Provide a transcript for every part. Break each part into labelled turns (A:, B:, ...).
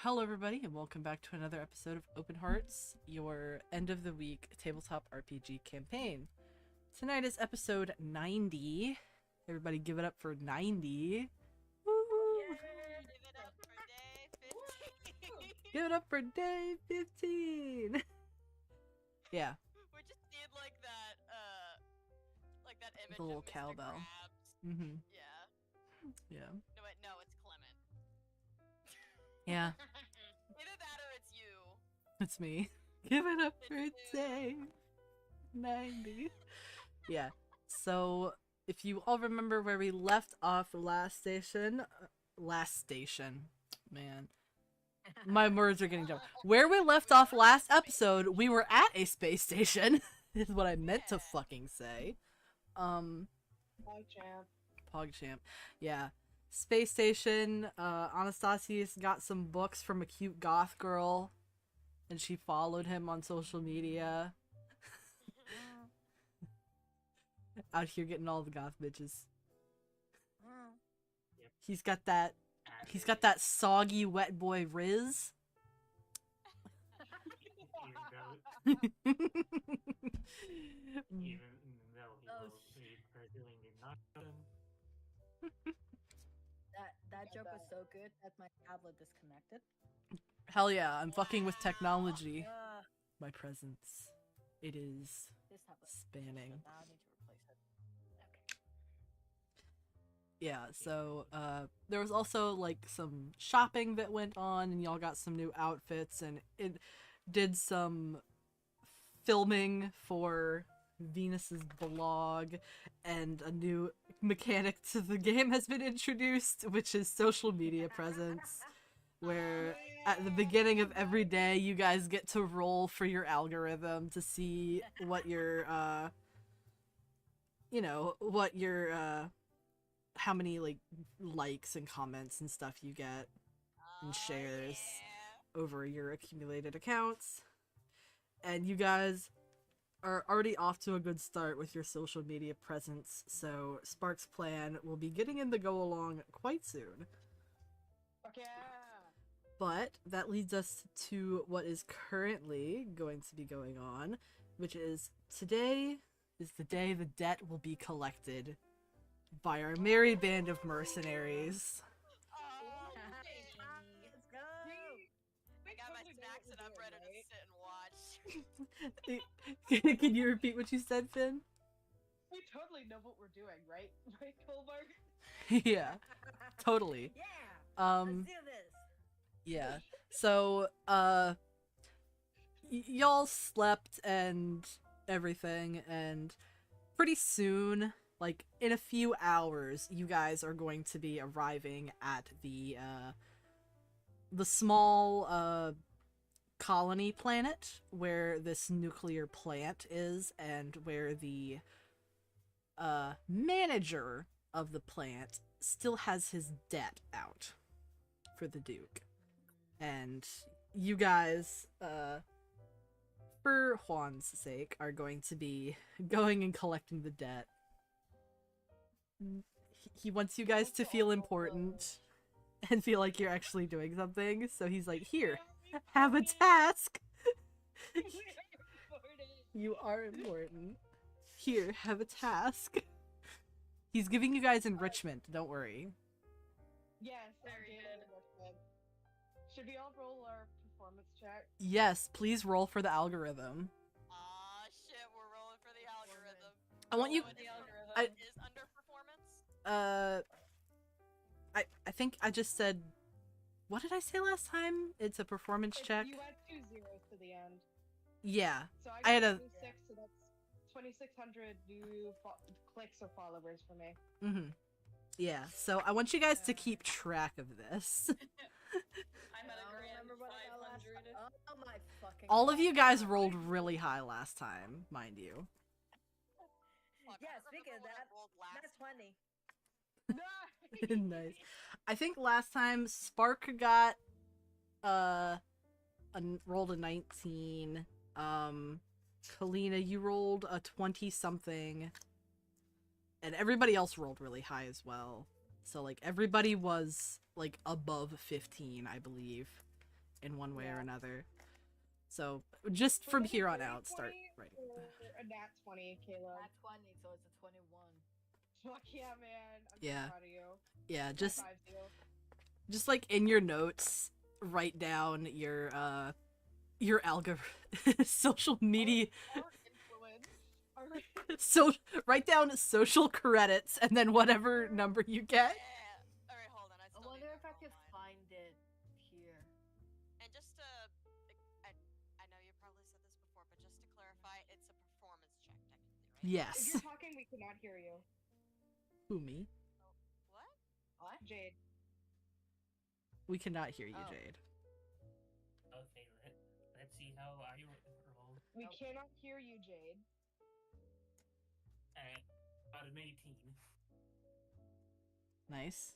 A: Hello, everybody, and welcome back to another episode of Open Hearts, your end of the week tabletop RPG campaign. Tonight is episode 90. Everybody give it up for 90. Woo!
B: Give it up for day 15.
A: Give it up for day 15. Yeah.
B: We just need like that image
A: The little
B: of Mr.
A: cowbell.
B: Krabs.
A: Mm-hmm.
B: Yeah.
A: Yeah.
B: No, wait, no, it's Clement.
A: Yeah.
B: Either that or it's you.
A: It's me. Give it up for
B: It's you.
A: day 90. Yeah. So, if you all remember where we left off last station, man. My words are getting jumbled. Where we left off last episode, we were at a space station, is what I meant to fucking say. PogChamp. Yeah. Space station, Anastasius got some books from a cute goth girl, and she followed him on social media. Out here getting all the goth bitches. He's got that soggy wet boy Riz.
C: Even though he personally did not.
D: That joke was so good that my tablet disconnected.
A: Hell yeah, I'm fucking with technology.
D: Uh,
A: My presence. It is
D: this tablet.
A: spanning.
D: Now I need to replace it. Okay.
A: Yeah, so there was also like some shopping that went on, and y'all got some new outfits, and it did some filming for Venus's blog, and a new mechanic to the game has been introduced, which is social media presence, where at the beginning of every day you guys get to roll for your algorithm to see what your how many likes and comments and stuff you get and shares over your accumulated accounts. And you guys are already off to a good start with your social media presence, so Spark's plan will be getting in the go along quite soon.
D: Fuck yeah!
A: But that leads us to what is currently going to be going on, which is today is the day the debt will be collected by our merry band of mercenaries.
D: Let's go!
B: I got my snacks and I'm ready to sit and watch.
A: Can you repeat what you said, Finn?
E: We totally know what we're doing, right? Right, Colbert?
A: Yeah, totally.
D: Yeah! Let's do this!
A: Yeah. So, y'all slept and everything, and pretty soon, like in a few hours, you guys are going to be arriving at the small, colony planet where this nuclear plant is, and where the, manager of the plant still has his debt out for the Duke. And you guys, for Juan's sake, are going to be going and collecting the debt. He wants you guys to feel important and feel like you're actually doing something, so he's like, here, have a task! You are important. Here, have a task. He's giving you guys enrichment, don't worry.
E: Yes,
B: Very
E: good. Should we all roll our performance check?
A: Yes, please roll for the algorithm.
B: Aw, shit, we're rolling for the algorithm.
A: I want you-
B: Rolling the algorithm
A: I-
B: is under performance.
A: I think I just said, what did I say last time? It's a performance check.
E: You add 2 zeros to the end.
A: Yeah.
E: So
A: I had
E: got
A: a-
E: 26, so that's 2,600 new clicks or followers for me.
A: Mm-hmm. Yeah, so I want you guys to keep track of this.
B: I'm at a grand
D: Remember what I last
B: 500.
D: Oh my fucking
A: All of
D: God.
A: you guys rolled really high last time, mind you.
B: Fuck,
D: Yeah,
B: I don't
D: speaking of
B: remember what I
D: that,
B: rolled last
D: That's 20.
A: Nice. I think last time Spark got rolled a 19. Kalina, you rolled a 20 something. And everybody else rolled really high as well. So like everybody was like above 15, I believe. in one way or
E: Yeah.
A: another. So just from
E: Was it a
A: here on
E: dirty
A: out, start
E: 20
A: writing.
E: or a nat 20, Caleb.
D: Nat 20, so it's a 21.
E: Fuck yeah, man. I'm
A: Yeah.
E: so proud of you.
A: Yeah,
E: High
A: just
E: five to you.
A: just like in your notes, write down your algorithm, social media,
E: Our influence. Our
A: so write down social credits and then whatever number you get.
B: Yeah. Alright, hold on. I
D: I
B: still
D: wonder
B: need
D: if I
B: to
D: could
B: roll mine.
D: find it here.
B: And just to, I know you probably said this before, but just to clarify, it's a performance check technically, right?
E: If
A: Yes.
E: you're talking, we cannot hear you.
A: Who, me?
B: What?
D: What?
E: Jade.
A: We cannot hear you,
D: Oh.
A: Jade.
C: Okay, let's see how I roll.
E: We
D: Nope.
E: cannot hear you, Jade.
C: About an 18.
A: Nice.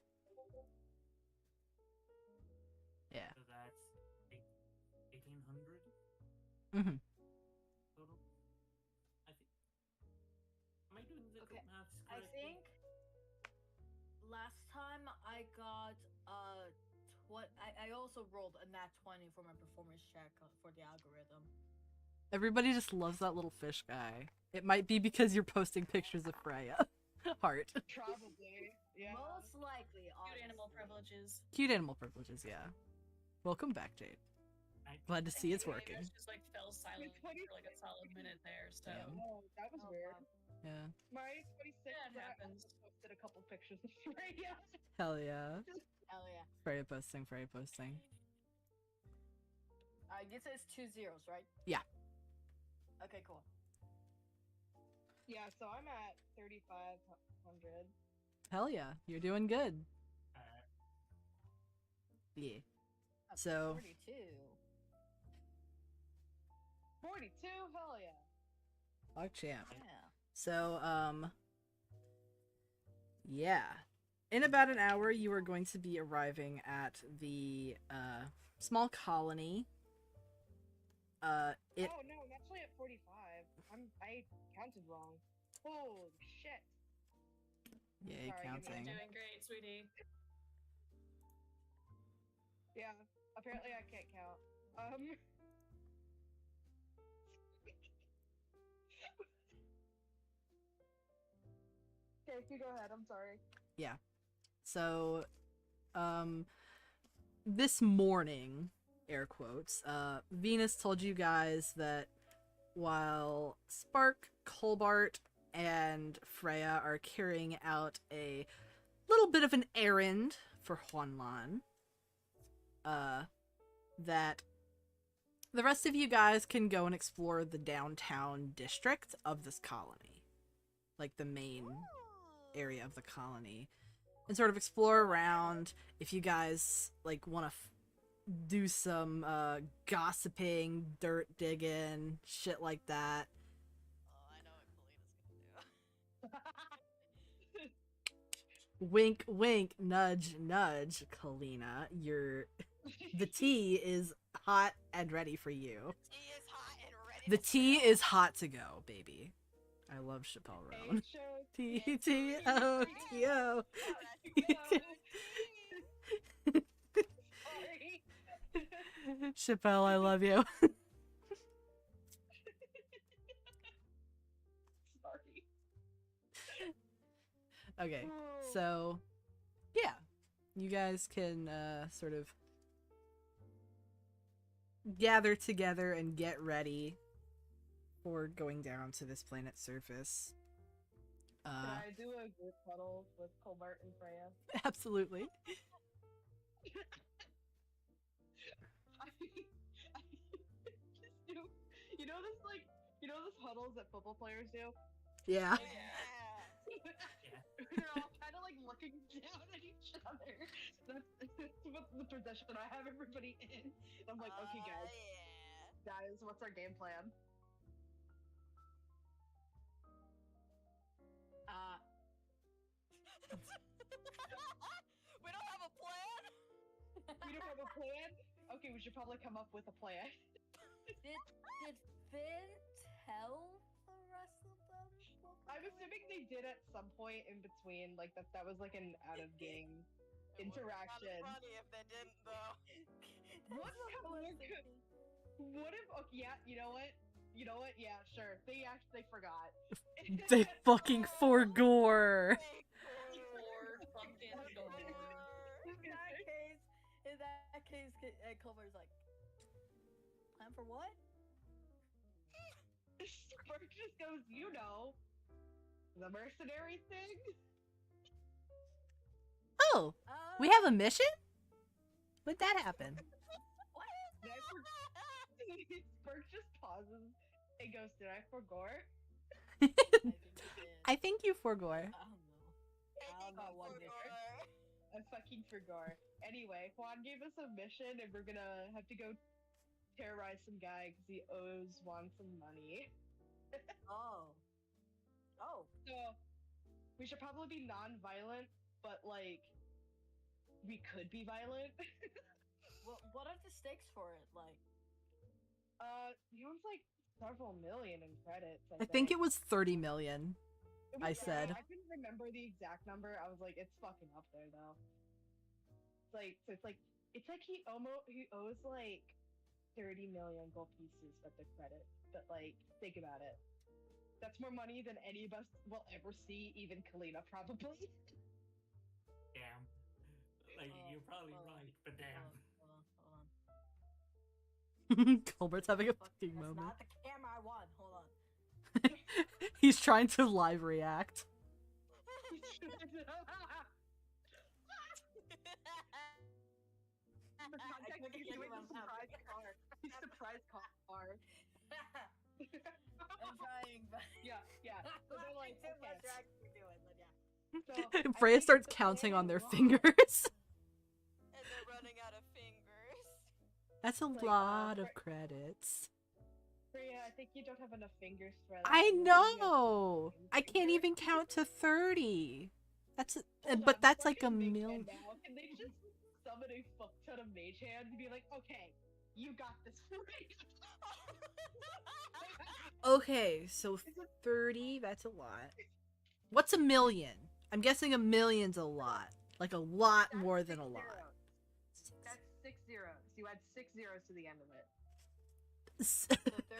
A: Yeah.
C: So that's 1800
A: Mm-hmm.
C: total. I think. Am I doing the
D: Okay,
C: maths
D: I
C: correctly?
D: think last time I got I also rolled a nat 20 for my performance check for the algorithm.
A: Everybody just loves that little fish guy. It might be because you're posting pictures of Freya. Heart.
E: Probably. Yeah.
D: Most likely,
F: Cute animal
D: honestly.
F: privileges.
A: Cute animal privileges, yeah. Welcome back, Jade. Glad to see it's
F: Anyway,
A: working.
F: This just like fell silent for like a solid minute there. So
A: Yeah.
E: Oh, that was
D: Oh,
E: weird.
D: wow.
A: Yeah.
E: My 26.
F: Yeah, it
E: I
F: happens.
E: also posted a couple pictures of Freya.
A: Hell yeah.
D: Hell yeah.
A: Freya posting, Freya posting.
D: You said it's 2 zeros, right?
A: Yeah.
D: Okay, cool.
E: Yeah, so I'm at 3,500.
A: Hell yeah. You're doing good.
C: Uh,
A: Yeah.
D: That's
A: So-
D: 42.
E: 42? Hell yeah.
A: Fuck champ.
D: Yeah.
A: So, yeah. In about an hour, you are going to be arriving at the, small colony. It,
E: Oh no, I'm actually at 45. I counted wrong. Holy shit.
A: yay,
E: Sorry, give me a
A: counting.
F: doing great, sweetie.
E: Yeah, apparently I can't count. Okay, you go ahead, I'm sorry.
A: So, this morning, air quotes, Venus told you guys that while Spark, Colbart, and Freya are carrying out a little bit of an errand for Huanlan, that the rest of you guys can go and explore the downtown district of this colony. Like the main area of the colony. And sort of explore around. If you guys like want to do some gossiping, dirt digging, shit like that.
B: Oh, I know what Kalina's gonna do.
A: Wink, wink, nudge, nudge, Kalina. The tea is hot and ready for you.
B: Tea is hot and ready.
A: The
B: to
A: tea
B: go.
A: is hot to go, baby. I love Chappelle Roan. T T O T O.
E: Sorry.
A: Chappelle, I love you.
E: Sorry.
A: Okay,
E: Oh.
A: so yeah, you guys can sort of gather together and get ready for going down to this planet's surface.
E: Can I do a group huddle with Colbert and Freya?
A: Absolutely.
E: You know this those huddles that football players do?
A: Yeah.
B: Yeah.
E: They're all kind of like looking down at each other. That's what the position I have everybody in. And I'm like, okay, guys,
B: Yeah.
E: guys, what's our game plan?
B: We don't have a plan.
E: We don't have a plan? Okay, we should probably come up with a plan.
D: Did Finn tell the rest of them? what
E: I'm
D: we're
E: assuming
D: doing?
E: they did at some point in between, like that was like an out of game
B: It would've been
E: interaction.
B: kinda funny if they didn't though.
E: What What if? Okay, yeah, you know what? You know what? Yeah, sure. They forgot.
A: They fucking forgore.
F: Or fucking gore.
D: In that case, Clover's like, plan for what?
E: Spark just goes, you know, the mercenary thing.
A: Oh, we have a mission? When'd that happen?
E: Spark just pauses and goes, did I forgore?
A: I think you forgore.
D: I don't know what this is.
E: I fucking forgore. Anyway, Juan gave us a mission and we're gonna have to go terrorize some guy because he owes Juan some money.
D: Oh.
E: So, we should probably be non-violent, but like, we could be violent.
D: What are the stakes for it? Like,
E: he owns like several million in credits.
A: I think it was 30 million.
E: It
A: I
E: was-
A: said.
E: I couldn't remember the exact number. I was like, it's fucking up there though. It's like he owes like 30 million gold pieces of the credit. But like, think about it. That's more money than any of us will ever see, even Kalina probably.
C: Damn. Like, you're probably right, but damn.
D: Hold on.
A: Colbert's having a
D: Fuck,
A: fucking
D: that's
A: moment.
D: not the camera I want. Hold on.
A: He's trying to live react.
E: The context
D: couldn't
E: he's
D: think
E: doing
D: of
E: the surprise car. He's surprise car.
D: I'm trying, but
E: Yeah. So they're like,
D: too much
E: okay.
D: they're actually doing, but yeah.
E: So, I
A: Freya
E: think
A: starts
E: the
A: counting
E: plan
A: on their
E: was-
A: fingers.
B: And they're running out of fingers.
A: That's a
E: Like,
A: lot of
E: Fre-
A: credits.
E: Freya, I think you don't have enough fingers for that.
A: I
E: You have
A: know. I can't
E: fingers.
A: even count to 30. That's
E: Hold
A: but
E: on,
A: that's
E: before
A: like a
E: you make
A: million.
E: that now, can they just summon a fuck ton of mage hand and be like, okay, you got this, Freya.
A: Okay, so 30, that's a lot. What's a million? I'm guessing a million's a lot. Like a lot
E: That's
A: more than
E: 6
A: a lot.
E: zeros. That's 6 zeros. You add 6 zeros to the end of it.
D: So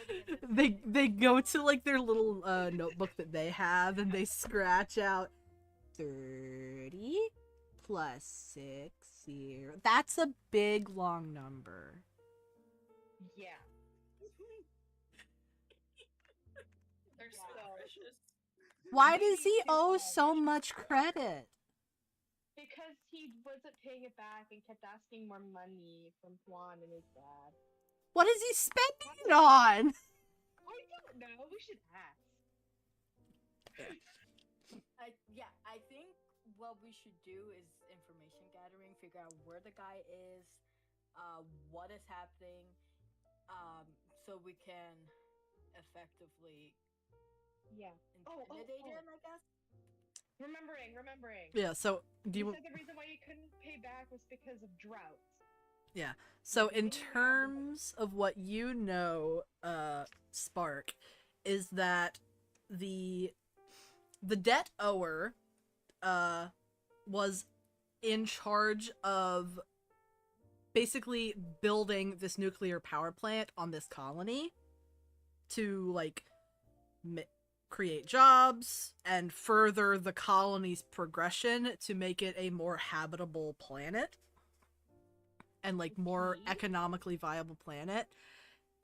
D: 30 and then
A: They go to like their little notebook that they have and they scratch out 30 plus 6 0. That's a big long number.
E: Yeah.
F: They're so
E: Yeah.
F: precious.
A: Why does
E: Maybe
A: he
E: too
A: owe
E: long.
A: so much credit?
E: Because he wasn't paying it back and kept asking more money from Juan and his dad.
A: What is he spending it on?
E: I don't know. We should ask.
D: I think what we should do is information gathering, figure out where the guy is, what is happening, so we can effectively
E: Yeah.
D: intimidate him, I guess.
E: Remembering.
A: Yeah, so do
E: You
A: you
E: said the reason why you couldn't pay back was because of droughts.
A: So in terms of what you know, Spark, is that the debt ower was in charge of basically building this nuclear power plant on this colony to like create jobs and further the colony's progression to make it a more habitable planet and like more
E: Okay.
A: economically viable planet.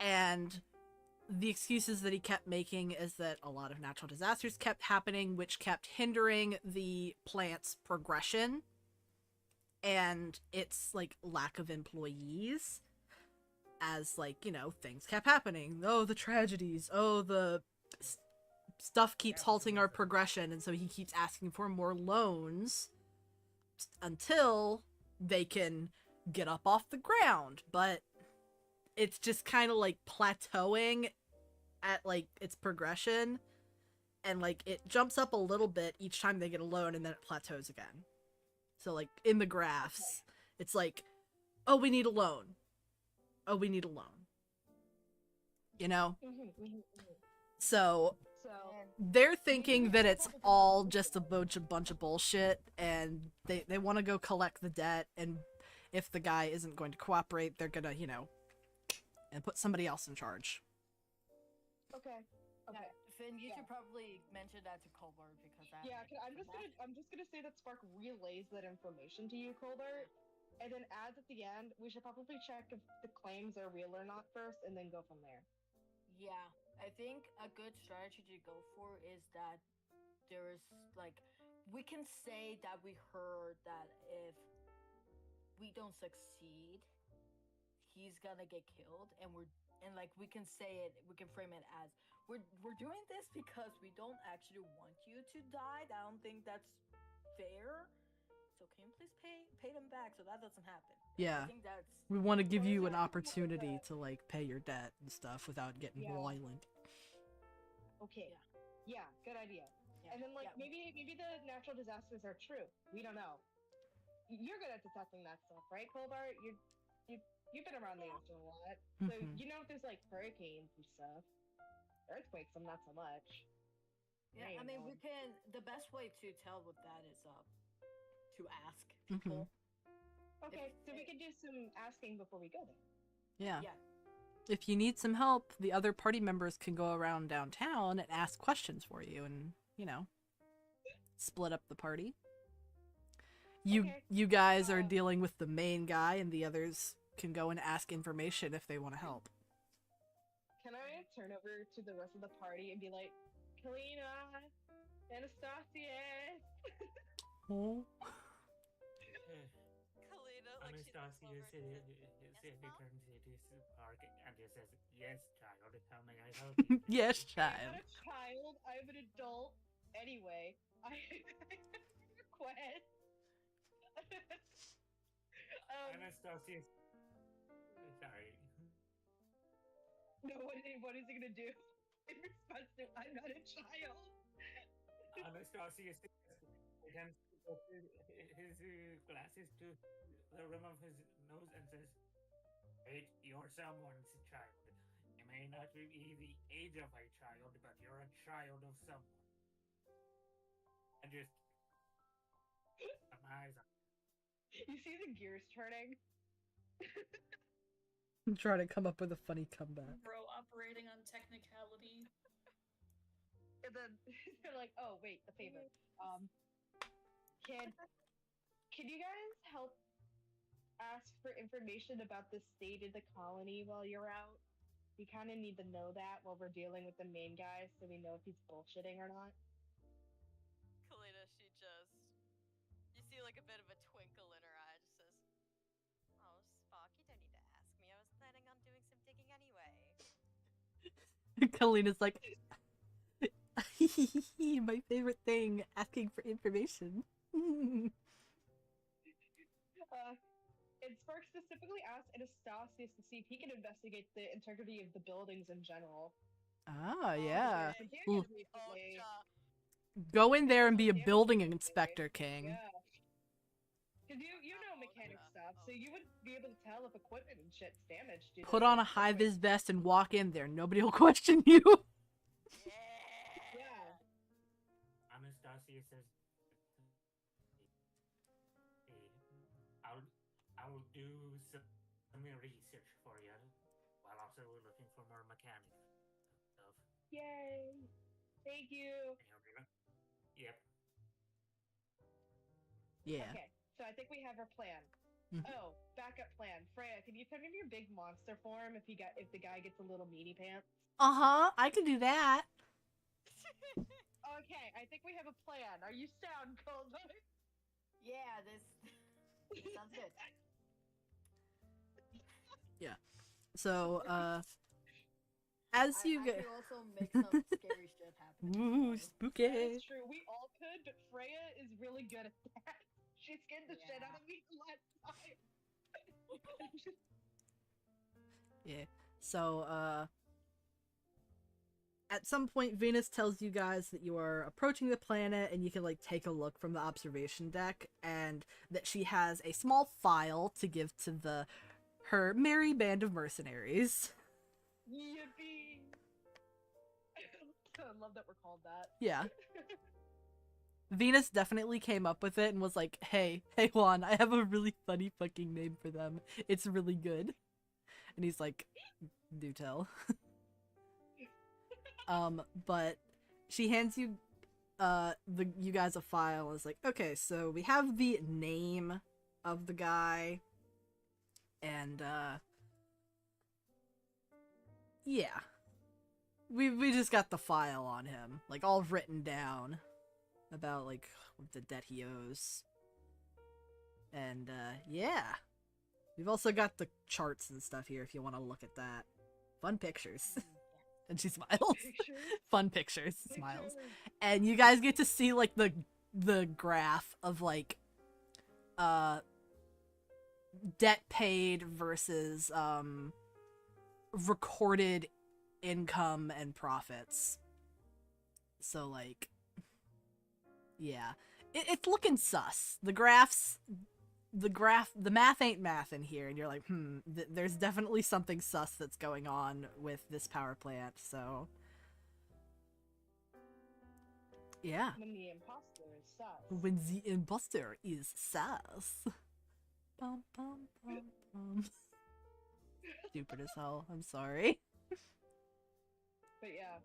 A: And the excuses that he kept making is that a lot of natural disasters kept happening, which kept hindering the plant's progression and its like lack of employees, as like, you know, things kept happening. Oh, the tragedies. Oh, the stuff keeps halting our progression, and so he keeps asking for more loans until they can get up off the ground. But it's just kind of like plateauing at like its progression, and like it jumps up a little bit each time they get a loan, and then it plateaus again. So like in the graphs, it's like, oh, we need a loan. Oh, we need a loan. You know? So
E: So
A: they're thinking that it's all just a bunch of bullshit, and they want to go collect the debt, and if the guy isn't going to cooperate, they're gonna, and put somebody else in charge.
E: Okay. Okay.
D: Finn, you
E: Yeah.
D: should probably mention that to Colbert because I
E: Yeah,
D: haven't
E: I'm just gonna say that Spark relays that information to you, Colbert, and then adds at the end, we should probably check if the claims are real or not first, and then go from there.
D: Yeah, I think a good strategy to go for is that there's like we can say that we heard that if we don't succeed, he's gonna get killed, and we can say it, we can frame it as we're doing this because we don't actually want you to die. I don't think that's fair. So can you please pay them back so that doesn't happen?
A: Yeah.
D: I think that's
A: We want to give
E: Well,
A: you
E: there's
A: an
E: a couple of
A: opportunity
E: that.
A: to like pay your debt and stuff without getting
E: Yeah.
A: violent.
E: Okay. Yeah, good idea.
D: yeah,
E: And then like
D: yeah.
E: maybe the natural disasters are true. We don't know. You're good at detecting that stuff, right, Colbert? You've been around the ocean a lot, so
A: Mhm.
E: you know if there's like hurricanes and stuff. Earthquakes, I'm not so much.
D: Yeah,
E: There
D: I
E: you
D: mean,
E: go.
D: we can. The best way to tell with that is to ask
A: Mhm.
D: people.
E: Okay,
D: If-
E: so we can do some asking before we go there.
A: Yeah.
D: Yeah,
A: If you need some help, the other party members can go around downtown and ask questions for you and, split up the party.
E: Okay.
A: You guys are dealing with the main guy and the others can go and ask information if they want to help.
E: Can I turn over to the rest of the party and be like, Kalina, Anastasia?
A: Oh.
B: Kalina, like she looks
C: Anastasia
B: over
C: said
B: and
C: it,
B: says,
C: said
B: "Yes,
C: returns
B: Mom?"
C: to this park and just says, "Yes, child. How may I help you?"
A: Yes,
E: I'm
A: child.
E: not a child, I'm an adult. Anyway, I have a request.
C: Anastasia. Sorry.
E: No, what is he gonna do? In response to, I'm not a child.
C: Anastasia pretends to put his glasses to the rim of his nose and says, "Wait, you're someone's child. You may not be the age of a child, but you're a child of someone." And just some eyes on.
E: You see the gears turning?
A: I'm trying to come up with a funny comeback.
F: Bro operating on technicality.
E: And then they're like, oh wait, the favor. Can you guys help ask for information about the state of the colony while you're out? We kind of need to know that while we're dealing with the main guy, so we know if he's bullshitting or not.
B: Kalina, you see like a bit of a twinkle in her eye, just says, "Oh, Spock, you don't need to ask me. I was planning on doing some digging anyway."
A: Kalina's like, my favorite thing, asking for information.
E: And Spark specifically asked Anastasius to see if he can investigate the integrity of the buildings in general.
A: Ah, yeah.
E: Some
A: Ooh.
E: damage recently.
A: Go in there and be a
E: Damage
A: building
E: recently.
A: inspector, King.
E: Yeah. Because you know mechanic
B: yeah.
E: stuff, so you would be able to tell if equipment and shit's damaged. due to
A: Put on a
E: equipment.
A: high-vis vest and walk in there. Nobody will question you.
E: Yeah.
C: Anastasia says, I'll do some research for you while also looking for more mechanic stuff."
E: Yay! Thank you.
C: Yep.
A: Yeah.
E: Okay, so I think we have our plan.
A: Mhm.
E: Oh, backup plan. Freya, can you turn in your big monster form if the guy gets a little meaty pants?
A: Uh-huh, I can do that.
E: Okay, I think we have a plan. Are you sound, Colbert?
D: yeah. This sounds good.
A: So, as
D: I
A: you
D: could
A: get...
D: also make some scary shit happen.
A: Ooh,
D: so-
A: spooky.
E: That is true. We all could, but Freya is really good at that. She scared the shit out of me last time.
A: Yeah. So, at some point, Venus tells you guys that you are approaching the planet and you can, like, take a look from the observation deck, and that she has a small file to give to her merry band of mercenaries.
E: Yippee! I love that we're called that.
A: Yeah. Venus definitely came up with it and was like, hey Juan, I have a really funny fucking name for them. It's really good. And he's like, do tell. But she hands you you guys a file and is like, okay, so we have the name of the guy, and yeah. We just got the file on him, like all written down about like the debt he owes. And yeah. We've also got the charts and stuff here if you want to look at that. Fun pictures. And she smiles.
E: Pictures?
A: Fun pictures, smiles.
E: Pictures.
A: And you guys get to see like the graph of like debt paid versus recorded income and profits. So like yeah. It's looking sus. The math ain't math in here, and you're like, there's definitely something sus that's going on with this power plant, so yeah.
E: When the imposter is sus.
A: When the imposter is sus. Bum, bum, bum, bum. Stupid as hell. I'm sorry.
E: But yeah.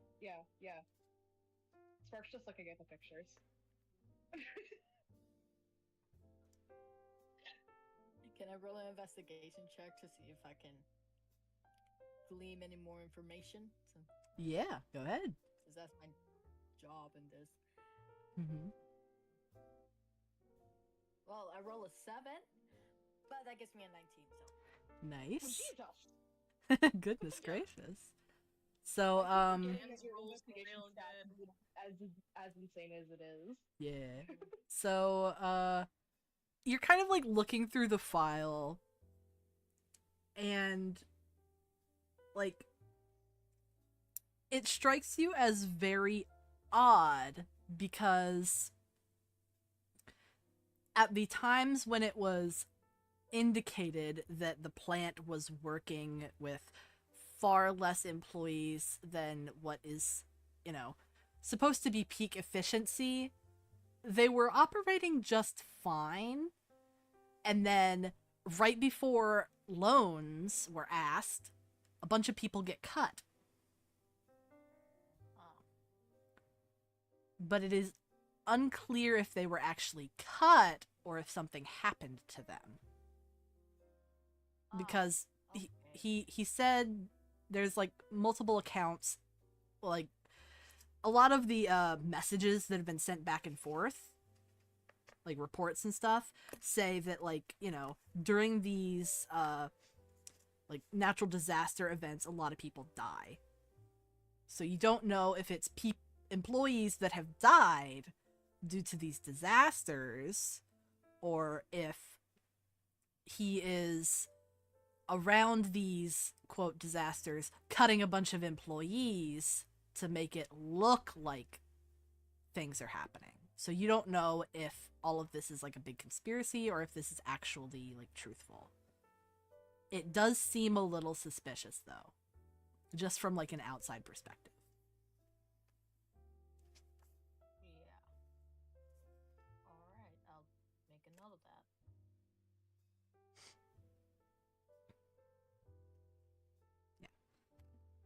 E: Spark's just looking at the pictures.
D: Can I roll an investigation check to see if I can glean any more information?
A: Yeah, go ahead.
D: Because that's my job in this.
A: Mm-hmm.
D: Well, I roll a 7, but that gives me a 19, so.
A: Nice.
E: Jesus.
A: Goodness gracious. So,
F: Dan's rolls were real good.
E: As insane as it is.
A: yeah. So, you're kind of like looking through the file, and like it strikes you as very odd because at the times when it was indicated that the plant was working with far less employees than what is, supposed to be peak efficiency, they were operating just fine. And then right before loans were asked, a bunch of people get cut.
D: Oh.
A: But it is unclear if they were actually cut or if something happened to them. Because
D: okay.
A: he said there's like multiple accounts, like a lot of the messages that have been sent back and forth, like reports and stuff, say that like, during these like natural disaster events, a lot of people die. So you don't know if it's employees that have died due to these disasters, or if he is around these quote disasters cutting a bunch of employees to make it look like things are happening. So you don't know if all of this is like a big conspiracy or if this is actually like truthful. It does seem a little suspicious though, just from like an outside perspective.
D: Yeah. Alright, I'll make a note of that.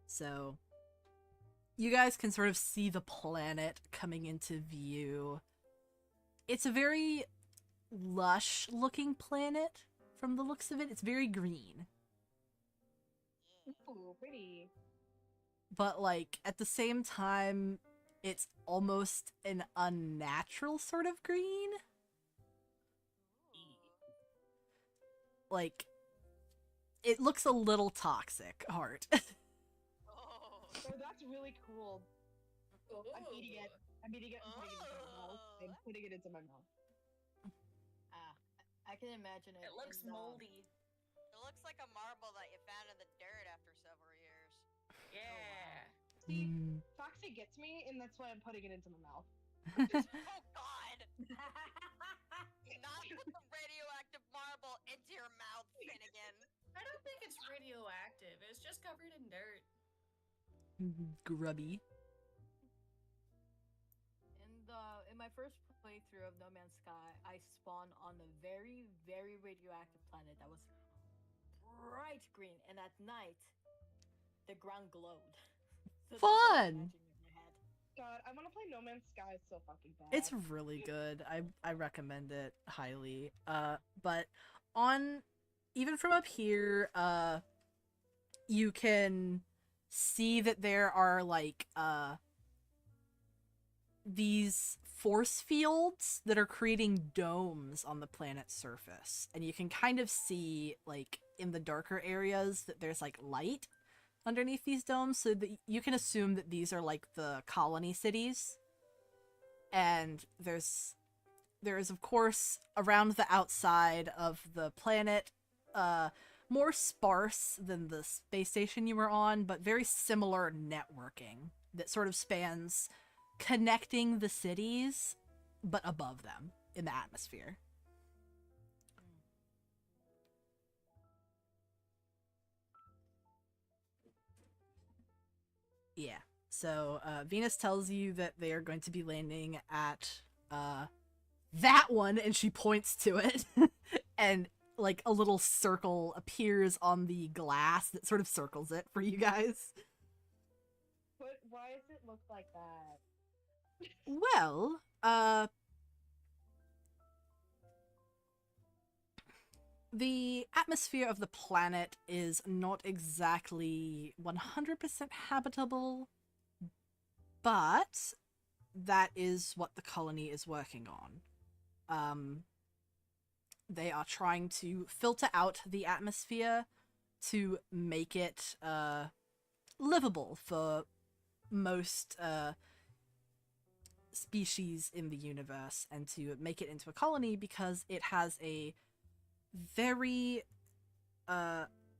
A: So you guys can sort of see the planet coming into view. It's a very lush looking planet from the looks of it. It's very green.
E: Ooh, pretty.
A: But like at the same time, it's almost an unnatural sort of green. Like it looks a little toxic, Heart.
E: So that's really cool. I'm eating it. I'm eating it and putting it into my mouth. I'm putting it into my mouth.
D: I can imagine it.
F: It looks
D: in,
F: moldy.
B: It looks like a marble that you found in the dirt after several years.
F: Yeah.
E: See,
A: Mm.
E: Foxy gets me, and that's why I'm putting it into my mouth.
B: Oh God! Not put the radioactive marble into your mouth, Finnegan.
F: I don't think it's radioactive. It's just covered in dirt.
A: Grubby.
D: in my first playthrough of No Man's Sky, I spawned on a very, very radioactive planet that was bright green, and at night, the ground glowed. So that's what I'm
A: Fun!
D: imagining in my head.
E: God, I want to play No Man's Sky so fucking bad.
A: It's really good. I recommend it highly. But on even from up here, you can see that there are like these force fields that are creating domes on the planet's surface, and you can kind of see like in the darker areas that there's like light underneath these domes, so that you can assume that these are like the colony cities. And there is of course around the outside of the planet more sparse than the space station you were on, but very similar networking that sort of spans connecting the cities but above them in the atmosphere. Yeah. So Venus tells you that they are going to be landing at that one, and she points to it. And like a little circle appears on the glass that sort of circles it for you guys.
E: But why does it look like that?
A: Well, the atmosphere of the planet is not exactly 100% habitable, but that is what the colony is working on. They are trying to filter out the atmosphere to make it livable for most species in the universe, and to make it into a colony because it has a very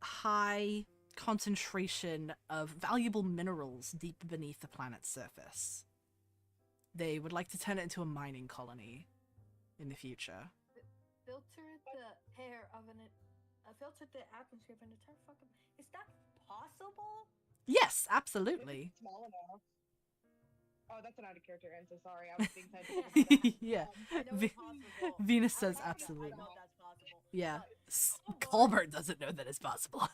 A: high concentration of valuable minerals deep beneath the planet's surface. They would like to turn it into a mining colony in the future.
D: Filter the air of filter the atmosphere of an entire fucking. Is that possible?
A: Yes,
E: If
A: absolutely.
E: it's small enough. Oh, that's an out of character answer. Sorry, I was being scientific about that.
A: Yeah.
D: I know it's possible.
A: Venus
D: I
A: says
D: know that-
A: absolutely.
D: I know that's possible.
A: Yeah.
D: but-
A: Colbert doesn't know that it's possible.
D: What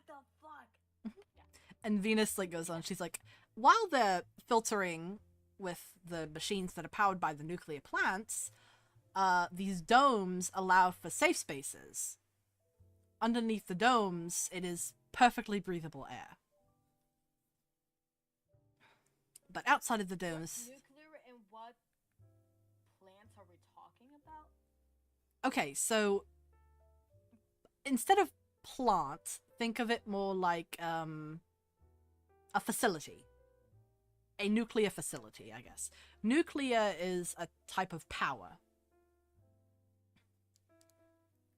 D: the fuck? What the fuck?
A: And Venus like goes on, she's like, while they're filtering with the machines that are powered by the nuclear plants, these domes allow for safe spaces. Underneath the domes, it is perfectly breathable air. But outside of the domes...
D: Nuclear and what plants are we talking about?
A: Okay, so instead of plant, think of it more like a facility. A nuclear facility, I guess. Nuclear is a type of power.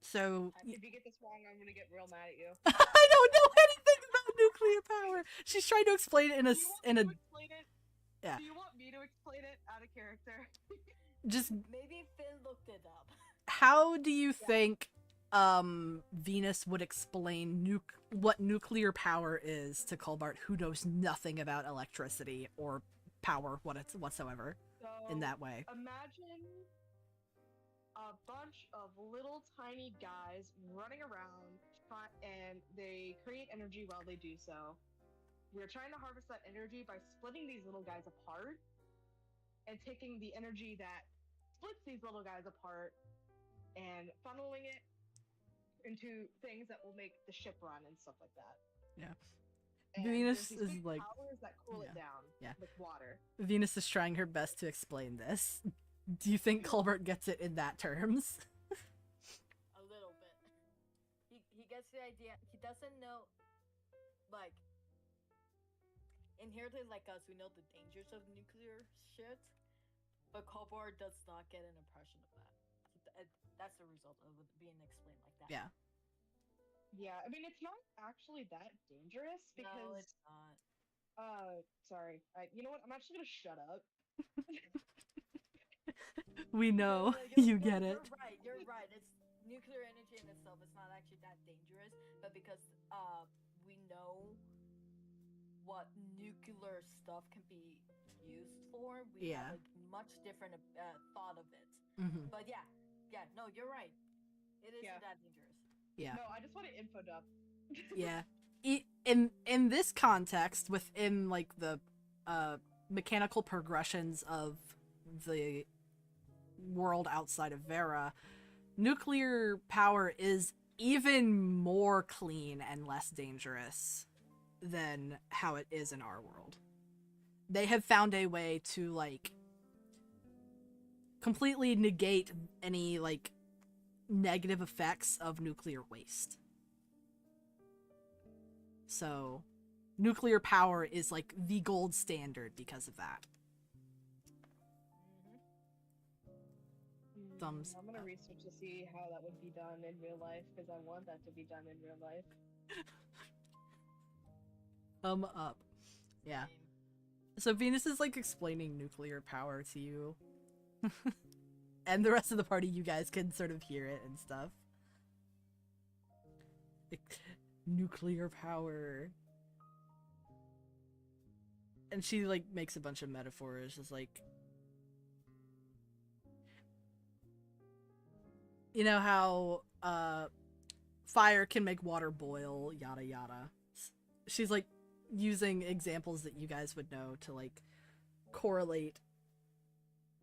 A: So
E: If you get this wrong, I'm gonna get real mad at you.
A: I don't know anything about nuclear power. She's trying to explain it in a
E: Explain it?
A: Yeah.
E: Do you want me to explain it out of character?
A: just
D: Maybe Finn looked it up.
A: how do you think Venus would explain what nuclear power is to Colbart, who knows nothing about electricity or power whatsoever
E: So,
A: in that way?
E: imagine a bunch of little tiny guys running around, and they create energy while they do so. We're trying to harvest that energy by splitting these little guys apart and taking the energy that splits these little guys apart and funneling it into things that will make the ship run and stuff like that.
A: Yeah.
E: And
A: Venus
E: there's these
A: is
E: big
A: like-
E: powers that cool
A: yeah,
E: it down,
A: yeah.
E: with water.
A: Venus is trying her best to explain this. Do you think Colbert gets it in that terms?
D: A little bit. He gets the idea. He doesn't know, like, inherently like us, we know the dangers of nuclear shit, but Colbert does not get an impression of that. That's the result of it being explained like that.
A: Yeah.
E: Yeah, I mean, it's not actually that dangerous because.
D: No, it's not.
E: Sorry. You know what? I'm actually gonna shut up.
A: We know.
D: No,
A: You get it.
D: You're right. You're right. It's nuclear energy in itself. It's not actually that dangerous, but because we know what nuclear stuff can be used for, we
A: Yeah.
D: have a much different thought of it.
A: Mm-hmm.
D: But yeah, no, you're right. It isn't
E: Yeah.
D: that dangerous.
A: Yeah.
E: No, I just want to info dump.
A: Yeah. In this context, within like the mechanical progressions of the world outside of Vera, nuclear power is even more clean and less dangerous than how it is in our world. They have found a way to like completely negate any like negative effects of nuclear waste. So, nuclear power is like the gold standard because of that. Thumbs
E: I'm gonna
A: up.
E: research to see how that would be done in real life because I want that to be done in real life.
A: Thumb up. Yeah.
D: Same.
A: So Venus is like explaining nuclear power to you. And the rest of the party, you guys can sort of hear it and stuff. Like, nuclear power. And she like makes a bunch of metaphors, just like, you know how fire can make water boil, yada yada. She's like using examples that you guys would know to like correlate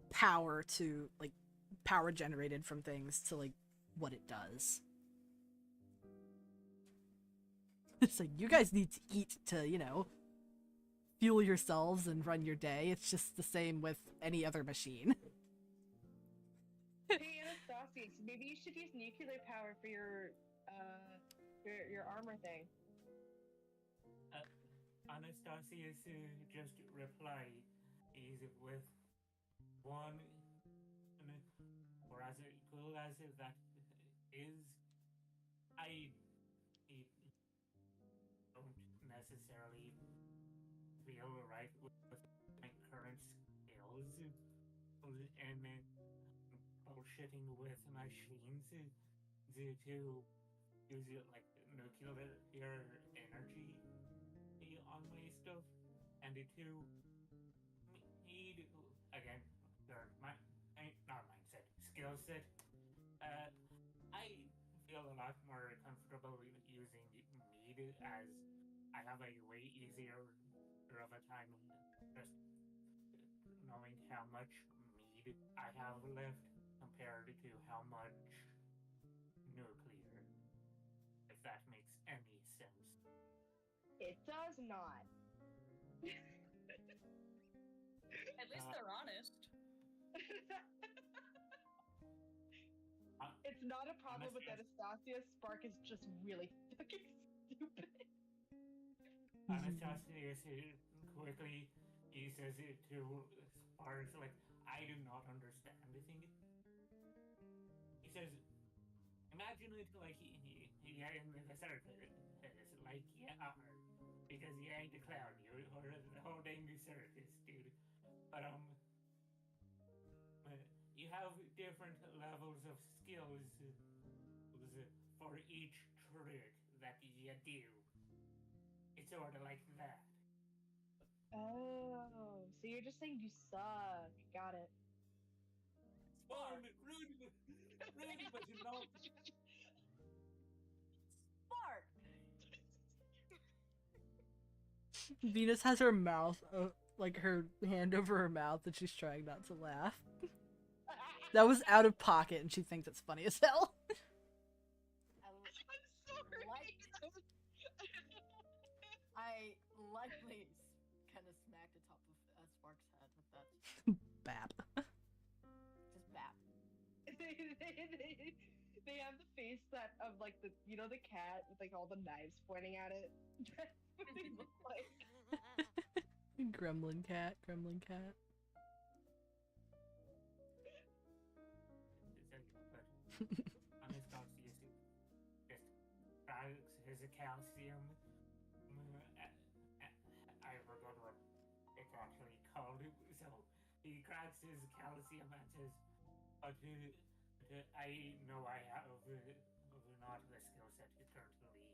A: power to like power generated from things to like what it does. It's like, you guys need to eat to, you know, fuel yourselves and run your day. It's just the same with any other machine.
E: Hey, Anastasius, maybe you should use nuclear power for your armor thing.
C: Anastasius just reply is with one, or as cool as that is, I don't necessarily feel right with my current skills and bullshitting with machines to use it like nuclear energy on my stuff and to need again not mindset skill set. I feel a lot more comfortable using mead as I have a way easier of a time just knowing how much mead I have left compared to how much nuclear, if that makes any sense.
E: It does not.
F: At least they're honest.
E: It's not a problem with Anastasius. Spark is just really fucking stupid.
C: Anastasius quickly he says it to Sparks like I do not understand the thing. He says, imagine it like you're in the circus, like you are, because you ain't a clown, you or the whole dang circus, dude. But you have different levels of skills for each trick that you do. It's sort of like that.
E: Oh, so you're just saying you suck. Got it.
C: Fun, rude, but you know.
D: Spark!
A: Venus has her mouth, like her hand over her mouth, and she's trying not to laugh. That was out of pocket, and she thinks it's funny as hell.
E: I'm sorry.
D: I lightly kind of smacked the top of Spark's head with that.
A: Bap.
D: Just bap.
E: They have the face that of like the the cat with like all the knives pointing at it. That's what they look like.
A: Gremlin cat, gremlin cat.
C: Anastasius just cracks his calcium. I forgot what it's actually called. So he cracks his calcium and says, but I know I have not the skill set currently.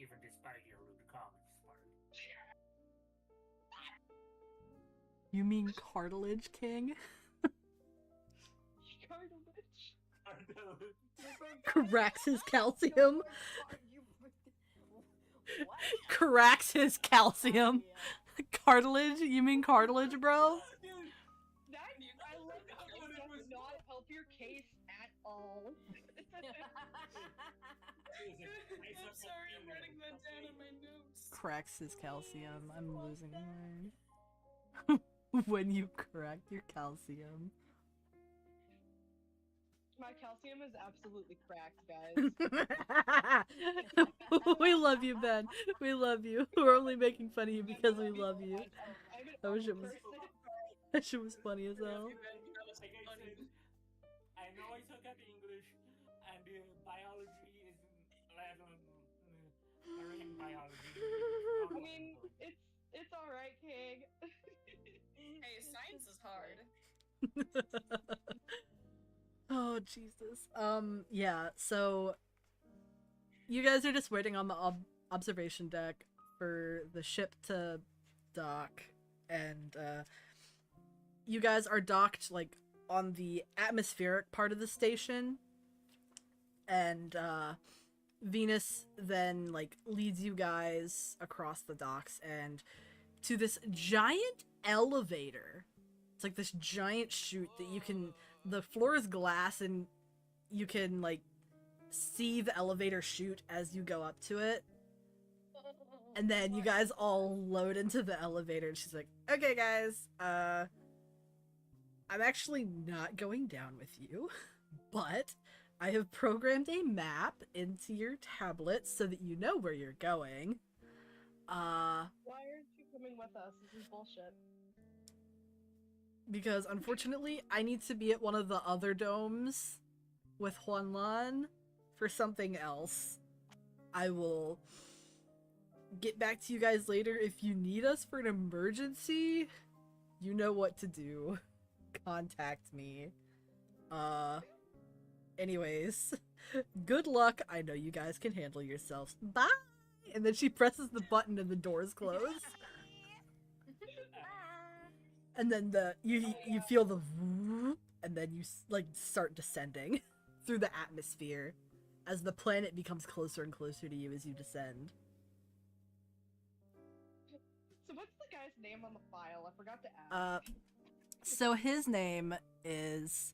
C: even despite your rude comments, Spark.
A: You mean Cartilage King?
E: Cartilage.
A: Cracks his calcium.
D: What?
A: Cracks his calcium. Cartilage? You mean cartilage, bro?
E: That, I love how it does not help your case at all.
F: I'm sorry, I'm writing that down in my notes.
A: Cracks his calcium. I'm losing my mind. When you crack your calcium.
E: My calcium is absolutely cracked, guys.
A: We love you, Ben. We love you. We're only making fun of you because we love you.
E: I'm an
A: That shit
E: awful
A: was
E: person.
A: that shit was funny as hell.
C: Like I said, I know I suck at English, and biology is marine biology.
E: I mean, it's all right, King.
F: Hey, science is hard.
A: Oh Jesus. Yeah. So you guys are just waiting on the observation deck for the ship to dock, and you guys are docked like on the atmospheric part of the station, and Venus then like leads you guys across the docks and to this giant elevator. It's like this giant chute that you can, the floor is glass and you can like see the elevator chute as you go up to it. And then you guys all load into the elevator and she's like, okay guys, I'm actually not going down with you, but I have programmed a map into your tablet so that you know where you're going.
E: Why aren't you coming with us? This is bullshit.
A: Because unfortunately, I need to be at one of the other domes with Juanlan for something else. I will get back to you guys later. If you need us for an emergency, you know what to do. Contact me. Anyways, good luck. I know you guys can handle yourselves. Bye! And then she presses the button and the doors close. And then you feel the whoop, and then you like start descending through the atmosphere as the planet becomes closer and closer to you as you descend.
E: So what's the guy's name on the file? I forgot to ask.
A: So his name is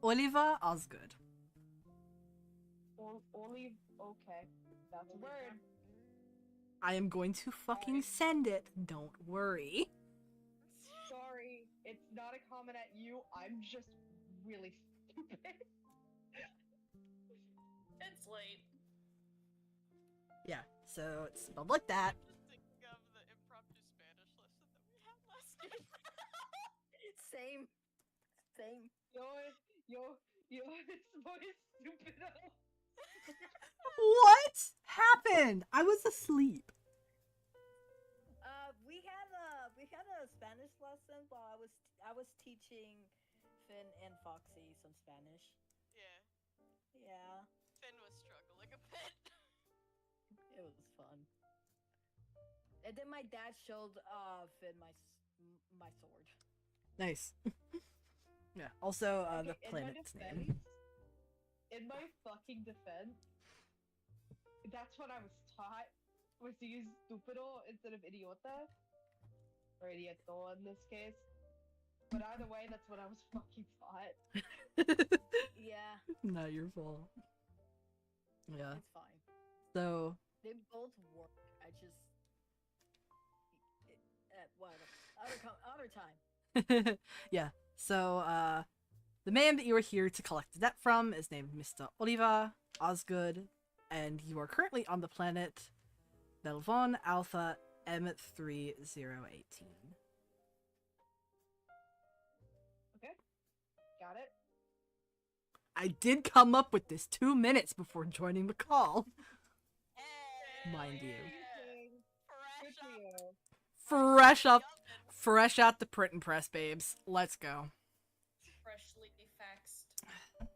A: Oliver Osgood.
E: Olive. Okay, that's a word.
A: I am going to fucking send it. Don't worry.
E: Sorry, it's not a comment at you. I'm just really stupid.
F: It's late.
A: Yeah, so it's spelled like that.
B: Just thinking of the impromptu Spanish lesson that we had last game.
D: Same.
E: It's more stupid.
A: What happened? I was asleep.
D: We had a Spanish lesson while I was teaching Finn and Foxy some Spanish.
B: Yeah,
D: Yeah,
B: Finn was struggling a bit.
D: it was fun. And then my dad showed Finn my sword.
A: Nice. Yeah. Also, the
E: Okay,
A: planet's name.
E: In my fucking defense, that's what I was taught, was to use stupido instead of idiota. Or idioto in this case. But either way, that's what I was fucking taught.
D: Yeah,
A: Not your fault. Yeah.
D: it's fine.
A: So,
D: They both work. I just other time.
A: yeah. So, the man that you are here to collect the debt from is named Mr. Oliver Osgood, and you are currently on the planet Belvon Alpha M3018.
E: Okay? Got it?
A: I did come up with this 2 minutes before joining the call.
B: Hey,
A: Mind you.
E: Good for you.
A: Fresh out the print and press, babes. Let's go.
F: Freshly faxed.
B: The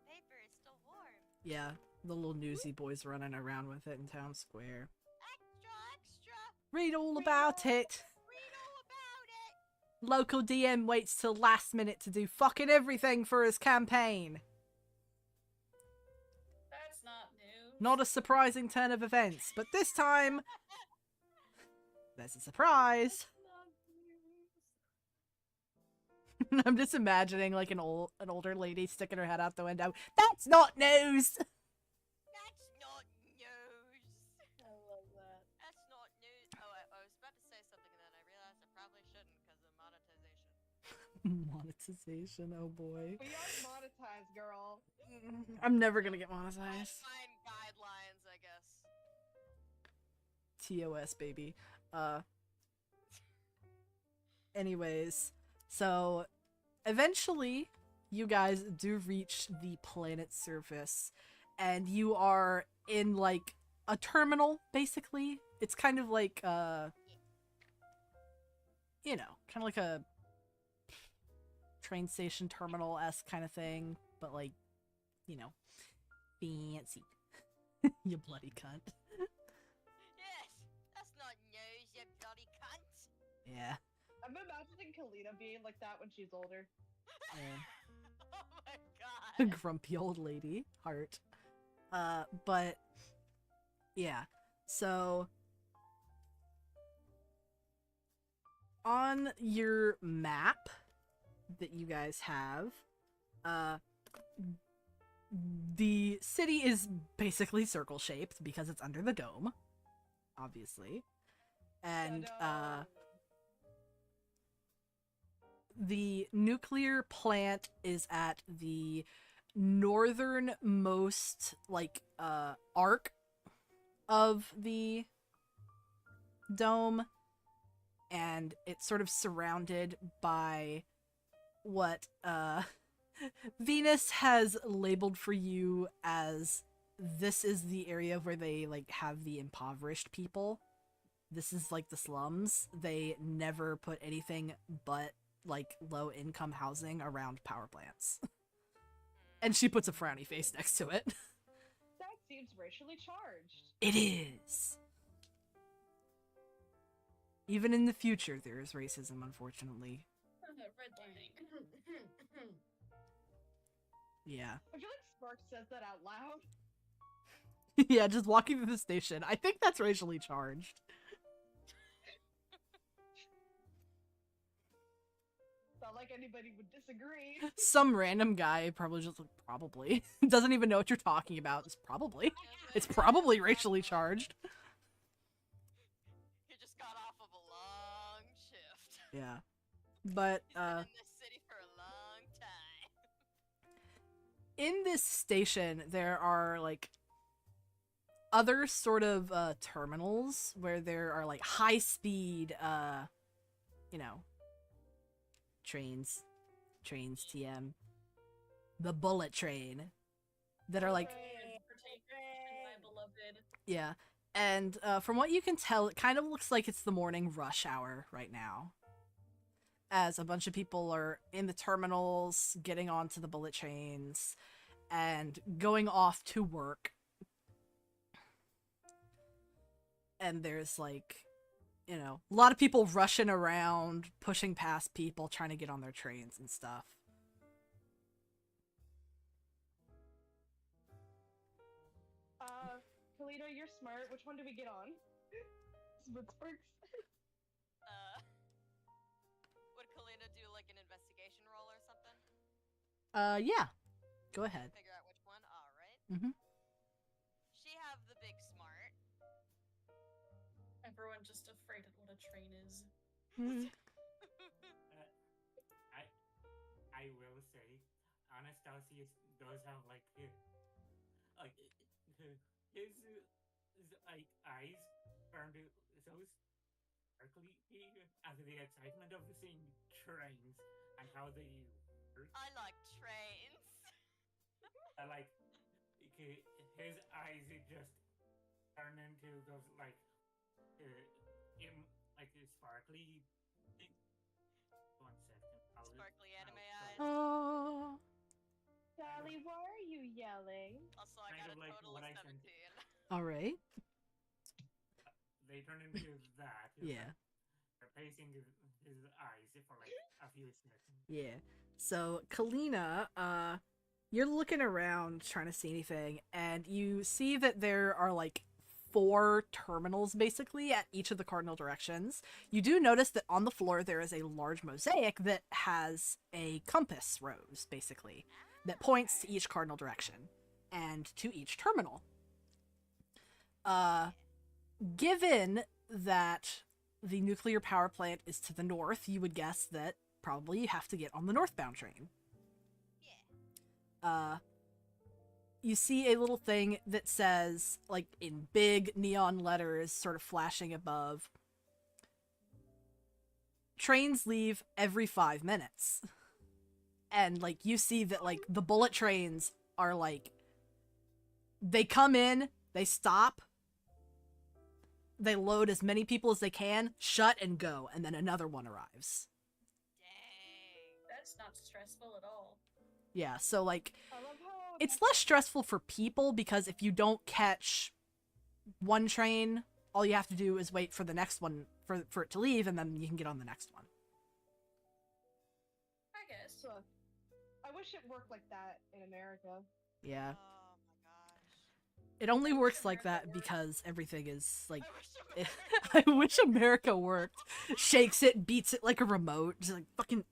B: paper is still warm.
A: Yeah. the little newsy boys running around with it in town square.
B: Extra, extra!
A: Read all about it.
B: Read all about it!
A: Local DM waits till last minute to do fucking everything for his campaign.
F: That's not news.
A: Not a surprising turn of events, but this time there's a surprise. I'm just imagining like an older lady sticking her head out the window. That's not news.
B: That's not news!
D: I love that.
B: That's not news. Oh, I was about to say something and then I realized I probably shouldn't because of monetization.
A: Monetization, oh boy.
E: We are monetized, girl.
A: I'm never gonna get monetized.
B: Fine guidelines, I guess.
A: TOS, baby. Anyways, so eventually you guys do reach the planet's surface and you are in like a terminal, basically. It's kind of like you know, kind of like a train station terminal-esque kind of thing, but like, you know, fancy. You bloody cunt.
B: Yes! That's not news, you bloody cunt!
A: Yeah.
E: I'm imagining Kalina being like that when she's older.
A: Yeah.
B: Oh my
A: A
B: god!
A: grumpy old lady. Heart. But yeah. So on your map that you guys have, the city is basically circle shaped because it's under the dome, obviously. And the nuclear plant is at the northernmost like arc of the dome, and it's sort of surrounded by what Venus has labeled for you as this is the area where they like have the impoverished people. This is like the slums. They never put anything but like low income housing around power plants. And she puts a frowny face next to it.
E: That seems racially charged.
A: It is. Even in the future, there is racism, unfortunately.
F: Redlining.
A: Yeah.
E: I feel like Spark says that out loud.
A: Yeah, just walking through the station. I think that's racially charged.
E: Not like anybody would disagree.
A: Some random guy probably just like, probably doesn't even know what you're talking about. It's probably racially charged.
B: You just got off of a long shift.
A: Yeah. But
B: He's been in this city for a long time.
A: in this station there are like other sort of terminals where there are like high speed you know, trains TM, the bullet train, that are like,
F: My beloved.
A: yeah. And from what you can tell, it kind of looks like it's the morning rush hour right now, as a bunch of people are in the terminals getting onto the bullet trains and going off to work. And there's like, you know, a lot of people rushing around, pushing past people, trying to get on their trains and stuff.
E: Kalina, you're smart. Which one do we get on? What Sparks?
B: Would Kalina do like an investigation roll or something?
A: Yeah. Go ahead.
B: Figure out which one? Alright.
A: Mhm.
B: She have the big smart.
F: Everyone just afraid of what a train is.
C: I will say, Anastasia does have like his like eyes turned so sparkly after the excitement of seeing trains and how they work.
B: I like trains.
C: Like his eyes just turn into those like sparkly thing. 1 second.
B: Sparkly anime
C: I'll-
B: eyes.
A: Oh.
E: Sally, why are you yelling?
B: Also, I
C: Can I kind
B: got
C: of
B: a
C: like
B: total
C: what
B: of
C: I sent.
B: 17.
A: All right.
C: They turn into that.
A: Yeah.
C: They're pacing his eyes for like a few seconds.
A: Yeah. So, Kalina, you're looking around trying to see anything, and you see that there are like 4 terminals basically at each of the cardinal directions. You do notice that on the floor there is a large mosaic that has a compass rose basically that points to each cardinal direction and to each terminal. Given that the nuclear power plant is to the north, you would guess that probably you have to get on the northbound train. You see a little thing that says, like in big neon letters, sort of flashing above, trains leave every 5 minutes. And like you see that like the bullet trains are like, they come in, they stop, they load as many people as they can, shut and go, and then another one arrives.
B: Dang.
F: That's not stressful at all.
A: Yeah, so like
E: I love how
A: it's less stressful for people because if you don't catch one train, all you have to do is wait for the next one for it to leave, and then you can get on the next one.
F: I guess.
E: So, I wish it worked like that in America.
A: Yeah.
B: Oh my gosh.
A: It only
F: I wish
A: works like
F: America
A: that
F: worked.
A: because everything is like.
B: I wish
A: I wish America worked. Shakes it, beats it like a remote. Just like fucking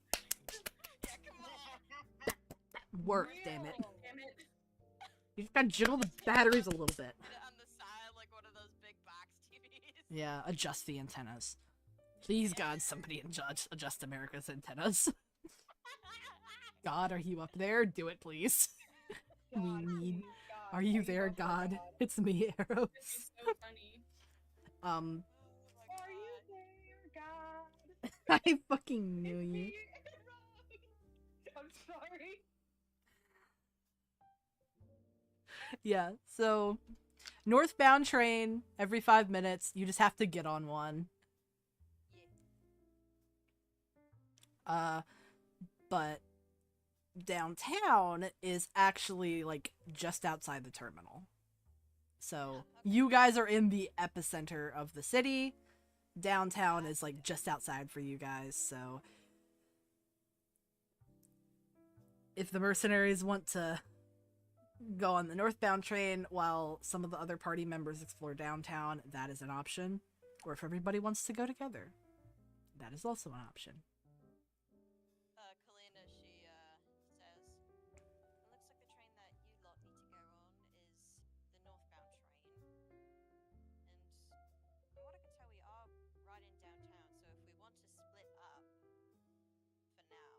B: Yeah, come on.
A: work, damn it.
E: Real.
F: Damn it.
A: You just gotta jiggle the batteries a little bit.
B: Get it on the side like one of those big box TVs.
A: Yeah, adjust the antennas. Please, God, somebody adjust America's antennas. God, are you up there? Do it, please. We
E: God,
A: need-
E: please, God,
A: Are you
E: up
A: there,
E: there,
A: God? It's me, Arrows.
F: This is so funny.
B: Oh my
E: Are you
B: God.
E: there, God?
A: I fucking knew
E: It's
A: you.
E: me, Rose. I'm sorry.
A: Yeah, so northbound train every 5 minutes. You just have to get on one. But downtown is actually like just outside the terminal. So you guys are in the epicenter of the city. Downtown is like just outside for you guys. So if the mercenaries want to go on the northbound train while some of the other party members explore downtown, that is an option. Or if everybody wants to go together, that is also an option.
B: Kalina, she says, it looks like the train that you lot need to go on is the northbound train. And from what I can tell, we are right in downtown, so if we want to split up for now,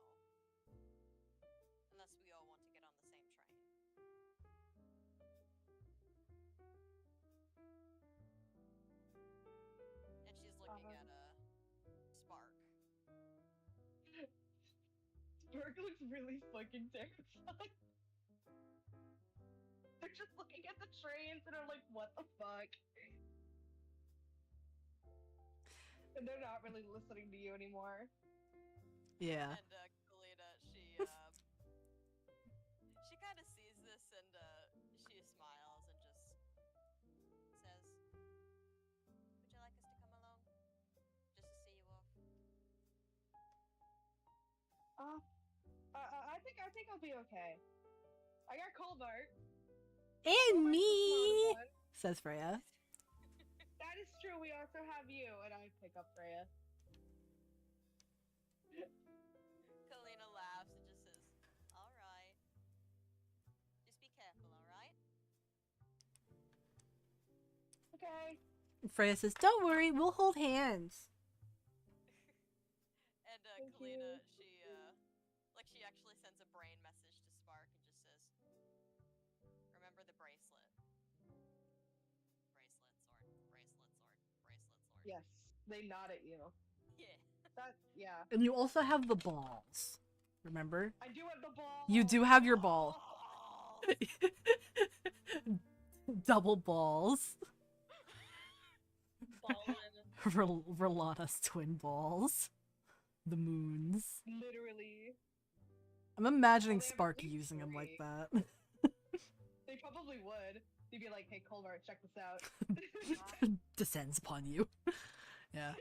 B: unless we all want to get on the same train. And she's looking at Spark.
E: Spark looks really fucking terrified. They're just looking at the trains and are like, what the fuck? And they're not really listening to you anymore.
A: Yeah.
B: And Kalina, she she kind of sees this and she smiles and just says, "Would you like us to come along, just to see you off?"
E: I think I'll be okay. I got Colbart.
A: And
E: Colbart's the
A: me,
E: smarter one.
A: says Freya.
E: That is true. We also have you, and I pick up Freya.
B: Kalina laughs and just says, "All right. Just be careful, all right?"
E: Okay.
A: Freya says, "Don't worry, we'll hold hands."
B: And
E: Thank
B: Kalina,
E: you.
B: she actually sends a brain message to Spark and just says, "Remember the bracelet. Bracelet, sword, bracelet, sword, bracelet, sword."
E: Yes, they nod at you.
B: Yeah.
E: Yeah.
A: And you also have the balls. Remember?
E: I do have the ball.
A: You do have your ball.
B: Balls.
A: Double balls.
F: Ballin'.
A: Rolana's twin balls. The moons.
E: Literally.
A: I'm imagining
E: Well, they have at
A: Spark
E: least
A: using them like
E: 3.
A: that.
E: They probably probably would. He'd be like, "Hey, Colbert, check this out."
A: Descends upon you. Yeah.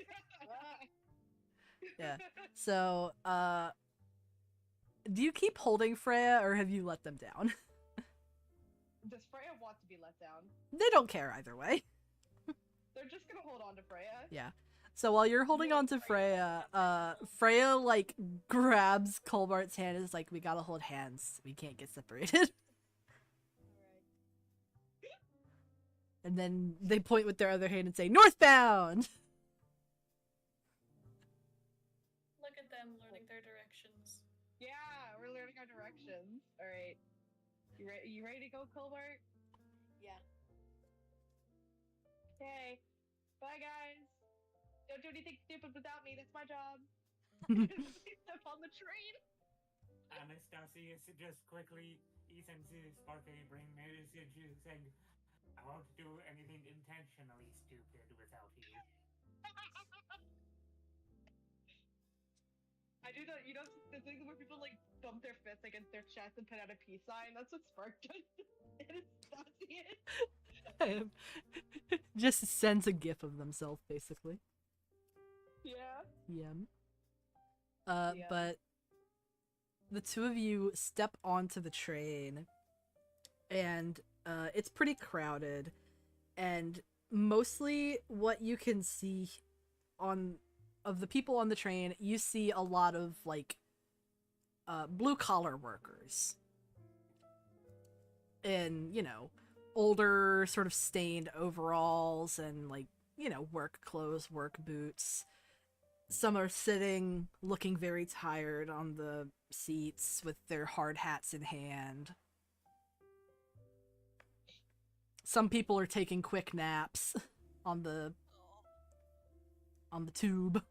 A: Yeah. So, do you keep holding Freya, or have you let them down?
E: Does Freya want to be let down?
A: They don't care either way.
E: They're just gonna hold on to Freya.
A: Yeah. So while you're holding on to Freya, Freya, like, grabs Colbart's hand and is like, we gotta hold hands. We can't get separated. And then they point with their other hand and say, northbound!
F: Look at them learning their directions.
E: Yeah, we're learning our directions. All right. You ready to go, Colbert?
D: Yeah.
E: Okay. Bye, guys. Don't do anything stupid without me. That's my job. Step on the train.
C: Anastasia just quickly sends Sparky bring message saying, I won't do anything intentionally stupid without you.
E: I do that, the thing where people like bump their fists against their chest and put out a peace sign. That's what Spark does. Anastasia.
A: Just sends a gif of themselves, basically.
E: Yeah.
A: Yeah.
E: Yeah.
A: But the two of you step onto the train, and it's pretty crowded, and mostly what you can see of the people on the train, you see a lot of, like, blue-collar workers. In, you know, older, sort of stained overalls and, like, you know, work clothes, work boots. Some are sitting, looking very tired on the seats with their hard hats in hand. Some people are taking quick naps on the tube.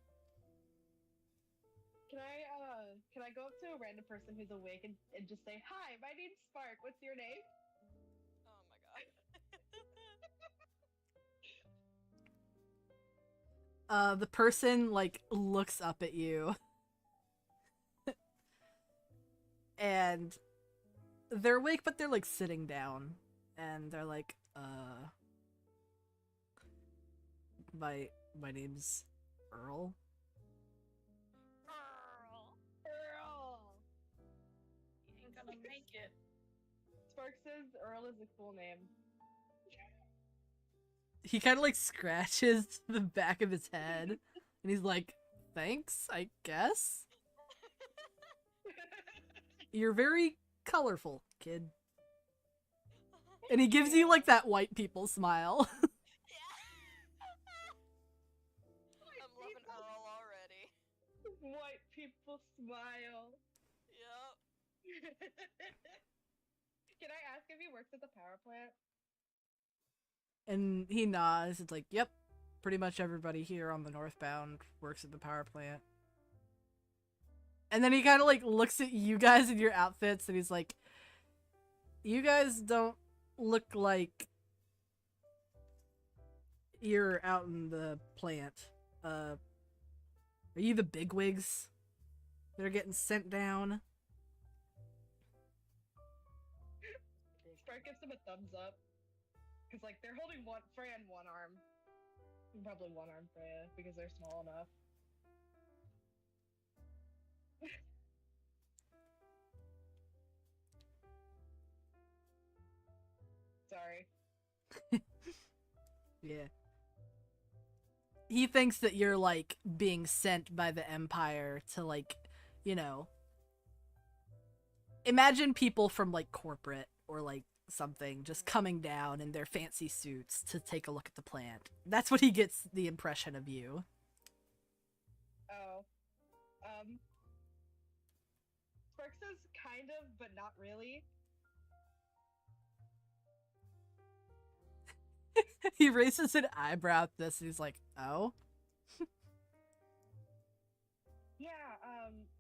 E: Can I go up to a random person who's awake and just say, "Hi, my name's Spark. What's your name?"
B: Oh my god.
A: The person, like, looks up at you. And they're awake, but they're, like, sitting down. And they're like, my name's Earl.
E: Earl.
F: You ain't gonna make it.
E: Spark says Earl is a cool name.
A: He kind of, like, scratches the back of his head. And he's like, thanks, I guess? You're very colorful, kid. And he gives you, like, that white people smile.
B: I'm loving Earl already.
E: White people smile.
B: Yep.
E: Can I ask if he works at the power plant?
A: And he nods. It's like, yep, pretty much everybody here on the northbound works at the power plant. And then he kind of, like, looks at you guys in your outfits, and he's like, you guys don't look like you're out in the plant. Are you the bigwigs that are getting sent down?
E: Spark gives him a thumbs up. Because, like, they're holding Freya in one arm. Probably one arm Freya, because they're small enough. Sorry.
A: Yeah. He thinks that you're, like, being sent by the Empire to, like, you know, imagine people from, like, corporate or, like, something just coming down in their fancy suits to take a look at the plant. That's what he gets the impression of you.
E: Oh. Spark says kind of, but not really.
A: He raises an eyebrow at this and he's like, oh?
E: Yeah,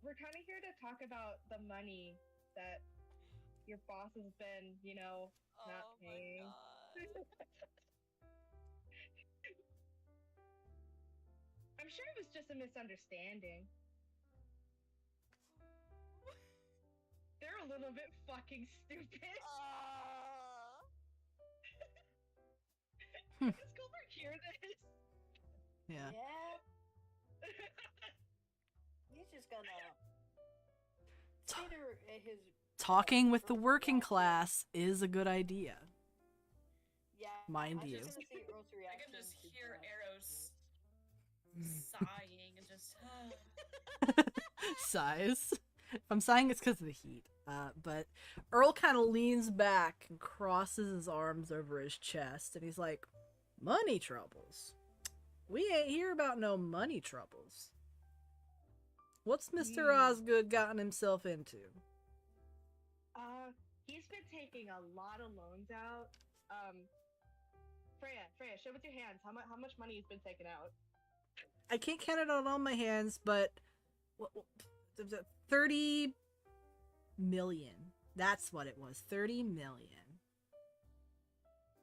E: we're kind of here to talk about the money that your boss has been, you know, not
B: Oh my
E: paying.
B: god.
E: I'm sure it was just a misunderstanding. They're a little bit fucking stupid. Does Gilbert hear this?
A: Yeah.
D: Yeah. He's just gonna
A: Ta-
D: consider his
A: Talking with the
D: Earl's
A: working
D: reaction.
A: class is a good idea.
D: Yeah,
A: Mind
D: I'm
A: you.
D: just gonna see Earl's
F: I
D: reaction.
F: can just
D: to
F: hear
D: that.
F: Arrows sighing and just.
A: Sighs. If I'm sighing, it's because of the heat. But Earl kind of leans back and crosses his arms over his chest, and he's like, "Money troubles? We ain't hear about no money troubles. What's Mr. Osgood gotten himself into?"
E: He's been taking a lot of loans out. Freya, show with your hands. How much money he's been taking out?
A: I can't count it on all my hands, but 30 million. That's what it was. 30 million.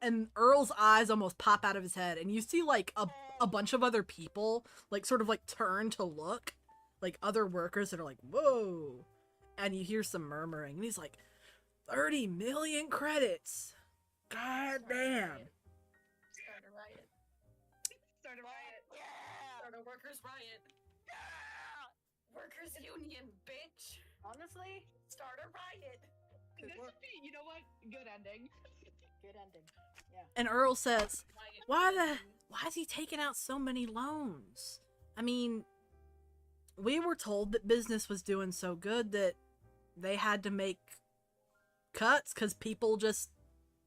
A: And Earl's eyes almost pop out of his head, and you see like a bunch of other people like sort of like turn to look, like other workers that are like, "Whoa." And you hear some murmuring, and he's like, 30 million credits. God damn.
F: Start a riot.
E: Start a riot.
B: Yeah!
F: Start a workers' riot. Workers' union, bitch.
D: Honestly,
F: Start a riot.
E: This would be, you know what? Good ending.
D: good ending. Yeah.
A: And Earl says,
F: Riot.
A: why is he taking out so many loans? I mean, we were told that business was doing so good that they had to make cuts because people just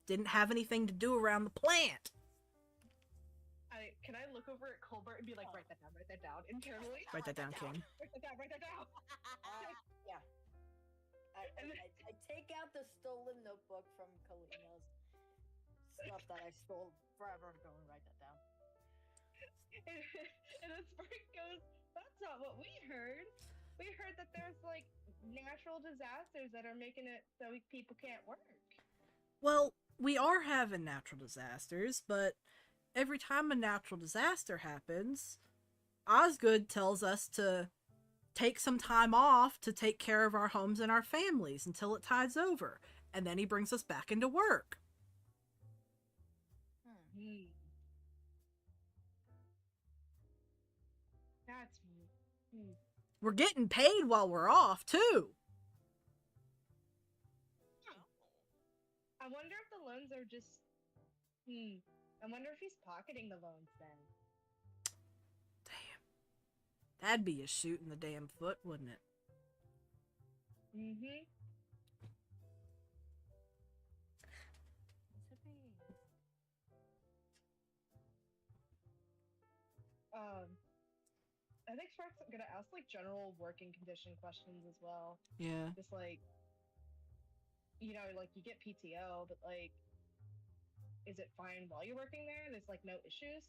A: didn't have anything to do around the plant.
E: Can I look over at Colbert and be like, write that down internally?
A: Write that down, King.
E: Write that down.
D: Yeah. I take out the stolen notebook from Kalina's stuff that I stole forever ago and write that down.
E: And then Spark goes, that's not what we heard. We heard that there's like natural disasters that are making it so people can't work.
A: Well, we are having natural disasters, but every time a natural disaster happens, Osgood tells us to take some time off to take care of our homes and our families until it tides over, and then he brings us back into work.
E: That's
A: We're getting paid while we're off, too.
E: I wonder if the loans are just. I wonder if he's pocketing the loans then.
A: Damn. That'd be a shoot in the damn foot, wouldn't it?
E: Mm-hmm. I think Spark's gonna ask like general working condition questions as well.
A: Yeah.
E: Just like, like you get PTO, but like, is it fine while you're working there? There's like no issues.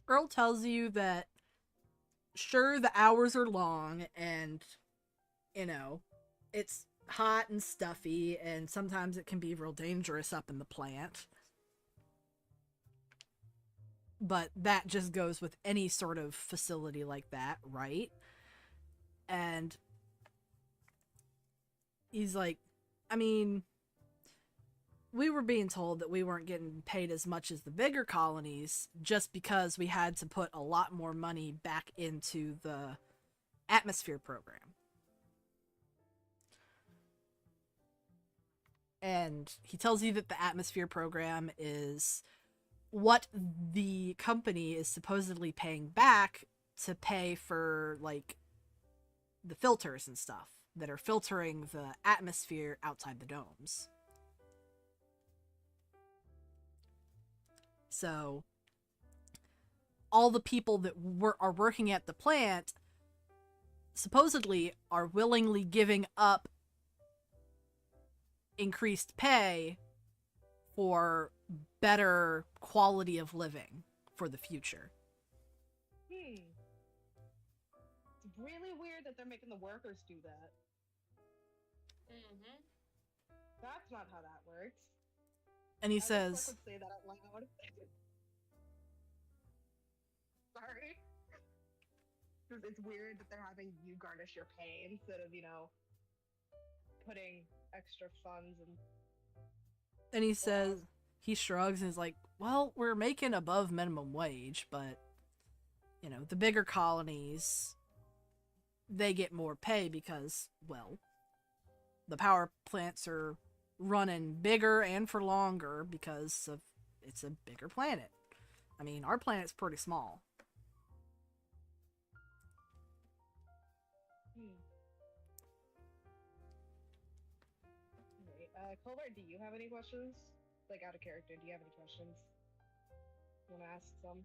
A: Earl tells you that, sure, the hours are long and, it's hot and stuffy, and sometimes it can be real dangerous up in the plant. But that just goes with any sort of facility like that, right? And he's like, I mean, we were being told that we weren't getting paid as much as the bigger colonies just because we had to put a lot more money back into the atmosphere program. And he tells you that the atmosphere program is what the company is supposedly paying back to pay for, like, the filters and stuff that are filtering the atmosphere outside the domes. So, all the people that are working at the plant supposedly are willingly giving up increased pay for better quality of living for the future.
E: It's really weird that they're making the workers do that.
F: Mm-hmm.
E: That's not how that works.
A: And he
E: I wish
A: says,
E: Spark would say that out loud. Sorry. It's weird that they're having you garnish your pay instead of, putting extra funds and.
A: and he says, he shrugs and is like, well, we're making above minimum wage, but, you know, the bigger colonies, they get more pay because, well, the power plants are running bigger and for longer because of it's a bigger planet. I mean, our planet's pretty small.
E: Right. Colbert, do you have any questions? Like, out of character, do you have any questions? You want to ask some?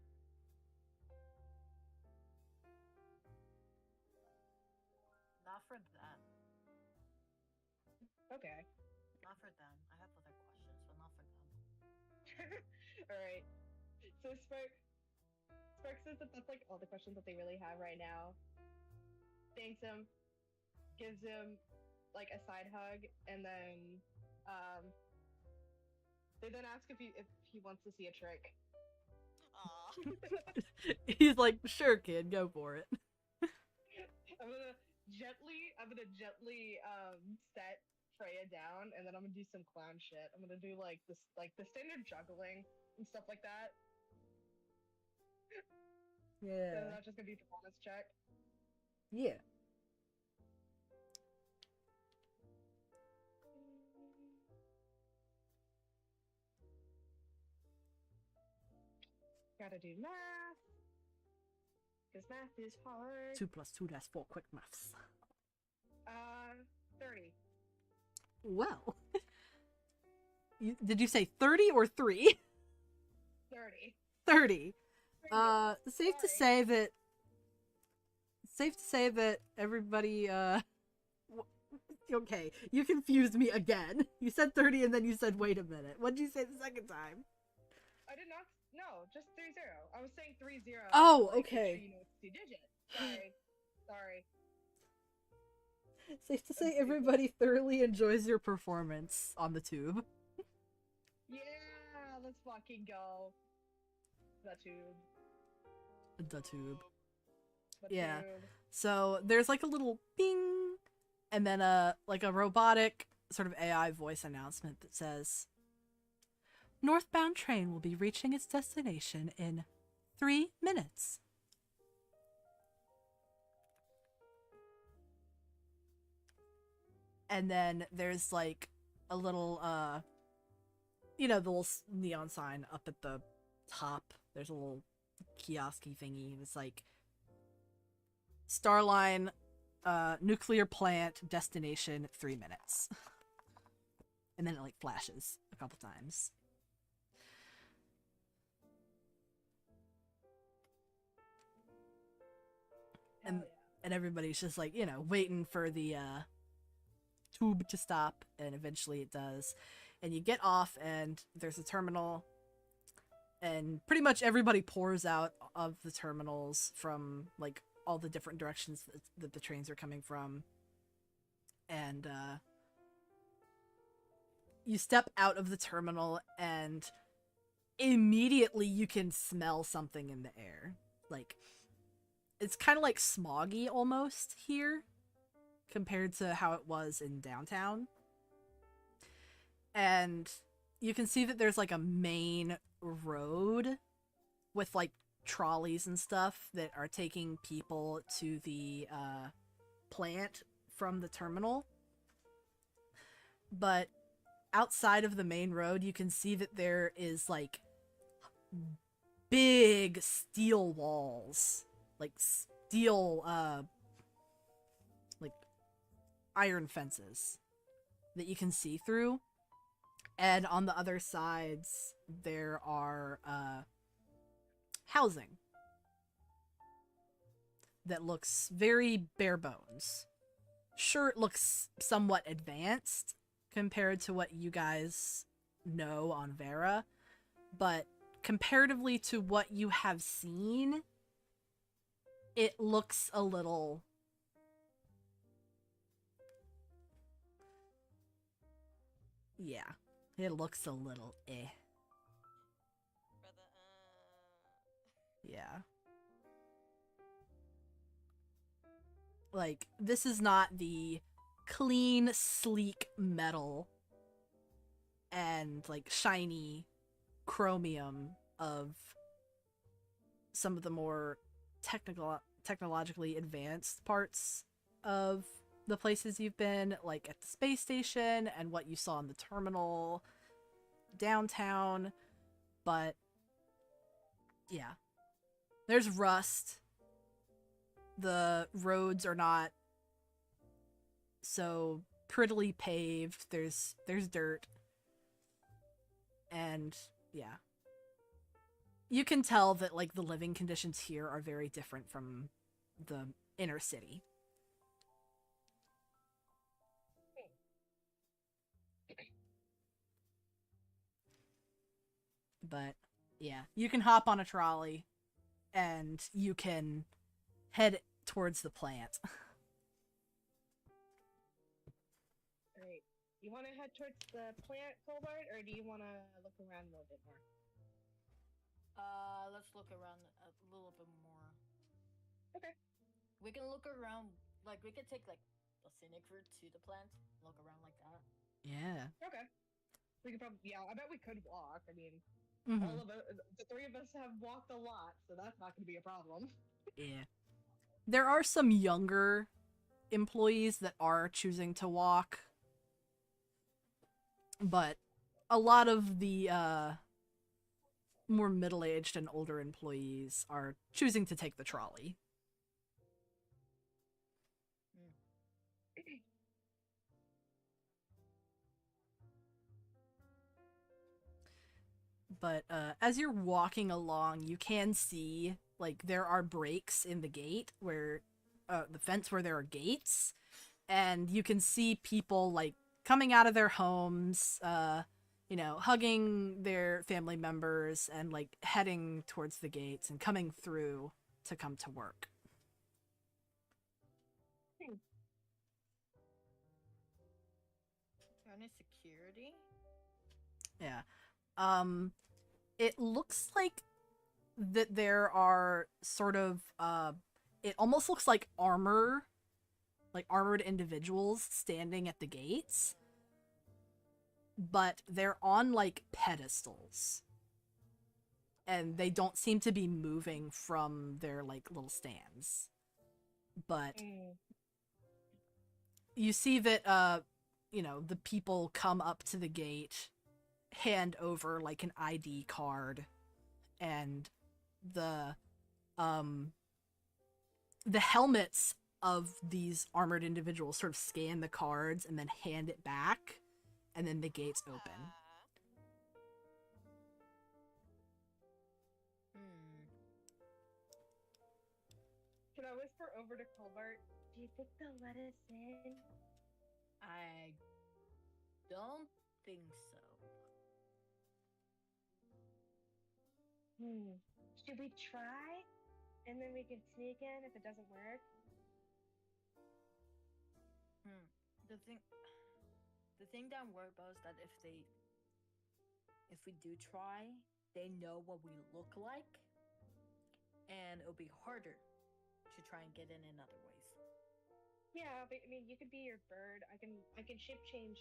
D: Not for them.
E: Okay.
D: Not for them. I have other questions, but not for them.
E: All right. So Spark says that that's like all the questions that they really have right now. Thanks him, gives him like a side hug, and then they then ask if he wants to see a trick.
B: Aw.
A: He's like, sure, kid, go for it.
E: I'm gonna gently set Freya down, and then I'm gonna do some clown shit. I'm gonna do like this, like the standard juggling and stuff like that. So
A: Yeah.
E: that's just gonna be a performance check.
A: Yeah.
E: Gotta do math. Because math is hard.
A: 2 + 2, that's 4. Quick maths.
E: 30.
A: Well. Did you say 30 or 3?
E: 30.
A: 30. Safe to
E: Sorry.
A: say that everybody, okay, you confused me again. You said 30 and then you said, wait a minute. What did you say the second time?
E: I did not. No, just 30. I was saying 30.
A: Oh,
E: like, make
A: okay.
E: sure you know it's 2 digits. Sorry.
A: Safe to say everybody thoroughly enjoys your performance on the tube.
E: Yeah, let's fucking go. The tube.
A: The tube.
E: The
A: Yeah.
E: tube.
A: So there's like a little bing, and then like a robotic sort of AI voice announcement that says, northbound train will be reaching its destination in 3 minutes. And then there's like a little you know, the little neon sign up at the top. There's a little kiosky thingy. It's like Starline nuclear plant destination 3 minutes. And then it like flashes a couple times.
E: Hell yeah.
A: And everybody's just like, you know, waiting for the tube to stop, and eventually it does. And you get off, and there's a terminal, and pretty much everybody pours out of the terminals from like all the different directions that the trains are coming from. And you step out of the terminal, and immediately you can smell something in the air. Like, it's kind of like smoggy almost here compared to how it was in downtown. And you can see that there's like a main road with like trolleys and stuff that are taking people to the plant from the terminal. But outside of the main road, you can see that there is like big steel walls, like steel like iron fences that you can see through. And on the other sides there are housing that looks very bare bones. Sure, it looks somewhat advanced compared to what you guys know on Vera, but comparatively to what you have seen, it looks a little... yeah, it looks a little eh.
B: Brother,
A: Yeah. Like, this is not the clean, sleek metal and, like, shiny chromium of some of the more technologically advanced parts of the places you've been, like at the space station and what you saw in the terminal downtown. But yeah, there's rust. The roads are not so prettily paved. There's dirt. And yeah. You can tell that like the living conditions here are very different from the inner city. But yeah, you can hop on a trolley and you can head towards the plant.
E: Alright. You want to head towards the plant, Colbert, or do you want to look around a little bit more?
D: Let's look around a little bit more.
E: Okay.
D: We can look around, like, we can take, like, the scenic route to the plant, look around like that.
A: Yeah.
E: Okay. We could probably, yeah, I bet we could walk. I mean,
A: Mm-hmm.
E: all of us, the three of us have walked a lot, so that's not going to be a problem.
A: Yeah. There are some younger employees that are choosing to walk, but a lot of the more middle-aged and older employees are choosing to take the trolley. But as you're walking along, you can see like there are breaks in the gate where the fence where there are gates, and you can see people like coming out of their homes, you know, hugging their family members and like heading towards the gates and coming through to come to work.
D: Any security?
A: Yeah. It looks like that there are sort of it almost looks like armored individuals standing at the gates, but they're on like pedestals and they don't seem to be moving from their like little stands. But you see that you know, the people come up to the gate, hand over like an ID card, and the helmets of these armored individuals sort of scan the cards and then hand it back, and then the gates open.
E: Can I whisper over to Colbert? Do you think they'll let us in?
D: I don't think so.
E: Should we try? And then we can sneak in if it doesn't work?
D: The thing that I'm worried about is that if we do try, they know what we look like, and it'll be harder to try and get in other ways.
E: Yeah, but I mean, you could be your bird. I can shape change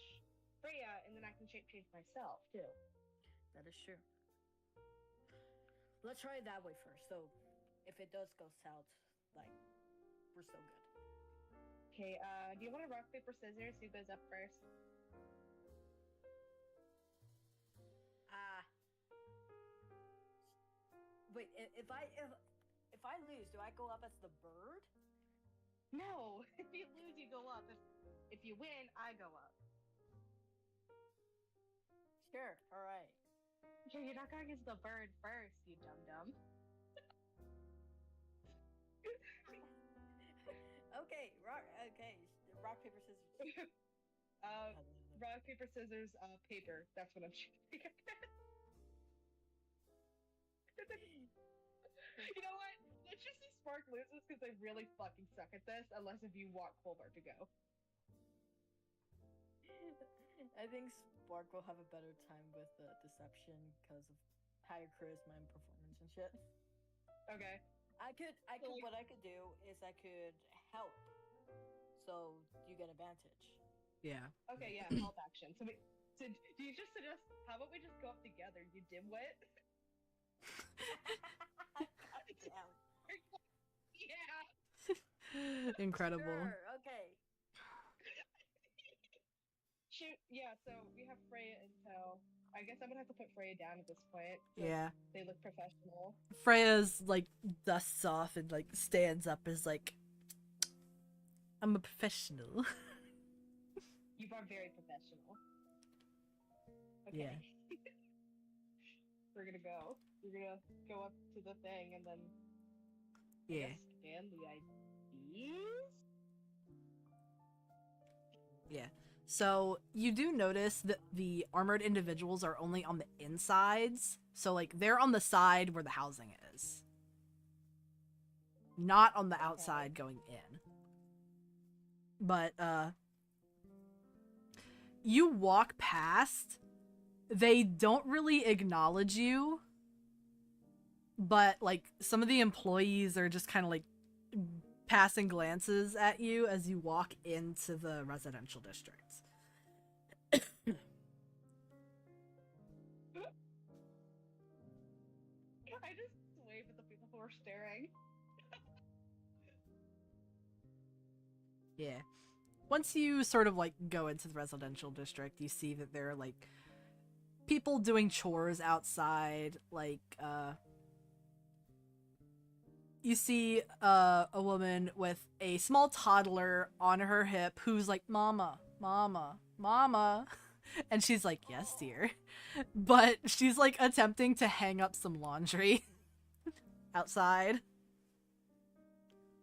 E: Freya, and then I can shape change myself too.
D: That is true. Let's try it that way first. So, if it does go south, like, we're still good.
E: Okay. Do you want to rock paper scissors? Who goes up first?
D: Wait. If I lose, do I go up as the bird?
E: No. If you lose, you go up. If you win, I go up.
D: Sure. All right.
E: Okay, you're not going as the bird first, you dum-dum.
D: Okay, rock, paper, scissors.
E: Rock, paper, scissors, paper. That's what I'm shooting. You know what? Let's just see Spark loses because I really fucking suck at this, unless if you want Colbert to go.
D: I think Spark will have a better time with deception because of higher charisma and performance and shit.
E: Okay.
D: What I could do is I could help, so you get advantage.
A: Yeah.
E: Okay, yeah, help action. So So do you just suggest? How about we just go up together, you dimwit?
D: Damn.
E: Yeah.
A: Incredible.
D: Sure, okay.
E: Shoot. Yeah. So we have Freya and tow. I guess I'm gonna have to put Freya down at this point. So
A: Yeah.
E: they look professional.
A: Freya's like dusts off and like stands up as like, I'm a professional.
E: You are very professional.
A: Yeah.
E: Okay. We're gonna go. We're gonna go up to the thing and then I
A: Yeah.
E: guess scan the IDs.
A: Yeah. So you do notice that the armored individuals are only on the insides. So like they're on the side where the housing is. Not on the outside going in. But you walk past, they don't really acknowledge you. But like some of the employees are just kind of like passing glances at you as you walk into the residential district.
E: I just wave at the people who are staring.
A: Yeah. Once you sort of like go into the residential district, you see that there are like people doing chores outside, like you see a woman with a small toddler on her hip who's like, "Mama, mama, mama." And she's like, "Yes, dear." But she's like attempting to hang up some laundry outside.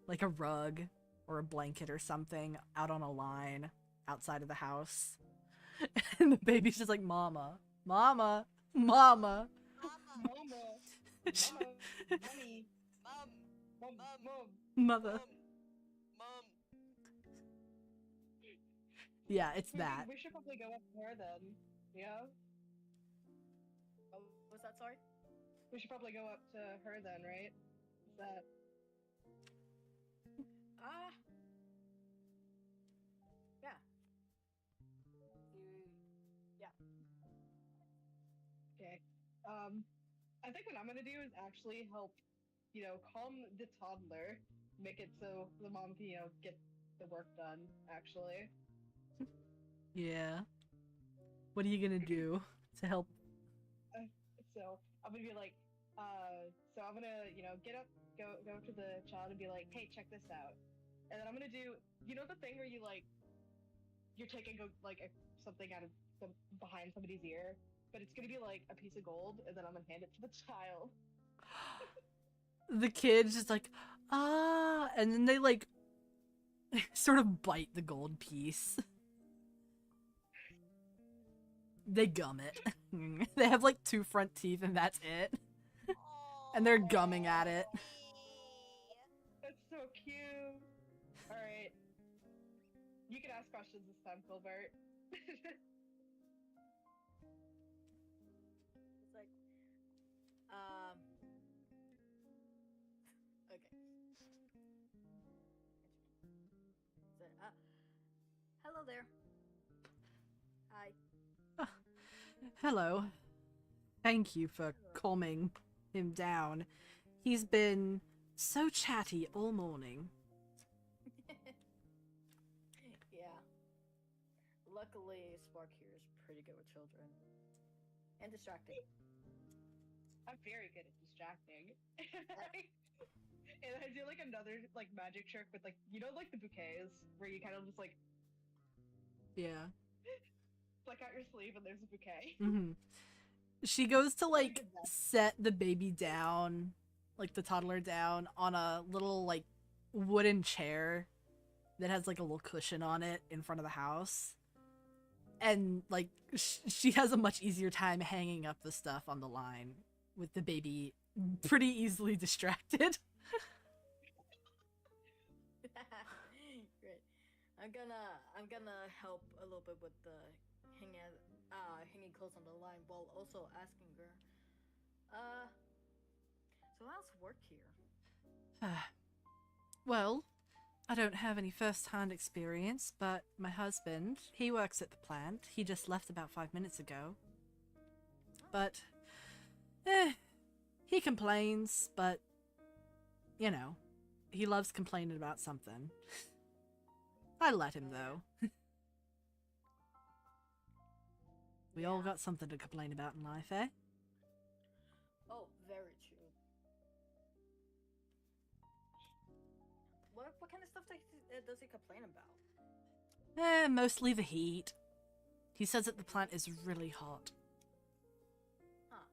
A: Like a rug or a blanket or something out on a line outside of the house. And the baby's just like, "Mama, mama, mama."
B: Mama,
E: Mama, mama, mommy,
B: mom,
E: mom.
A: Mother.
B: mom.
A: Yeah, it's that.
E: We should probably go up to her then. Yeah.
D: What was that, sorry?
E: We should probably go up to her then, right? Is that
D: Ah. Yeah. Yeah.
E: okay? I think what I'm gonna do is actually help, calm the toddler, make it so the mom can, get the work done. Actually,
A: Yeah. What are you gonna do to help?
E: so I'm gonna be like, so I'm gonna, get up, go to the child and be like, hey, check this out, and then I'm gonna do, the thing where you're taking something out of behind somebody's ear, but it's gonna be like a piece of gold, and then I'm gonna hand it to the child.
A: The kid's just like, "Ah," and then they like sort of bite the gold piece. They gum it. They have like 2 front teeth and that's it. And they're gumming at it.
E: That's so cute. All right, you can ask questions this time, Filbert.
D: It's like, okay. So, hello there. Hi.
A: Hello. Thank you for calming him down. He's been so chatty all morning.
D: Yeah. Luckily, Spark here is pretty good with children. And distracting.
E: I'm very good at distracting. And I do like another like magic trick with like like the bouquets where you kind of just like
A: Yeah.
E: flick out your sleeve and there's a bouquet.
A: Mm-hmm. She goes to like set the baby down, like the toddler down on a little like wooden chair that has like a little cushion on it in front of the house. And like she has a much easier time hanging up the stuff on the line with the baby pretty easily distracted.
D: Great. I'm gonna help a little bit with the hanging clothes on the line while also asking her, so how's work here?
A: Well, I don't have any first-hand experience, but my husband, he works at the plant. He just left about 5 minutes ago. But, he complains, but, you know, he loves complaining about something. I let him, though. We all got something to complain about in life, eh?
D: Oh, very true. What kind of stuff does he complain about?
A: Mostly the heat. He says that the plant is really hot.
D: Huh.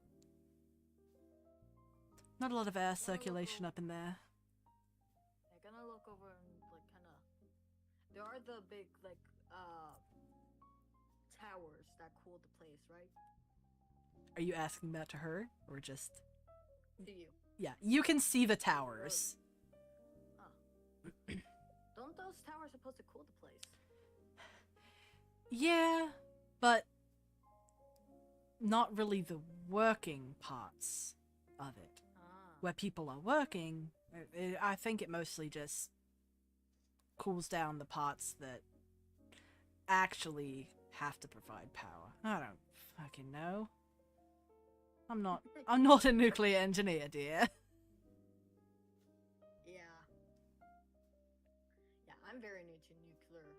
A: Not a lot of air circulation up in there.
D: I'm gonna look over and like kind of. There are the big like towers that cool the place, right?
A: Are you asking that to her, or just?
D: To you.
A: Yeah, you can see the towers.
D: Don't those towers supposed to cool the place?
A: Yeah, but not really the working parts of it. Where people are working, I think it mostly just cools down the parts that actually have to provide power. I don't fucking know. I'm not a nuclear engineer, dear.
D: Yeah, I'm very new to nuclear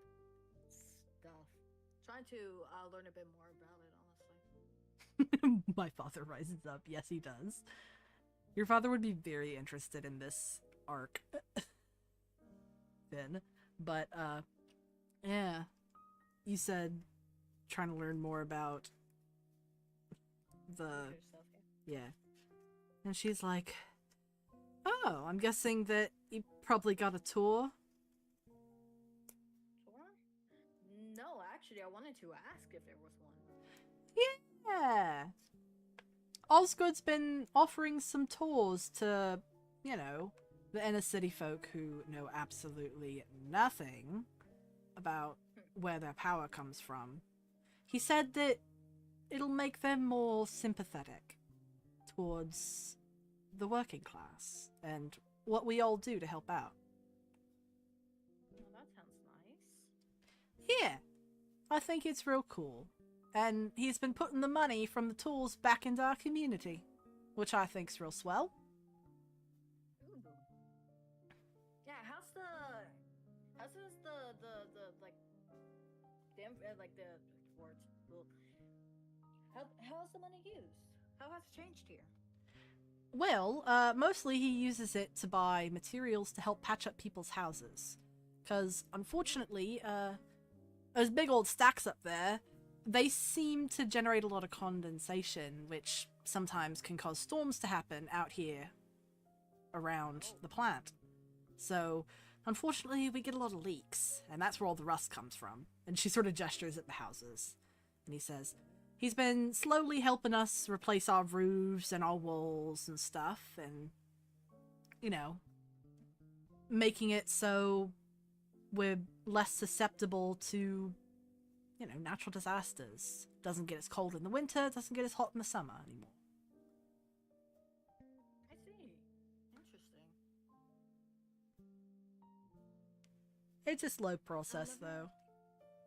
D: stuff. Trying to learn a bit more about it, honestly.
A: My father rises up. Yes, he does. Your father would be very interested in this arc. Then. But, yeah. You said trying to learn more about the...
D: Nuclear stuff,
A: Yeah. And she's like, oh, I'm guessing that you probably got a tour?
D: Tour? No, actually, I wanted to ask if there was one.
A: Yeah. Osgood's been offering some tours to, you know, the inner city folk who know absolutely nothing about where their power comes from. He said that it'll make them more sympathetic towards the working class and what we all do to help out.
D: Well, that sounds nice.
A: Yeah, I think it's real cool. And he's been putting the money from the tools back into our community, which I think's real swell.
D: Ooh. Yeah, how's the like the words? How's the money used? How has it changed here?
A: Well, mostly he uses it to buy materials to help patch up people's houses. Because, unfortunately, those big old stacks up there, they seem to generate a lot of condensation, which sometimes can cause storms to happen out here around the plant. So, unfortunately, we get a lot of leaks, and that's where all the rust comes from. And she sort of gestures at the houses. And he says, he's been slowly helping us replace our roofs and our walls and stuff, and, you know, making it so we're less susceptible to, you know, natural disasters. Doesn't get as cold in the winter, doesn't get as hot in the summer anymore.
D: I see. Interesting.
A: It's a slow process, though.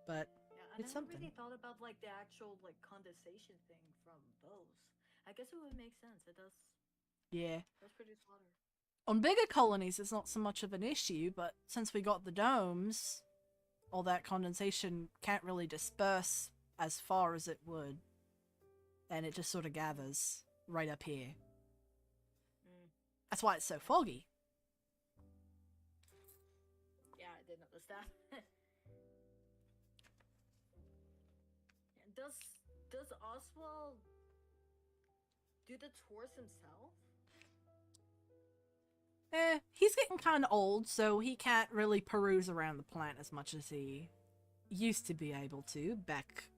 A: But
D: Yeah, I
A: it's
D: never
A: something.
D: really thought about like the actual like condensation thing from those. I guess it would make sense. It does.
A: Yeah.
D: Does produce water.
A: On bigger colonies, it's not so much of an issue, but since we got the domes, all that condensation can't really disperse as far as it would. And it just sort of gathers right up here.
D: Mm.
A: That's why it's so foggy.
D: Yeah, I did notice that. Does Oswald do the tours himself?
A: He's getting kind of old, so he can't really peruse around the plant as much as he used to be able to back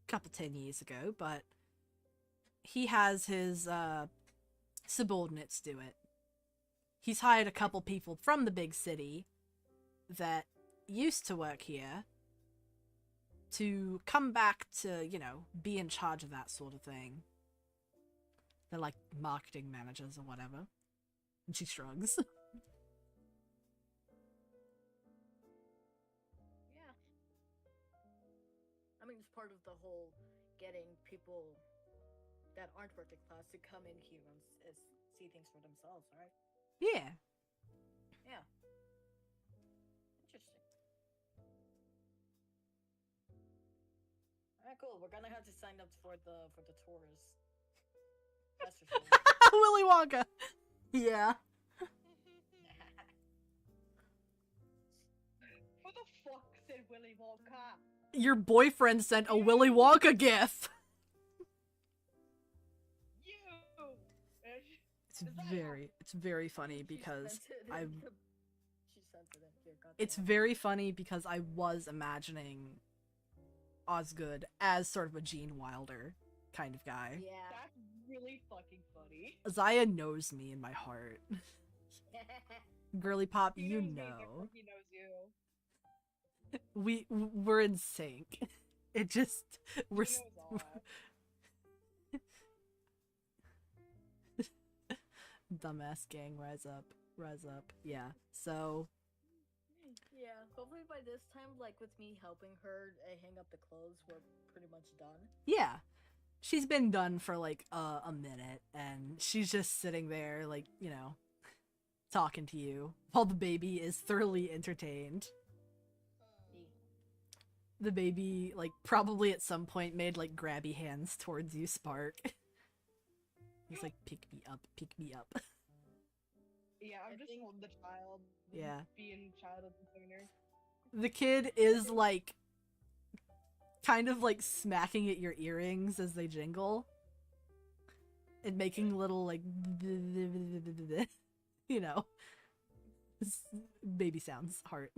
A: a couple 10 years ago, but he has his subordinates do it. He's hired a couple people from the big city that used to work here to come back to, you know, be in charge of that sort of thing. They're like marketing managers or whatever. And she shrugs.
D: mean, it's part of the whole getting people that aren't working class to come in here and see things for themselves, right?
A: Yeah.
D: Yeah. Interesting. Alright, cool. We're gonna have to sign up for the tours. That's for sure.
A: Willy Wonka. Yeah.
E: Who the fuck said Willy Wonka?
A: Your boyfriend sent a Willy Wonka gif.
E: You.
A: It's very funny
D: She
A: because
D: sent it
A: I.
D: in the- She sent it in here.
A: It's
D: goddamn.
A: very funny because I was imagining Osgood as sort of a Gene Wilder kind of guy.
D: Yeah.
E: That's really fucking funny.
A: Zaya knows me in my heart. Girly Pop,
E: He
A: you
E: knows me,
A: know.
E: therefore he knows you.
A: We're in sync. It just we're
E: He knows all.
A: dumbass gang, rise up, rise up. Yeah. So
D: Yeah, hopefully by this time, like with me helping her hang up the clothes, we're pretty much done.
A: yeah, she's been done for like a minute, and she's just sitting there, like, you know, talking to you while the baby is thoroughly entertained. The baby, like, probably at some point made like grabby hands towards you, Spark. He's like, pick me up, pick me up.
E: Yeah, I'm
D: I
E: just
D: think-
E: holding the child.
A: Yeah.
E: Being child entertainer.
A: The kid is like kind of like smacking at your earrings as they jingle and making little like you know, baby sounds, heart.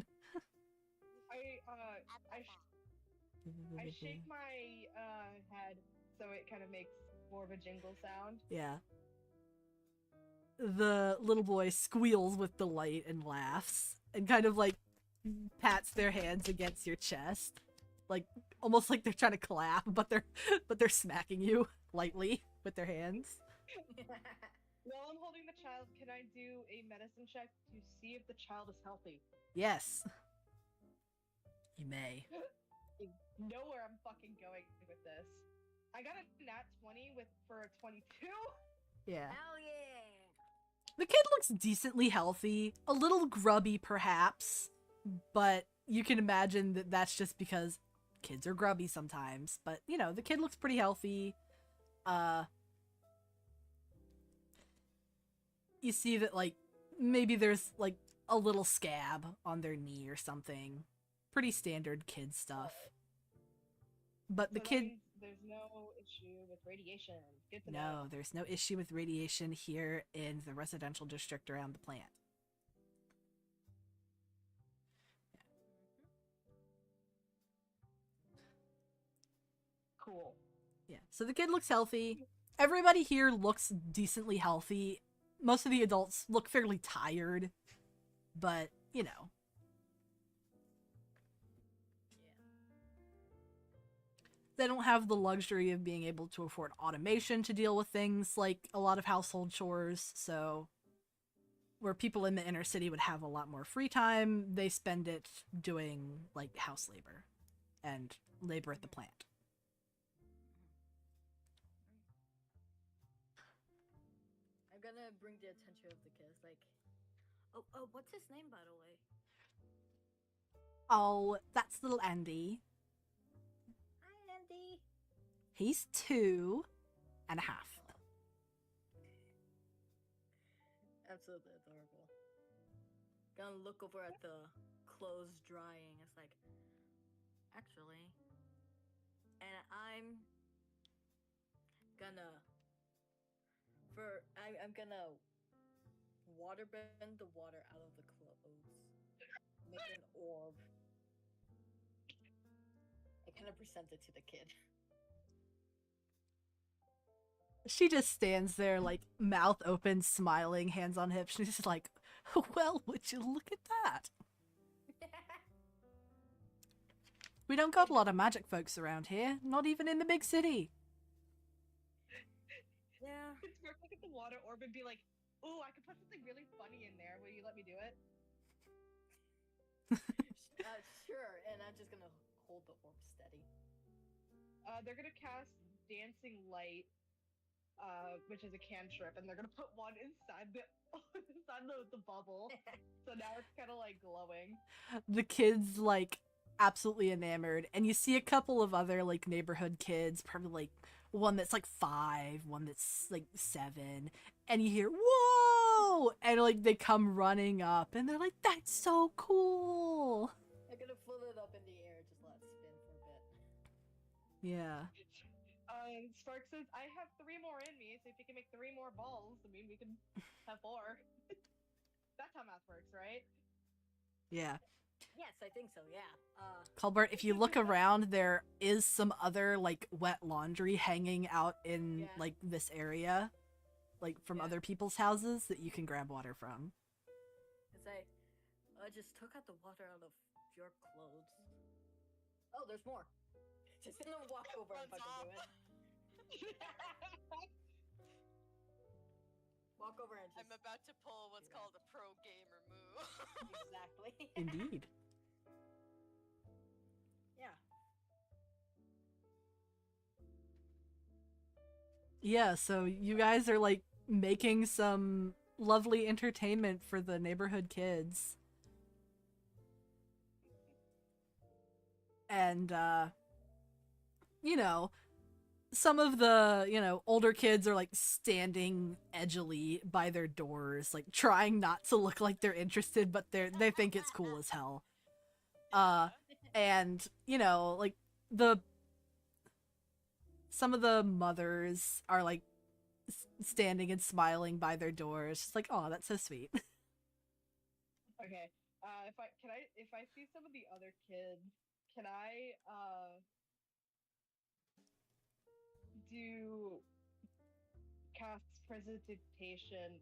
E: I shake my head so it kind of makes more of a jingle sound.
A: Yeah. The little boy squeals with delight and laughs and kind of like pats their hands against your chest, like almost like they're trying to clap, but they're smacking you lightly with their hands.
E: While I'm holding the child, can I do a medicine check to see if the child is healthy?
A: Yes. You may.
E: You know where I'm fucking going with this. I got a nat 20 for a 22.
A: Yeah.
D: Hell yeah!
A: The kid looks decently healthy, a little grubby perhaps, but you can imagine that that's just because kids are grubby sometimes. But, you know, the kid looks pretty healthy. You see that, like, maybe there's, like, a little scab on their knee or something. Pretty standard kid stuff. But the
E: So that
A: kid...
E: means there's no issue with radiation. Good to
A: No,
E: know.
A: there's no issue with radiation here in the residential district around the plant.
E: Cool.
A: Yeah, so the kid looks healthy. Everybody here looks decently healthy. Most of the adults look fairly tired, but, you know. They don't have the luxury of being able to afford automation to deal with things like a lot of household chores, so where people in the inner city would have a lot more free time, they spend it doing, like, house labor and labor at the plant.
D: I'm gonna bring the attention of the kids, like, oh, what's his name, by the way?
A: Oh, that's little Andy.
D: Hi, Andy.
A: He's 2.5.
D: Absolutely adorable. Gonna look over at the clothes drying. It's like, actually, and I'm gonna I'm gonna water bend the water out of the clothes, make an orb. I kind of present it to the kid.
A: She just stands there, like, mouth open, smiling, hands on hips. She's just like, well, would you look at that? We don't got a lot of magic folks around here, not even in the big city.
D: Yeah.
E: It's work look at the water orb and be like, "Ooh, I could put something really funny in there. Will you let me do it?"
D: Sure, and I'm just gonna hold the orb steady.
E: they're gonna cast Dancing Light, which is a cantrip, and they're gonna put one inside the inside the bubble. So now it's kind of like glowing.
A: The kids like absolutely enamored, and you see a couple of other like neighborhood kids, probably like one that's like 5, one that's like 7, and you hear whoa, and like they come running up, and they're like, "That's so cool!"
D: I'm gonna pull it up in the air, just let it spin for a bit.
A: Yeah.
E: Spark says, "I have 3 more in me, so if you can make 3 more balls, I mean, we can have 4." That's how math works, right?
A: Yeah.
D: Yes, I think so. Yeah.
A: Colbert, if you look around, there is some other like wet laundry hanging out in
D: Yeah.
A: like this area, like from
E: Yeah.
A: other people's houses that you can grab water from.
D: It's like, I just took out the water out of your clothes. Oh, there's more. Just gonna walk over and
B: Runs
D: fucking do
B: off.
D: it. Walk over and just.
B: I'm about to pull what's called a pro gamer move.
D: Exactly.
A: Indeed.
D: Yeah.
A: Yeah, so you guys are like making some lovely entertainment for the neighborhood kids. And you know, some of the, older kids are like standing edgily by their doors, like trying not to look like they're interested, but they think it's cool as hell. And like some of the mothers are like standing and smiling by their doors, just like, oh, that's so sweet.
E: Okay. If I see some of the other kids, can I do cast presentation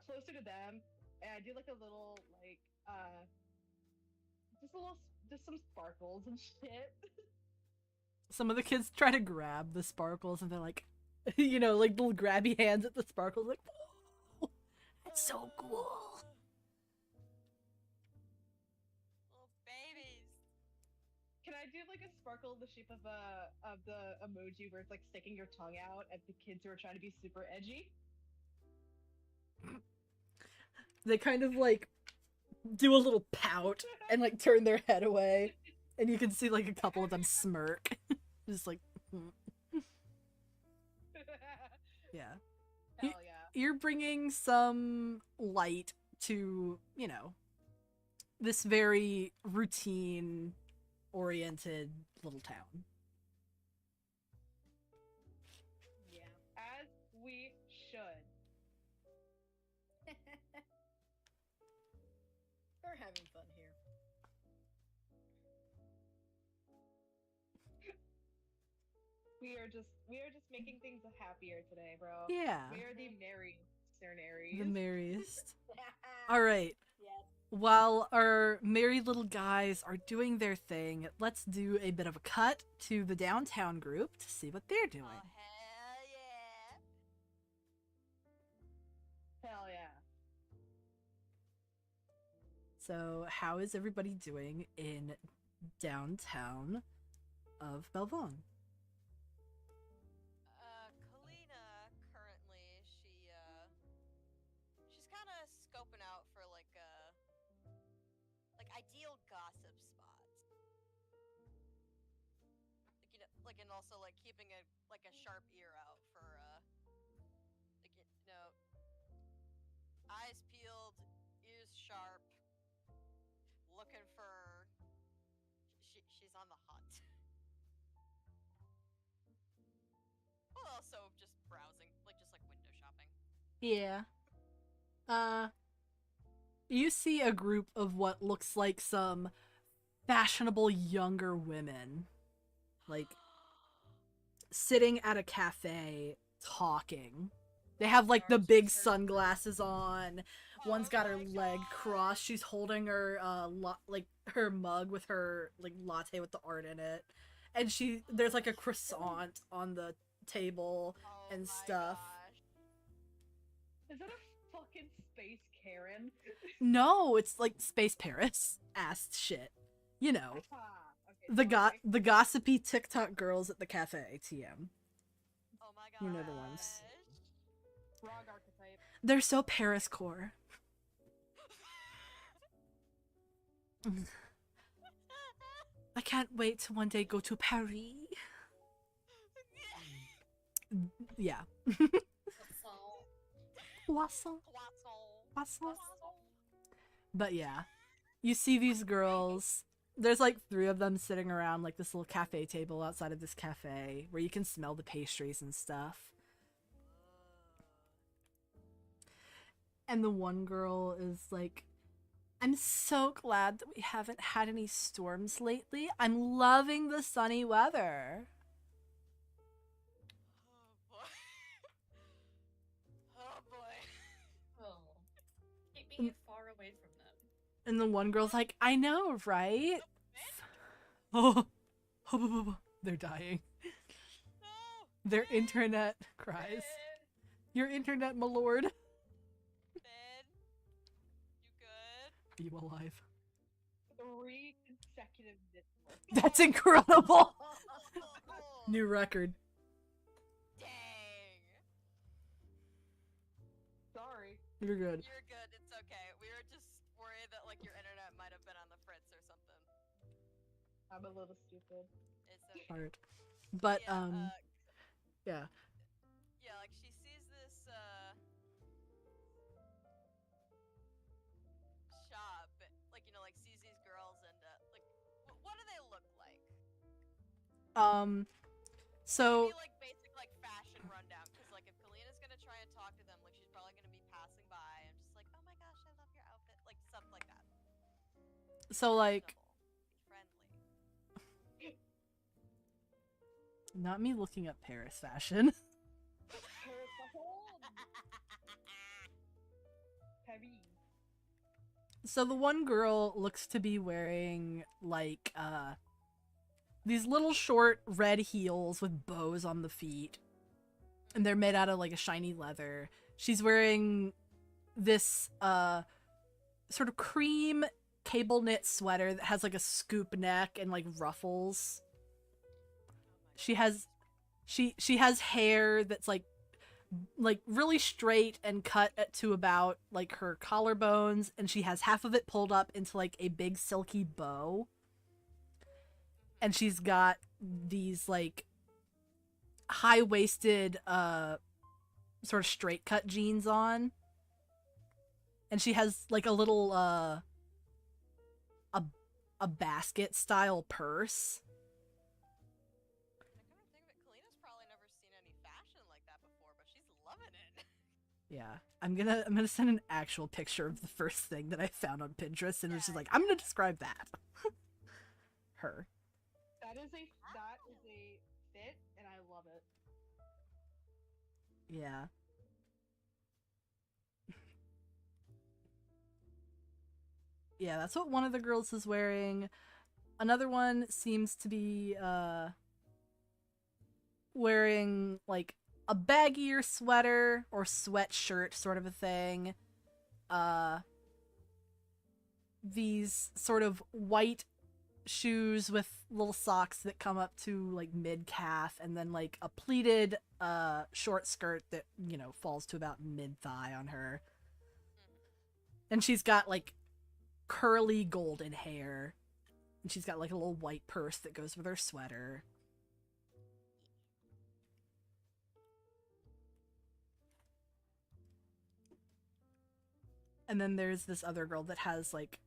E: closer to them, and I do like a little just some sparkles and shit.
A: Some of the kids try to grab the sparkles, and they're like, like little grabby hands at the sparkles, like, whoa, that's so cool.
B: Little babies.
E: Can I do like a sparkle in the shape of the emoji where it's like sticking your tongue out at the kids who are trying to be super edgy?
A: They kind of like do a little pout and like turn their head away, and you can see like a couple of them smirk. Just like, yeah.
E: Hell yeah.
A: You're bringing some light to, this very routine oriented little town.
E: Yeah. As we should.
D: We're having fun here.
E: We are just making things happier today, bro.
A: Yeah.
E: We are the merry Cernaries.
A: The merriest. All right.
D: Yes.
A: While our merry little guys are doing their thing, let's do a bit of a cut to the downtown group to see what they're doing.
B: Oh, hell yeah.
E: Hell yeah.
A: So, how is everybody doing in downtown of Belvon?
B: Kalina currently, she's kind of scoping out for like ideal gossip spots. And also like keeping a sharp ear out for eyes peeled, ears sharp, looking for. She's on the hunt. Well, also just browsing, just like window shopping.
A: Yeah. You see a group of what looks like some fashionable younger women, like, sitting at a cafe talking. They have, like, the big sunglasses on. One's got her leg crossed. She's holding her, her mug with her, like, latte with the art in it. And there's, like, a croissant on the table and stuff.
B: Gosh.
E: Is that a fucking space Karen?
A: No, it's, like, Space Paris ass shit. You know.
E: Okay,
A: the gossipy TikTok girls at the cafe. TM.
B: Oh my god.
A: You know the ones.
E: Wrong archetype.
A: They're so Paris core. I can't wait to one day go to Paris. Yeah. Croissant. Croissant. But yeah, you see these girls. There's like 3 of them sitting around like this little cafe table outside of this cafe where you can smell the pastries and stuff. And the one girl is like, I'm so glad that we haven't had any storms lately. I'm loving the sunny weather.
B: Oh boy. Oh boy.
F: Oh. Keeping it far away from them.
A: And the one girl's like, I know, right? Oh, they're dying.
B: No.
A: Their internet cries. Your internet, my lord.
B: Ben, you good?
A: Are you alive?
E: 3 consecutive discords.
A: That's incredible. New record.
B: Dang.
E: Sorry.
A: You're good.
B: You're good. It's okay. We were just worried that like your internet might have been on the fritz or something.
E: I'm a little stupid.
B: It's okay.
A: Heart. But
B: Yeah,
A: yeah.
B: Yeah, like she sees this shop, like like sees these girls and like what do they look like?
A: So
B: Maybe like basic like fashion rundown, because like if Kalina's gonna try and talk to them, like she's probably gonna be passing by and just like, oh my gosh, I love your outfit, like stuff like that.
A: so like
B: Friendly.
A: not me looking up Paris fashion.
E: Heavy.
A: So the one girl looks to be wearing like these little short red heels with bows on the feet. And they're made out of like a shiny leather. She's wearing this sort of cream cable knit sweater that has like a scoop neck and like ruffles. She has hair that's like really straight and cut to about like her collarbones, and she has half of it pulled up into like a big silky bow. And she's got these like high-waisted sort of straight cut jeans on. And she has like a little a basket style purse.
B: I kind of think that Kalina's probably never seen any fashion like that before, but she's loving it.
A: Yeah. I'm gonna send an actual picture of the first thing that I found on Pinterest, and it's just like, I'm gonna describe that. Her.
E: That is a fit, and I love it.
A: Yeah. Yeah, that's what one of the girls is wearing. Another one seems to be wearing like a baggier sweater or sweatshirt sort of a thing. These sort of white shoes with little socks that come up to like mid-calf, and then like a pleated short skirt that, falls to about mid-thigh on her. And she's got like curly golden hair. And she's got like a little white purse that goes with her sweater. And then there's this other girl that has like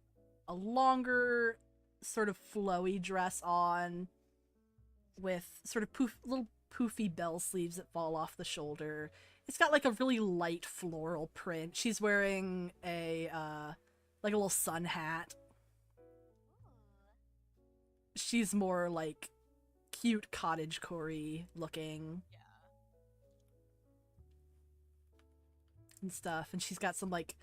A: a longer sort of flowy dress on with sort of little poofy bell sleeves that fall off the shoulder. It's got like a really light floral print. She's wearing a like a little sun hat. She's more like cute cottagecore looking.
B: Yeah.
A: And stuff. And she's got some like,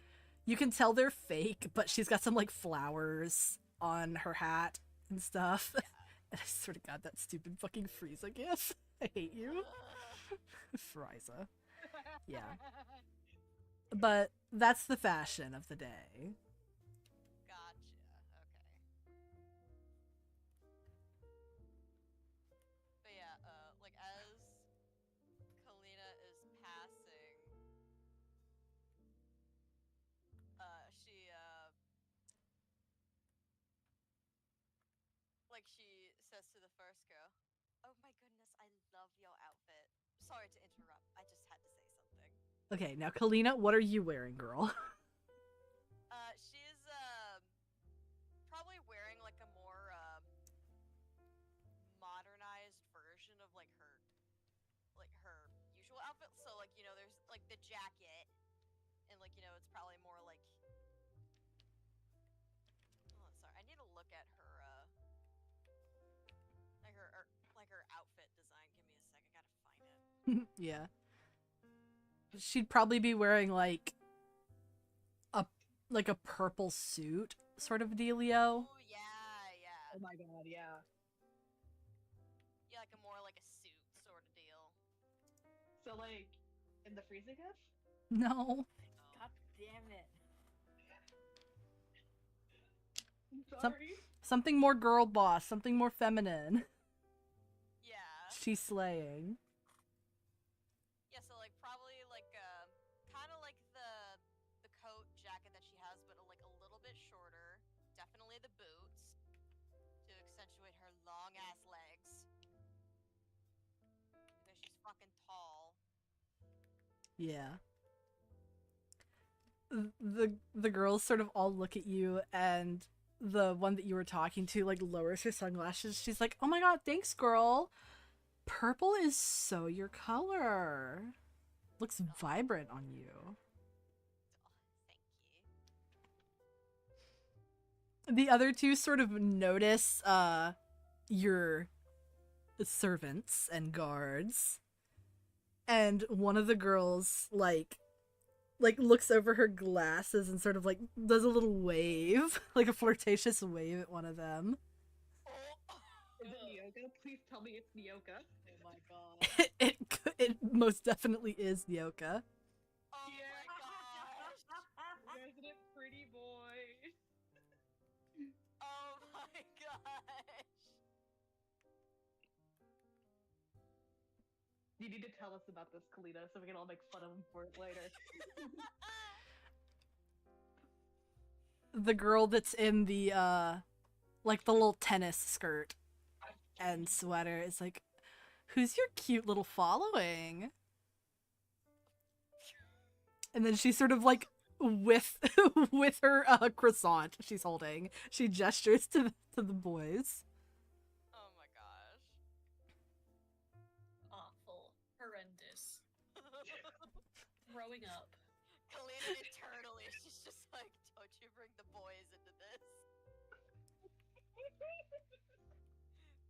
A: you can tell they're fake, but she's got some like flowers on her hat and stuff. Yeah. And I swear to God, that stupid fucking Frieza gif. I hate you. Frieza. Yeah. But that's the fashion of the day.
B: Gotcha. Okay. like she says to the first girl, "Oh my goodness, I love your outfit. Sorry to interrupt. I just had to say something."
A: Okay, now Kalina, what are you wearing, girl?
B: She's probably wearing like a more modernized version of like her usual outfit. So like, you know, there's like the jacket and like, you know, it's probably more like, oh, sorry. I need to look at her like her outfit design. Give me a sec. I gotta find it.
A: Yeah. She'd probably be wearing like a purple suit sort of dealio.
B: Oh yeah, yeah.
E: Oh my god, yeah.
B: Yeah, like a more like a suit sort of deal.
E: So like in the freezing cuff?
A: No.
D: God damn it.
E: I'm
A: Some-
E: sorry.
A: Something more girl boss, something more feminine.
B: Yeah.
A: She's slaying.
B: Yeah, so like probably like kind of like the coat jacket that she has, but like a little bit shorter. Definitely the boots to accentuate her long ass legs because she's fucking tall.
A: Yeah. The girls sort of all look at you, and the one that you were talking to like lowers her sunglasses. She's like, "Oh my god, thanks, girl. Purple is so your color. Looks vibrant on you."
B: Oh, thank you.
A: The other two sort of notice your servants and guards, and one of the girls like looks over her glasses and sort of like does a little wave, like a flirtatious wave at one of them.
E: Is it Nyoka? Please tell me it's Nyoka.
D: Oh my god.
A: It most definitely is Nyoka.
B: Oh my gosh.
E: Resident pretty boy.
B: Oh my gosh.
E: You need to tell us about this, Kalina, so we can all make fun of him for it later.
A: The girl that's in the like the little tennis skirt and sweater is like, "Who's your cute little following?" And then she sort of like with her croissant she's holding, she gestures to the boys.
B: Oh my gosh.
F: Awful. Horrendous. Growing up.
B: Kalina internally, she's just like, don't you bring the boys into this.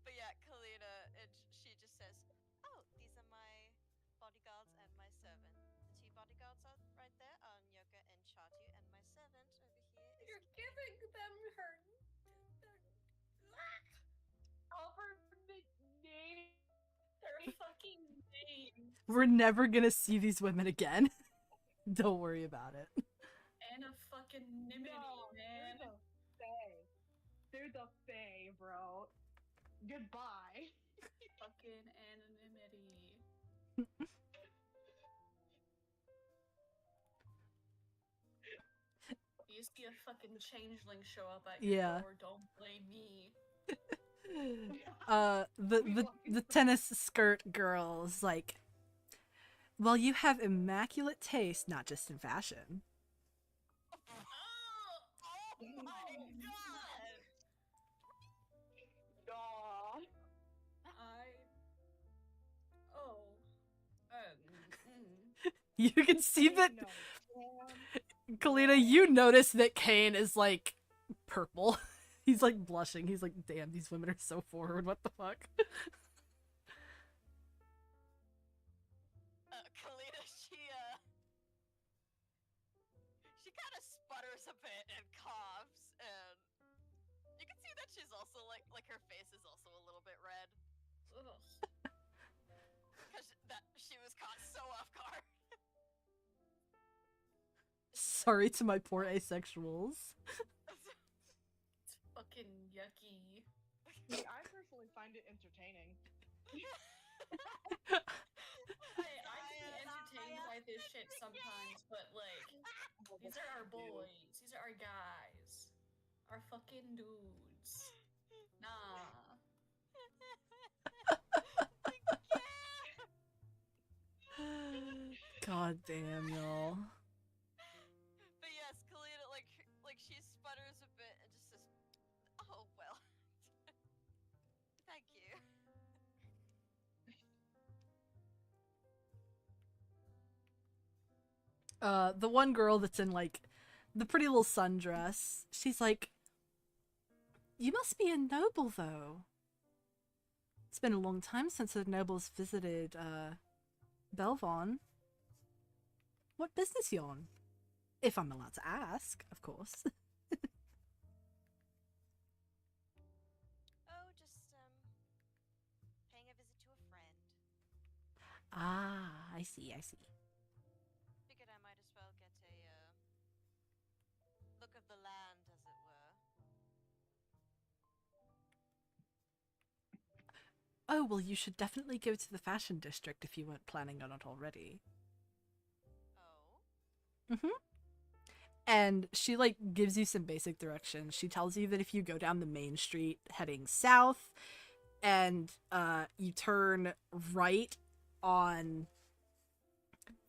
B: But yeah, Kalina, she just says, "Oh, these are my bodyguards and my servant. The two bodyguards are right there are Nyoka and Chatu, and my servant over here is
F: You're giving them her.
E: Over the name.
F: Their fucking name.
A: We're never gonna see these women again. Don't worry about it.
F: And a fucking nimity, man.
E: They're the Fae. They're the Fae, bro. Goodbye.
F: Fucking anonymity. You see a fucking changeling show up at your
A: Yeah.
F: door, don't blame me.
A: The tennis skirt girl's like, "Well, you have immaculate taste, not just in fashion."
B: Oh my god!
E: Aw.
A: You can see that,
E: No.
A: Kalina, you notice that Kane is like purple. He's like blushing. He's like, "Damn, these women are so forward. What the fuck?"
B: Kalina, she kind of sputters a bit and coughs, and you can see that she's also like her face is also a little bit red
F: Ugh.
B: because that she was caught so off guard.
A: Sorry to my poor asexuals.
F: It's fucking yucky.
E: See, I personally find it entertaining.
F: I can be entertained by this shit sometimes, but like, these are our boys. These are our guys. Our fucking dudes. Nah.
A: God damn, y'all.
B: But yes, Kalina, like she sputters a bit and just says, "Oh well, thank you."
A: The one girl that's in like the pretty little sundress, she's like, "You must be a noble, though. It's been a long time since a noble's visited Belvon. What business you on? If I'm allowed to ask, of course."
B: Oh, just paying a visit to a friend.
A: Ah, I see.
B: Figured I might as well get a look of the land, as it were.
A: Oh, well, you should definitely go to the fashion district if you weren't planning on it already.
B: Oh.
A: Mm-hmm. And she like gives you some basic directions. She tells you that if you go down the main street heading south and you turn right on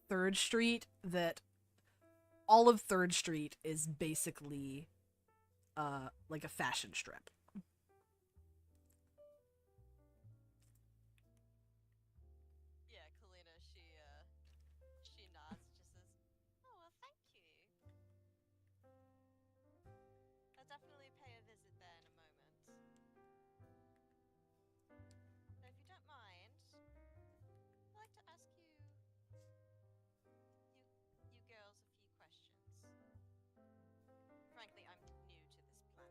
A: 3rd Street, that all of 3rd Street is basically like a fashion strip.
B: Yeah, Kalina, she nods and just says, "Oh well, thank you. I'll definitely pay a visit there in a moment. So if you don't mind, I'd like to ask you girls a few questions. Frankly, I'm new to this planet, so."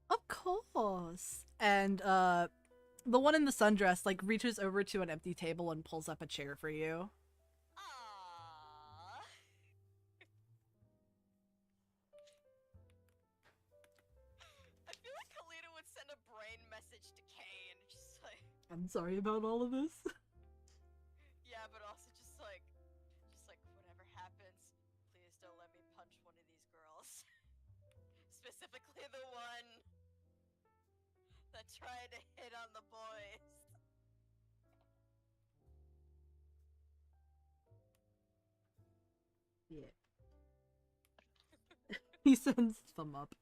A: Of course. And the one in the sundress like reaches over to an empty table and pulls up a chair for you.
B: Aww. I feel like Kalina would send a brain message to Kane, just like,
A: I'm sorry about all of this.
B: yeah, but also just like whatever happens, please don't let me punch one of these girls. Specifically the one that tried to hit on the boys.
A: Yeah. He sends thumb up.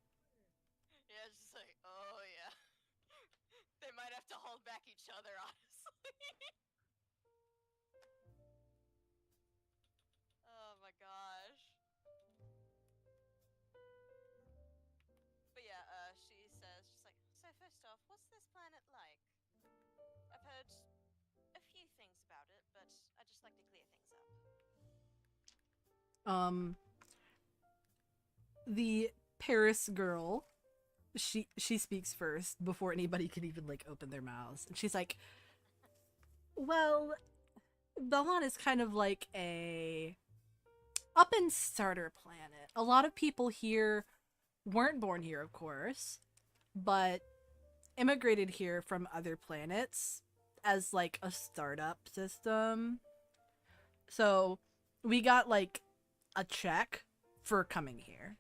B: Yeah, just like, oh yeah. They might have to hold back each other, honestly. Oh my gosh. But yeah, she says, she's like, so first off, what's this planet like? I've heard a few things about it, but I just like to clear things up.
A: The Paris girl, she speaks first before anybody could even like open their mouths. And she's like, "Well, Belhan is kind of like a up and starter planet. A lot of people here weren't born here, of course, but immigrated here from other planets as like a startup system. So we got like a check for coming here.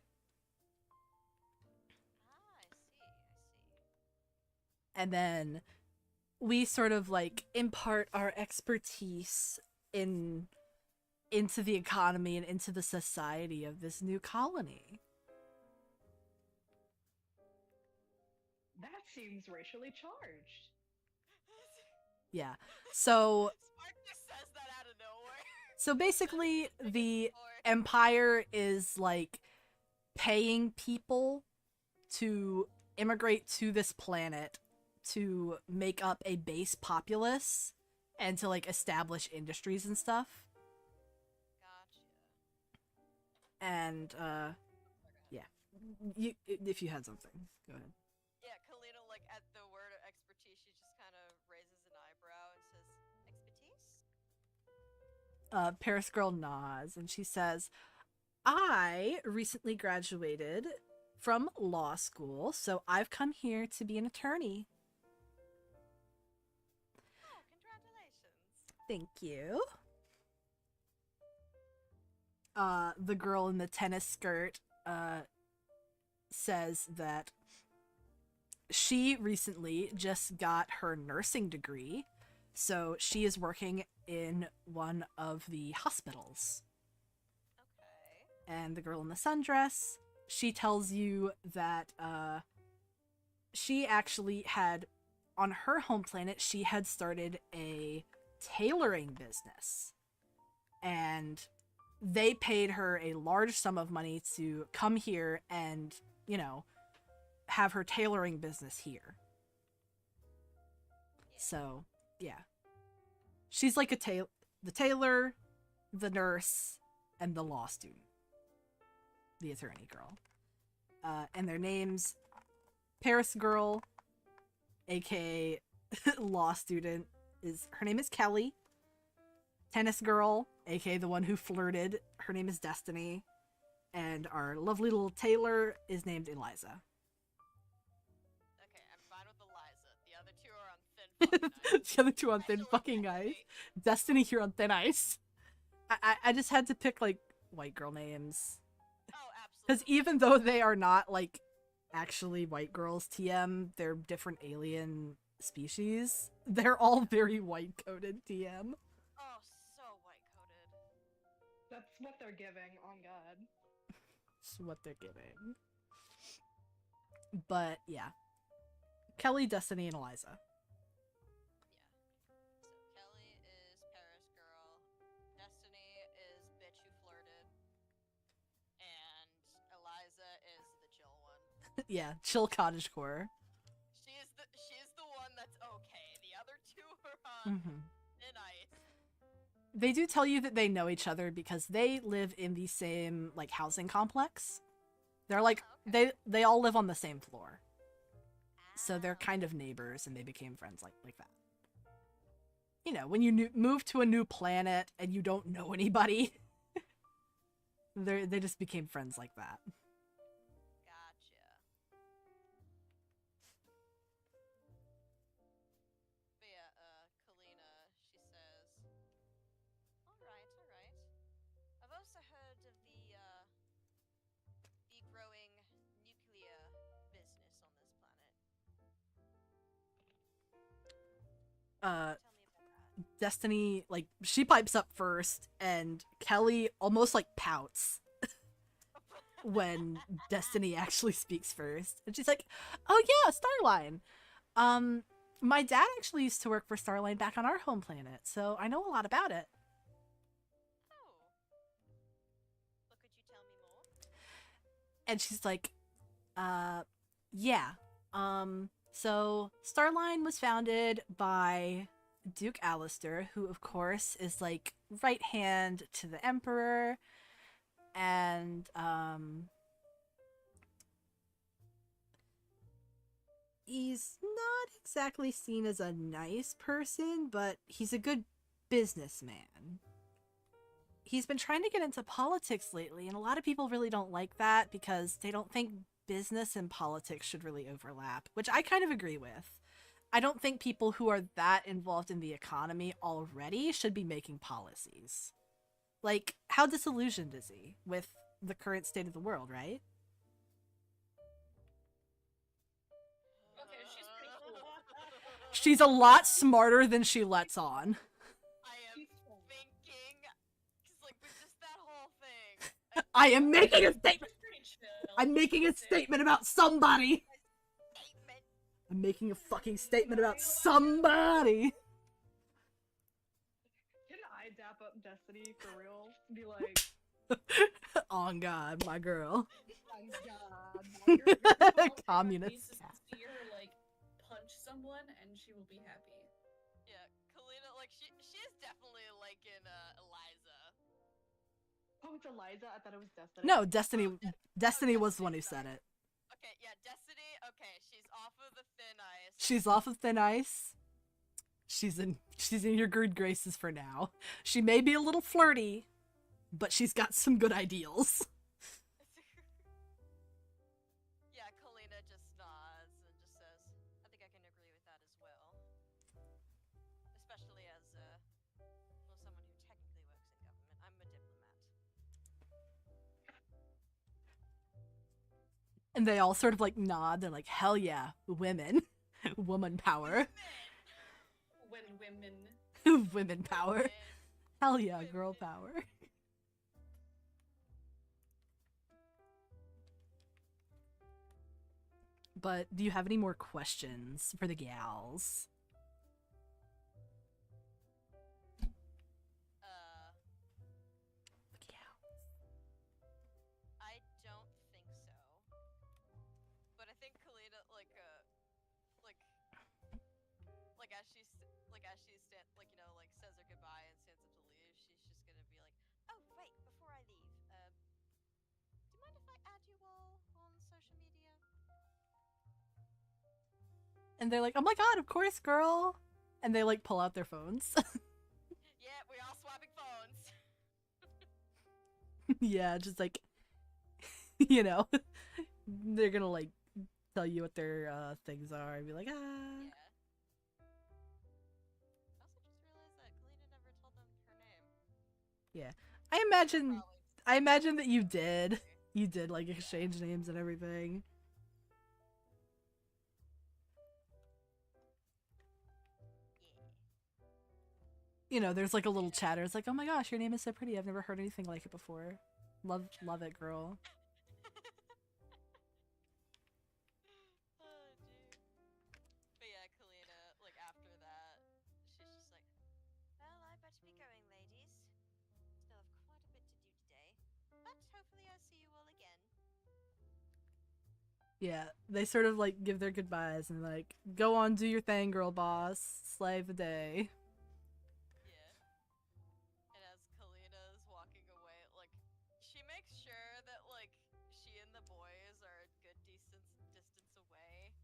B: Ah, I see.
A: And then we sort of like impart our expertise into the economy and into the society of this new colony."
E: That seems racially charged.
A: Yeah. So
B: Spark just says that out of nowhere.
A: so basically the empire is like paying people to immigrate to this planet to make up a base populace and to like establish industries and stuff.
B: Gotcha.
A: And yeah. You if you had something, go ahead.
B: Yeah, Kalina, like at the word of expertise, she just kind of raises an eyebrow and says, "Expertise?"
A: Paris girl nods and she says, "I recently graduated from law school, so I've come here to be an attorney."
B: Oh, congratulations.
A: Thank you. The girl in the tennis skirt says that she recently just got her nursing degree, so she is working in one of the hospitals.
B: Okay.
A: And the girl in the sundress, she tells you that she actually had, on her home planet, she had started a tailoring business. And they paid her a large sum of money to come here and, you know, have her tailoring business here. So, yeah. She's like the tailor, the nurse, and the law student. The attorney girl. And their names, Paris girl, aka law student, her name is Kelly. Tennis girl, aka the one who flirted, her name is Destiny. And our lovely little tailor is named Eliza.
B: Okay, I'm fine with Eliza. The other two are on thin fucking ice.
A: The other two on thin
B: Especially
A: fucking ice.
B: Destiny.
A: Destiny here on thin ice. I just had to pick, like, white girl names.
B: Oh,
A: Because
B: absolutely.
A: even though they are not, like, actually white girls TM, they're different alien species, they're all very white-coded TM.
B: Oh, so white-coated.
E: That's what they're giving, on God.
A: That's what they're giving. But, yeah. Kelly, Destiny, and Eliza.
B: Yeah. So Kelly is Paris girl. Destiny is bitch who flirted. And Eliza is the chill one.
A: Yeah, chill cottagecore.
B: She is the one that's okay. The other two are on thin ice.
A: They do tell you that they know each other because they live in the same, like, housing complex. They're like,
B: Oh, okay.
A: they all live on the same floor. So they're kind of neighbors, and they became friends like that. You know, when you move to a new planet and you don't know anybody, they just became friends like that.
B: Gotcha. But yeah, Kalina, she says, Alright. I've also heard of the growing nuclear business on this planet.
A: Uh,
B: Tell me about that.
A: Destiny, like, she pipes up first, and Kelly almost, like, pouts when Destiny actually speaks first. And she's like, oh yeah, Starline. My dad actually used to work for Starline back on our home planet, so I know a lot about it.
B: Oh. Well, could you tell me more?
A: And she's like, yeah. So Starline was founded by Duke Alistair, who of course is like right hand to the Emperor, and he's not exactly seen as a nice person, but he's a good businessman. He's been trying to get into politics lately, and a lot of people really don't like that because they don't think business and politics should really overlap, which I kind of agree with. I don't think people who are that involved in the economy already should be making policies. Like, how disillusioned is he with the current state of the world, right?
F: Okay, she's pretty cool.
A: She's a lot smarter than she lets on.
B: I am thinking, cause like with just that whole thing.
A: I am making a statement!
F: She's pretty chill.
A: I'm making a statement about somebody!
B: Statement.
A: I'm making a fucking statement about somebody!
E: Can I dap up Destiny for real? Be like,
A: On God, my girl.
E: oh God, my girl.
A: Communist.
F: Needs to see her like punch someone, and she will be happy.
B: Yeah, Kalina, like she is definitely like in Eliza.
E: Oh, it's Eliza. I thought it was Destiny.
A: No, Destiny was the one who said it.
B: Okay, yeah, Destiny. Okay, she's off of the thin ice.
A: She's off of thin ice. She's in your good graces for now. She may be a little flirty, but she's got some good ideals.
B: Yeah, Kalina just nods and just says, "I think I can agree with that as well." Especially as someone who technically works in government. I'm a diplomat.
A: And they all sort of like nod. They're like, hell yeah, women. Woman power.
F: When women.
A: Women power. Hell yeah, girl power. But do you have any more questions for the gals? The gals.
B: I don't think so. But I think Kalina, like as she's says her goodbye and stands up to leave, she's just gonna be like, "Oh, wait, before I leave, do you mind if I add you all on social media?"
A: And they're like, oh my god, of course, girl. And they like pull out their phones.
B: Yeah, we all swapping phones.
A: Yeah, just like, you know, they're gonna like tell you what their things are and be like, ah.
B: Yeah. I also just realized that Kalina never told them her name.
A: Yeah. I
B: Probably.
A: imagine that you did. You did like exchange names and everything. You know, there's like a little chatter. It's like, oh my gosh, your name is so pretty. I've never heard anything like it before. Love it, girl.
B: Oh, dude. But yeah, Kalina, like after that, she's just like, well, I better be going, ladies. Still have quite a bit to do today. But hopefully I'll see you all again.
A: Yeah, they sort of like give their goodbyes and like, go on, do your thing, girl boss. Slay the day.
B: Yeah. And as Kalina is walking away, like, she makes sure that, like, she and the boys are a good, decent distance away.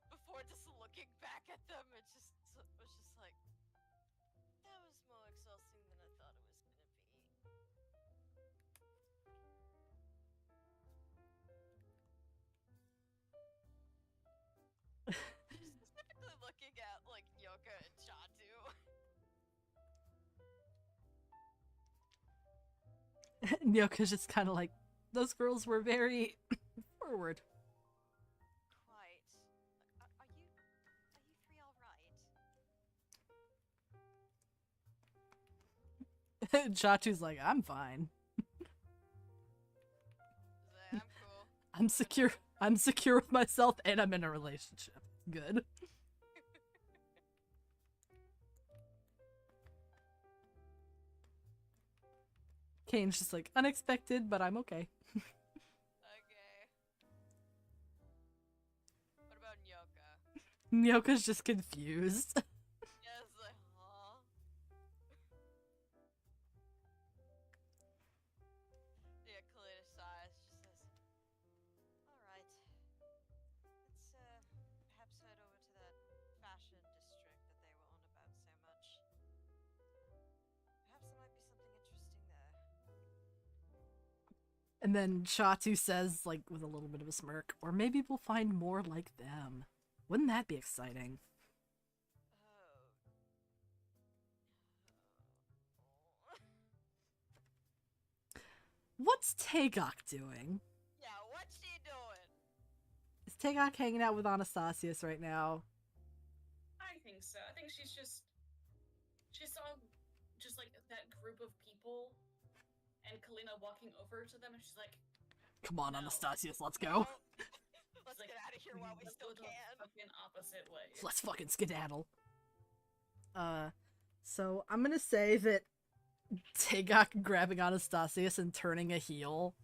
B: Before just looking back at them, it just was just like, that was more exhausting than I thought it was gonna be. She's specifically looking at, like, Yoka and Chatu.
A: Nyoka's just kind of like, those girls were very forward.
B: Quite. Are you three alright?
A: Chatu's like, I'm fine.
B: I'm cool.
A: I'm secure. I'm secure with myself and I'm in a relationship. Good. Kane's just like, unexpected, but I'm okay.
B: Okay. What about Nyoka?
A: Nyoka's just confused.
B: Yes, like, huh? Yeah, Kalina sighs, just says, alright. Let's, perhaps head over to that fashion district that they were on about so much. Perhaps there might be something interesting there.
A: And then Chatu says, like, with a little bit of a smirk, or maybe we'll find more like them. Wouldn't that be exciting? What's Tagok doing?
B: Yeah, what's she doing?
A: Is Tagok hanging out with Anastasius right now?
F: I think so. I think she saw just like that group of people and Kalina walking over to them and she's like,
A: Come on,
F: No.
A: Anastasius, let's go.
B: Let's
F: like,
B: get out of here while we
F: let's
B: still
F: go the
B: can.
F: fucking opposite way.
A: Let's fucking skedaddle. So I'm gonna say that Tagok grabbing Anastasius and turning a heel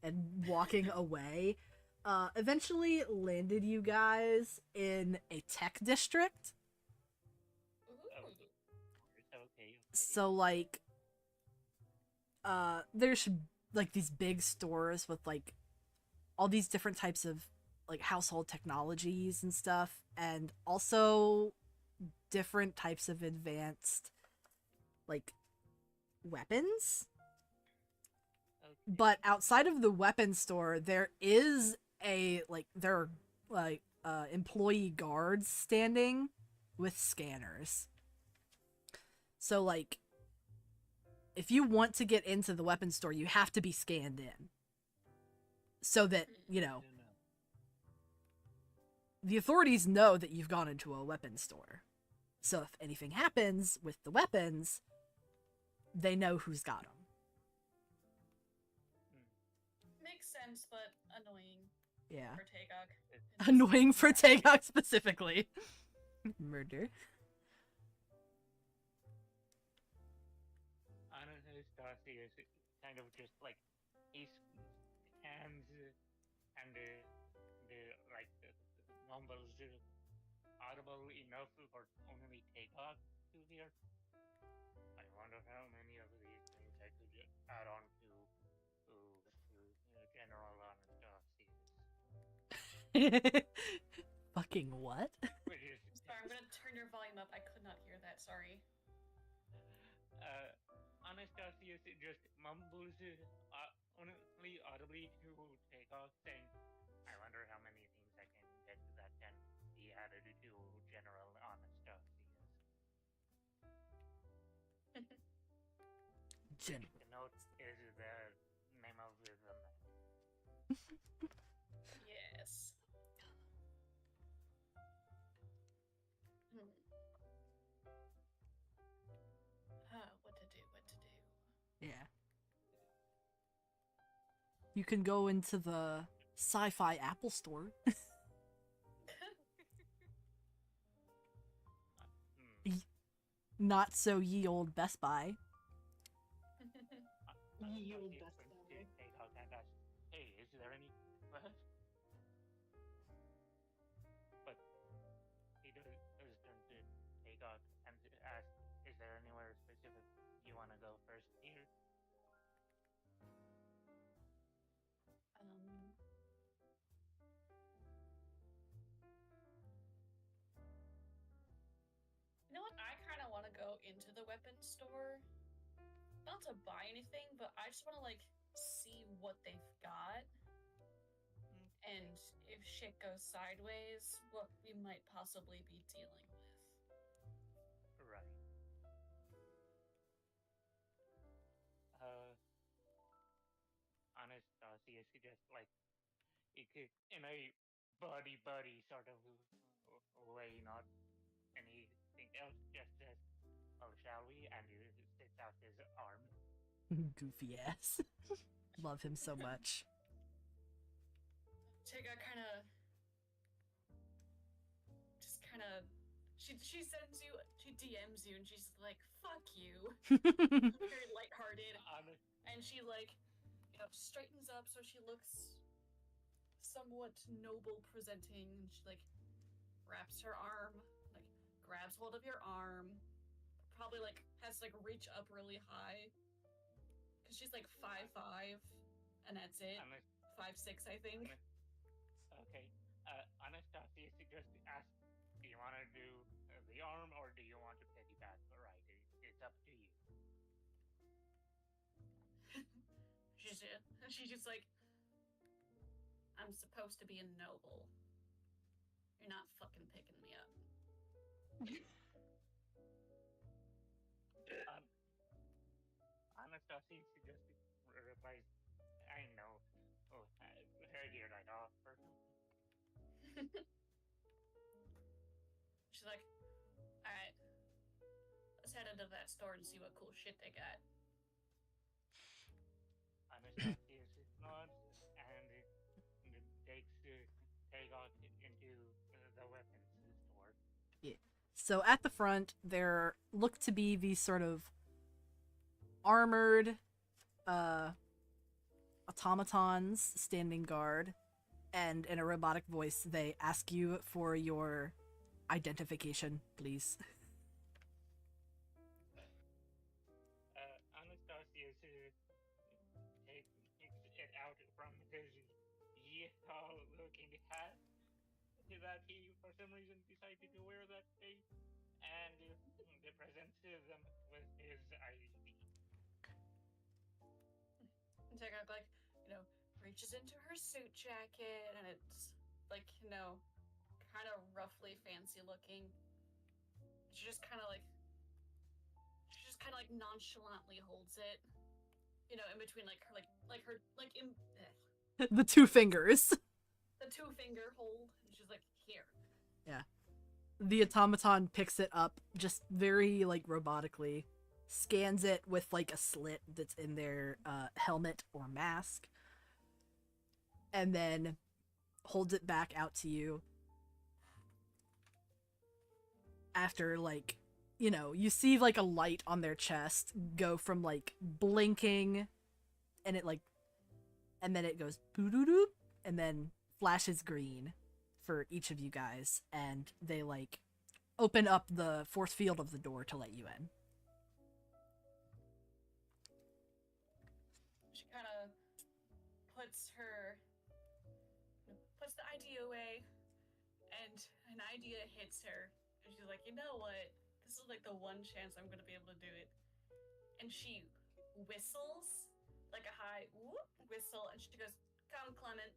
A: and walking away eventually landed you guys in a tech district.
F: Ooh.
C: Okay.
A: So like there's like these big stores with like all these different types of like household technologies and stuff, and also different types of advanced like weapons.
C: Okay.
A: But outside of the weapon store, there is there are like employee guards standing with scanners. So like if you want to get into the weapon store, you have to be scanned in. so that, you
C: I
A: know,
C: don't know.
A: the authorities know that you've gone into a weapons store. So if anything happens with the weapons, they know who's got them.
F: Makes sense, but annoying
A: Yeah.
F: for Tagok.
A: Annoying for Tagok specifically. Murder.
C: Anastasia is kind of just like his hands and the like the mumbles audible enough for only Takeoff to hear. I wonder how many of these things I could add on to General Anastasia.
A: Fucking what?
C: Which is
F: Sorry, I'm gonna turn your volume up. I could not hear that. Sorry.
C: Anastasia just mumbles only audibly to Takeoff, saying, "I wonder how many things I can get that can be added to General Anastasia." The note is the name of the man.
F: Yes. What to do? What to do?
A: Yeah. You can go into the sci-fi Apple store. Not so ye old Best Buy.
E: Ye old
C: Anastasia
E: Best
C: turns
E: Buy.
C: to Takeoff and asks, "Hey, is there any?" What? But he does turn to Takeoff and asks, "Is there anywhere specific you want to go first here?"
F: You know what? I kind of want to go into the weapons store. Not to buy anything, but I just want to like see what they've got. And if shit goes sideways, what we might possibly be dealing with.
C: Right. Anastasia suggests like in a buddy sort of way, not anything else. Just says, "Oh, shall we?" And he sticks out his arm.
A: Goofy ass. Love him so much.
F: Tega kind of she sends you, she DMs you, and she's like, "Fuck you," very lighthearted, and she like, straightens up so she looks somewhat noble presenting, and she like wraps her arm, like grabs hold of your arm, probably like has to like reach up really high, because she's like 5'5", and that's it. 5'6", I think.
C: Okay. Anastasia just asks, "Do you want to do the arm or do you want to piggyback?" Right. It's up to you.
F: She's just like, "I'm supposed to be a noble. You're not fucking picking me up."
C: Anastasia just replies, "I know. Oh, her dear night offer."
F: She's like, "Alright, let's head into that store and see what cool shit they got."
C: Anastasia nods and takes Takeoff into the weapons store.
A: Yeah. So at the front, there look to be these sort of armored automatons standing guard, and in a robotic voice, they ask you for your identification, please.
C: Anastasia takes it out from his yeehaw-looking hat that he, for some reason, decided to wear that day, and presents them with his ID.
F: And Tega like, reaches into her suit jacket, and it's like, kind of roughly fancy looking. She just kind of like nonchalantly holds it, in between like her
A: The two fingers.
F: the 2-finger hold, and she's like, here.
A: The automaton picks it up just very like robotically, scans it with like a slit that's in their helmet or mask, and then holds it back out to you. After like, you see like a light on their chest go from like blinking, and it like, and then it goes boo-doo-doo, and then flashes green for each of you guys, and they like open up the force field of the door to let you in.
F: She kind of puts the idea away, and an idea hits her, and she's like, you know what? This is like the one chance I'm gonna be able to do it. And she whistles like a high whoop whistle, and she goes, "Come, Clement."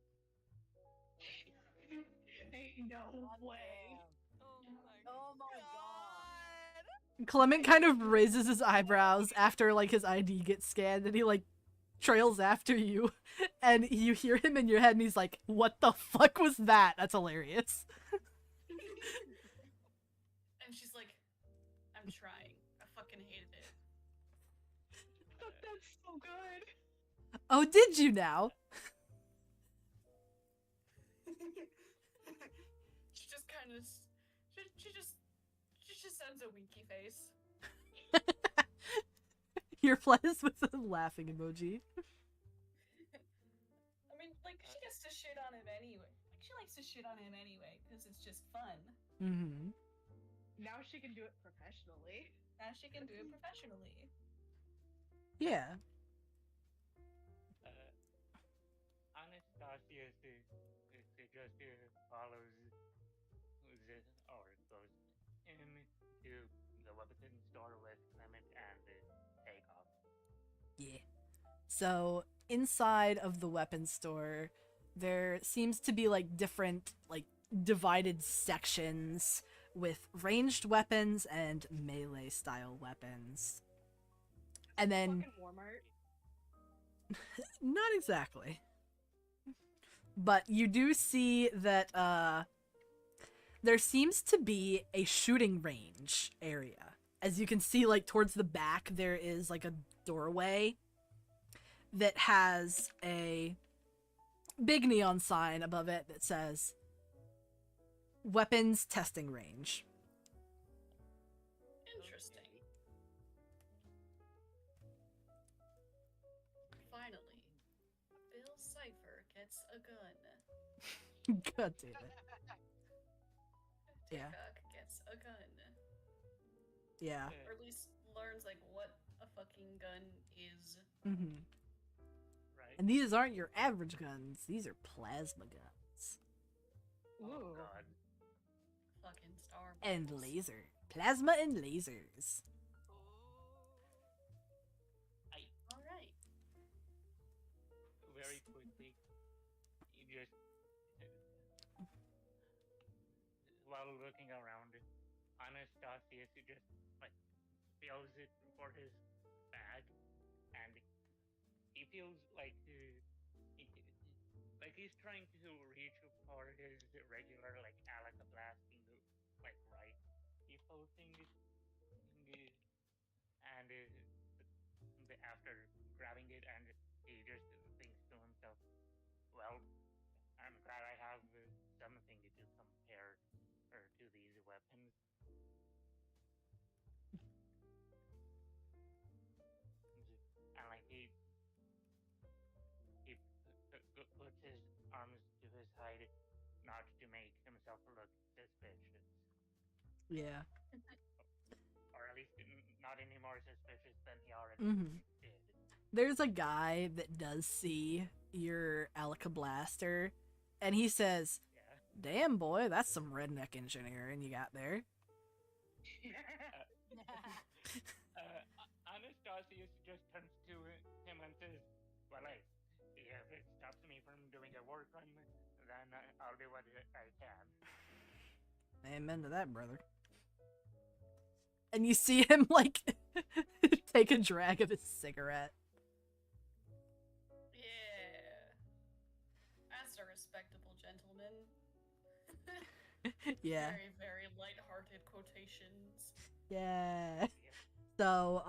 E: Ain't no way.
D: Oh my god.
A: Clement kind of raises his eyebrows after like his ID gets scanned, and he like trails after you, and you hear him in your head, and he's like, "What the fuck was that?" That's hilarious.
F: And she's like, I'm trying. I fucking hated it.
E: That's so good.
A: Oh, did you now?
F: She just kind of, she just sends a winky face.
A: He replies with a laughing emoji.
F: I mean, like, she gets to shit on him anyway. Like, she likes to shit on him anyway, because it's just fun.
A: Mm-hmm.
E: Now she can do it professionally.
F: Now she can do it professionally.
A: Yeah.
C: Anastasia just follows or goes into the weapon store with Clement and take off.
A: Yeah. So inside of the weapons store, there seems to be like different like divided sections with ranged weapons and melee style weapons. And then
E: Fucking Walmart.
A: not exactly. But you do see that there seems to be a shooting range area. As you can see, like towards the back, there is like a doorway that has a big neon sign above it that says weapons testing range.
F: Interesting. Finally, Bill Cipher gets a gun.
A: God damn it. Yeah.
F: Tickok gets a gun.
A: Yeah.
F: Or at least learns, like, what a fucking gun is.
A: Mm-hmm.
C: Right.
A: And these aren't your average guns. These are plasma guns.
C: Oh
E: Ooh.
C: god.
F: Fucking Star Wars.
A: And laser. Plasma and lasers.
F: Alright.
C: Very quickly, you just while looking around, Anastasia just like feels it for his bag, and he feels like like he's trying to reach for his regular like Alaka blasting like rifle thing, and after grabbing it, and he just thinks to himself, well, I'm glad I have something to compare to these weapons. And like he puts his arms to his side, not to make himself look suspicious,
A: Yeah.
C: or at least not any more suspicious than he already
A: Mhm.
C: did.
A: There's a guy that does see your Alaka blaster, and he says,
C: Yeah.
A: "Damn boy, that's some redneck engineering you got there."
C: Anastasia just turns to him and says, well, if it stops me from doing a war crime, then I'll do what I can.
A: Amen to that, brother. And you see him, like, take a drag of his cigarette.
F: Yeah.
A: Yeah.
F: Very, very lighthearted quotations.
A: Yeah. So,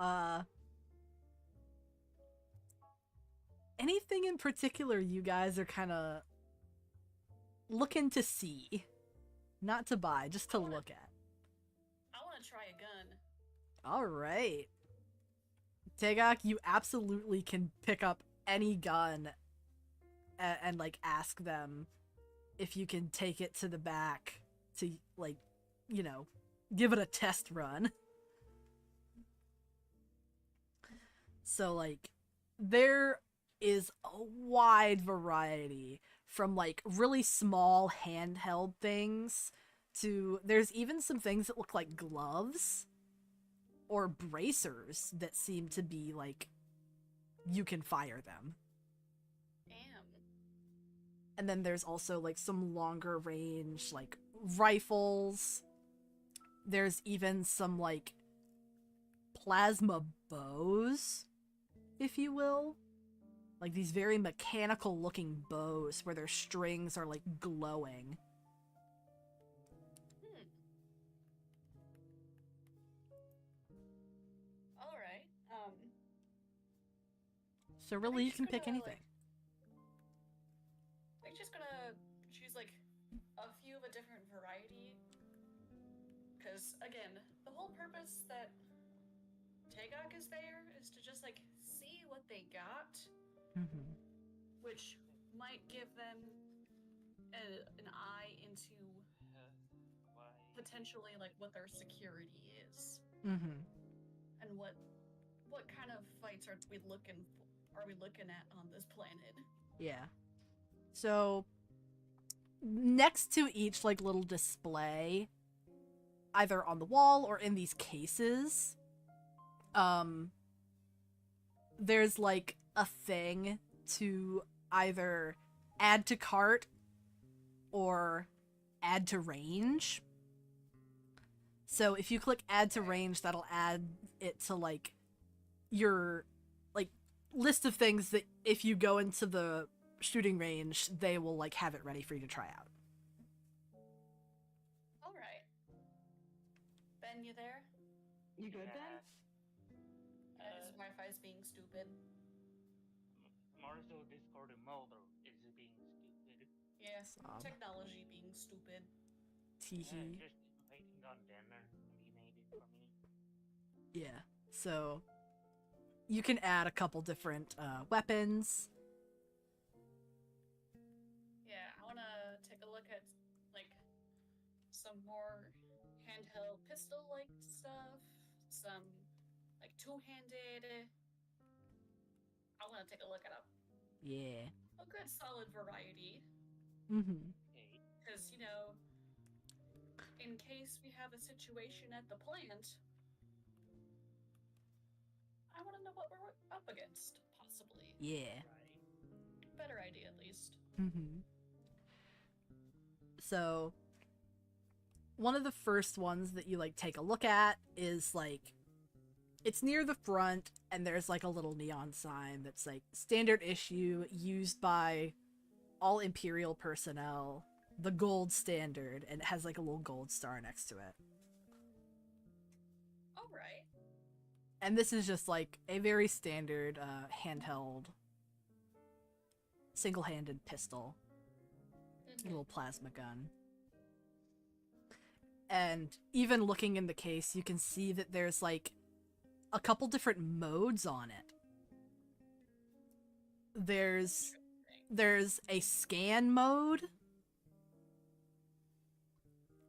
A: anything in particular you guys are kind of looking to see? Not to buy, just to look at.
F: I want to try a gun.
A: Alright. Tegak, you absolutely can pick up any gun and like, ask them if you can take it to the back to, like, you know, give it a test run. So, like, there is a wide variety from, like, really small handheld things to there's even some things that look like gloves or bracers that seem to be, like, you can fire them.
F: Damn.
A: And then there's also, like, some longer range, like, rifles. There's even some, like, plasma bows, if you will. Like, these very mechanical looking bows where their strings are, like, glowing.
F: Alright.
A: So really, you
F: just
A: can pick
F: gonna,
A: anything.
F: I'm just gonna choose like a few of a different variety. Because again, the whole purpose that Tegak is there is to just like see what they got,
A: Mm-hmm.
F: which might give them an eye into potentially like what their security is
A: Mm-hmm.
F: and what kind of fights are we looking at on this planet.
A: Yeah. So, next to each, like, little display, either on the wall or in these cases, there's, like, a thing to either add to cart or add to range. So if you click add to range, that'll add it to, like, your, like, list of things that if you go into the shooting range, they will, like, have it ready for you to try out.
F: Alright. Ben, you there?
E: You good, Ben?
F: His Wi-Fi's being stupid.
C: More so Discord model is being stupid.
F: Yeah,
A: Sob.
F: technology being stupid.
A: Teehee.
C: Just waiting on dinner and he made it for me.
A: Yeah. So you can add a couple different weapons.
F: Yeah, I wanna take a look at like some more handheld pistol-like stuff, some like two-handed. I wanna take a look at
A: Yeah.
F: a good solid variety.
A: Mm-hmm.
F: Because, you know, in case we have a situation at the plant, I want to know what we're up against, possibly.
A: Yeah.
F: Better idea, at least.
A: Mm-hmm. So one of the first ones that you, like, take a look at is, like, it's near the front and there's, like, a little neon sign that's, like, standard issue used by all Imperial personnel, the gold standard, and it has, like, a little gold star next to it.
F: Alright.
A: And this is just, like, a very standard handheld single-handed pistol. Little plasma gun. And even looking in the case, you can see that there's, like, a couple different modes on it. There's a scan mode,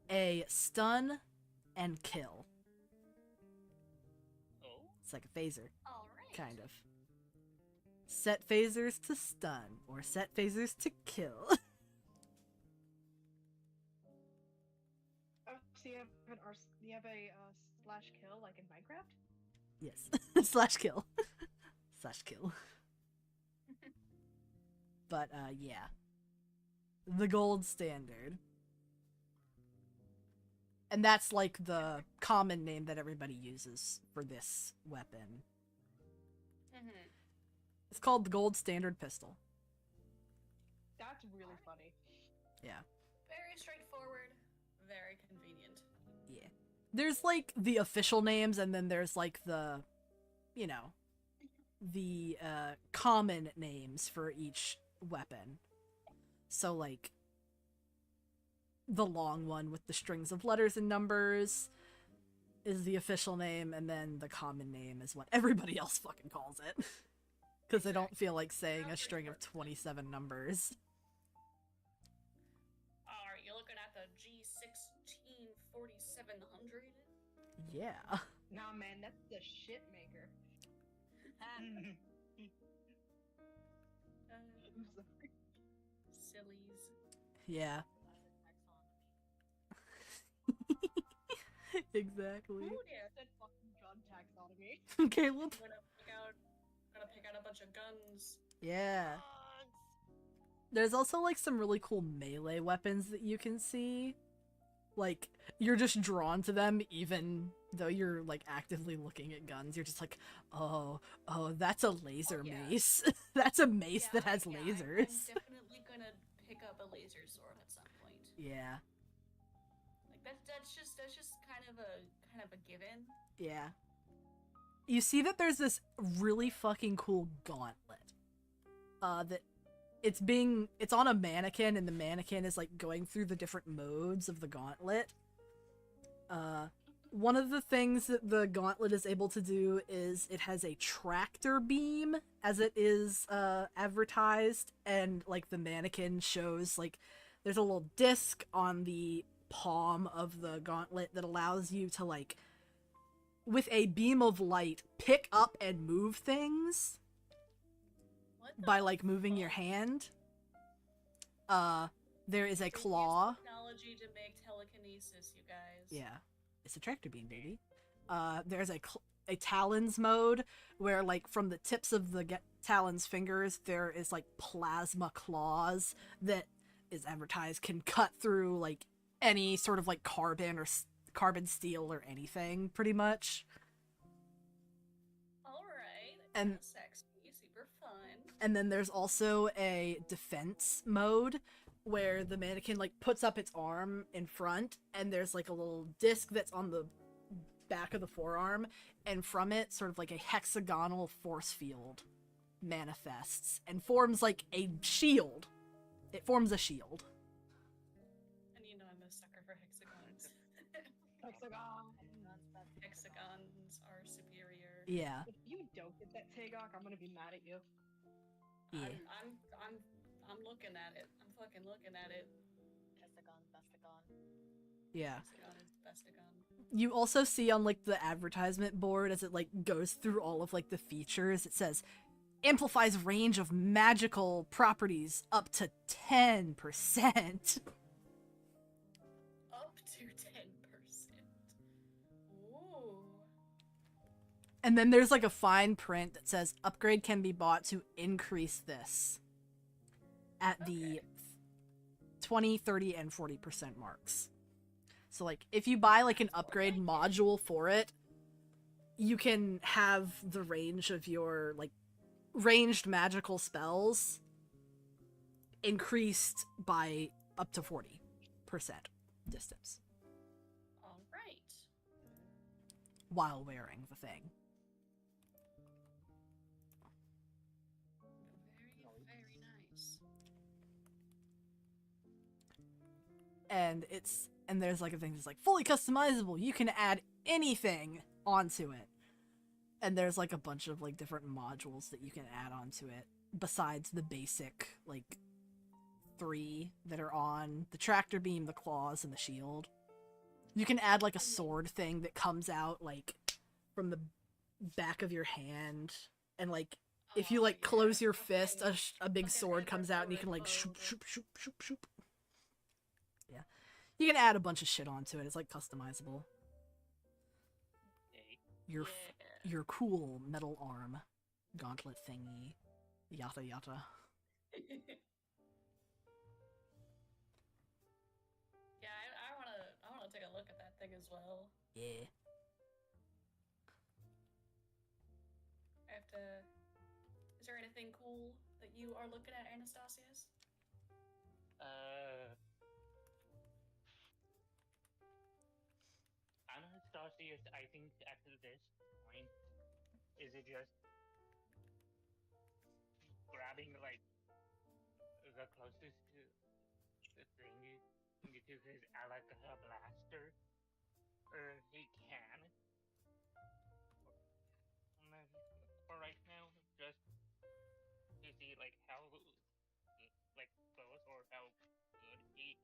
A: a stun, and kill.
C: Oh?
A: It's like a phaser,
B: Alright.
A: kind of. Set phasers to stun, or set phasers to kill.
E: Oh, so you have a slash kill like in Minecraft?
A: Yes. Slash kill. Slash kill. But, yeah. The gold standard. And that's, like, the common name that everybody uses for this weapon.
F: Mm-hmm.
A: It's called the gold standard pistol.
E: That's really funny.
A: Yeah.
F: Very straightforward, very
A: there's like the official names, and then there's like the, you know, the common names for each weapon. So like the long one with the strings of letters and numbers is the official name, and then the common name is what everybody else fucking calls it. Because they don't feel like saying a string of 27 numbers.
F: Are you looking at the G16 4700?
A: Yeah.
E: Nah, man, that's the shit maker. I'm sorry.
F: Sillies.
A: Yeah. Exactly.
F: Oh dear.
E: Said fucking gun taxonomy.
A: Caleb.
F: Gonna pick out a bunch of guns.
A: Yeah. There's also like some really cool melee weapons that you can see. Like, you're just drawn to them even though you're like actively looking at guns. You're just like, oh, that's a laser
F: yeah.
A: mace. That's a mace that has lasers.
F: I'm definitely gonna pick up a laser sword at some point.
A: Yeah.
F: Like that's just kind of a given.
A: Yeah. You see that there's this really fucking cool gauntlet. That it's on a mannequin, and the mannequin is like going through the different modes of the gauntlet. One of the things that the gauntlet is able to do is it has a tractor beam, as it is advertised, and like the mannequin shows like there's a little disc on the palm of the gauntlet that allows you to like, with a beam of light, pick up and move things
F: What the
A: by like moving your
F: fuck?
A: hand. There is a
F: They use
A: claw.
F: technology to make telekinesis, you guys.
A: Yeah, it's a tractor beam, baby. There's a talons mode where like from the tips of the talons fingers there is like plasma claws that is advertised can cut through like any sort of like carbon or carbon steel or anything, pretty much.
F: All right.
A: And-
F: Sexy, super fun.
A: And then there's also a defense mode where the mannequin like puts up its arm in front, and there's like a little disc that's on the back of the forearm, and from it sort of like a hexagonal force field manifests and forms like a shield. It forms a shield.
F: And you know I'm a sucker for hexagons.
E: Hexagon.
F: Hexagons are superior.
A: Yeah.
E: If you don't get that Tagok, I'm gonna be mad at you.
A: Yeah.
F: I'm looking at it. I'm fucking looking at it.
A: Yeah.
F: Hexagon is bestagon.
A: You also see on like the advertisement board as it like goes through all of like the features, it says amplifies range of magical properties up to 10%.
F: Up to 10%. Ooh.
A: And then there's like a fine print that says upgrade can be bought to increase this at the 20, 30, and 40% marks. So like if you buy like an upgrade module for it, you can have the range of your like ranged magical spells increased by up to 40% distance
F: All right.
A: while wearing the thing.
F: Very, very nice.
A: And there's like a thing that's like fully customizable. You can add anything onto it. And there's like a bunch of like different modules that you can add onto it besides the basic like 3 that are on the tractor beam, the claws, and the shield. You can add like a sword thing that comes out like from the back of your hand, and like if you like close your fist, a big sword comes out and you can like shoop shoop shoop shoop shoop. Yeah. You can add a bunch of shit onto it. It's like customizable. Your your cool metal arm gauntlet thingy. Yata yata.
F: Yeah, I wanna take a look at that thing as well.
A: Yeah.
F: I have to. Is there anything cool that you are looking at, Anastasius?
G: Anna's
C: Anastasius, I think at this point, is it just grabbing like the closest thing to his Alaka blaster he can for right now, just to see like how like close or how good he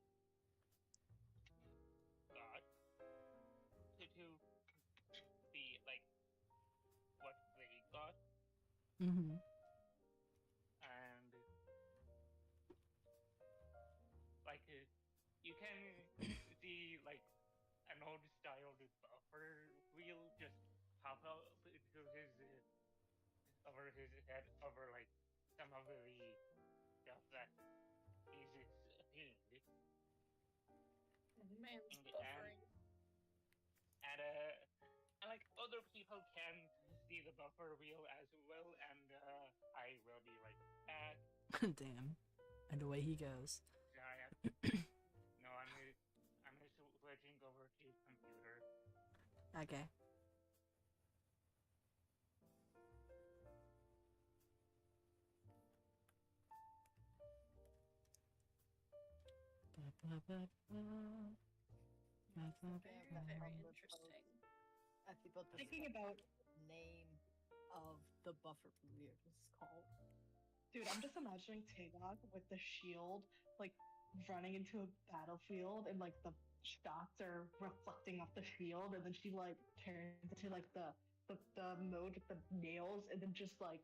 C: got to be like what they got,
A: Mm-hmm.
C: and like you can see like an old styled buffer wheel just pop up into his over his head over like some of the stuff that he's seeing,
F: Man's
C: and
F: buffering.
C: and like other people can see the buffer wheel as well, and I will be right back.
A: Damn. And away he goes.
C: No, I'm switching over to computer.
A: Okay.
F: Very interesting.
D: I think about the
E: Thinking about,
D: name of the buffer weird is called.
E: dude, I'm just imagining Tagog with the shield, like running into a battlefield, and like the shots are reflecting off the shield, and then she like turns into like the mode with the nails, and then just like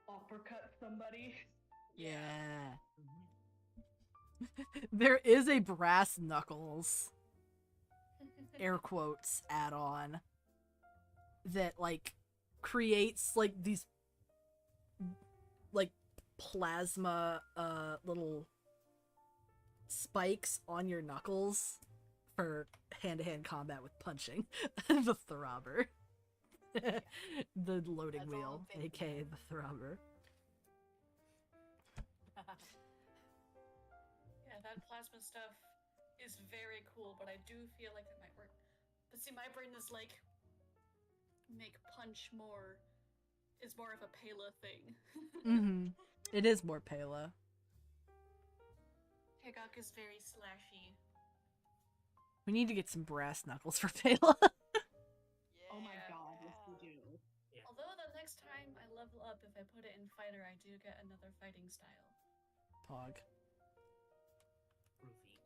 E: uppercut somebody.
A: Yeah.
C: Mm-hmm.
A: There is a brass knuckles, air quotes, add-on that like creates like these like plasma little spikes on your knuckles for hand-to-hand combat with punching. The throbber. The loading
D: That's all
A: wheel,
D: I'm thinking
A: aka
D: of.
A: the throbber.
F: Yeah, that plasma stuff is very cool, but I do feel like it might work. But see, my brain is like, make punch more is more of a Pela thing.
A: Mm-hmm. It is more Pela.
F: Hegok is very slashy.
A: We need to get some brass knuckles for Pela.
E: Oh my
F: Yeah.
E: god, yes we do.
F: Although the next time I level up, if I put it in fighter, I do get another fighting style.
A: Pog.
C: Roofy.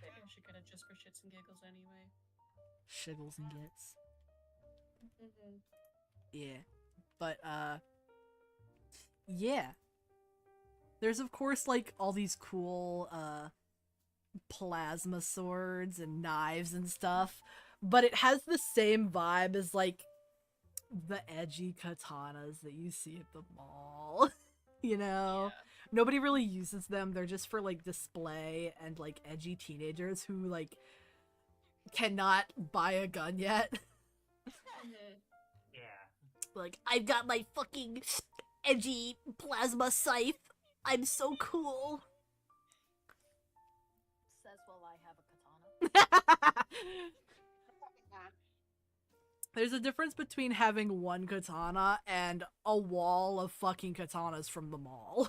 F: Maybe I should get it just for shits and giggles anyway.
A: Shiggles and gits.
F: Mm-hmm.
A: Yeah. But, yeah. There's, of course, like, all these cool, plasma swords and knives and stuff, but it has the same vibe as, like, the edgy katanas that you see at the mall. You know?
F: Yeah.
A: Nobody really uses them. They're just for, like, display and, like, edgy teenagers who, like, cannot buy a gun yet.
F: Mm-hmm.
C: Yeah.
A: Like, I've got my fucking edgy plasma scythe. I'm so cool.
D: Says while I have a katana.
A: There's a difference between having one katana and a wall of fucking katanas from the mall.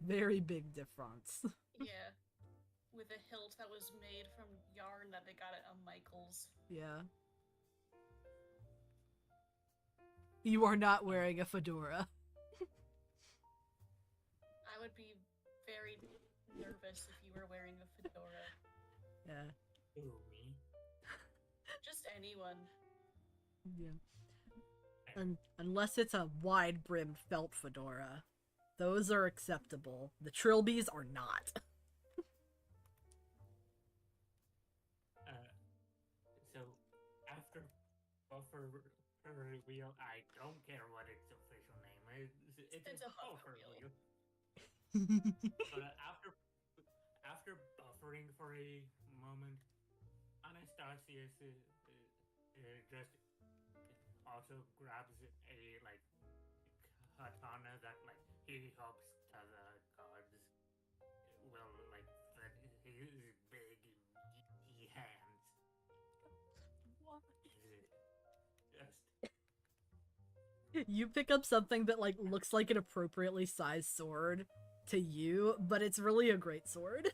A: Very big difference.
F: Yeah. With a hilt that was made from yarn that they got at Michael's.
A: Yeah. You are not wearing a fedora.
F: I would be very nervous if you were wearing a fedora.
A: Yeah.
C: Ooh, me.
F: Just anyone.
A: Yeah. Unless it's a wide-brimmed felt fedora. Those are acceptable. The trilbies are not.
C: So after buffer wheel, I don't care what its official name is. It's
F: a
C: a
F: buffer
C: buffer
F: wheel.
C: wheel. But after buffering for a moment, Anastasius just also grabs a like katana that like he hopes to the gods will like fit his big
A: You pick up something that like looks like an appropriately sized sword to you, but it's really a great sword.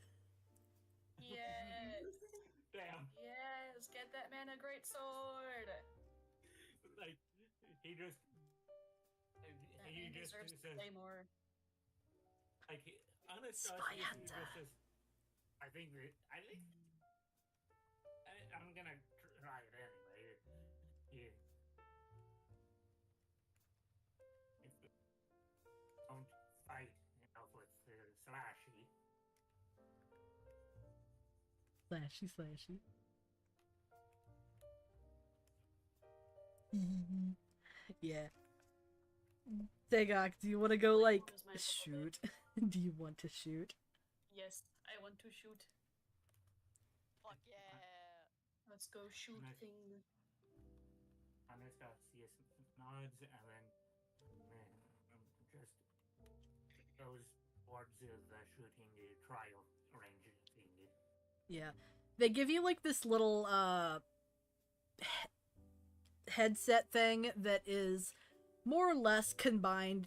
F: Yes.
C: Damn.
F: Yes. Get that man a great sword.
C: Like, he just.
F: That
C: He
F: man
C: just
F: deserves to
C: says.
F: play more.
C: Like, Anastasia,
A: Spy
C: he
A: hunter.
C: just says, I think. I'm gonna try it anyway. Yeah. If we don't fight enough with Slashy.
A: Slashy, slashy. Yeah. Dagok, do you want to go, like,
F: Where's my
A: shoot? Do you want to shoot?
F: Yes, I want to shoot.
B: Fuck yeah.
F: Let's go shoot
C: Nice.
F: thing.
C: Anastasia nods and then just goes towards the shooting trial range thingy.
A: Yeah. They give you, like, this little, headset thing that is more or less combined,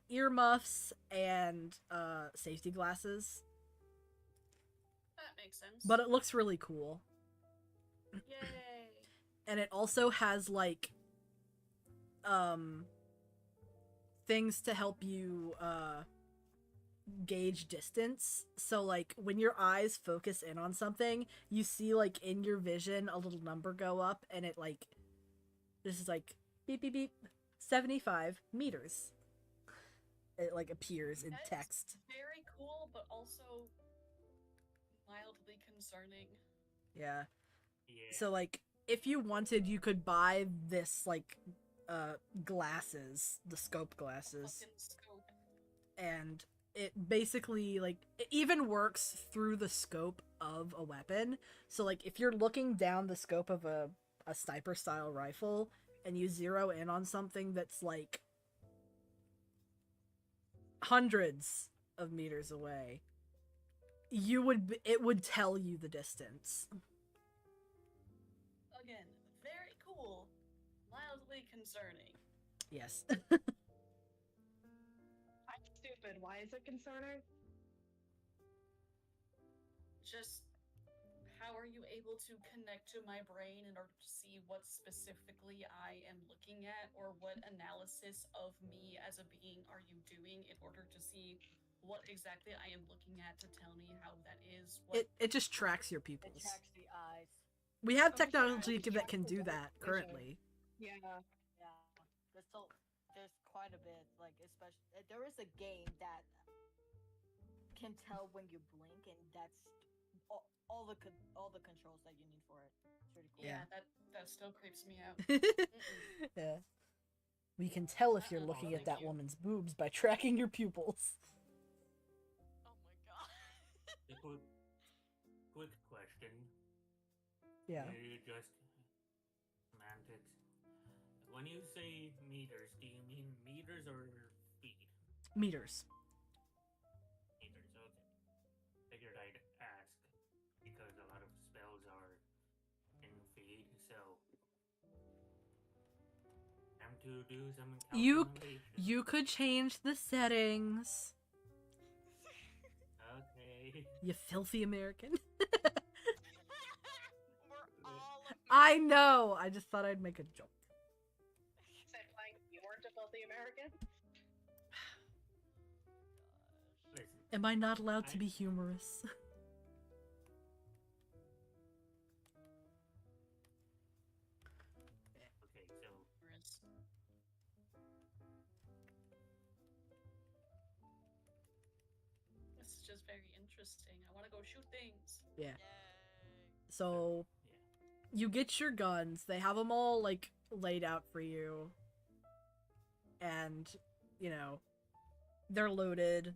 A: earmuffs and, safety glasses.
F: That makes sense.
A: But it looks really cool.
F: Yay!
A: And it also has, like, things to help you, gauge distance. So, like, when your eyes focus in on something, you see, like, in your vision a little number go up, and it, like, this is, like, beep, beep, beep, 75 meters. It, like, appears in
F: That is
A: text.
F: very cool, but also mildly concerning.
A: Yeah.
C: Yeah.
A: So, like, if you wanted, you could buy this, like, glasses, the scope glasses,
F: Fucking scope.
A: and it basically, like, it even works through the scope of a weapon. So, like, if you're looking down the scope of a sniper style rifle and you zero in on something that's, like, hundreds of meters away, it would tell you the distance.
F: Again, very cool, mildly concerning.
A: Yes.
E: I'm stupid. Why is it concerning?
F: Just how are you able to connect to my brain in order to see what specifically I am looking at, or what analysis of me as a being are you doing in order to see what exactly I am looking at to tell me how that is? What
A: It just tracks your
D: It
A: pupils.
D: tracks the eyes.
A: We have
F: Okay,
A: technology
E: it
A: that can
E: tracks
A: do
E: the
A: that
E: vision.
A: currently.
E: Yeah.
D: Yeah, there's quite a bit. Like, especially there is a game that can tell when you blink, and that's all the controls that you need for it. It's pretty cool.
F: yeah, that still creeps me out.
A: Yeah. We can tell if you're looking at
F: Thank
A: that
F: you.
A: woman's boobs by tracking your pupils.
B: Oh my god.
C: A quick question.
A: Yeah.
C: Just semantics. When you say meters, do you mean meters or feet?
A: Meters.
C: Meters, okay. Figured I'd ask because a lot of spells are in feet, so time to do some calculations.
A: You could change the settings.
C: Okay.
A: You filthy American.
B: We're all
A: I know. I just thought I'd make a joke.
E: Said like you weren't a filthy American.
C: Listen,
A: Am I not allowed to be humorous?
C: okay, so
F: Whereas- This is just very interesting. I want to go shoot things.
A: Yeah.
B: Yay.
A: So
C: yeah.
A: you get your guns. They have them all, like, laid out for you. And, you know, they're loaded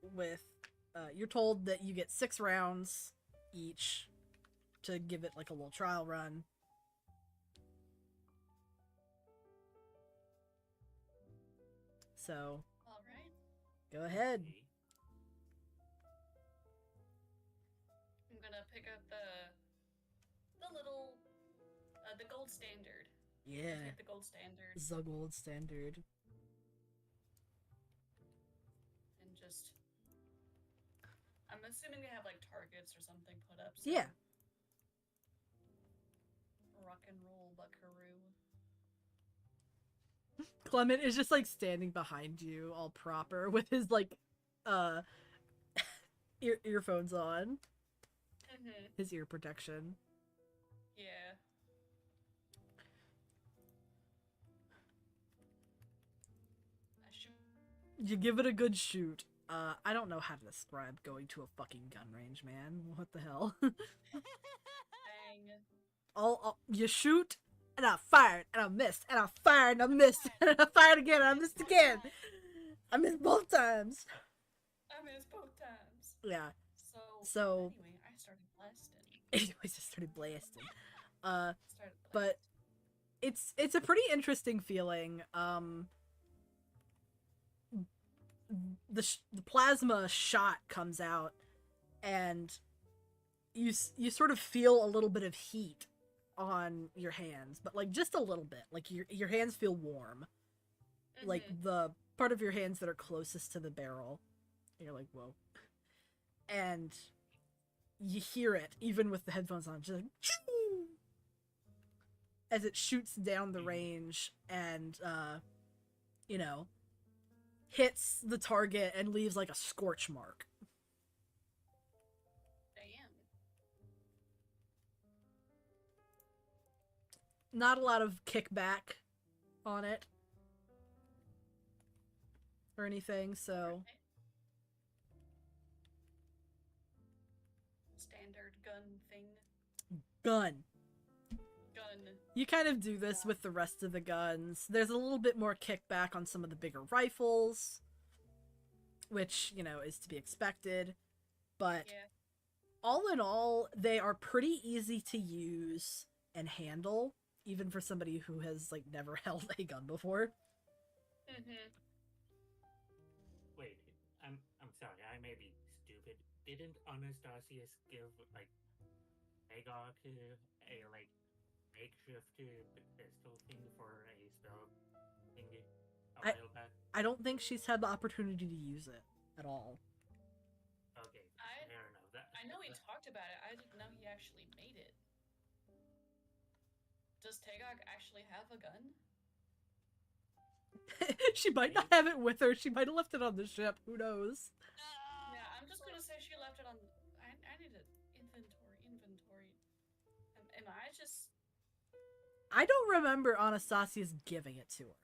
A: with, you're told that you get 6 rounds each to give it, like, a little trial run. So,
F: All right.
A: go ahead.
C: Okay.
F: I'm gonna pick up the little the gold standard
A: Yeah.
F: Get the gold standard
A: The gold standard.
F: and just. I'm assuming they have like targets or something put up. So
A: Yeah.
F: rock and roll, buckaroo.
A: Clement is just like standing behind you all proper with his like earphones on. His ear protection.
F: Yeah. I should.
A: You give it a good shoot. I don't know how to describe going to a fucking gun range, man. What the hell?
F: Dang.
A: You shoot, and I fired, and I missed, and I fired, and I missed, and I fired again, and I missed again. I missed both times.
F: I missed both times.
A: Yeah.
F: So anyway, I started blasting.
A: Anyways, I started blasting.
F: Started
A: But it's a pretty interesting feeling. The plasma shot comes out, and you sort of feel a little bit of heat on your hands, but like just a little bit. Like your hands feel warm. Like the part of your hands that are closest to the barrel. And you're like, whoa. And you hear it even with the headphones on, just like choo! As it shoots down the range and you know, hits the target and leaves like a scorch mark.
F: Damn.
A: Not a lot of kickback on it or anything, so
F: Standard gun thing.
A: gun.
F: Gun.
A: You kind of do this with the rest of the guns. There's a little bit more kickback on some of the bigger rifles, which, you know, is to be expected. But
F: Yeah.
A: all in all, they are pretty easy to use and handle, even for somebody who has, like, never held a gun before.
C: Wait, I'm sorry, I may be stupid. Didn't Anastasius give like Agog a like makeshift pistol thing for a spell thingy a while back?
A: I don't think she's had the opportunity to use it at all.
C: Okay, fair enough.
F: I know he talked about it. I didn't know he actually made it. Does Tagog actually have a gun?
A: She might not have it with her. She might have left it on the ship. Who knows?
F: Yeah, I'm just gonna say she left it on. I need an inventory. Am I just?
A: I don't remember Anastasius giving it to her.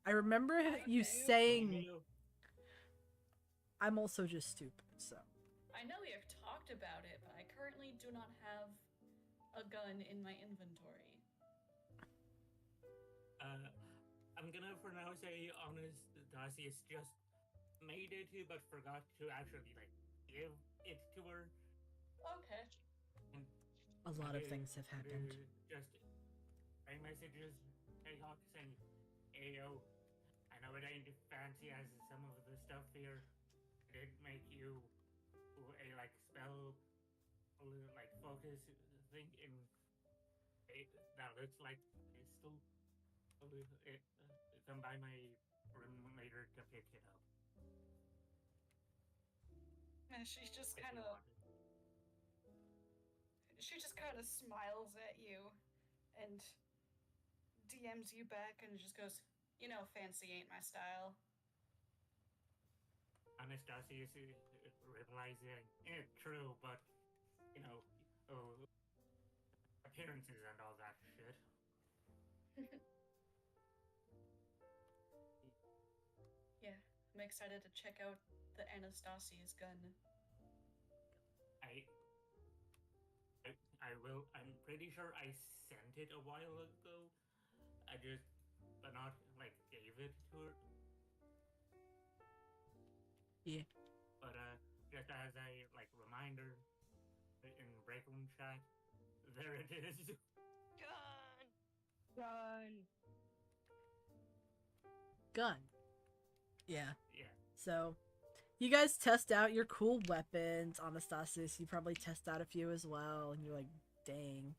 A: I remember you saying... I'm also just stupid, so...
F: I know we have talked about it, but I currently do not have a gun in my inventory.
C: I'm gonna for now say Anastasius just made it, but forgot to actually like give it to her.
F: Okay.
C: And
A: A lot of things have happened.
C: Just a messages, hey Hawk saying, "Ayo, I know it ain't fancy as some of the stuff here. It did make you a like spell, like focus thing in that looks like pistol. Come by my room later to pick it up."
F: And she just
C: if
F: kind
C: you
F: of.
C: want it.
F: She just kind of smiles at you, and DMs you back, and just goes, "You know, fancy ain't my style."
C: Anastasius replies, true, but, you know, appearances and all that shit.
F: Yeah, I'm excited to check out the Anastasia's gun.
C: I will, I'm pretty sure I sent it a while ago. I just, but not, like, gave it to her.
A: Yeah.
C: But, just as a, like, reminder, in break room chat, there it is.
B: Gun!
E: Gun.
A: Gun. Yeah.
C: Yeah.
A: So, you guys test out your cool weapons. Anastasius, you probably test out a few as well, and you're like, dang,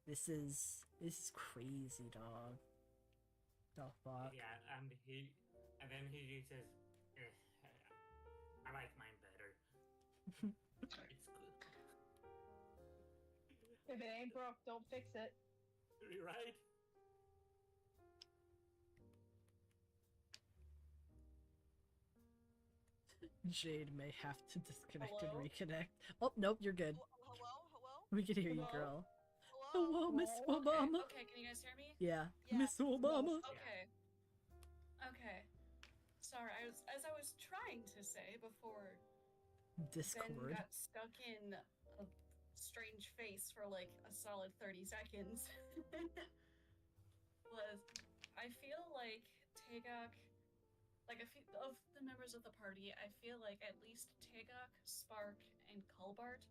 A: This is crazy, dog. The fuck?
C: Yeah, and then he says, "Eh, I like mine better. It's good."
E: If it ain't broke, don't fix it.
C: Right?
A: Jade may have to disconnect
F: Hello?
A: and reconnect. Oh, nope, you're good.
B: Hello?
A: We can hear you,
E: Hello?
A: girl.
B: Hello?
A: Hello, Miss
E: Hello?
A: Obama.
F: Okay, can you guys hear me?
A: Yeah,
B: Yeah.
A: Miss Obama.
F: Okay. Okay. Sorry, as I was trying to say before Ben
A: Discord.
F: got stuck in a strange face for like a solid 30 seconds. Was I feel like Tagok, like a few of the members of the party, I feel like at least Tagok, Spark, and Culbart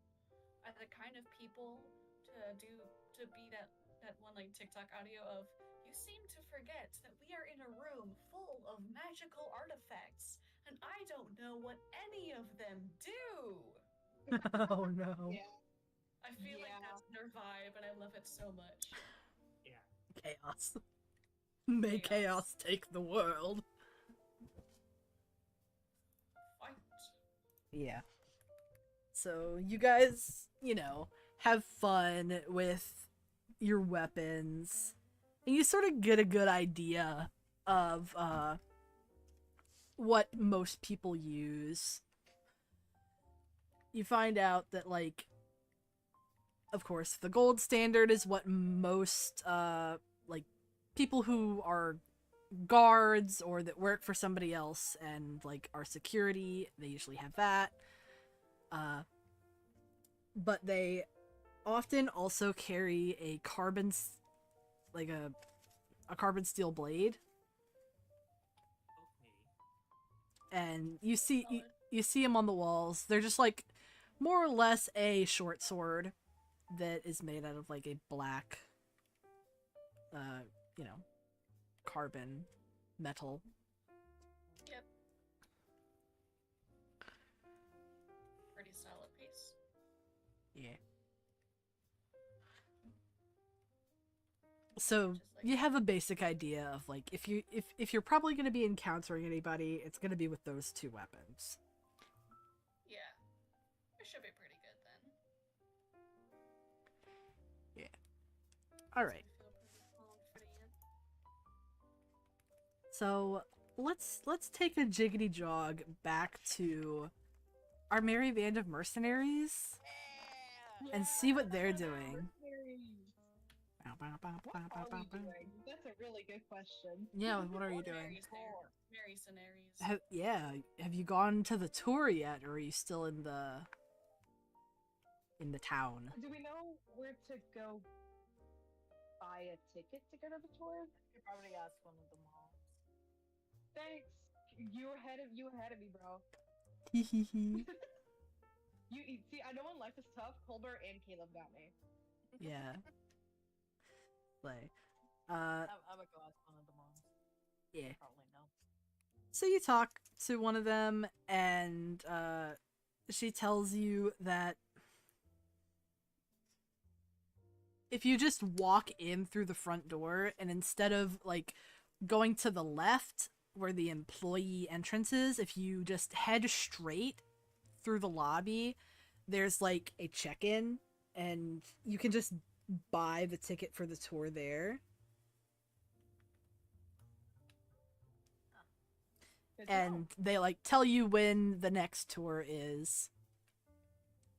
F: are the kind of people to be that one like TikTok audio of you seem to forget that we are in a room full of magical artifacts and I don't know what any of them do.
A: Oh no.
E: Yeah.
F: I feel like
E: Yeah.
F: that's their vibe and I love it so much.
C: Yeah.
A: Chaos. May chaos
F: Chaos.
A: take the world.
F: Fight.
A: Yeah. So you guys, have fun with your weapons. And you sort of get a good idea of what most people use. You find out that, like, of course, the gold standard is what most like people who are guards or that work for somebody else and like are security, they usually have that. But they often also carry a carbon steel blade,
C: Okay.
A: and you see them on the walls. They're just like more or less a short sword that is made out of like a black carbon metal.
F: Yep. Pretty solid piece.
A: Yeah. So
F: Just like
A: you have a basic idea of like if you're probably going to be encountering anybody, it's going to be with those two weapons.
F: yeah. It should be pretty good then.
A: All right.
F: I feel pretty confident.
A: So let's take a jiggity jog back to our merry band of mercenaries and see what they're doing.
E: What are we doing? That's a really good question.
A: Yeah, what are you doing?
F: Mary scenarios.
A: Have you gone to the tour yet, or are you still in the town?
E: Do we know where to go buy a ticket to go to the tour?
D: You probably asked one of the moms.
E: Thanks. You ahead of me, bro.
A: Hehehe.
E: You see, I know when life is tough, Colbert and Caleb got me.
A: Yeah. Play.
D: I would go ask one of the moms.
A: Yeah.
D: Probably no.
A: So you talk to one of them, and she tells you that if you just walk in through the front door, and instead of like going to the left where the employee entrance is, if you just head straight through the lobby, there's like a check-in, and you can just buy the ticket for the tour there.
E: Good to
A: And
E: know.
A: they like tell you when the next tour is,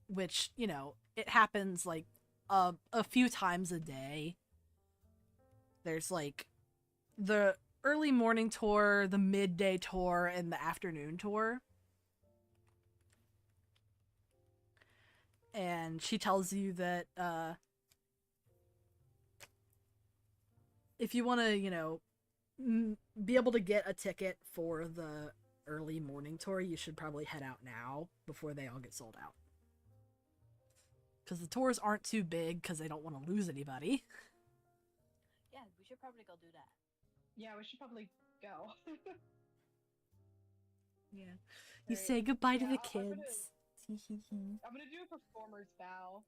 A: which it happens like a few times a day. There's like the early morning tour, the midday tour, and the afternoon tour. And she tells you that if you want to be able to get a ticket for the early morning tour, you should probably head out now before they all get sold out. Because the tours aren't too big because they don't want to lose anybody.
D: Yeah, we should probably go do that.
E: Yeah, we should probably go.
A: Yeah. You
E: Right.
A: say goodbye to
E: Yeah,
A: the
E: I'm gonna-
A: kids.
E: I'm gonna do a performer's bow.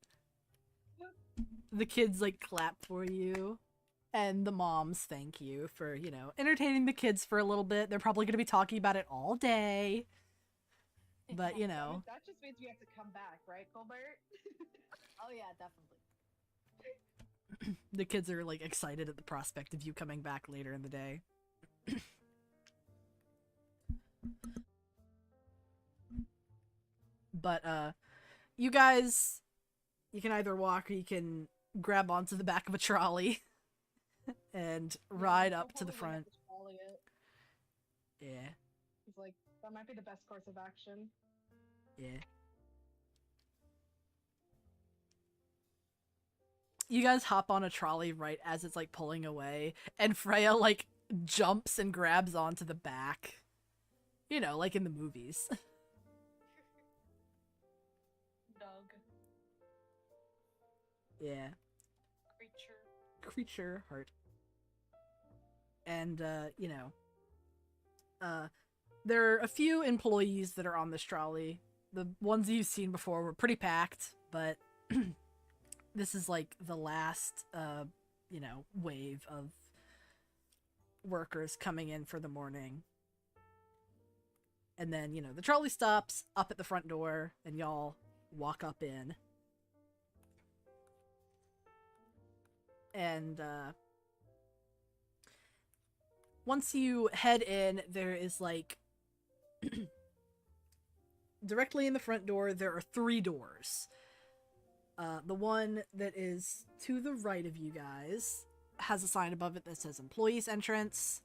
A: The kids like clap for you. And the moms thank you for, you know, entertaining the kids for a little bit. They're probably going to be talking about it all day. But, you know.
E: That just means we have to come back, right, Colbert?
D: Oh yeah, definitely.
A: The kids are like excited at the prospect of you coming back later in the day. But you guys, you can either walk or you can grab onto the back of a trolley and ride up to the front. Yeah.
E: He's like, that might be the best course of action.
A: Yeah. You guys hop on a trolley right as it's like pulling away, and Freya like jumps and grabs onto the back. You know, like in the movies.
F: Dog.
A: Yeah.
F: Creature.
A: Heart. And you know, there are a few employees that are on this trolley. The ones you've seen before were pretty packed, but this is like the last you know, wave of workers coming in for the morning. And then, you know, the trolley stops up at the front door and y'all walk up in. And once you head in, there is like directly in the front door there are 3 doors. The one that is to the right of you guys has a sign above it that says employees entrance.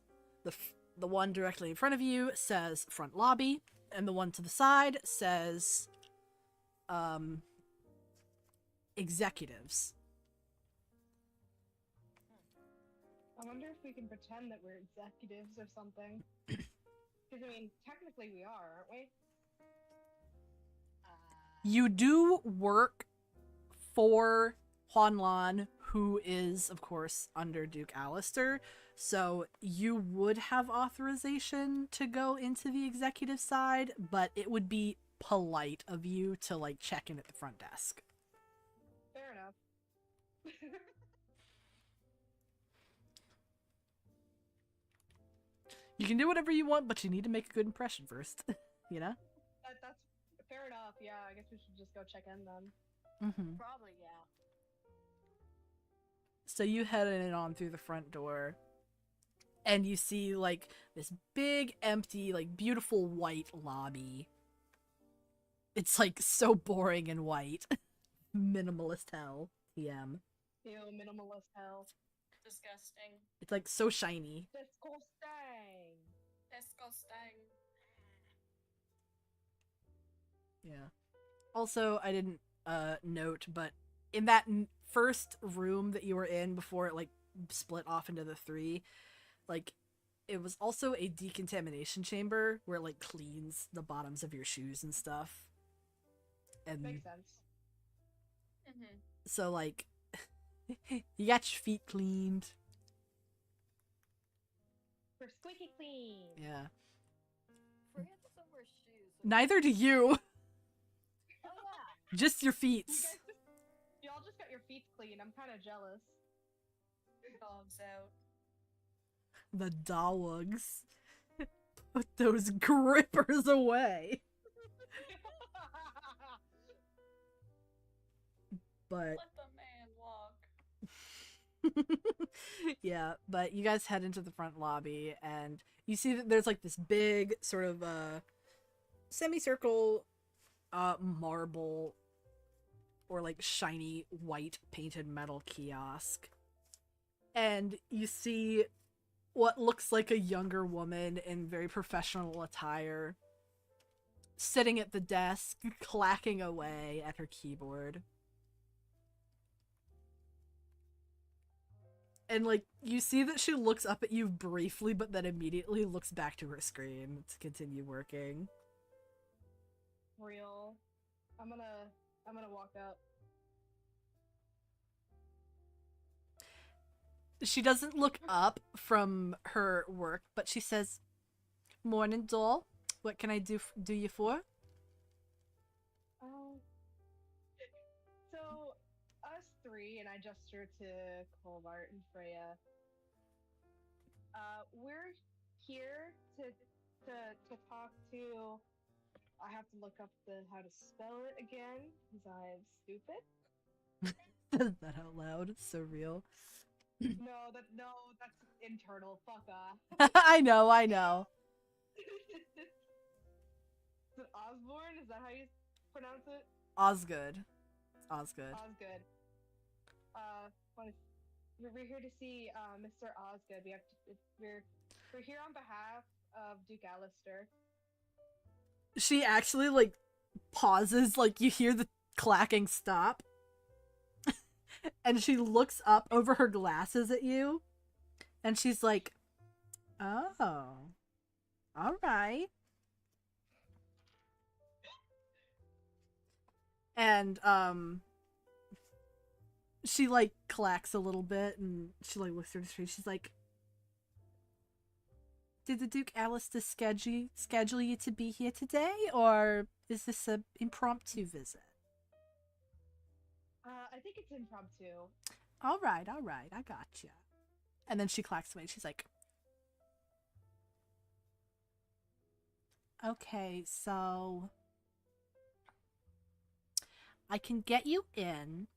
A: The one directly in front of you says front lobby, and the one to the side says executives.
E: I wonder if we can pretend that we're executives or something. Because, I mean, technically we are, aren't we?
A: You do work for Huanlan, who is, of course, under Duke Alistair, so you would have authorization to go into the executive side, but it would be polite of you to, like, check in at the front desk.
E: Fair enough.
A: You can do whatever you want, but you need to make a good impression first, you know?
E: That's fair enough, yeah. I guess we should just go check in then.
A: Mm-hmm.
D: Probably, yeah.
A: So you head in and on through the front door, and you see, like, this big, empty, like, beautiful white lobby. It's, like, so boring and white. Minimalist hell. TM.
E: Ew, minimalist hell.
F: Disgusting.
A: It's, like, so shiny.
E: Disgusting.
F: Disgusting.
A: Yeah. Also, I didn't note, but in that first room that you were in before it, like, split off into the 3, like, it was also a decontamination chamber where it, like, cleans the bottoms of your shoes and stuff. And
E: Makes sense.
F: Mm-hmm.
A: so, like, you got your feet cleaned.
E: We're squeaky clean.
A: Yeah.
D: Freya doesn't wear shoes. So
A: Neither do you.
D: oh yeah.
A: Just your feet.
E: Y'all just got your feet clean. I'm kind of jealous.
F: Dogs out.
A: The dogs. Put those grippers away. But
F: Let the man walk.
A: yeah, but you guys head into the front lobby and you see that there's like this big sort of semicircle marble or like shiny white painted metal kiosk. And you see what looks like a younger woman in very professional attire sitting at the desk, clacking away at her keyboard. And, like, you see that she looks up at you briefly, but then immediately looks back to her screen to continue working.
E: Real. I'm gonna walk up.
A: She doesn't look up from her work, but she says, "Morning, doll. What can I do you for?"
E: So, us 3 Audrey and I gesture to Colbart and Freya. We're here to talk to. I have to look up how to spell it again because I'm stupid.
A: Says that out loud. So real.
E: No, that's internal. Fuck off.
A: I know, I know.
E: Is it Osborne? Is that how you pronounce it?
A: Osgood. Osgood.
E: Osgood. We're here to see Mr. Osgood. We're here on behalf of Duke Alistair.
A: She actually like pauses, like you hear the clacking stop. And she looks up over her glasses at you. And she's like, "Oh. All right." And she like clacks a little bit and she like looks at her face. She's like, "Did the Duke Alistair schedule you to be here today, or is this an impromptu visit?"
E: I think it's impromptu.
A: All right, I gotcha. And then she clacks away. She's like, "Okay, so I can get you in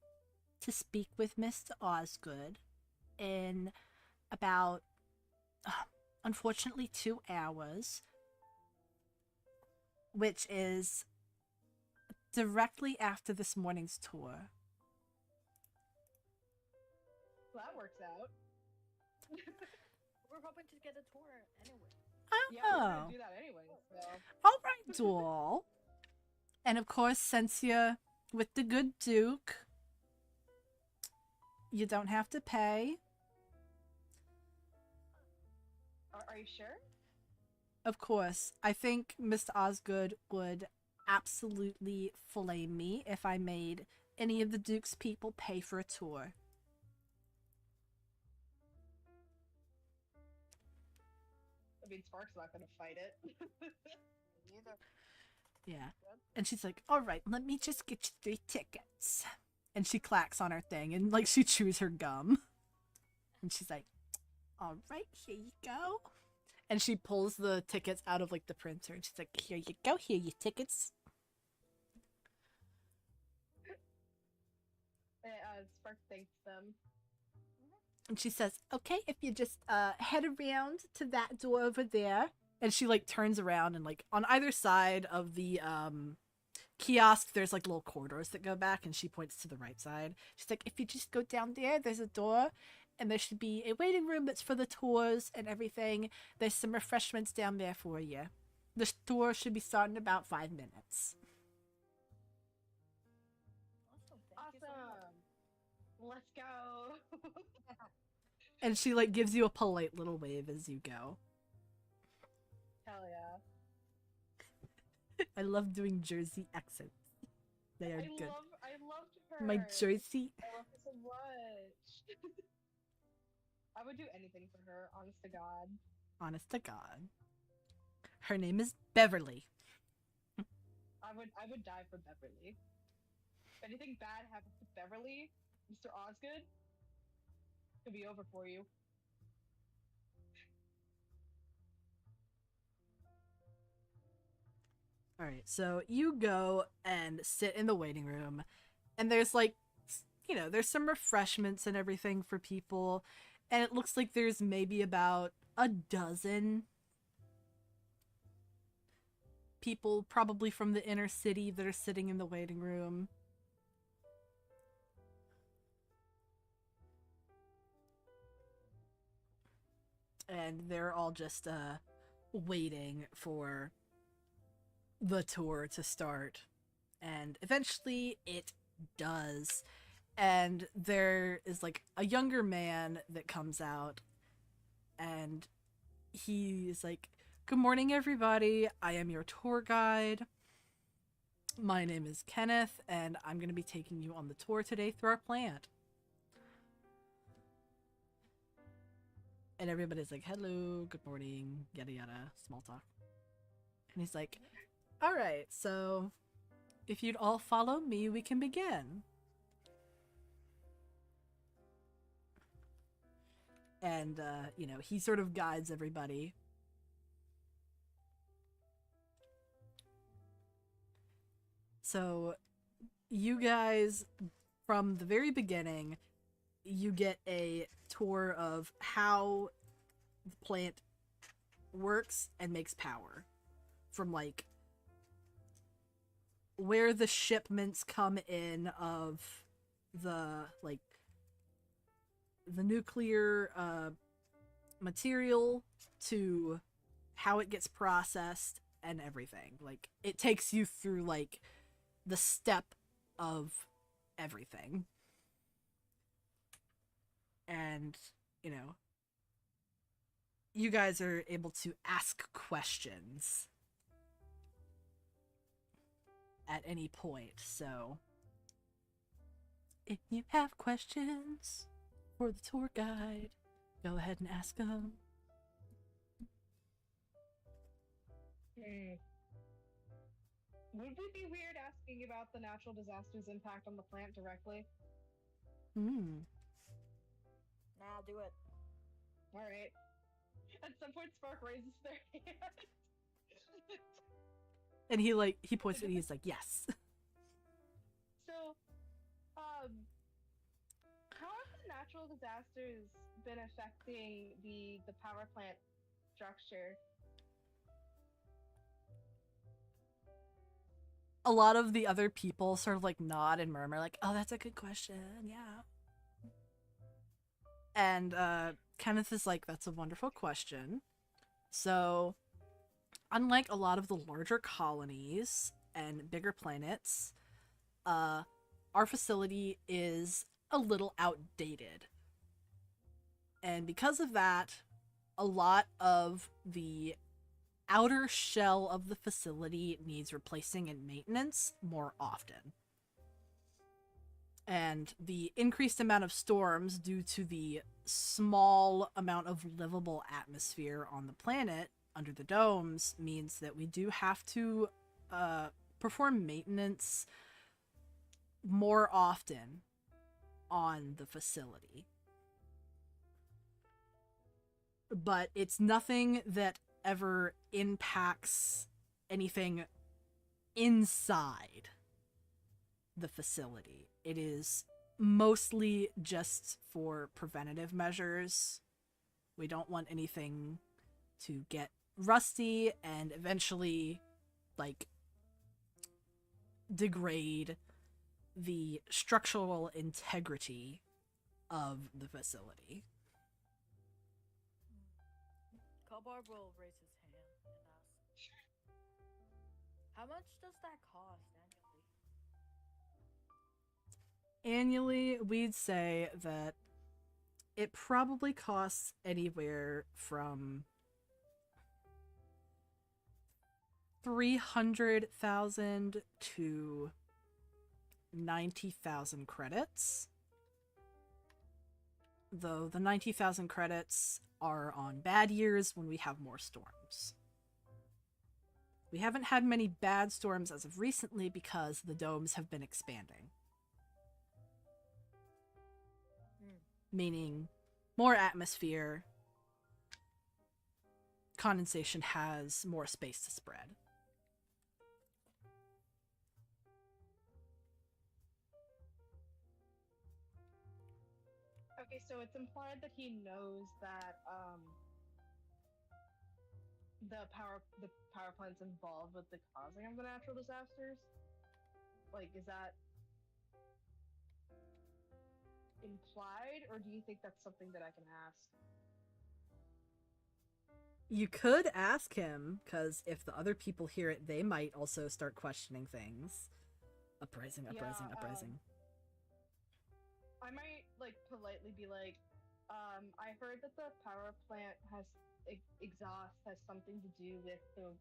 A: to speak with Mr. Osgood in about, unfortunately, 2 hours, which is directly after this morning's tour."
E: Well, that works out.
D: We're hoping to get a tour anyway.
E: Yeah, we're
A: Oh,
E: gonna do that anyway. So.
A: all right, doll. And of course, since you're with the good Duke, you don't have to pay.
E: Are you sure?
A: Of course, I think Mr. Osgood would absolutely flame me if I made any of the Duke's people pay for a tour.
E: I mean, Spark's not gonna fight it.
B: Neither.
A: Yeah. And she's like, "All right, let me just get you 3 tickets." And she clacks on her thing and like she chews her gum. And she's like, "All right, here you go." And she pulls the tickets out of like the printer and she's like, "Here you go, here are your tickets."
E: Spark thanks them.
A: And she says, "Okay, if you just head around to that door over there." And she like turns around and like on either side of the kiosk there's like little corridors that go back, and she points to the right side. She's like, "If you just go down there, there's a door and there should be a waiting room that's for the tours and everything. There's some refreshments down there for you. The tour should be starting in about 5 minutes."
D: Awesome. Thank you so much.
E: Awesome. Let's go.
A: And she like gives you a polite little wave as you go.
E: Hell yeah.
A: I love doing Jersey accents. They are good.
E: I loved her.
A: My Jersey.
E: I love her so much. I would do anything for her, honest to God.
A: Honest to God. Her name is Beverly.
E: I would die for Beverly. If anything bad happens to Beverly, Mr. Osgood, it'll be over for you.
A: Alright, so you go and sit in the waiting room, and there's like, you know, there's some refreshments and everything for people, and it looks like there's maybe about a dozen people, probably from the inner city, that are sitting in the waiting room. And they're all just waiting for the tour to start. And eventually it does. And there is like a younger man that comes out, and he is like, "Good morning, everybody. I am your tour guide. My name is Kenneth, and I'm going to be taking you on the tour today through our plant." And everybody's like, "Hello, good morning, yada yada," small talk. And he's like, "All right, so if you'd all follow me, we can begin." And, you know, he sort of guides everybody. So, you guys, from the very beginning, you get a tour of how the plant works and makes power. From, like, where the shipments come in of the, like, the nuclear material to how it gets processed and everything. Like, it takes you through, like, the step of everything. And, you know, you guys are able to ask questions at any point, so if you have questions for the tour guide, go ahead and ask them.
E: Would it be weird asking about the natural disaster's impact on the plant directly?
A: Hmm.
D: Nah, do it.
E: Alright. At some point, Spark raises their hand.
A: And he points and he's like, yes.
E: So, how have the natural disasters been affecting the power plant structure?
A: A lot of the other people sort of like nod and murmur like, oh, that's a good question, yeah. And Kenneth is like, that's a wonderful question. So, unlike a lot of the larger colonies and bigger planets, our facility is a little outdated. And because of that, a lot of the outer shell of the facility needs replacing and maintenance more often. And the increased amount of storms due to the small amount of livable atmosphere on the planet under the domes means that we do have to perform maintenance more often on the facility. But it's nothing that ever impacts anything inside the facility. It is mostly just for preventative measures. We don't want anything to get rusty and eventually, like, degrade the structural integrity of the facility.
D: Kobar will raise his hand and ask, how much does that cost annually?
A: Annually, we'd say that it probably costs anywhere from 300,000 to 90,000 credits. Though the 90,000 credits are on bad years when we have more storms. We haven't had many bad storms as of recently because the domes have been expanding. Meaning more atmosphere, condensation has more space to spread.
E: Okay, so it's implied that he knows that the power plant's involved with the causing of the natural disasters. Like, is that implied, or do you think that's something that I can ask?
A: You could ask him, because if the other people hear it, they might also start questioning things. Uprising.
E: I might, like, politely be like, I heard that the power plant has exhaust has something to do with the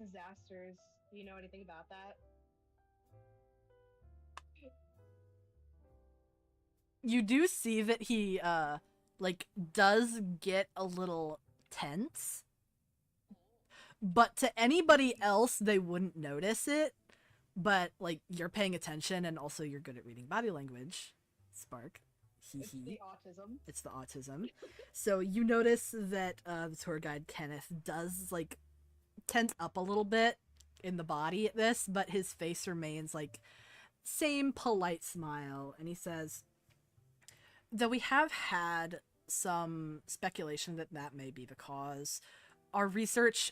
E: disasters. Do you know anything about that?
A: You do see that he, like, does get a little tense. But to anybody else, they wouldn't notice it. But, like, you're paying attention and also you're good at reading body language, Spark. Hee
E: It's
A: hee.
E: the autism.
A: It's the autism. So you notice that the tour guide Kenneth does like tense up a little bit in the body at this, but his face remains like same polite smile, and he says, though we have had some speculation that that may be the cause, our research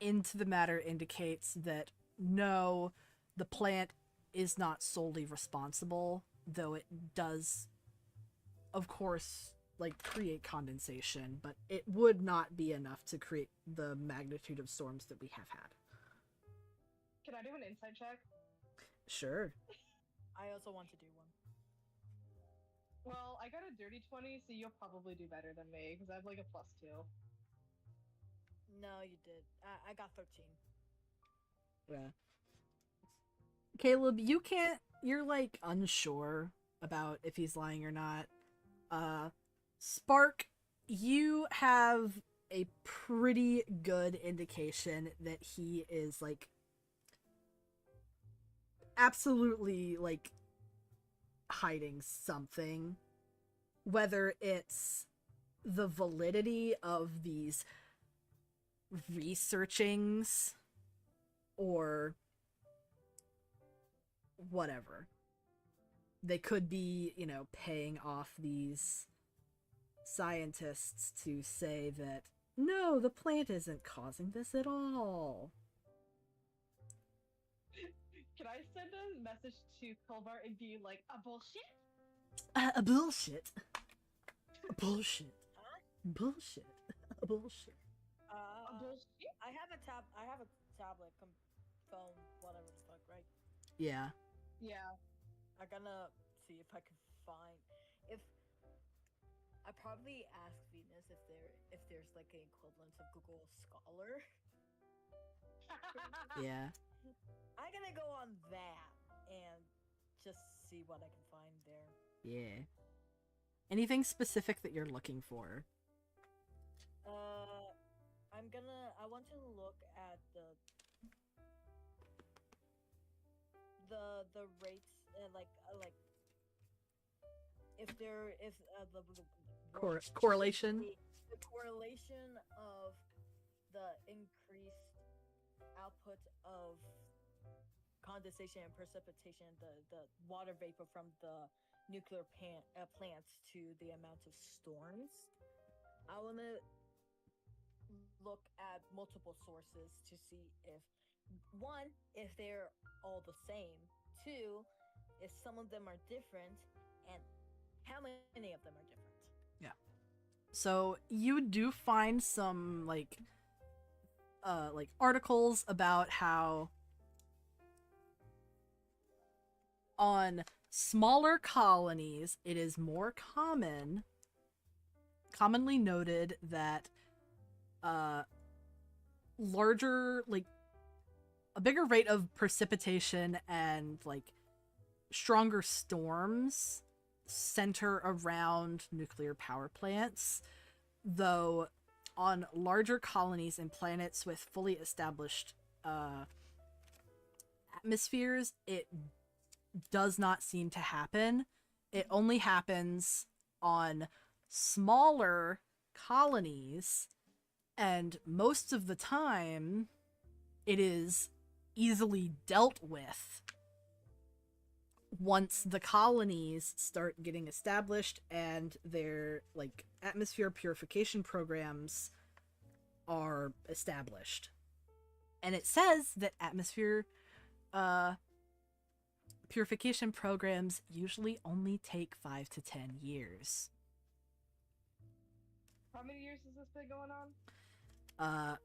A: into the matter indicates that no, the plant is not solely responsible, though it does, of course, like create condensation, but it would not be enough to create the magnitude of storms that we have had.
E: Can I do an insight check?
A: Sure.
D: I also want to do one.
E: Well, I got a dirty 20, so you'll probably do better than me because I have like a +2.
D: No, you did. I got 13.
A: Yeah. Caleb, you can't, you're like unsure about if he's lying or not. Spark, you have a pretty good indication that he is like absolutely like hiding something, whether it's the validity of these researchings or whatever. They could be, you know, paying off these scientists to say that no, the plant isn't causing this at all.
E: Can I send a message to Colbart and be like, a bullshit?
A: A bullshit. A bullshit.
D: Huh?
A: Bullshit. A bullshit.
E: A bullshit?
D: I have a tablet, phone, whatever the fuck, right?
A: Yeah.
E: Yeah.
D: I'm gonna see if I can find if I probably ask Venus if there's like an equivalent of Google Scholar.
A: Yeah.
D: I'm gonna go on that and just see what I can find there.
A: Yeah. Anything specific that you're looking for?
D: I want to look at the rates like if there if
A: Correlation?
D: the correlation of the increased output of condensation and precipitation, the water vapor from the nuclear plants to the amount of storms. I want to look at multiple sources to see if one, if they're all the same, two, if some of them are different, and how many of them are different.
A: Yeah. So you do find some like articles about how on smaller colonies it is more commonly noted that larger, like a bigger rate of precipitation and like stronger storms center around nuclear power plants, though on larger colonies and planets with fully established atmospheres it does not seem to happen. It only happens on smaller colonies, and most of the time it is easily dealt with once the colonies start getting established and their like atmosphere purification programs are established. And it says that atmosphere purification programs usually only take 5 to 10 years.
E: How many years has this been going on?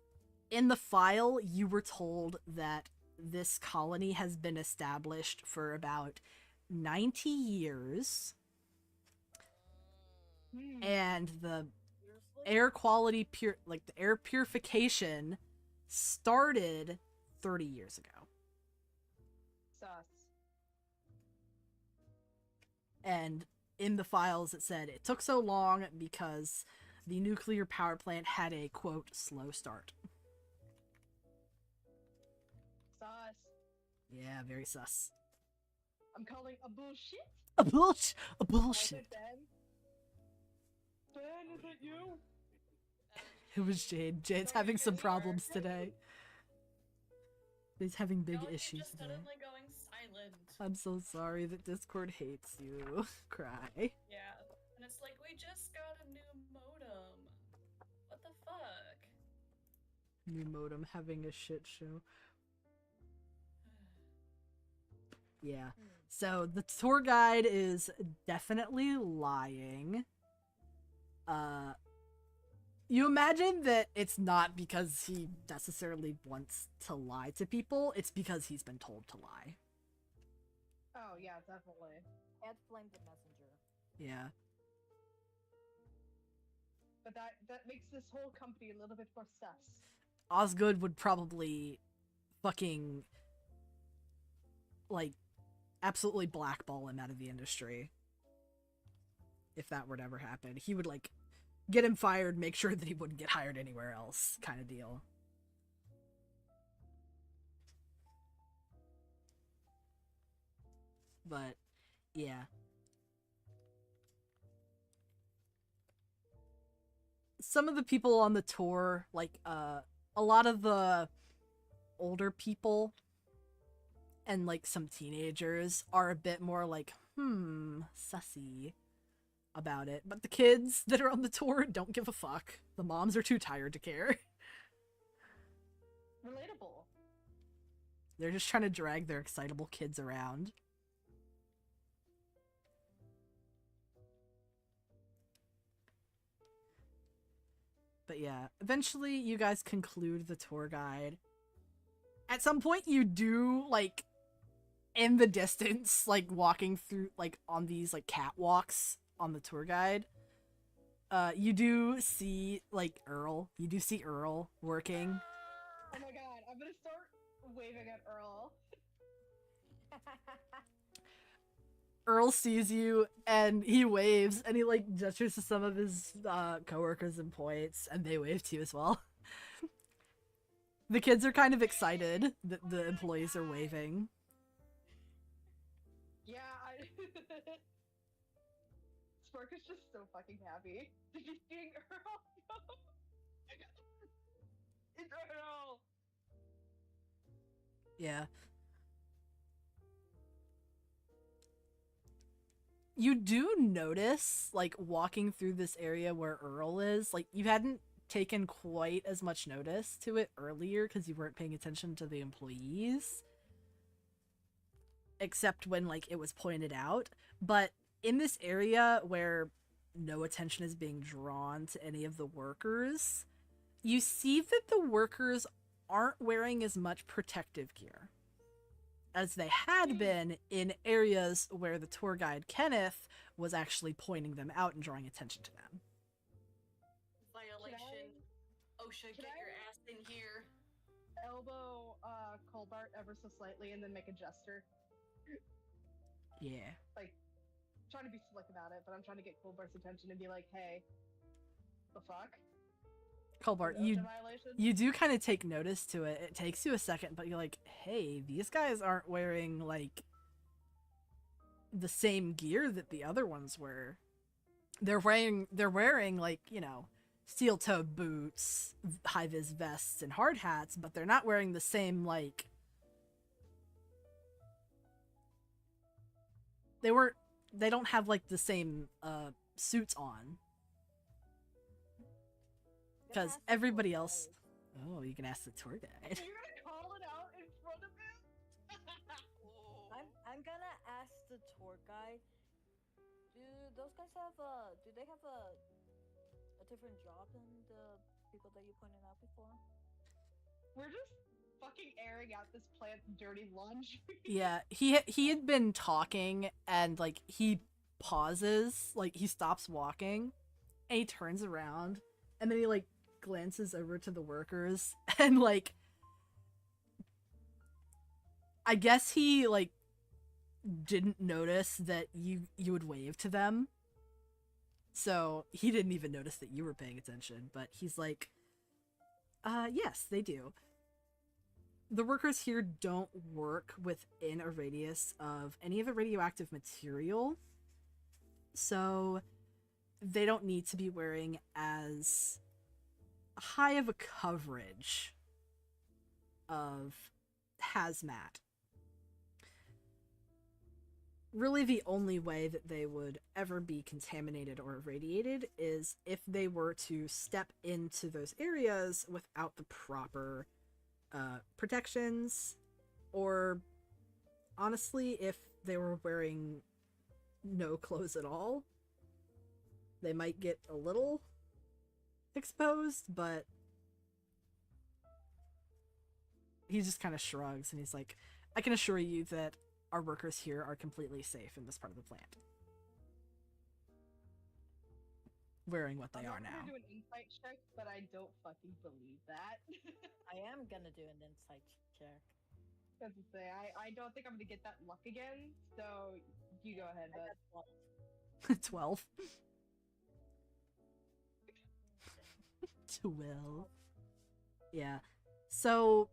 A: In the file, you were told that this colony has been established for about 90 years, and the
D: Seriously?
A: air quality the air purification started 30 years ago.
E: Sus.
A: And in the files it said it took so long because the nuclear power plant had a, quote, slow start.
E: Sus.
A: Yeah, very sus.
E: I'm calling a bullshit.
A: A bullshit. A
E: Was
A: bullshit.
E: it Ben? Ben, is it you?
A: It was Jade. Jade's
F: Sorry,
A: having some
F: guys,
A: problems
F: sorry.
A: today. He's having big
F: Y'all keep
A: issues
F: just
A: today.
F: suddenly going silent.
A: I'm so sorry that Discord hates you. Cry.
F: Yeah, and it's like, we just got a new modem. What the fuck?
A: New modem having a shit show. Yeah. So the tour guide is definitely lying. You imagine that it's not because he necessarily wants to lie to people, it's because he's been told to lie.
E: Oh yeah, definitely.
D: Can't blame the messenger.
A: Yeah.
E: But that makes this whole company a little bit more sus.
A: Osgood would probably fucking like absolutely blackball him out of the industry if that were to ever happen. He would like get him fired, make sure that he wouldn't get hired anywhere else, kind of deal. But yeah. Some of the people on the tour, like a lot of the older people and like some teenagers are a bit more like, sussy about it. But the kids that are on the tour don't give a fuck. The moms are too tired to care.
E: Relatable.
A: They're just trying to drag their excitable kids around. But yeah, eventually you guys conclude the tour guide. At some point you do, like, in the distance, like, walking through, like, on these, like, catwalks on the tour guide, you do see, like, Earl. You do see Earl working.
E: Oh my god, I'm gonna start waving at Earl.
A: Earl sees you, and he waves, and he, like, gestures to some of his, coworkers and points, and they wave to you as well. The kids are kind of excited that the employees are waving.
E: Yeah, Spark is just so fucking happy. Did you see Earl? It's Earl!
A: Yeah. You do notice, like, walking through this area where Earl is, like, you hadn't taken quite as much notice to it earlier because you weren't paying attention to the employees. Except when, like, it was pointed out. But in this area where no attention is being drawn to any of the workers, you see that the workers aren't wearing as much protective gear as they had been in areas where the tour guide Kenneth was actually pointing them out and drawing attention to them.
F: Violation. OSHA,
E: Can
F: get
E: I-
F: your ass in here.
E: Elbow Colbart ever so slightly and then make a gesture.
A: Yeah.
E: Like, trying to be slick about it, but I'm trying to get Colbart's attention and be like, hey, the fuck?
A: Colbart,
E: An
A: you
E: OSHA violation?
A: you do kind of take notice to it. It takes you a second, but you're like, hey, these guys aren't wearing, like, the same gear that the other ones were. They're wearing like, you know, steel-toed boots, high-vis vests, and hard hats, but they're not wearing the same, like... They don't have, like, the same, suits on. Because
D: Ask the
A: everybody
D: tour
A: else...
D: guide.
A: Oh, you can ask the tour guide.
E: You're gonna call it out in front of him?
D: I'm gonna ask the tour guide. Do those guys have do they have a different job than the people that you pointed out before?
E: We're just fucking airing out this plant's dirty laundry.
A: Yeah, he had been talking, and, like, he pauses, like, he stops walking, and he turns around, and then he, like, glances over to the workers, and, like, I guess he, like, didn't notice that you would wave to them, so he didn't even notice that you were paying attention, but he's like, yes, they do. The workers here don't work within a radius of any of the radioactive material so they don't need to be wearing as high of a coverage of hazmat. Really, the only way that they would ever be contaminated or irradiated is if they were to step into those areas without the proper protections, or honestly, if they were wearing no clothes at all, they might get a little exposed, but he just kind of shrugs and he's like, I can assure you that our workers here are completely safe in this part of the plant. Wearing what they are
E: I'm
A: now.
E: gonna do an insight check, but I don't fucking believe that.
D: I am gonna do an insight check.
E: That's to say, I don't think I'm gonna get that luck again. So you go ahead,
D: I
E: bud.
D: got
A: 12. 12. Yeah. So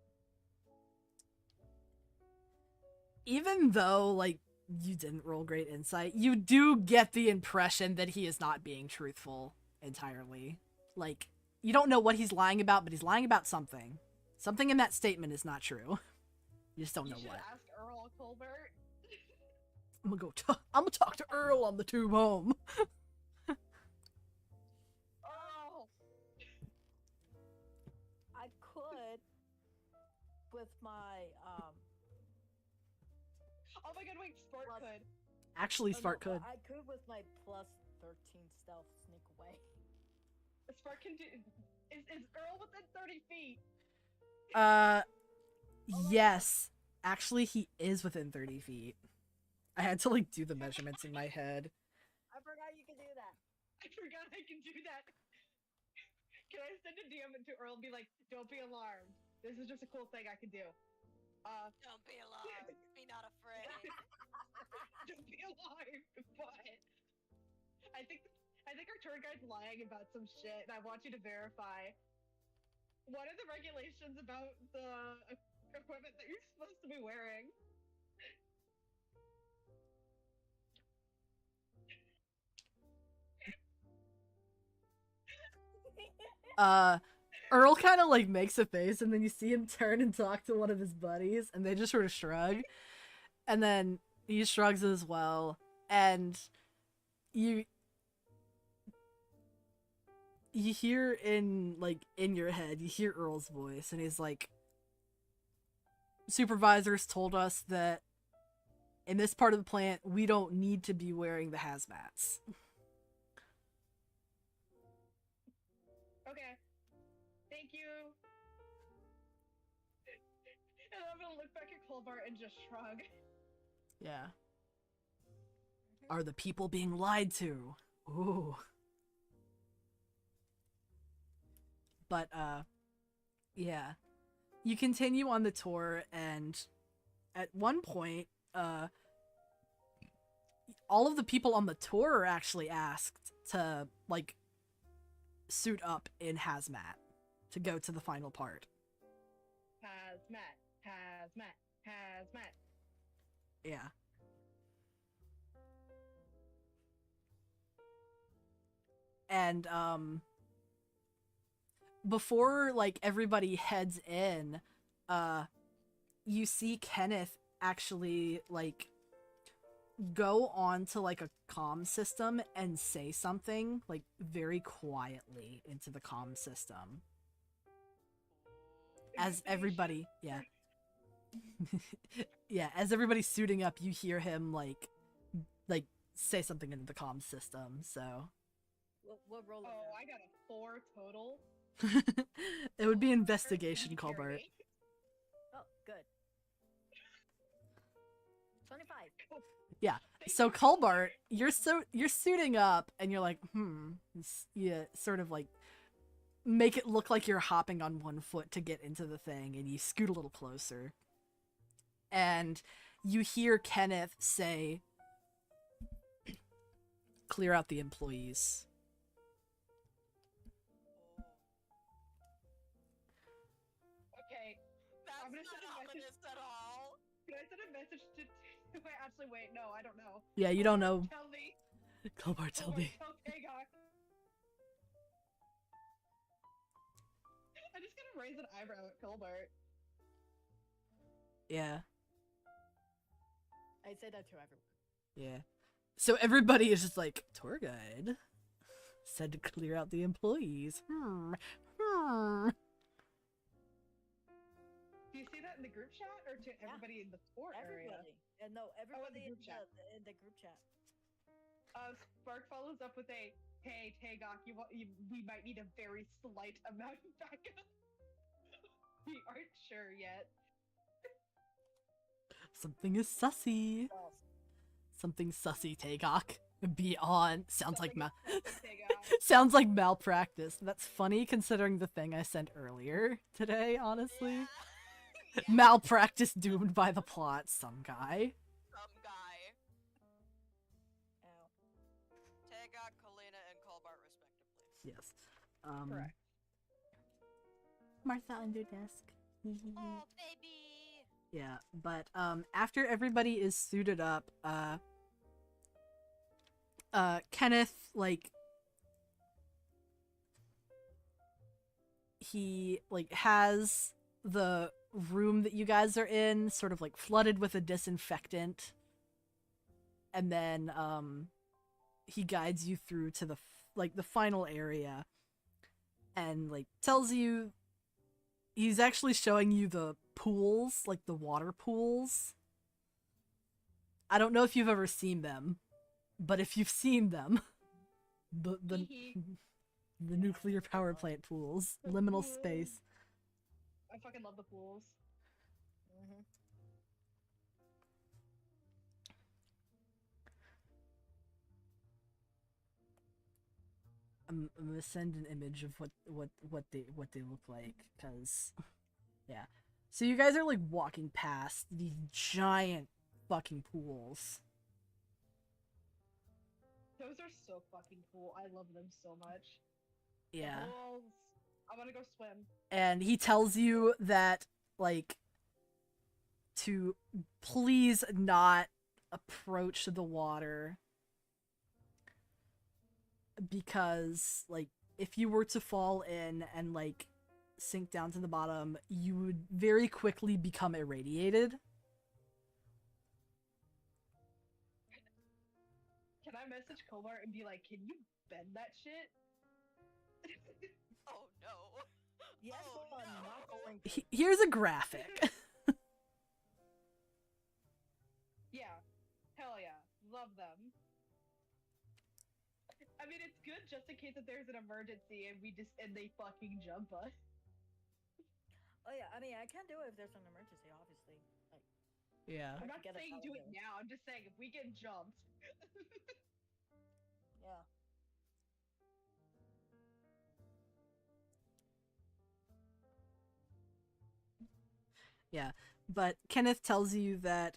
A: even though, like, you didn't roll great insight, you do get the impression that he is not being truthful entirely. Like, you don't know what he's lying about, but he's lying about something. Something in that statement is not true. You just don't know
E: You should
A: what.
E: ask Earl Colbert.
A: I'm gonna talk to Earl on the tube home.
E: Earl!
D: I could with my
E: Oh my god, wait, Sport
D: Plus-
E: could.
A: Actually,
D: oh,
A: Spark
D: no,
A: could.
D: I could with my plus 13 stealth sneak away.
E: Spark can do. Is Earl within 30 feet?
A: Yes. Actually, he is within 30 feet. I had to, like, do the measurements in my head.
D: I forgot you could do that.
E: I forgot I can do that. Can I send a DM to Earl and be like, don't be alarmed. This is just a cool thing I can do.
B: Don't be alarmed. Be not afraid.
E: Don't be alarmed, but I think our tour guide's lying about some shit, and I want you to verify. What are the regulations about the equipment that you're supposed to be wearing?
A: Earl kind of, like, makes a face, and then you see him turn and talk to one of his buddies, and they just sort of shrug. And then he shrugs as well, and you hear in your head, you hear Earl's voice, and he's like, supervisors told us that in this part of the plant, we don't need to be wearing the hazmats.
E: Okay. Thank you. And I'm gonna look back at Colbert and just shrug.
A: Yeah. Are the people being lied to? Ooh. But, yeah. You continue on the tour, and at one point, all of the people on the tour are actually asked to, like, suit up in hazmat to go to the final part.
E: Hazmat. Hazmat. Hazmat.
A: Yeah. And, before, like, everybody heads in, you see Kenneth actually, like, go on to, like, a comm system and say something, like, very quietly into the comm system. As everybody, yeah. Yeah, as everybody's suiting up, you hear him, like, say something into the comm system, so.
D: What roll is
E: Oh,
D: that?
E: I got a 4 total.
A: It would be investigation, Colbert.
D: Oh, good. 25.
A: Yeah. So Colbert, you're suiting up, and you're like, you sort of, like, make it look like you're hopping on one foot to get into the thing, and you scoot a little closer. And you hear Kenneth say, clear out the employees.
E: Okay.
B: That's
E: I'm gonna
B: not
E: send a message.
B: ominous at all.
E: Can I send a message to... Wait, actually, wait. No, I don't know.
A: Yeah, you don't know.
E: Tell me.
A: Colbart, tell
E: Colbart,
A: me.
E: tell Tagok. I'm just gonna raise an eyebrow at Colbart.
A: Yeah.
D: I say that to everyone.
A: Yeah. So everybody is just like, tour guide said to clear out the employees.
E: Do you see that in the group chat or to everybody in the tour area?
D: Everybody. No, everybody
E: group chat.
D: in the group chat.
E: Spark follows up with a, "Hey, Tagok, we might need a very slight amount of backup. We aren't sure yet."
A: Something is sussy.
D: False.
A: Something sussy, Tagok. Beyond sounds like
E: Tagok.
A: sounds like malpractice. That's funny considering the thing I sent earlier today, honestly.
B: Yeah. Yeah,
A: Malpractice doomed by the plot, some guy.
B: some guy.
D: Ow.
B: Tagok, Kalina, and Colbart, respectively.
A: Yes.
E: Correct.
A: Martha under desk.
B: Oh, baby!
A: Yeah, but after everybody is suited up, Kenneth, like, he like has the room that you guys are in sort of like flooded with a disinfectant, and then he guides you through to the the final area, and like tells you he's actually showing you the pools, like the water pools. I don't know if you've ever seen them, but if you've seen them, the nuclear power plant pools,
E: The
A: liminal
E: pools.
A: space.
E: I fucking love the pools.
D: Mm-hmm.
A: I'm gonna send an image of what they look like, cause yeah. So you guys are like walking past these giant fucking pools.
E: Those are so fucking cool. I love them so much. The
A: Yeah.
E: pools. I want to go swim.
A: And he tells you that like to please not approach the water, because like if you were to fall in and like sink down to the bottom, you would very quickly become irradiated.
E: Can I message Colbart and be like, "Can you bend that shit?"
B: Oh no.
D: Yes,
B: Oh,
D: but I'm
B: no.
D: not going to.
A: Here's a graphic.
E: Yeah. Hell yeah. Love them. I mean, it's good just in case if there's an emergency and they fucking jump us.
D: Oh yeah, I mean, I can't do it if there's an emergency, obviously. Like,
A: Yeah.
E: I'm
D: I
E: not
D: get it
E: saying
D: how
E: do
D: it
E: it
D: goes.
E: now. I'm just saying if we get jumped.
D: yeah.
A: Yeah. But Kenneth tells you that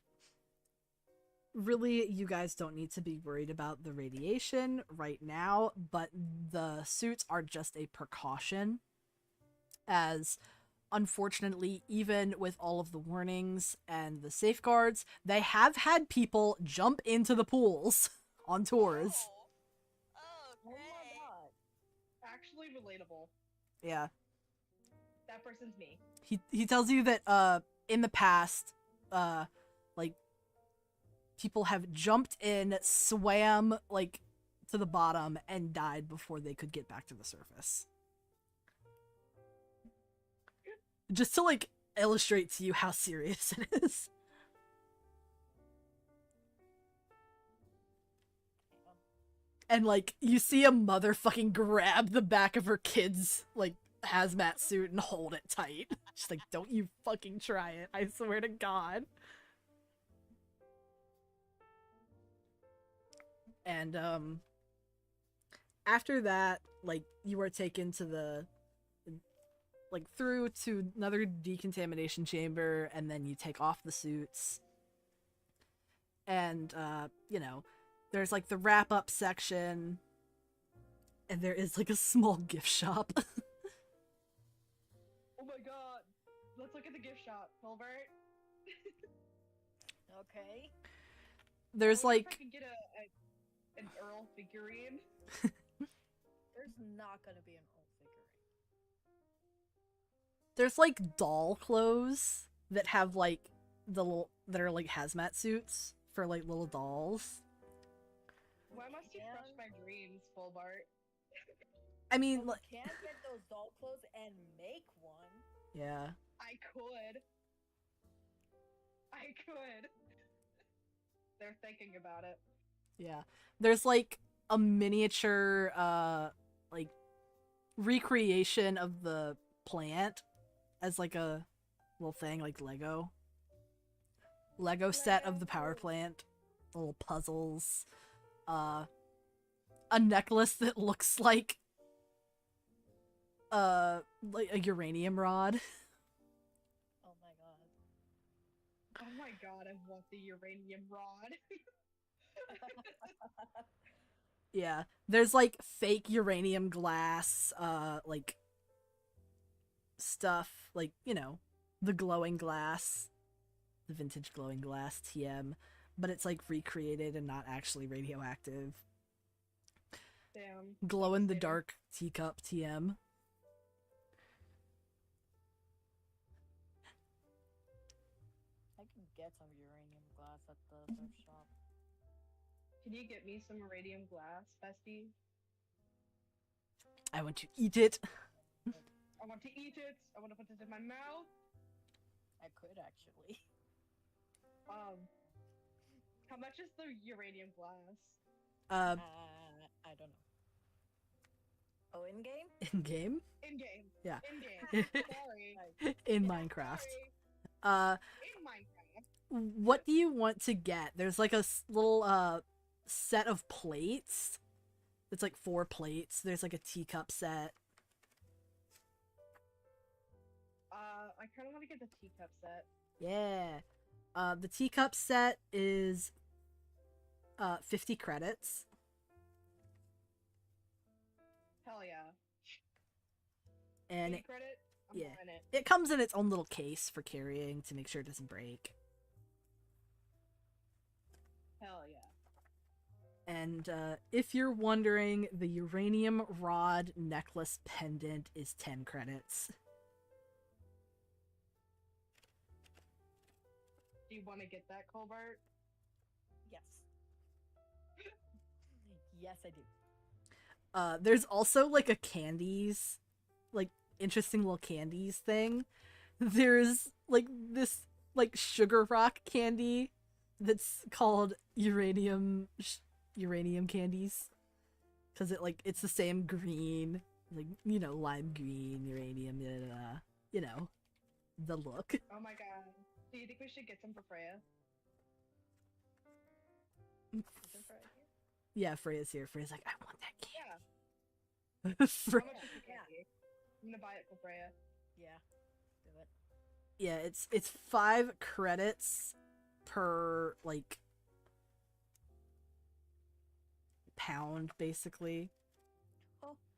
A: really you guys don't need to be worried about the radiation right now, but the suits are just a precaution, as unfortunately, even with all of the warnings and the safeguards, they have had people jump into the pools on tours.
B: Oh,
D: Oh my
B: okay.
D: god.
E: Actually relatable.
A: Yeah.
E: That person's me.
A: He tells you that in the past, like people have jumped in, swam like to the bottom, and died before they could get back to the surface. Just to like illustrate to you how serious it is. And like you see a mother fucking grab the back of her kid's like hazmat suit and hold it tight. She's like, "Don't you fucking try it. I swear to God." And after that, like you are taken to the like through to another decontamination chamber, and then you take off the suits. And you know, there's like the wrap up section, and there is like a small gift shop.
E: Oh my god. Let's look at the gift shop, Colbert.
D: Okay.
A: There's
E: I wonder if I
A: like
E: can get an Earl figurine.
D: There's not gonna be an old figurine.
A: There's like doll clothes that have like that are like hazmat suits for like little dolls.
E: Why must you crush my dreams, Fulbart?
A: I mean,
D: Well, you can't get those doll clothes and make one.
A: yeah.
E: I could. They're thinking about it.
A: Yeah. There's like a miniature like recreation of the plant as like a little thing, like Lego set of the power plant, little puzzles, a necklace that looks like a uranium rod.
D: Oh my god.
E: Oh my god, I want the uranium rod.
A: Yeah. There's like fake uranium glass, like stuff, like, you know, the glowing glass, the vintage glowing glass TM, but it's like recreated and not actually radioactive.
E: Damn.
A: Glow in the
E: devastating.
A: dark teacup TM.
D: I can get some uranium glass at the thrift shop.
E: Can you get me some iridium glass, bestie?
A: I want to eat it.
E: I want to eat it. I want to put it in my mouth.
D: I could actually.
E: How much is the uranium glass?
D: I don't know. Oh, in game?
A: In game?
E: In game.
A: Yeah.
E: In game. Sorry.
A: In
E: Yeah,
A: Minecraft.
E: sorry. In Minecraft.
A: What do you want to get? There's like a little set of plates. It's like 4 plates. There's like a teacup set.
E: I kind of want to get the teacup set.
A: Yeah. The teacup set is 50 credits.
E: Hell yeah.
A: And
E: Any credit? I'm
A: yeah.
E: buying it.
A: it comes in its own little case for carrying to make sure it doesn't break.
E: Hell yeah.
A: And if you're wondering, the uranium rod necklace pendant is 10 credits.
E: Do you want to get that, Colbert?
D: Yes. Yes, I do.
A: There's also like a candies, like interesting little candies thing. There's like this like sugar rock candy that's called uranium candies, because it's the same green, like, you know, lime green uranium, you know, the look.
E: Oh my god. Do you think we should get some for Freya?
D: Is it Freya here?
A: Yeah, Freya's here. Freya's like, I want that
E: Yeah.
A: candy. Fre-
E: How much is the candy? I'm gonna buy it for Freya.
D: Yeah. Do it.
A: yeah, it's 5 credits per like pound, basically.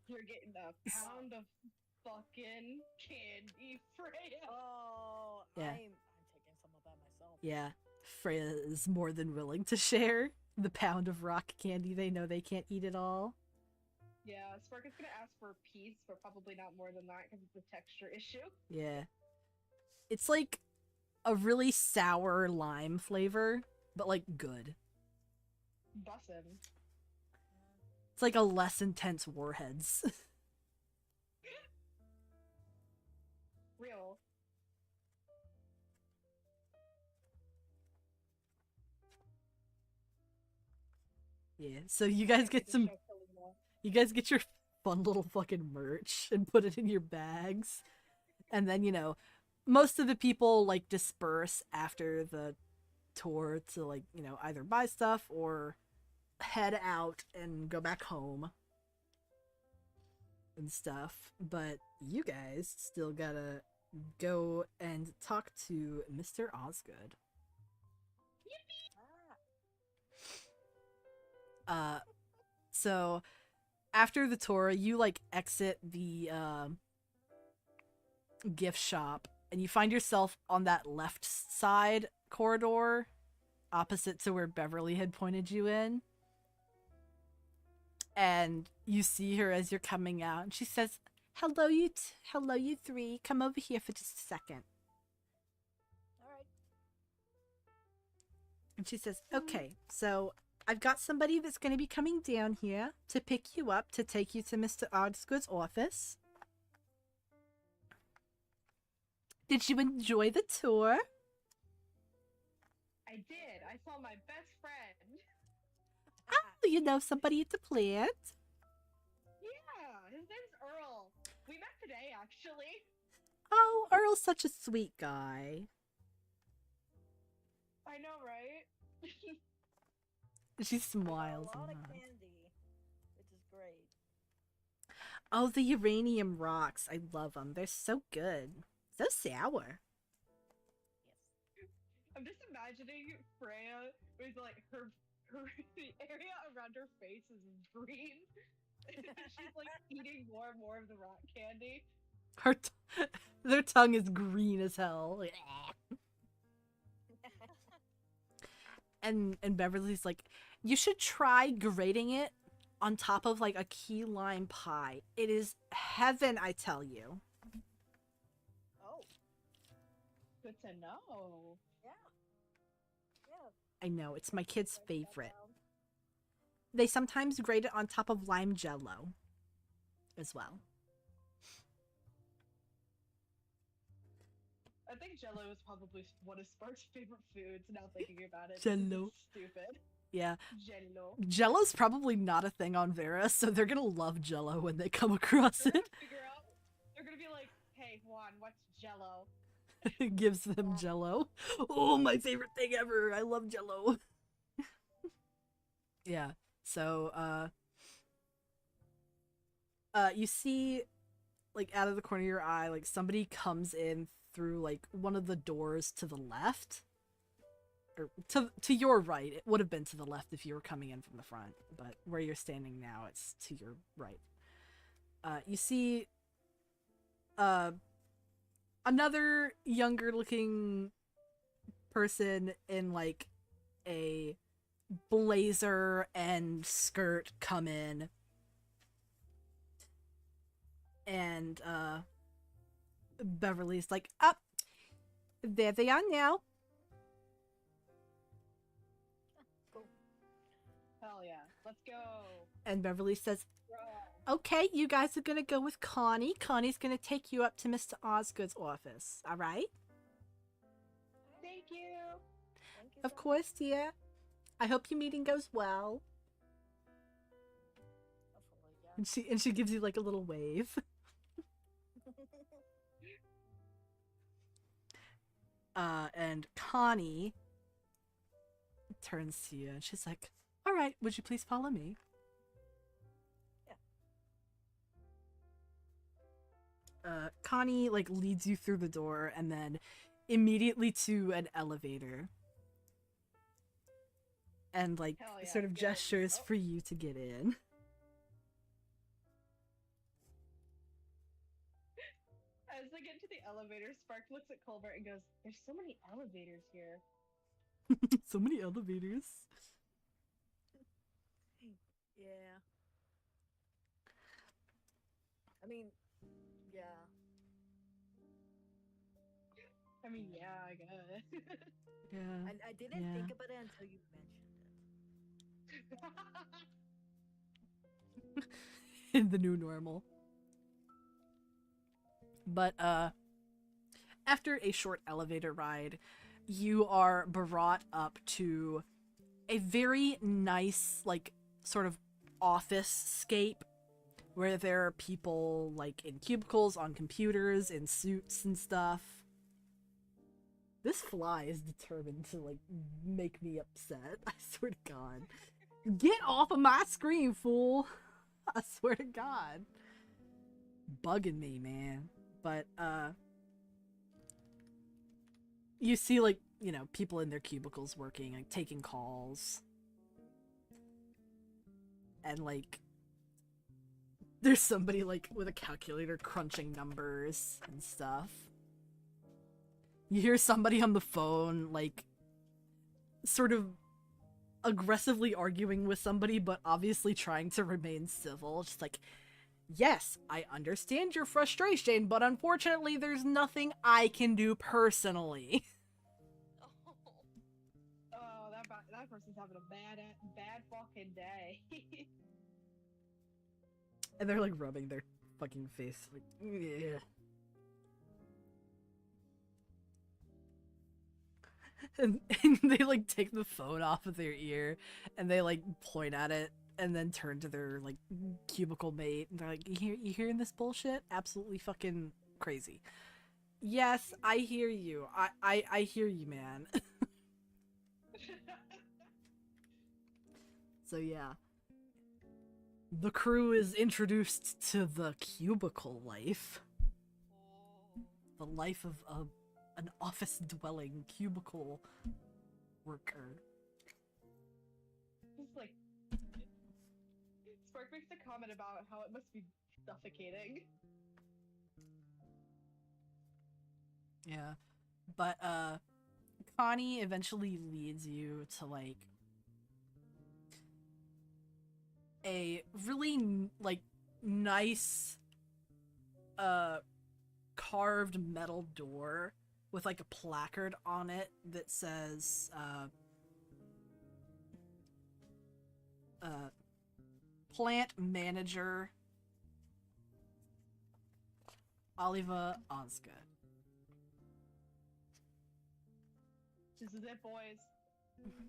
E: You're getting a pound of fucking candy, Freya.
D: Oh,
A: Yeah.
D: I'm taking some of that myself.
A: Yeah, Freya is more than willing to share the pound of rock candy. They know they can't eat it all.
E: Yeah, Spark is gonna ask for a piece, but probably not more than that because it's a texture issue.
A: Yeah. It's like a really sour lime flavor, but like good.
E: Bussin'.
A: It's like a less intense Warheads.
E: Real.
A: Yeah, so you guys get some you guys get your fun little fucking merch and put it in your bags. And then, you know, most of the people like disperse after the tour to like, you know, either buy stuff or head out and go back home and stuff. But you guys still gotta go and talk to Mr. Osgood. So after the tour, you like exit the gift shop and you find yourself on that left side corridor opposite to where Beverly had pointed you in. And you see her as you're coming out, and she says, "Hello, hello, you three. Come over here for just a second."
G: All right.
A: And she says, "Okay, so I've got somebody that's going to be coming down here to pick you up to take you to Mr. Osgood's office. Did you enjoy the tour?"
E: I did. I saw my best friend.
A: "Oh, you know somebody at the plant?"
E: Yeah, his name's Earl. We met today, actually.
A: "Oh, Earl's such a sweet guy."
E: I know, right?
A: She smiles.
G: A lot
A: and
G: of
A: nods.
G: candy, which is great.
A: Oh, the uranium rocks. I love them. They're so good. So sour.
G: Yes.
E: I'm just imagining Freya with like her the area around her face is green. She's like eating more and more of the rock candy.
A: Their tongue is green as hell. And Beverly's like, "You should try grating it on top of like a key lime pie. It is heaven, I tell you."
G: Oh,
E: Good to know.
G: yeah. Yeah.
A: I know, it's my kid's
G: write that
A: favorite.
G: down.
A: They sometimes grate it on top of lime jello as well.
E: I think Jello is probably one of Spark's favorite foods. Now thinking about it,
A: Jell-O.
E: It's stupid.
A: Yeah.
E: Jello.
A: Jello's probably not a thing on Vera, so they're gonna love Jello when they come across
E: They're
A: it.
E: gonna figure out. They're gonna be like, "Hey, Juan, what's Jello?"
A: Gives them Jello. Oh, my favorite thing ever. I love Jello. Yeah. So, you see, like, out of the corner of your eye, like, somebody comes in through, like, one of the doors to the left. Or to your right. It would have been to the left if you were coming in from the front, but where you're standing now, it's to your right. You see, another younger looking person in like a blazer and skirt come in, and Beverly's like, "Up, there they are now."
E: Hell yeah, let's go.
A: And Beverly says,
E: Bro.
A: "Okay, you guys are gonna go with Connie. Connie's gonna take you up to Mr. Osgood's office, all right?"
E: Thank you.
G: Thank you
A: "Of
G: so
A: course, dear. I hope your meeting goes well."
G: much. Hopefully, yeah.
A: And she gives you like a little wave. And Connie turns to you and she's like, "All right, would you please follow me?" Connie like leads you through the door and then immediately to an elevator. And like
E: Hell yeah,
A: sort of
E: good.
A: gestures
E: Oh.
A: for you to get in.
E: As they get into the elevator, Spark looks at Colbert and goes, "There's so many elevators here."
A: So many elevators.
G: Yeah. I mean, yeah.
E: I mean, yeah, I guess.
A: Yeah.
G: I didn't
A: Yeah.
G: think about it until you mentioned it.
A: In the new normal. But after a short elevator ride, you are brought up to a very nice like sort of office scape where there are people like in cubicles on computers in suits and stuff. This fly is determined to like make me upset. I swear to God. Get off of my screen, fool. I swear to God. Bugging me, man. But, you see, like, you know, people in their cubicles working, like, taking calls. And, like, there's somebody, like, with a calculator crunching numbers and stuff. You hear somebody on the phone, like, sort of aggressively arguing with somebody, but obviously trying to remain civil. Just like, yes, I understand your frustration, but unfortunately there's nothing I can do personally.
B: Oh.
E: Oh, that person's having a bad fucking day.
A: And they're like rubbing their fucking face. Like, yeah. And they like take the phone off of their ear and they like point at it and then turn to their like cubicle mate and they're like, you hearing this bullshit? Absolutely fucking crazy. Yes, I hear you. I hear you, man. So yeah. The crew is introduced to the cubicle life.
B: Oh.
A: The life of an office-dwelling cubicle worker.
E: Just like Spark makes a comment about how it must be suffocating.
A: Yeah. But Connie eventually leads you to like a really like nice carved metal door with like a placard on it that says plant manager Oliva Osgood.
E: This is it, boys.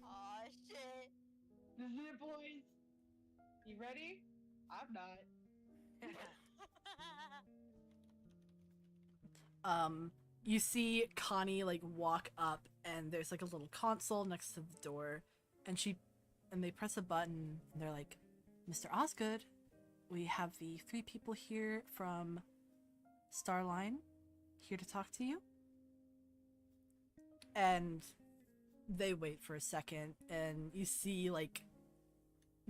B: Aw, shit.
E: This is it, boys. You ready? I'm not.
A: You see Connie like walk up and there's like a little console next to the door and they press a button and they're like, Mr. Osgood, we have the 3 people here from Starline here to talk to you. And they wait for a second and you see like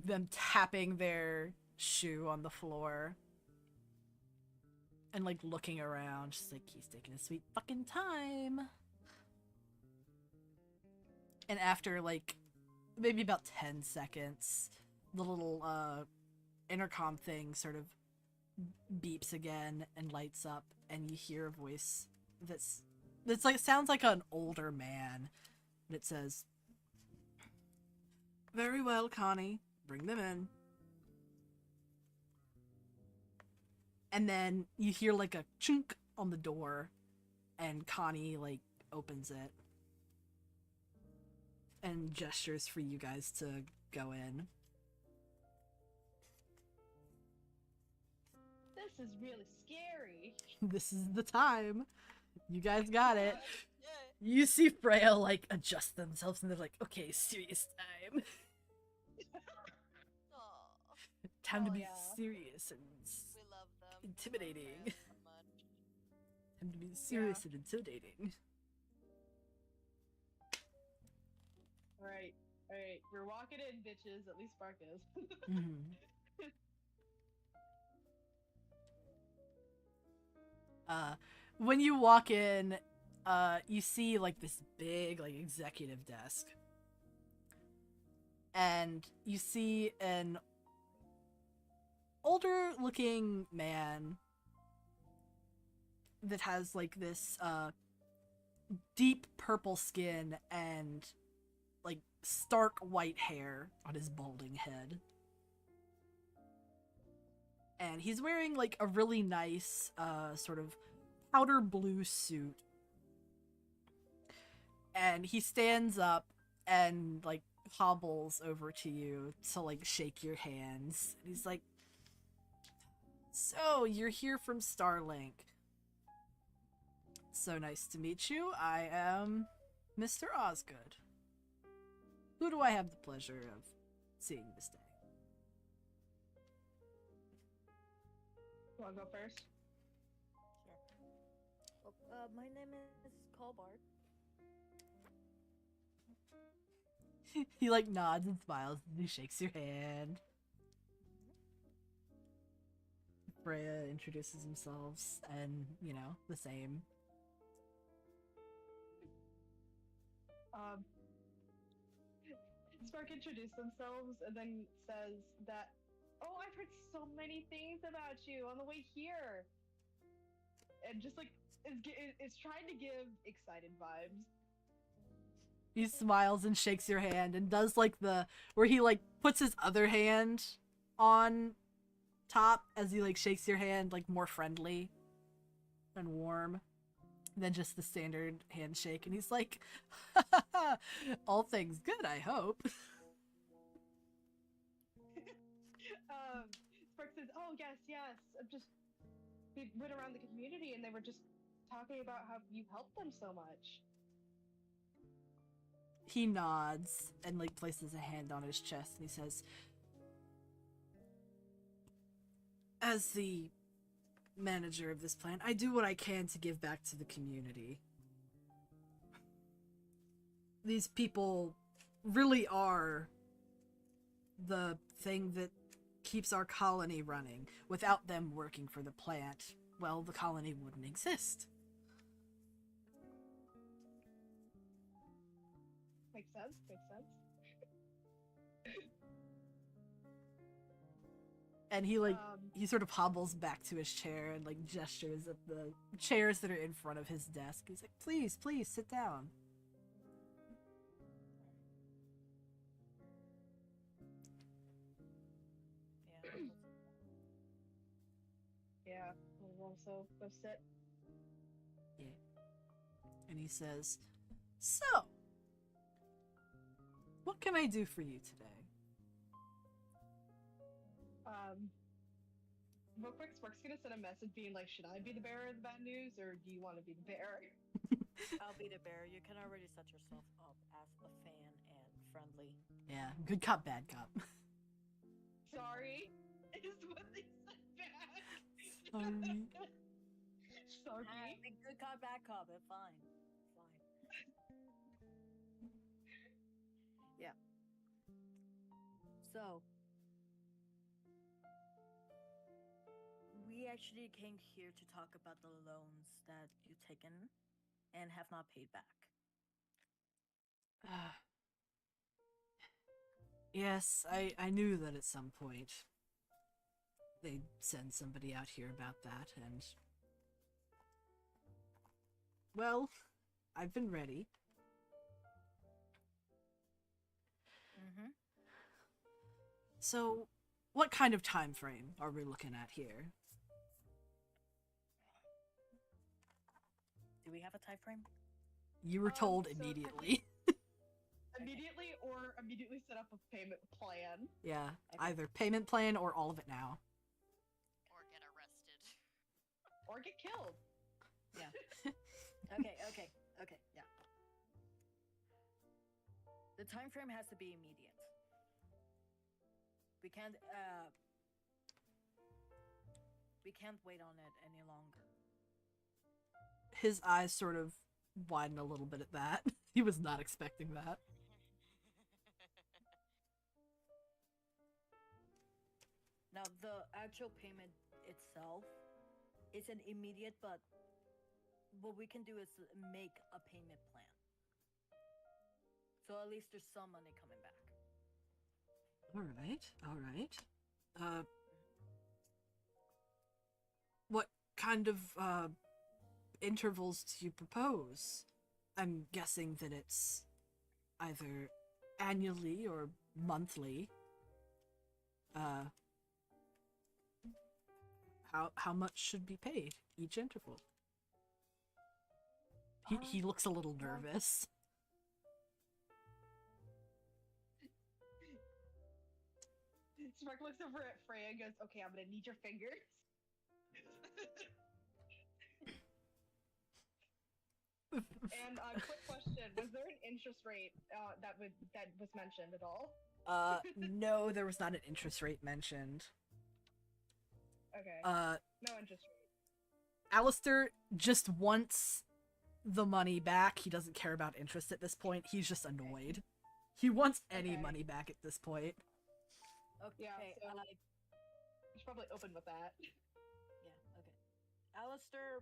A: them tapping their shoe on the floor and like looking around, just like he's taking a sweet fucking time. And after like maybe about 10 seconds, the little intercom thing sort of beeps again and lights up, and you hear a voice that's like sounds like an older man, and it says, "Very well, Connie, bring them in." And then you hear like a chunk on the door, and Connie like opens it and gestures for you guys to go in.
E: This is really scary.
A: This is the time. You guys got it.
B: Yeah.
A: You see Freya like adjust themselves and they're like, okay, serious time.
B: Aw,
A: Time to
E: Oh,
A: be
E: yeah.
A: serious and
B: we love them.
A: intimidating.
B: We love them so much.
A: Time to be serious and intimidating.
E: Alright, we're walking in, bitches. At least Spark is.
A: Mhm. When you walk in, you see like this big like executive desk. And you see an older looking man that has like this deep purple skin and like stark white hair on his balding head. And he's wearing like a really nice sort of powder blue suit. And he stands up and like hobbles over to you to like shake your hands. And he's like, "So, you're here from Starlink. So nice to meet you. I am Mr. Osgood. Who do I have the pleasure of seeing this day?"
E: Wanna go first?
G: Sure. Oh, my name is Colbart.
A: He like nods and smiles and he shakes your hand. Freya introduces themselves and, you know, the same.
E: Spark introduced themselves and then says that, oh, I've heard so many things about you on the way here. And just like, is trying to give excited vibes.
A: He smiles and shakes your hand and does like the where he like puts his other hand on top as he like shakes your hand, like more friendly and warm than just the standard handshake. And he's like, all things good, I hope.
E: Spark says, oh, yes. We went around the community and they were just talking about how you helped them so much.
A: He nods and like places a hand on his chest and he says, as the manager of this plant, I do what I can to give back to the community. These people really are the thing that keeps our colony running. Without them working for the plant, well, the colony wouldn't exist.
E: Makes sense.
A: And he like he sort of hobbles back to his chair and like gestures at the chairs that are in front of his desk. He's like, please sit down.
E: Yeah, we'll also go sit.
A: Yeah. And he says, so, what can I do for you today?
E: Real quick, Spark's gonna send a message being like, should I be the bearer of the bad news, or do you want to be the bearer?
G: I'll be the bearer. You can already set yourself up as a fan and friendly.
A: Yeah, good cop, bad cop.
E: Sorry, is what they said back.
A: Sorry.
E: Sorry.
G: Big good cop, bad cop. It's fine. Yeah. So, we actually came here to talk about the loans that you've taken and have not paid back.
A: Yes, I knew that at some point they'd send somebody out here about that, and well, I've been ready.
G: Mm-hmm.
A: So, what kind of time frame are we looking at here?
G: Do we have a time frame?
A: You were told
E: So
A: immediately.
E: Immediately or immediately set up a payment plan.
A: Yeah,
G: Okay.
A: either payment plan or all of it now.
B: Or get arrested.
E: Or get killed.
G: Yeah. Okay, yeah. The time frame has to be immediate. We can't wait on it any longer.
A: His eyes sort of widen a little bit at that. He was not expecting that.
G: Now, the actual payment itself isn't immediate, but what we can do is make a payment plan. So at least there's some money coming back.
A: All right. What kind of intervals do you propose? I'm guessing that it's either annually or monthly. How much should be paid each interval? He looks a little nervous.
E: Spark looks over at Freya and goes, okay, I'm gonna need your fingers. And quick question: was there an interest rate that was mentioned at all?
A: No, there was not an interest rate mentioned.
E: Okay. No interest rate.
A: Alistair just wants the money back. He doesn't care about interest at this point. He's just annoyed. He wants any
E: Okay.
A: money back at this point.
G: Okay,
E: Yeah, so you should probably open with that.
G: yeah, okay. Alistair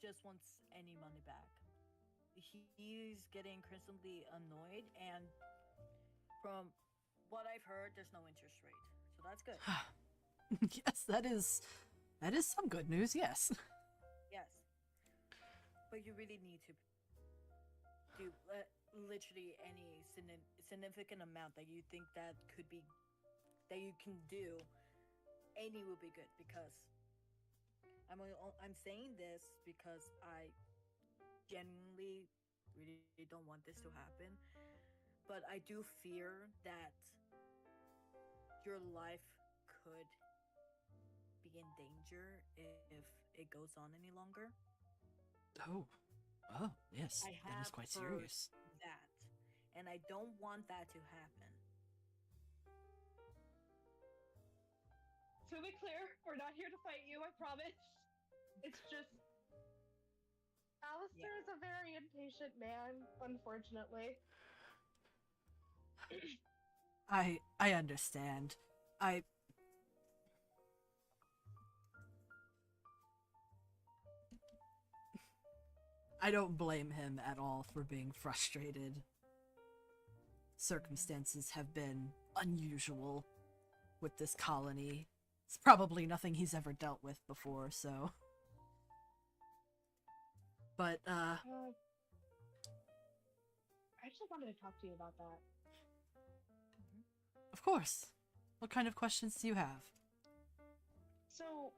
G: just wants any money back. He's getting increasingly annoyed, and From what I've heard, there's no interest rate, so that's good.
A: Yes, that is some good news. Yes.
G: Yes, but you really need to do literally any significant amount that you think that could be that you can do. Any will be good because I'm saying this because I genuinely really don't want this to happen, but I do fear that your life could be in danger if it goes on any longer.
A: Oh. Oh, yes.
G: I
A: That is
G: have
A: quite
G: heard
A: serious.
G: that, and I don't want that to happen.
E: To be clear, we're not here to fight you, I promise. It's just Alistair is a very impatient man, unfortunately.
A: I understand. I don't blame him at all for being frustrated. Circumstances have been unusual with this colony. It's probably nothing he's ever dealt with before, so. But,
E: I actually wanted to talk to you about that.
A: of course. What kind of questions do you have?
E: So,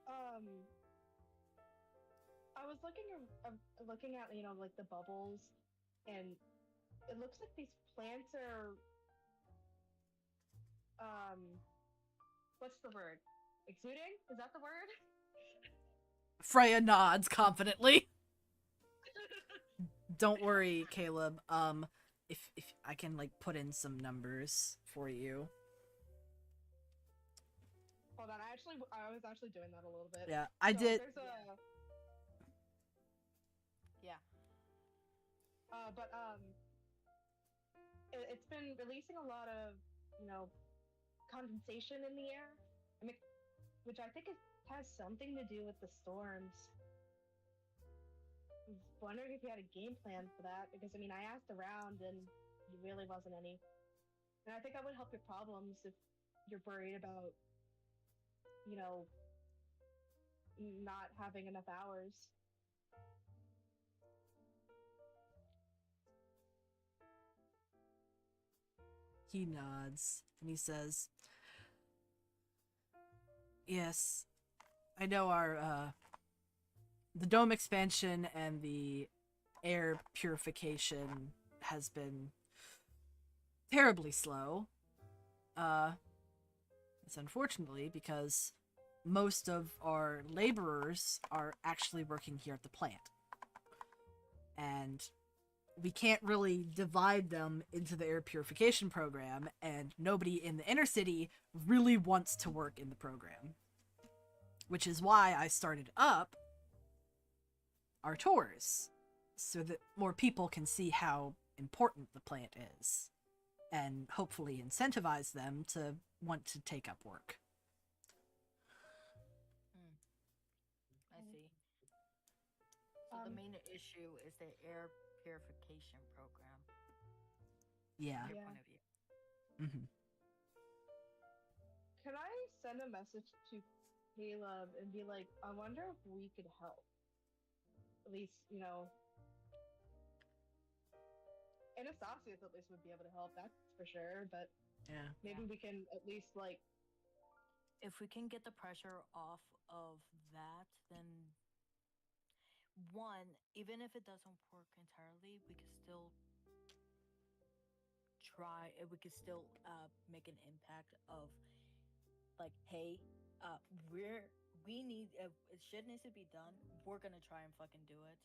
E: I was looking at, you know, like the bubbles, and it looks like these plants are, what's the word? Exuding? Is that the word?
A: Freya nods confidently. Don't worry, Caleb. If I can like put in some numbers for you.
E: Hold on, I was actually doing that a little bit.
A: Yeah, I
E: So
A: did.
E: There's a,
G: Yeah.
E: it's been releasing a lot of, you know, condensation in the air. I mean, which I think has something to do with the storms. I was wondering if you had a game plan for that, because I mean, I asked around and there really wasn't any. And I think that would help your problems if you're worried about, you know, not having enough hours.
A: He nods and he says, "Yes, I know our the dome expansion and the air purification has been terribly slow. It's unfortunately because most of our laborers are actually working here at the plant. And we can't really divide them into the air purification program, and nobody in the inner city really wants to work in the program. Which is why I started up our tours, so that more people can see how important the plant is, and hopefully incentivize them to want to take up work."
G: I see. So the main issue is the air purification program.
A: Yeah.
G: From your
E: Yeah.
G: point of view.
A: Mm-hmm.
E: Can I send a message to Caleb and be like, I wonder if we could help? At least, you know. And Astasius at least would be able to help, that's for sure, but
A: Yeah.
E: maybe we can at least, like,
G: If we can get the pressure off of that, then one, even if it doesn't work entirely, we can still try. We can still make an impact of like, hey, we need if shit needs to be done. We're gonna try and fucking do it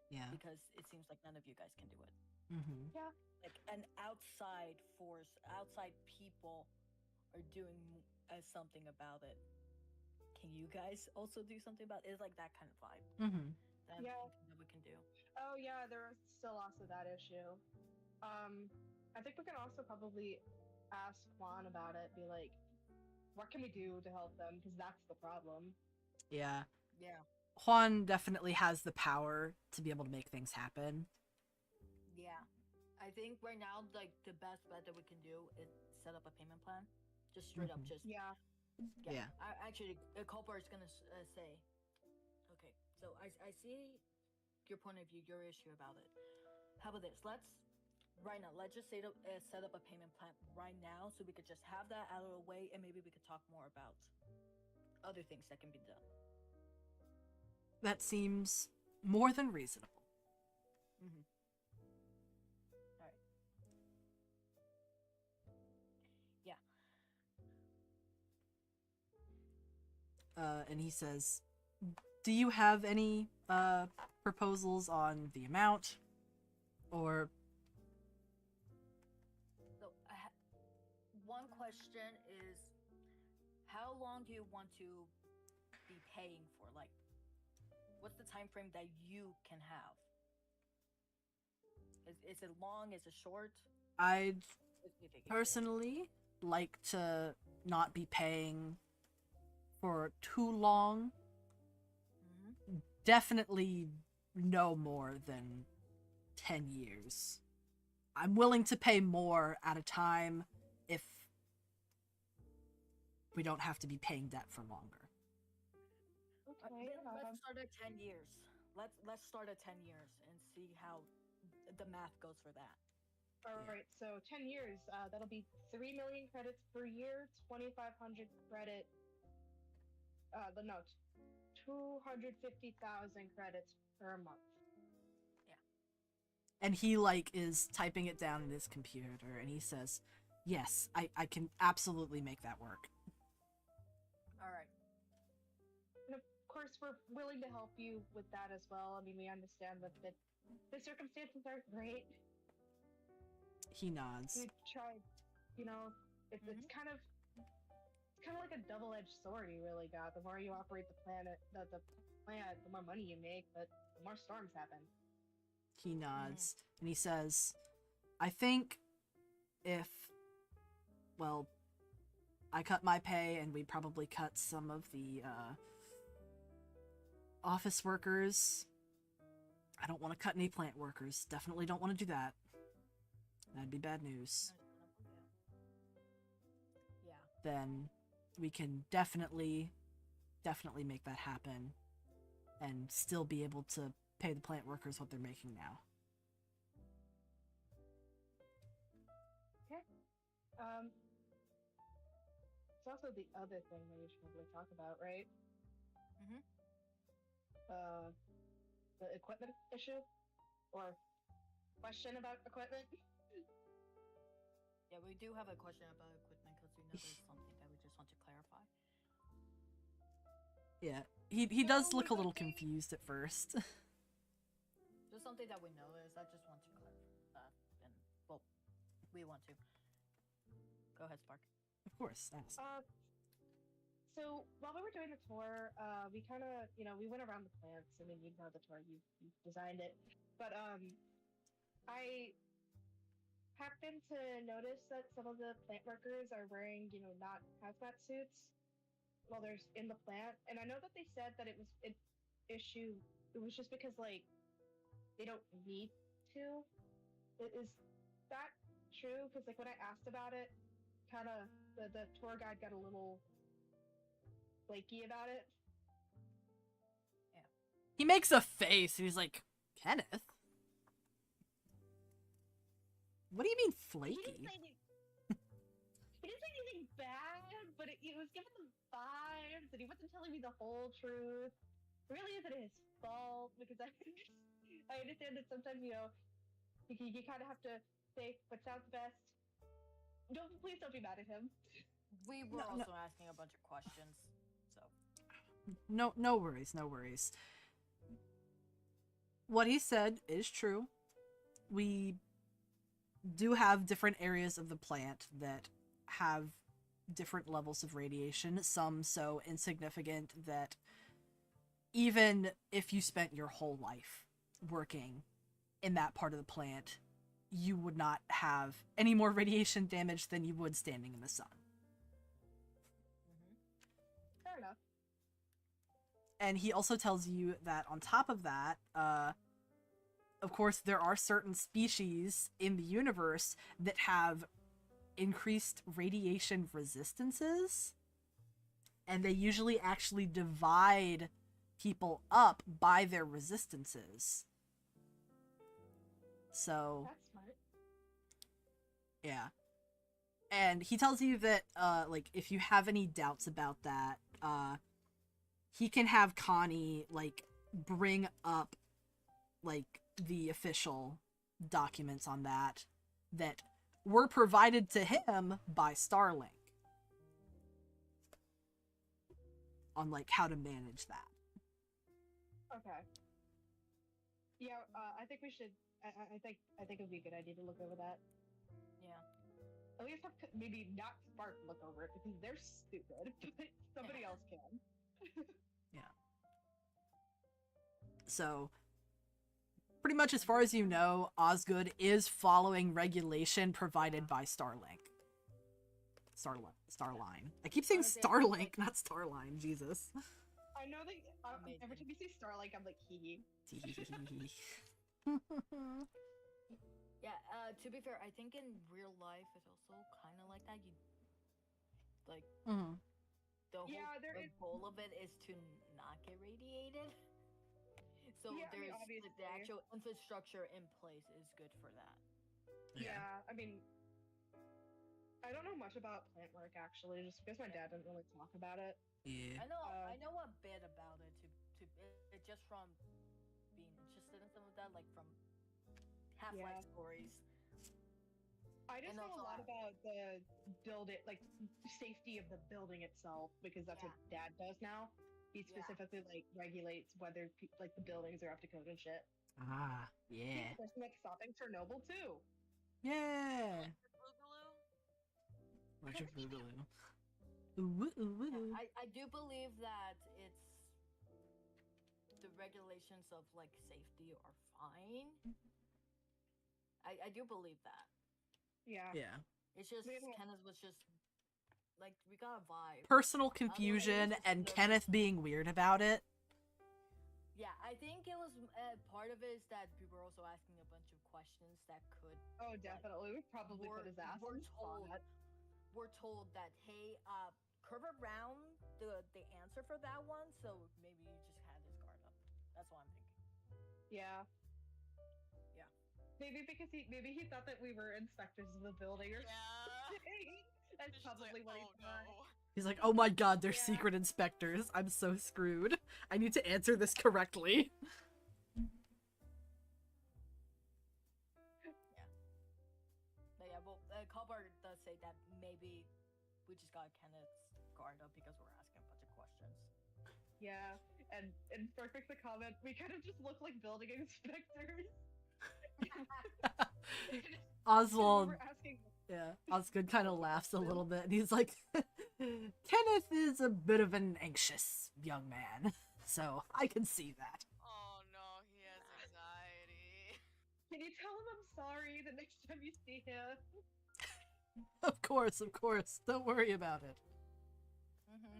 A: Yeah.
G: because it seems like none of you guys can do it.
A: Mm-hmm.
G: Like an outside force, outside people are doing something about it. Can you guys also do something about it? It's like that kind of vibe.
A: Mm-hmm.
G: That's
E: Yeah.
G: something that we can do.
E: oh yeah, there's still also that issue. I think we can also probably ask Juan about it, be like, what can we do to help them? Because that's the problem.
A: Yeah.
G: Yeah.
A: Juan definitely has the power to be able to make things happen.
G: Yeah. I think right now, like the best bet that we can do is set up a payment plan. Just straight up, just
E: Yeah.
A: Yeah.
G: Actually, Copar is gonna say, okay. So I see your point of view, your issue about it. How about this? Let's just set up a payment plan right now, so we could just have that out of the way, and maybe we could talk more about other things that can be done.
A: That seems more than reasonable.
G: Mm-hmm. All right. Yeah.
A: And he says, do you have any proposals on the amount? Or
G: So, one question is, how long do you want to be paying for? Like, what's the time frame that you can have? Is it long? Is it short?
A: I'd
G: What do you think it is?
A: personally like to not be paying for too long.
G: Mhm.
A: Definitely no more than 10 years. I'm willing to pay more at a time if we don't have to be paying debt for longer.
E: Okay.
G: Then let's start at 10 years. Let's start at 10 years and see how the math goes for that.
E: All right. So 10 years. That'll be 3 million credits per year. 2,500 credit. No, 250,000 credits per month.
A: And he like is typing it down in his computer and he says, yes, I can absolutely make that work.
G: All right.
E: And of course, we're willing to help you with that as well. I mean, we understand that the circumstances aren't great.
A: He nods.
E: We tried, it's kind of like a double-edged sword you really got. The more you operate the plant, the more money you make, but the more storms happen.
A: He nods and he says, I think if, well, I cut my pay and we probably cut some of the office workers. I don't want to cut any plant workers. Definitely don't want to do that. That'd be bad news.
G: Yeah.
A: Then we can definitely make that happen and still be able to pay the plant workers what they're making now.
E: Okay. It's also the other thing that we should probably talk about, right?
G: Mhm.
E: The equipment issue, or question about equipment.
G: Yeah, we do have a question about equipment because we know there's something that we just want to clarify.
A: Yeah, he does look a little confused at first.
G: Just something that we noticed. I just want to clarify that, and well, we want to. Go ahead, Spark.
A: Of course, ask.
E: So while we were doing the tour, we kind of, we went around the plants. I mean, you know the tour, you designed it, but I happened to notice that some of the plant workers are wearing, not hazmat suits while they're in the plant, and I know that they said that it was an issue. It was just because like they don't need to. Is that true? Because like when I asked about it, kind of the tour guide got a little flaky about it.
A: He makes a face and he's like, Kenneth? What do you mean flaky?
E: He didn't say anything bad, but it was giving the vibes, and he wasn't telling me the whole truth. It really isn't his fault, because I understand that sometimes, you kind of have to say what sounds best. Please don't be mad at him.
G: We were also asking a bunch of questions, so.
A: No worries, no worries. What he said is true. We do have different areas of the plant that have different levels of radiation, some so insignificant that even if you spent your whole life working in that part of the plant, you would not have any more radiation damage than you would standing in the sun.
E: Fair enough.
A: And he also tells you that on top of that, of course, there are certain species in the universe that have increased radiation resistances, and they usually actually divide people up by their resistances. So,
E: That's smart.
A: yeah. And he tells you that, like, if you have any doubts about that, he can have Connie, like, bring up, like, the official documents on that were provided to him by Starlink. On, like, how to manage that.
E: Okay. Yeah, I think we should. I think it would be a good idea to look over that.
G: Yeah.
E: At least have maybe not Spark look over it because they're stupid, but somebody else can.
A: So, pretty much as far as you know, Osgood is following regulation provided by Starlink. Starline. I keep saying
G: Honestly,
A: Starlink, not Starline. Jesus.
E: I know that
G: Amazing.
E: every time you see Starlink, I'm like, hee.
G: Yeah, to be fair, I think in real life it's also kind of like that. You like
A: Mhm.
G: the whole
E: Yeah, there
G: the
E: is-
G: goal of it is to not get radiated. So
E: Yeah, I mean,
G: there's
E: obviously.
G: the actual infrastructure in place is good for that.
E: Yeah, I mean, I don't know much about plant work actually, just because my dad didn't really talk about it.
A: Yeah.
G: I know a bit about it just from being interested in some of that, like from Half-Life
E: Yeah.
G: stories.
E: I just
G: And
E: know a
G: also,
E: lot about the like safety of the building itself because that's what Dad does now. He
G: Yeah.
E: specifically like regulates whether like the buildings are up to code and shit.
A: Ah,
E: He's
A: yeah.
E: the person that's stopping Chernobyl too.
A: Yeah.
B: Boogaloo?
A: Electric Boogaloo. Ooh, ooh, ooh,
G: Yeah,
A: ooh.
G: I do believe that it's the regulations of like safety are fine. I do believe that.
E: Yeah.
A: Yeah.
G: It's just
E: We don't-
G: Kenneth was just like we got a vibe.
A: Personal confusion
G: just
A: and
G: the-
A: Kenneth being weird about it.
G: Yeah, I think it was part of it is that people were also asking a bunch of questions that could.
E: Oh, definitely. We probably put his ass on the spot.
G: We're told that hey, curve around the answer for that one, so maybe you just had his guard up. That's what I'm thinking.
E: Yeah.
G: Yeah.
E: Maybe because he thought that we were inspectors of the building or
B: Yeah.
E: something. That's
B: It's just
E: probably
B: like,
E: what he
B: oh
E: thought.
B: no.
A: He's like, oh my god, they're
E: Yeah.
A: secret inspectors. I'm so screwed. I need to answer this correctly.
G: But yeah, well, Colbert does say that maybe we just got Kenneth's guard up because we're asking a bunch of questions.
E: Yeah. And Spark makes a comment. We kind of just look like building inspectors.
A: Oswald,
E: We were asking.
A: yeah, Osgood kind of laughs a little bit, and he's like, Kenneth is a bit of an anxious young man, so I can see that.
B: Oh no, he has anxiety.
E: Can you tell him I'm sorry the next time you see him?
A: Of course, don't worry about it.
G: Mm-hmm.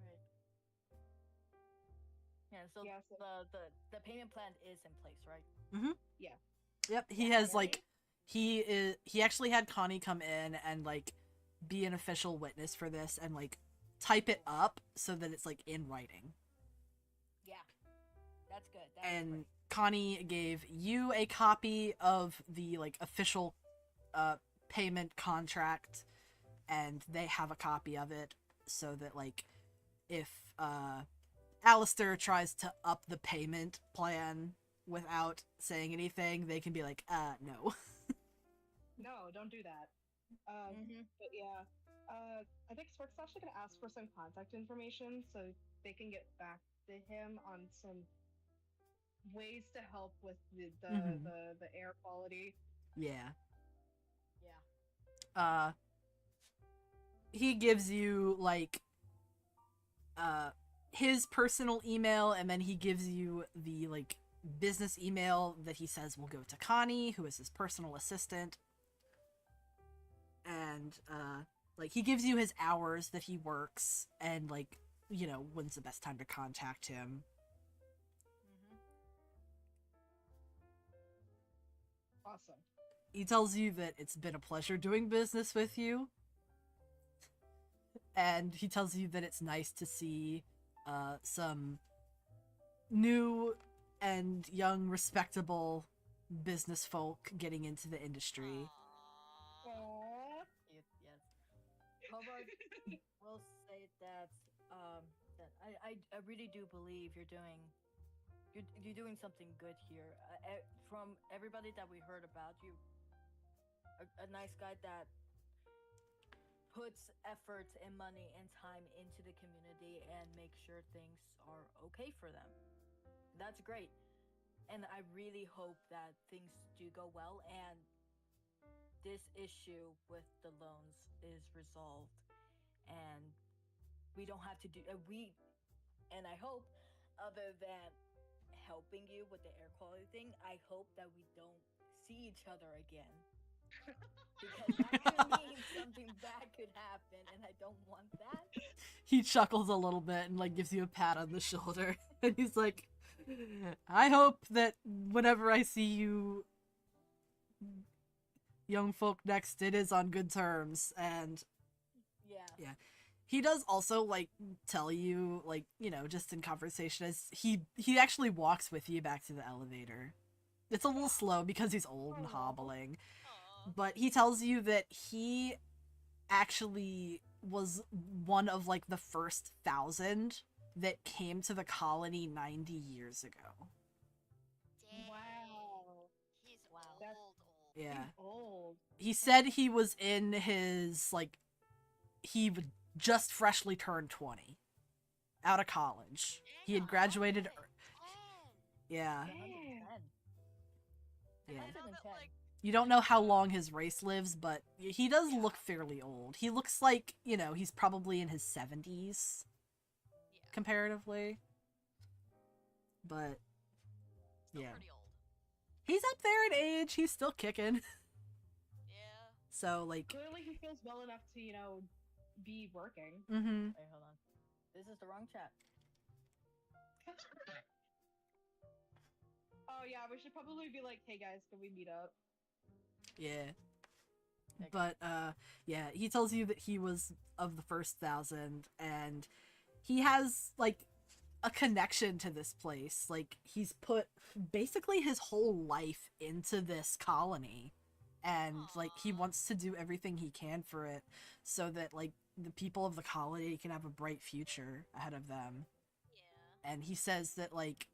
G: Alright. Yeah, so,
E: Yeah, so-
G: the payment plan is in place, right?
A: Yep, he has, like, he actually had Connie come in and, like, be an official witness for this and, like, type it up so that it's, like, in writing.
G: Yeah. That's good. That's
A: And
G: great.
A: Connie gave you a copy of the, like, official payment contract, and they have a copy of it so that, like, if Alistair tries to up the payment plan without saying anything, they can be like, no.
E: No, don't do that. But yeah, I think Spark's actually gonna ask for some contact information so they can get back to him on some ways to help with the
A: Mhm.
E: the air quality.
A: Yeah.
G: Yeah.
A: He gives you, like, his personal email, and then he gives you the, like, business email that he says will go to Connie, who is his personal assistant. And, like, he gives you his hours that he works, and, like, you know, when's the best time to contact him. he tells you that it's been a pleasure doing business with you. And he tells you that it's nice to see some new and young, respectable business folk getting into the industry.
B: Aww.
E: Aww.
G: Yes. Hobart will say that that I really do believe you're doing something good here. From everybody that we heard about you, a nice guy that puts effort and money and time into the community and makes sure things are okay for them. That's great. And I really hope that things do go well and this issue with the loans is resolved and we don't have to do and I hope other than helping you with the air quality thing, I hope that we don't see each other again. Because that could mean something bad could happen and I don't want that.
A: He chuckles a little bit and like gives you a pat on the shoulder. And he's like, I hope that whenever I see you young folk next, it is on good terms. And
G: Yeah.
A: he does also like tell you, like, you know, just in conversation, as he actually walks with you back to the elevator. It's a little slow because he's old and hobbling.
B: Aw.
A: But he tells you that he actually was one of like the first 1,000 that came to the colony 90 years ago.
B: Dang.
E: Wow.
B: He's
G: Wow.
E: That's-
B: old.
A: Yeah.
E: He's old.
A: He said he was in his, like, he just freshly turned 20. Out of college. He had graduated.
B: Okay. 10.
A: Yeah.
E: Damn.
G: 110.
A: Yeah.
B: I know that,
G: 110.
B: like,
A: You don't know how long his race lives, but he does look fairly old. He looks like, you know, he's probably in his 70s
B: yeah,
A: comparatively. But
B: still
A: yeah.
B: pretty old.
A: He's up there in age. He's still kicking.
B: Yeah.
A: So, like,
E: Clearly, he feels well enough to, you know, be working.
A: mm-hmm.
G: Wait, hold on. This is the wrong chat.
E: Oh yeah, we should probably be like, hey guys, can we meet up?
A: Yeah.
G: Okay.
A: But, yeah, he tells you that he was of the first 1,000, and he has, like, a connection to this place. Like, he's put basically his whole life into this colony, and, like, he
B: Aw.
A: wants to do everything he can for it so that, like, the people of the colony can have a bright future ahead of them.
B: Yeah.
A: And he says that, like,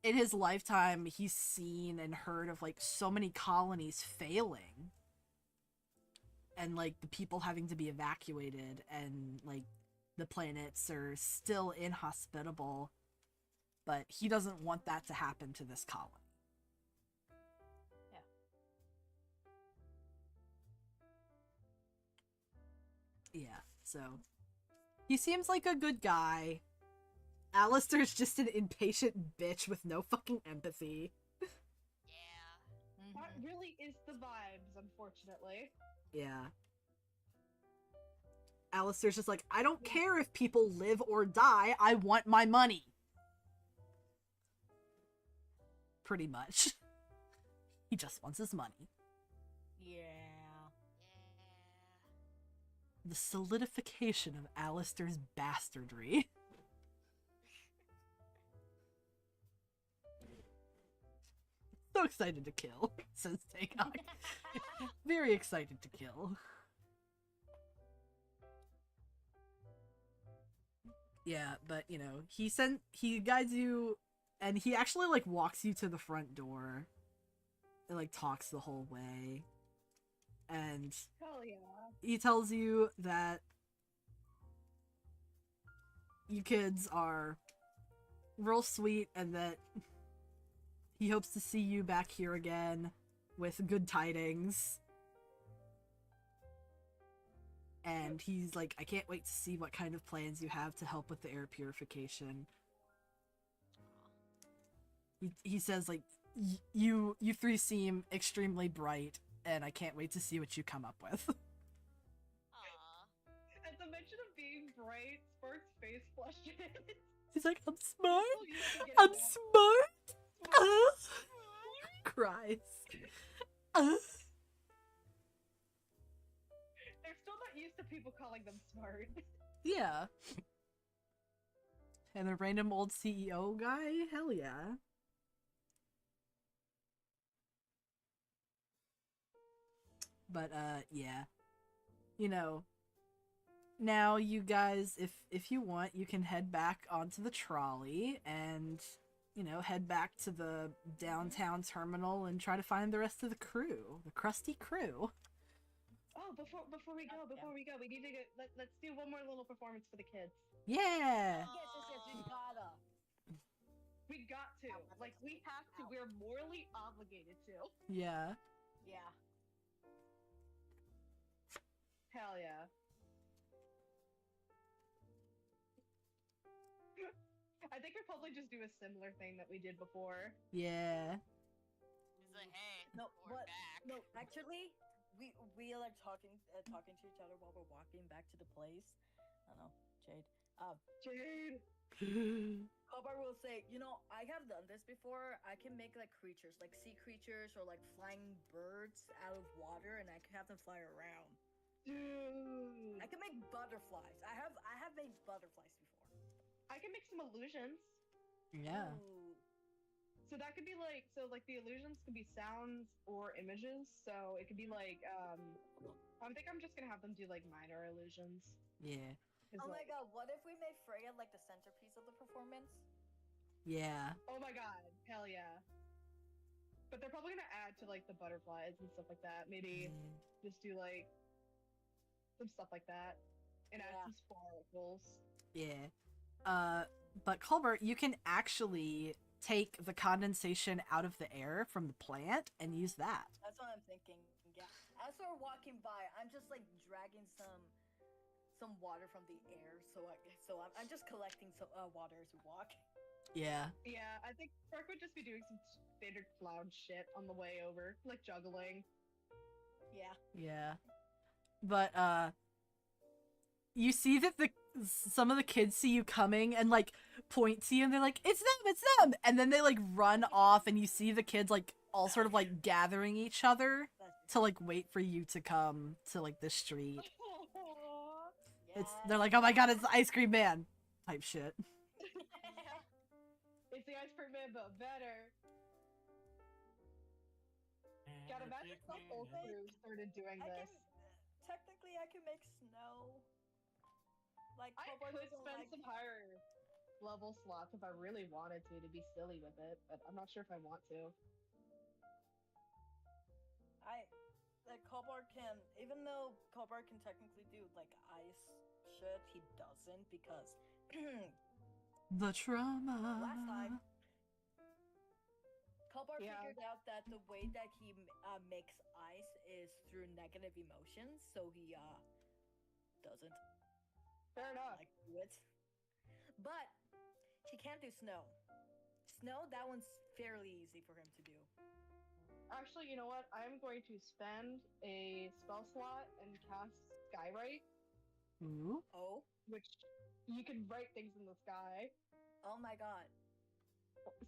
A: in his lifetime, he's seen and heard of, like, so many colonies failing. And, like, the people having to be evacuated, and, like, the planets are still inhospitable. But he doesn't want that to happen to this colony. Yeah, so he seems like a good guy. Alistair's just an impatient bitch with no fucking empathy.
B: Yeah.
E: That really is the vibes, unfortunately.
A: Yeah. Alistair's just like, I don't care if people live or die, I want my money. Pretty much. He just wants his money.
G: Yeah.
B: Yeah.
A: The solidification of Alistair's bastardry. So excited to kill, says Taekock. Very excited to kill. Yeah, but you know, he guides you, and he actually like walks you to the front door and like talks the whole way. And
E: Hell yeah.
A: he tells you that you kids are real sweet and that he hopes to see you back here again with good tidings. And he's like, I can't wait to see what kind of plans you have to help with the air purification. He says, like, you three seem extremely bright, and I can't wait to see what you come up with.
B: Aw.
E: At the mention of being bright, Spark's face flushes.
A: He's like, I'm smart.
E: Oh, you have to get
A: I'm
E: it
A: smart. Cries. Uh,
E: They're still not used to people calling them smart.
A: yeah. And the random old CEO guy? Hell yeah. But yeah. You know, now you guys, if you want, you can head back onto the trolley and, you know, head back to the downtown terminal and try to find the rest of the crew, the crusty crew.
E: Oh, before we go, we need to get, let's do one more little performance for the kids.
A: Yeah.
G: Yes, we gotta.
E: We got to. Like, we have to. We're morally obligated to.
A: Yeah.
G: Yeah.
E: Hell yeah. I think we'll probably just do a similar thing that we did before.
A: Yeah.
B: He's like, hey,
G: No,
B: we're
G: what?
B: back.
G: No, actually, we are like talking to each other while we're walking back to the place. I don't know, Jade.
E: Jade!
G: Kobar will say, you know, I have done this before. I can make like creatures, like sea creatures or like flying birds out of water, and I can have them fly around.
E: Dude!
G: I can make butterflies. I have made butterflies before.
E: I can make some illusions.
A: Yeah.
G: Ooh.
E: So that could be like, the illusions could be sounds or images. So it could be like, I think I'm just gonna have them do like minor illusions.
A: Yeah.
G: Oh my god, what if we made Freya like the centerpiece of the performance?
A: Yeah.
E: Oh my god, hell yeah. But they're probably gonna add to like the butterflies and stuff like that. Maybe just do like some stuff like that. And add some sparkles.
A: Yeah. But Colbert, you can actually take the condensation out of the air from the plant and use that.
G: That's what I'm thinking. Yeah. As we're walking by, I'm just like dragging some water from the air, so I'm just collecting some water as we walk.
A: Yeah.
E: Yeah, I think Spark would just be doing some standard cloud shit on the way over, like juggling.
G: Yeah.
A: Yeah. But you see that some of the kids see you coming and like point to you and they're like, it's them, and then they like run off and you see the kids like all sort of like gathering each other to like wait for you to come to like the street. They're like, oh my god, it's the ice cream man type shit.
E: It's the ice cream man, but better. God, imagine if the whole crew started doing this.
G: Technically, I can make snow. Like,
E: I
G: Kobold
E: could
G: doesn't
E: spend
G: like-
E: some higher level slots if I really wanted to be silly with it, but I'm not sure if I want to.
G: Like Kobold can, even though Kobold can technically do like ice shit, he doesn't because
A: The trauma.
G: last time Kobold
E: Yeah.
G: figured out that the way that he makes ice is through negative emotions, so he doesn't
E: Fair enough.
G: like do it. But he can't do snow. Snow, that one's fairly easy for him to do.
E: Actually, you know what? I'm going to spend a spell slot and cast Skywrite,
A: Ooh.
G: Oh,
E: which you can write things in the sky.
G: oh my god.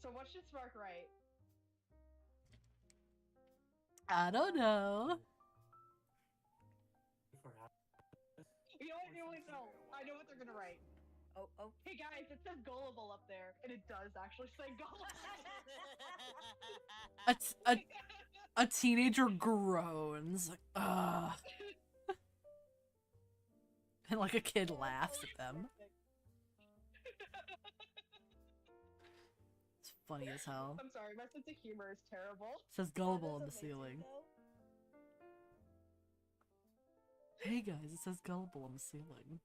E: So what should Spark write?
A: I don't know.
E: You know what? No. I know what they're gonna write.
G: Oh.
E: Hey guys, it says gullible up there, and it does actually say gullible.
A: A teenager groans like, ugh. And like a kid laughs at them. It's funny as hell.
E: I'm sorry, my sense of humor is terrible.
A: It says gullible on the ceiling. Hey guys, it says gullible on the ceiling.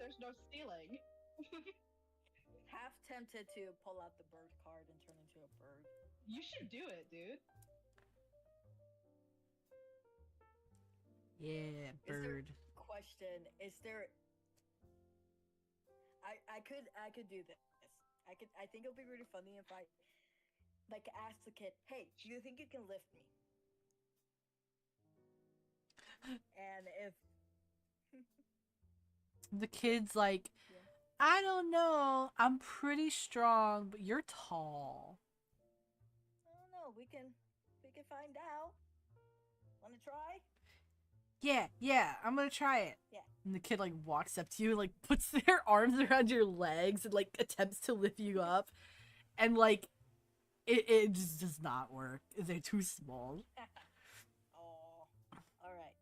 E: There's no stealing.
G: Half tempted to pull out the bird card and turn into a bird.
E: You should do it, dude.
A: Yeah, bird.
G: Question: is there? I could do this. I think it'll be really funny if I like ask the kid, "Hey, do you think you can lift me?" And if
A: The kid's like,
G: Yeah.
A: I don't know. I'm pretty strong, but you're tall.
G: I don't know, we can can find out. Wanna try?
A: Yeah, I'm gonna try it.
G: Yeah.
A: And the kid like walks up to you and like puts their arms around your legs and like attempts to lift you up, and like it just does not work. They're too small.
G: Oh, all right.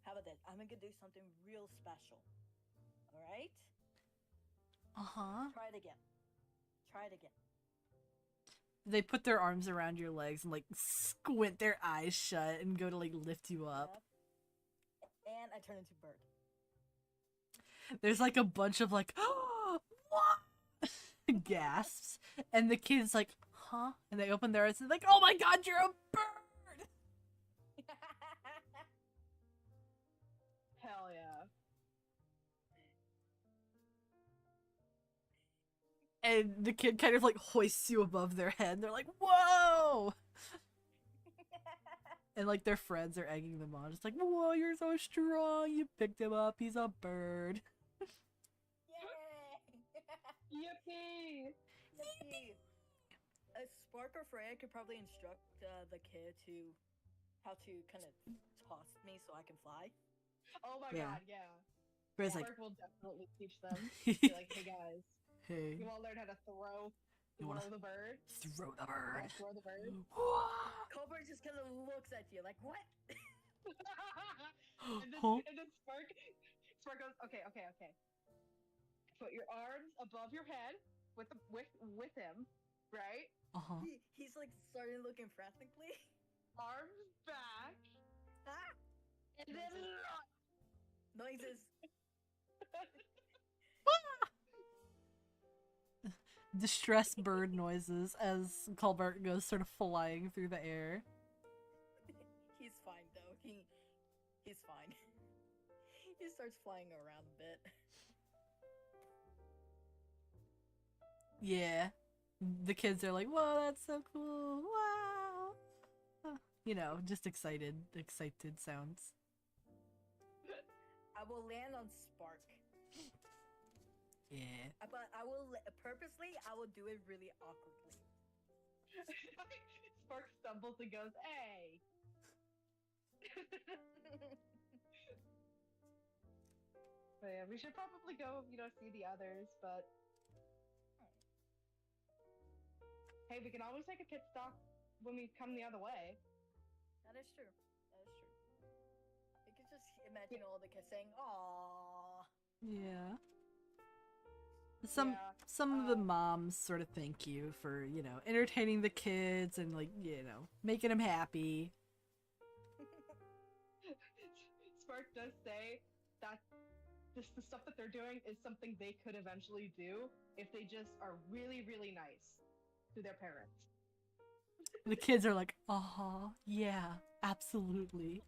G: How about that? I'm gonna do something real special. All right.
A: Uh-huh.
G: Try it again. Try it again.
A: They put their arms around your legs and like squint their eyes shut and go to like lift you up.
G: Yep. And I turn into bird.
A: There's like a bunch of like what gasps, and the kid's like, huh? And they open their eyes and like, oh my god, you're a bird!
E: Hell yeah.
A: And the kid kind of like hoists you above their head. They're like, whoa! And like their friends are egging them on. It's like, whoa, you're so strong. You picked him up. He's a bird.
G: Yay!
E: Yippee!
G: Yippee! Spark or Freya could probably instruct the kid to how to kind of toss me so I can fly.
E: Oh my
A: Yeah.
E: god, yeah.
A: Freya's like,
E: Spark will definitely teach them. Be like, hey guys,
A: hey,
E: you want to learn how to throw
A: You wanna-
E: the bird?
A: throw the
E: You
A: bird.
E: wanna throw the bird?
G: Cobra just kind of looks at you like, what?
A: Huh?
E: And then Spark goes, okay. Put your arms above your head with him, right?
A: Uh-huh.
G: He's like starting looking frantically.
E: Arms back,
G: Ah!
E: and then
G: Noises.
A: Distressed bird noises as Colbert goes sort of flying through the air.
G: He's fine though. He's fine. He starts flying around a bit.
A: Yeah. The kids are like, whoa, that's so cool. Wow. You know, just excited sounds.
G: I will land on Spark.
A: Yeah.
G: But I will purposely. I will do it really awkwardly.
E: Spark stumbles and goes, hey. But yeah, we should probably go, see the others, but hey, we can always take a pit stop when we come the other way.
G: That is true. That is true. You can just imagine all the kids saying, "Aww."
A: Yeah. Some
E: Yeah,
A: some of the moms sort of thank you for, entertaining the kids and like, making them happy.
E: Spark does say that the stuff that they're doing is something they could eventually do if they just are really, really nice to their parents.
A: The kids are like, yeah, absolutely.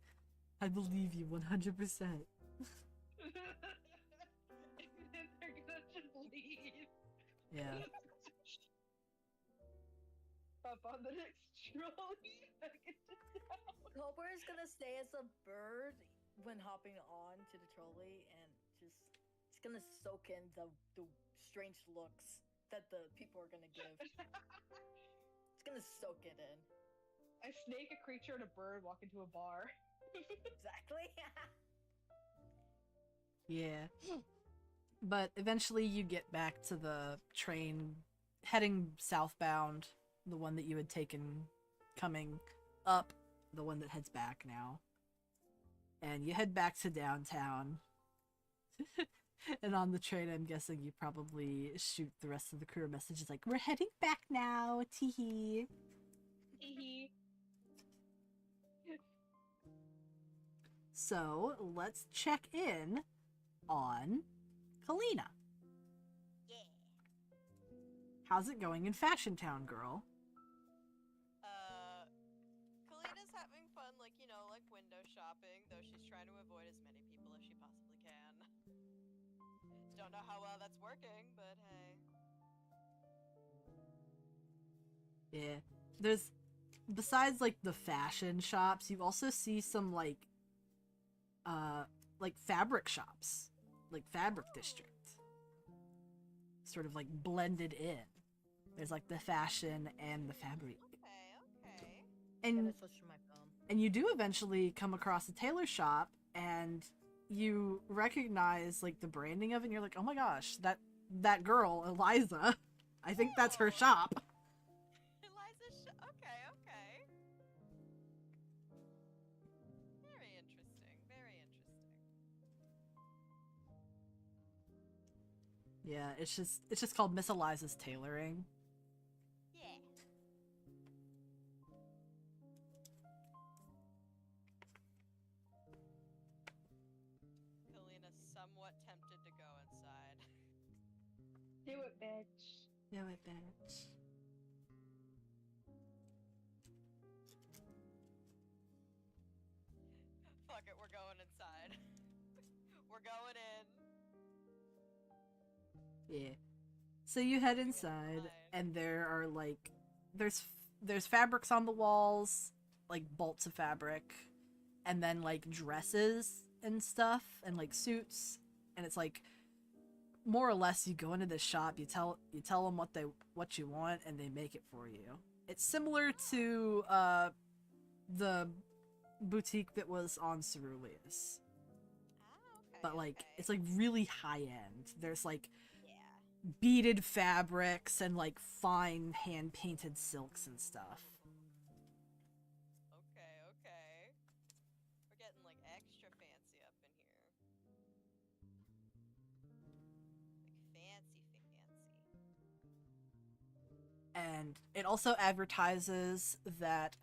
A: I believe you 100%.
E: They're gonna just leave.
A: Yeah.
E: Up on the next trolley.
G: Cobra is gonna stay as a bird when hopping on to the trolley, and it's gonna soak in the strange looks that the people are gonna give. It's gonna soak it in.
E: A snake, a creature, and a bird walk into a bar.
G: Exactly.
A: Yeah. But eventually you get back to the train heading southbound, the one that you had taken coming up, the one that heads back now. And you head back to downtown. And on the train, I'm guessing you probably shoot the rest of the crew messages like, we're heading back now, teehee. So, let's check in on Kalina.
B: Yeah.
A: How's it going in Fashion Town, girl?
B: Kalina's having fun, like window shopping, though she's trying to avoid as many people as she possibly can. Don't know how well that's working, but hey.
A: Yeah. There's, besides like the fashion shops, you also see some like fabric shops, like fabric district, sort of like blended in. There's like the fashion and the fabric.
B: Okay.
G: I gotta
A: And
G: switch to my phone.
A: and you do eventually come across a tailor shop, and you recognize like the branding of it, and you're like, oh my gosh, that girl, Eliza, I think that's her
B: Oh.
A: shop.
B: Okay, okay. Very interesting. Very interesting.
A: Yeah, it's just called Miss Eliza's Tailoring.
B: Yeah. Kalina's somewhat tempted to go inside.
E: Do it, bitch.
A: Do it, bitch.
B: Fuck it, we're going inside. We're going in.
A: Yeah. So you head
B: Moving
A: inside,
B: inside.
A: and there are like there's fabrics on the walls, like bolts of fabric, and then like dresses and stuff, and like suits, and it's like more or less you go into this shop, you tell them what you want, and they make it for you. It's similar to the boutique that was on Ceruleus,
B: Okay.
A: but like
B: okay.
A: it's like really high end. There's like
B: Yeah.
A: beaded fabrics and like fine hand painted silks and stuff.
B: Okay, okay. We're getting like extra fancy up in here. Like fancy.
A: And it also advertises that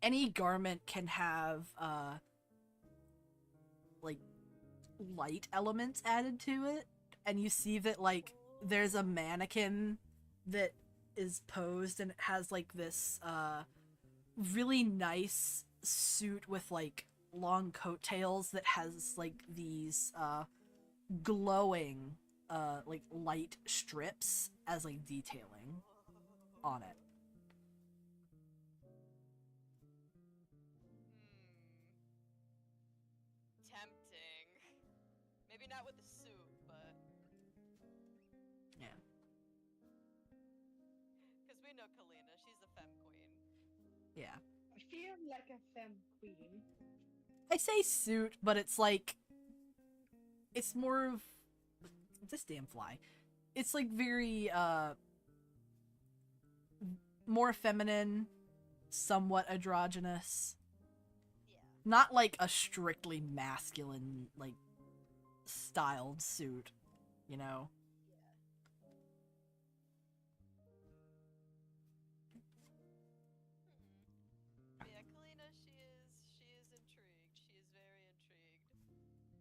A: any garment can have like light elements added to it, and you see that like there's a mannequin that is posed, and it has like this really nice suit with like long coattails that has like these glowing like light strips as like detailing on it.
B: Tempting. Maybe not with the suit, but
A: Yeah.
B: because we know Kalina, she's a femme queen.
A: Yeah.
E: I feel like a femme queen.
A: I say suit, but it's like it's more of this damn fly. It's like very more feminine, somewhat androgynous.
B: Yeah.
A: Not like a strictly masculine like styled suit, you know.
B: Yeah, Kalina, she is intrigued. She is very intrigued.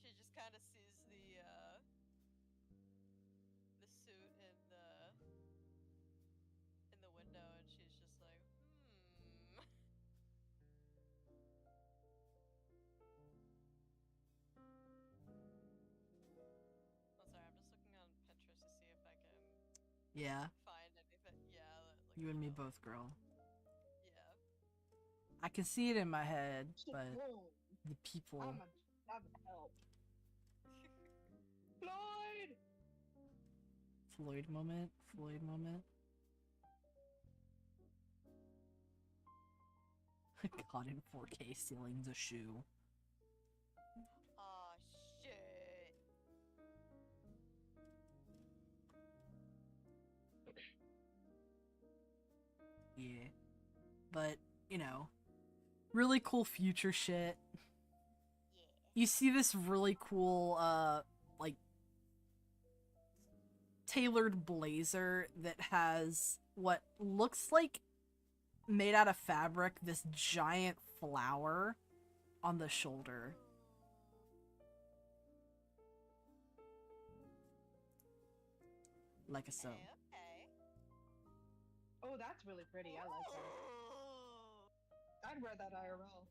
B: She just kind of sees the suit in the window, and she's just like, Oh, sorry, I'm just looking on Pinterest to see if I can
A: Yeah.
B: find anything. Yeah, like,
A: You and me both, girl.
B: Yeah.
A: I can see it in my head, but
E: Whoa,
A: the people.
E: I'm a help. Floyd!
A: Floyd moment. Floyd moment. God, in 4K ceiling's a shoe.
B: Oh shit.
A: Yeah. But, you know, really cool future shit.
B: Yeah.
A: You see this really cool, like, tailored blazer that has what looks like made out of fabric, this giant flower on the shoulder. Like a so.
B: Okay.
E: Oh, that's really pretty. I like that. I'd wear that IRL.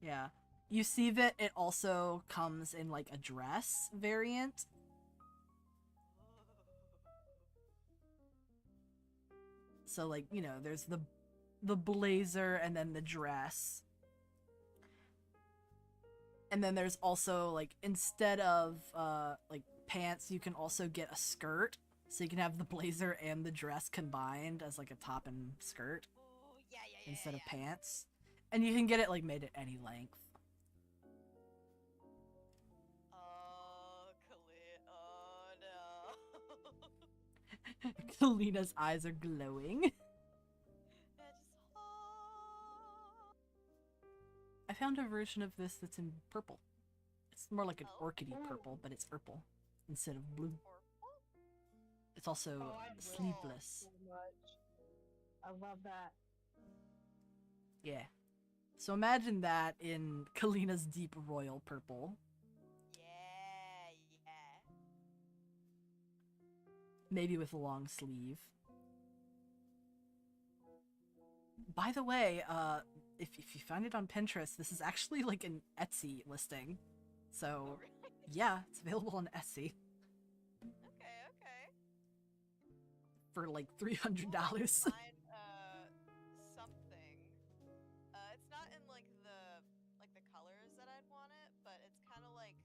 A: Yeah. You see that it also comes in like a dress variant. So like, you know, there's the blazer and then the dress. And then there's also, like, instead of, like, pants, you can also get a skirt. So you can have the blazer and the dress combined as, like, a top and skirt
B: Oh, yeah, yeah, yeah.
A: instead
B: yeah,
A: of pants. And you can get it, like, made at any length.
B: Oh, Khalid. Oh, no.
A: Kalina's eyes are glowing.
B: That just. Oh.
A: I found a version of this that's in purple. It's more like an
B: Oh.
A: orchidy purple, but it's purple instead of blue.
B: Purple?
A: It's also
E: Oh, I'd wear
A: sleeveless.
E: so much. I love that.
A: Yeah. So imagine that in Kalina's deep royal purple.
B: Yeah, yeah.
A: Maybe with a long sleeve. By the way, if you find it on Pinterest, this is actually like an Etsy listing. So,
B: Oh, really?
A: yeah, it's available on Etsy
B: Okay, okay.
A: for like $300.
B: Find, something. It's not in like the colors that I'd want it, but it's kind of like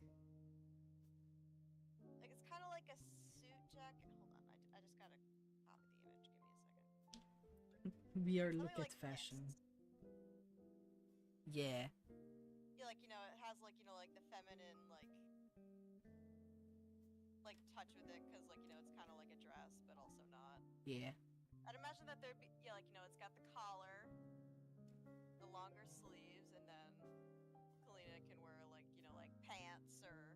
B: it's kind of like a suit jacket. Hold on, I just gotta copy the image. Give me a second.
A: We are
B: Something
A: look at
B: like
A: fashion.
B: this.
A: Yeah.
B: Yeah, like it has like like the feminine like touch with it, because like it's kind of like a dress, but also not.
A: Yeah.
B: I'd imagine that there'd be like it's got the collar, the longer sleeves, and then Kalina can wear like like pants or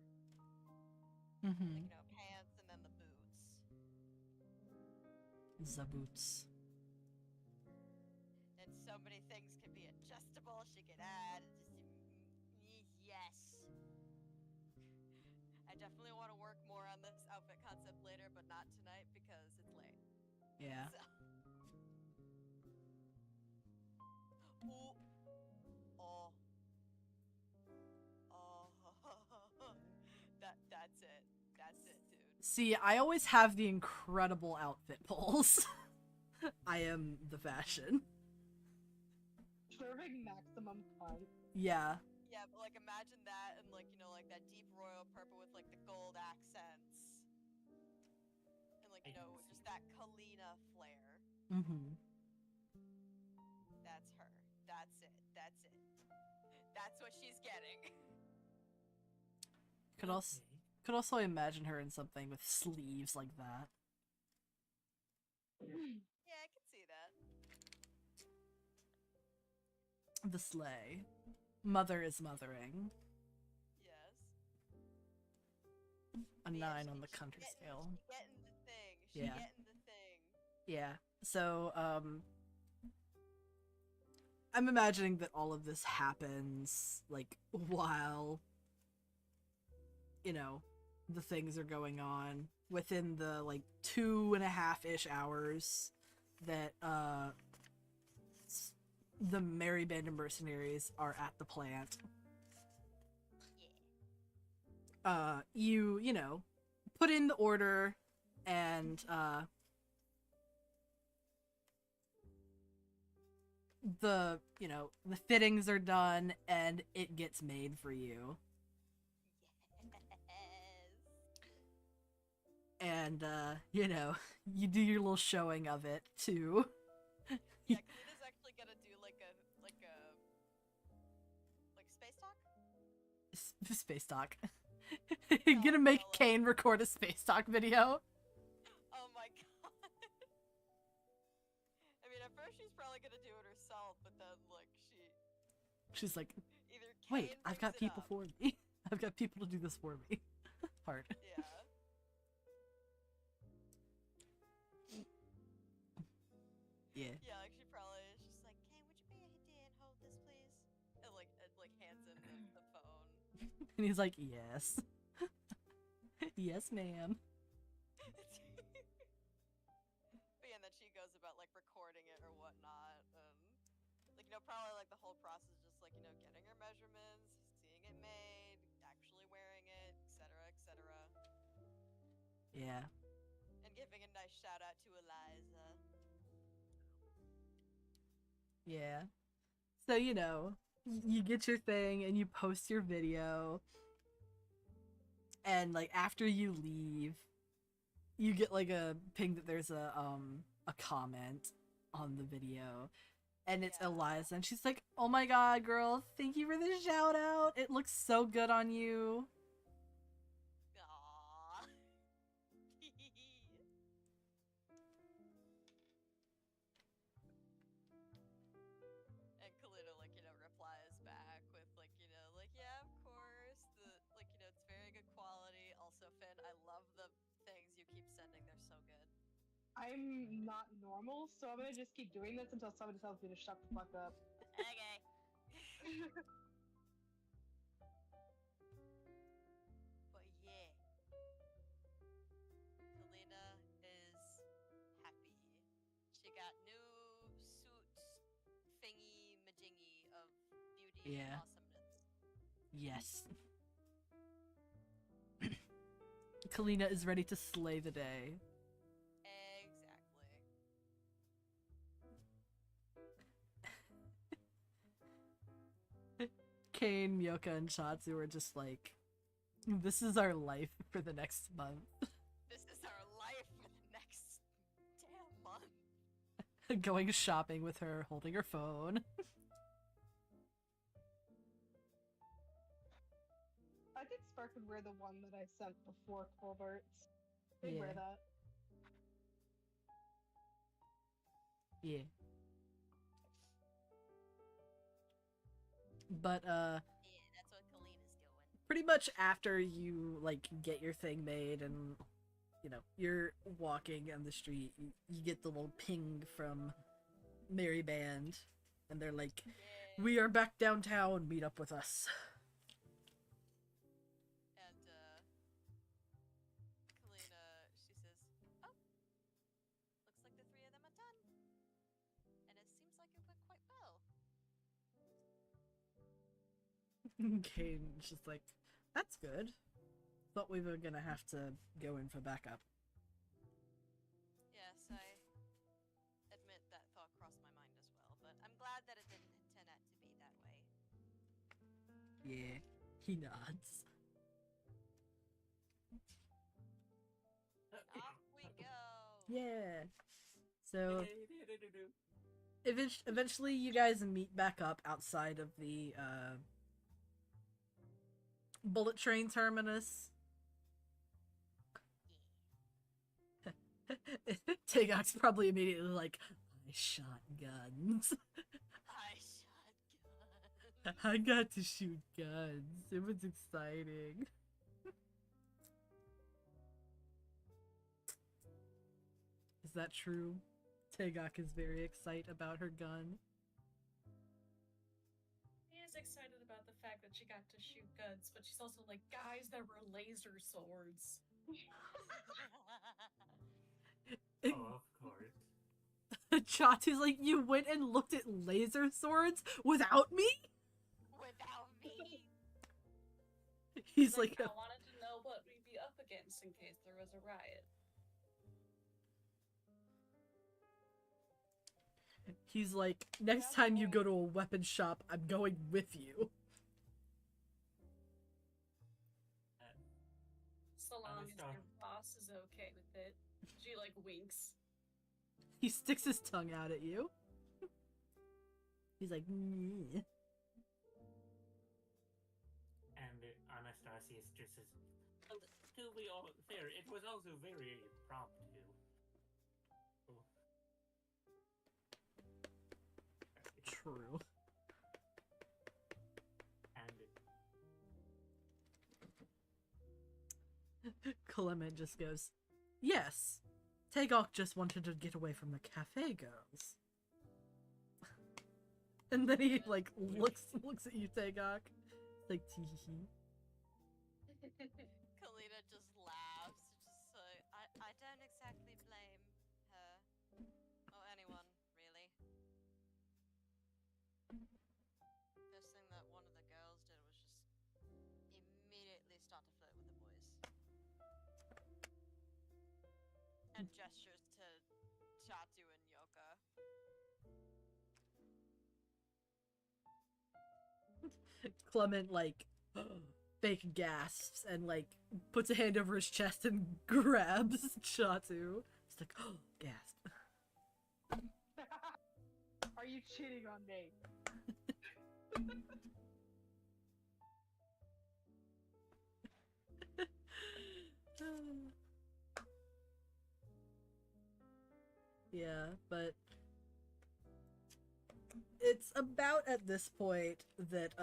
A: Mm-hmm.
B: like pants and then the boots.
A: The boots.
B: And so many things can be adjustable. She can add. Yes. I definitely want to work more on this outfit concept later, but not tonight because it's late.
A: Yeah.
B: So. Ooh. Oh. Oh. That's it. That's it, dude.
A: See, I always have the incredible outfit polls. I am the fashion.
E: Serving maximum fun.
A: Yeah.
B: Yeah, but like imagine that and like like that deep royal purple with like the gold accents. And like just that Kalina flair.
A: Mm-hmm.
B: That's her. That's it. That's it. That's what she's getting.
A: Could also imagine her in something with sleeves like that.
B: Yeah, I can see that.
A: The sleigh. Mother is mothering.
B: Yes.
A: A
B: But yeah,
A: 9 on the country scale.
B: She getting the thing. She
A: Yeah.
B: getting the thing.
A: Yeah. So, I'm imagining that all of this happens, like, while, the things are going on within the, like, 2.5-ish hours that, the merry band of mercenaries are at the plant. You put in the order and, the fittings are done and it gets made for you.
B: Yes.
A: And you do your little showing of it too.
B: Yeah, Kalina's actually gonna do like space talk.
A: Space talk. You're gonna make Kane record a space talk video.
B: Oh my god. I mean, at first she's probably gonna do it herself, but then like
A: She's like,
B: either
A: wait,
B: Kane
A: I've got
B: brings it
A: people
B: up.
A: for me. I've got people to do this for me. Hard.
B: Yeah.
A: Yeah.
B: Yeah, like she's just like, Kane, would you be a hit and hold this, please? And like hands him the phone.
A: And he's like, yes. Yes, ma'am.
B: But yeah, and then she goes about like recording it or whatnot, and like probably like the whole process is just like getting her measurements, seeing it made, actually wearing it, etc., etc.
A: Yeah.
B: And giving a nice shout out to Eliza.
A: Yeah. So, you get your thing and you post your video, and like after you leave, you get like a ping that there's a comment on the video, and it's
B: Yeah.
A: Eliza, and she's like, "Oh my god, girl, thank you for the shout out. It looks so good on you."
B: Aww. And Kalina, like, replies back with, like, yeah, of course. It's very good quality. Also, Finn, I love the things you keep sending. They're so good.
E: I'm not normal, so I'm gonna just keep doing this until somebody tells me to shut the fuck up.
B: Okay. But yeah. Kalina is happy. She got new suit thingy majingy of beauty
A: Yeah.
B: and awesomeness.
A: Yes. Kalina is ready to slay the day.
B: Exactly.
A: Kane, Myoka, and Shatsu are just like, this is our life for the next month.
B: This is our life for the next damn month.
A: Going shopping with her, holding her phone.
E: I think Spark would wear the one that I sent before Colbert's. They'd wear
A: Yeah.
E: that.
A: Yeah. But
B: Yeah, that's what Kalina's doing.
A: pretty much after you like get your thing made and you're walking on the street, you get the little ping from Merry Band, and they're like,
B: Yeah.
A: "We are back downtown, meet up with us."
B: And Kalina, she says, "Oh, looks like the three of them are done, and it seems like it went quite well."
A: Kane's just like, "That's good. Thought we were gonna have to go in for backup."
B: Yes, I admit that thought crossed my mind as well, but I'm glad that it didn't turn out to be that way.
A: Yeah, he nods.
B: Off we go.
A: Yeah. So eventually you guys meet back up outside of the bullet train terminus. Tagok's probably immediately like, "I shot guns.
B: I shot guns.
A: I got to shoot guns. It was exciting." Is that true? Tagok is very excited about her gun.
F: She is excited about the fact that she got to shoot guns, but she's also like, guys, there were laser swords.
C: Oh, of course.
A: Chatu's like, "You went and looked at laser swords without me?"
B: Without me.
A: He's like,
F: I wanted to know what we'd be up against in case there was a riot.
A: he's like, "Next time you go to a weapon shop, I'm going with you."
F: So long as
C: Understand.
F: your boss is okay with it. She like winks.
A: He sticks his tongue out at you. He's like, "Nyeh."
C: And Anastasius just says, "Well, to be all fair, it was also very prompt too." Oh.
A: True.
C: And
A: Clement just goes, "Yes, Tagok just wanted to get away from the cafe girls." And then he like looks at you, Tagok. Like, tee hee.
B: Kalina just laughs. Just like, I don't exactly blame her. Or anyone, really. First thing that one of the girls did was just immediately start to flirt with the boys. And gestures to Chatu and Yoka.
A: Clement like fake gasps and like puts a hand over his chest and grabs Chatu. It's like, oh, gasp.
E: Are you cheating on me?
A: Yeah, but it's about at this point that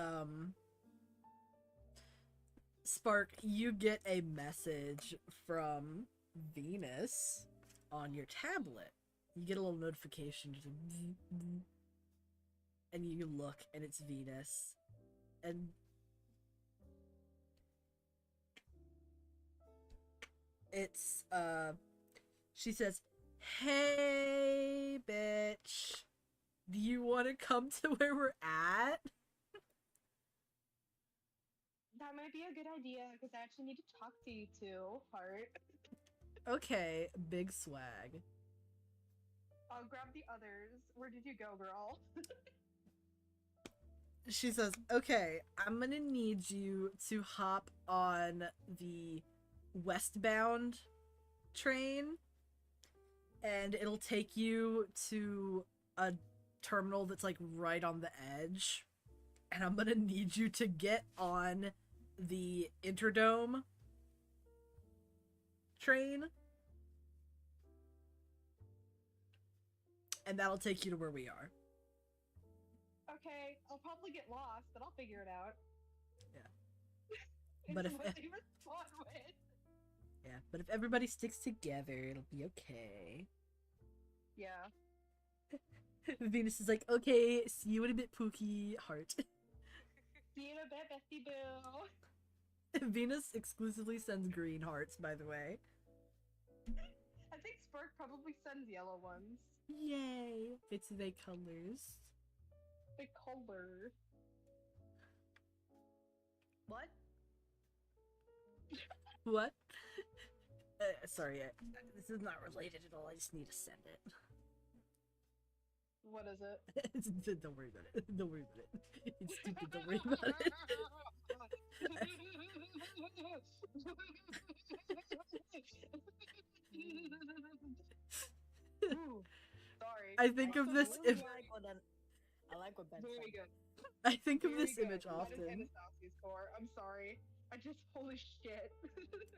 A: Spark, you get a message from Venus on your tablet. You get a little notification, just like, bzz, bzz. And you look, and it's Venus, and it's she says, "Hey, bitch, do you want to come to where we're at?"
E: That might be a good idea because I actually need to talk to you two, Heart.
A: Okay, big swag.
E: I'll grab the others. Where did you go, girl?
A: She says, "Okay, I'm gonna need you to hop on the westbound train, and it'll take you to a terminal that's like right on the edge. And I'm gonna need you to get on the Interdome train, and that'll take you to where we are."
E: Okay, I'll probably get lost, but I'll figure it out.
A: Yeah. But
E: It's
A: if
E: what they respond with.
A: Yeah, but if everybody sticks together, it'll be okay.
E: Yeah.
A: Venus is like, "Okay, see you in a bit, Pookie." Heart.
E: See you in a bit, bestie boo.
A: Venus exclusively sends green hearts, by the way.
E: I think Spark probably sends yellow ones.
A: Yay! It's the colors.
E: The color.
G: What?
A: What? Sorry, this is not related at all. I just need to send it.
E: What is it?
A: Don't worry about it. Don't worry about it. It's stupid. Don't worry about it.
E: Ooh, sorry.
A: I think of this
G: Really
A: if
G: I like what Ben
E: Very
G: said.
E: good.
A: I think of
E: Very
A: this
E: good.
A: image
E: That is
A: often.
E: Anastasia's core. I'm sorry. I just holy shit.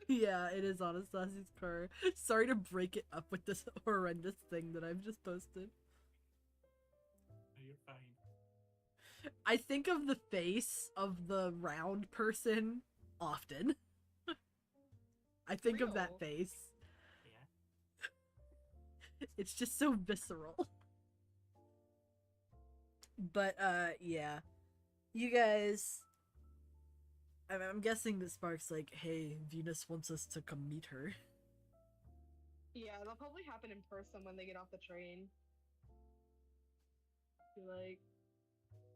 A: Yeah, it is Anastasia's car. Sorry to break it up with this horrendous thing that I've just posted.
C: No, you're fine.
A: I think of the face of the round person often. I think of that
E: Real.
A: face.
C: Yeah.
A: It's just so visceral. But yeah. You guys, I'm guessing that Spark's like, "Hey, Venus wants us to come meet her."
E: Yeah, that'll probably happen in person when they get off the train. Be like,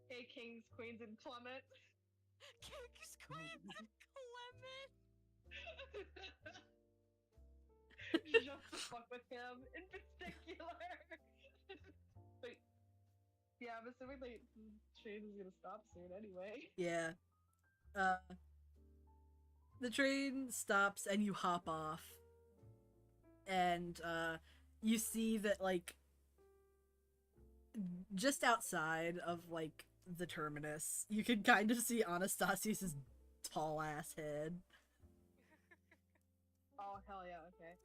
E: hey, kings, queens, and Clement.
B: King's Queens and Clement.
E: Just to fuck with him in particular. Wait. Yeah, I'm assuming the train is gonna stop soon anyway.
A: Yeah. The train stops and you hop off. And you see that like just outside of like the terminus, you can kind of see Anastasius' tall ass head.
E: Oh hell yeah, okay.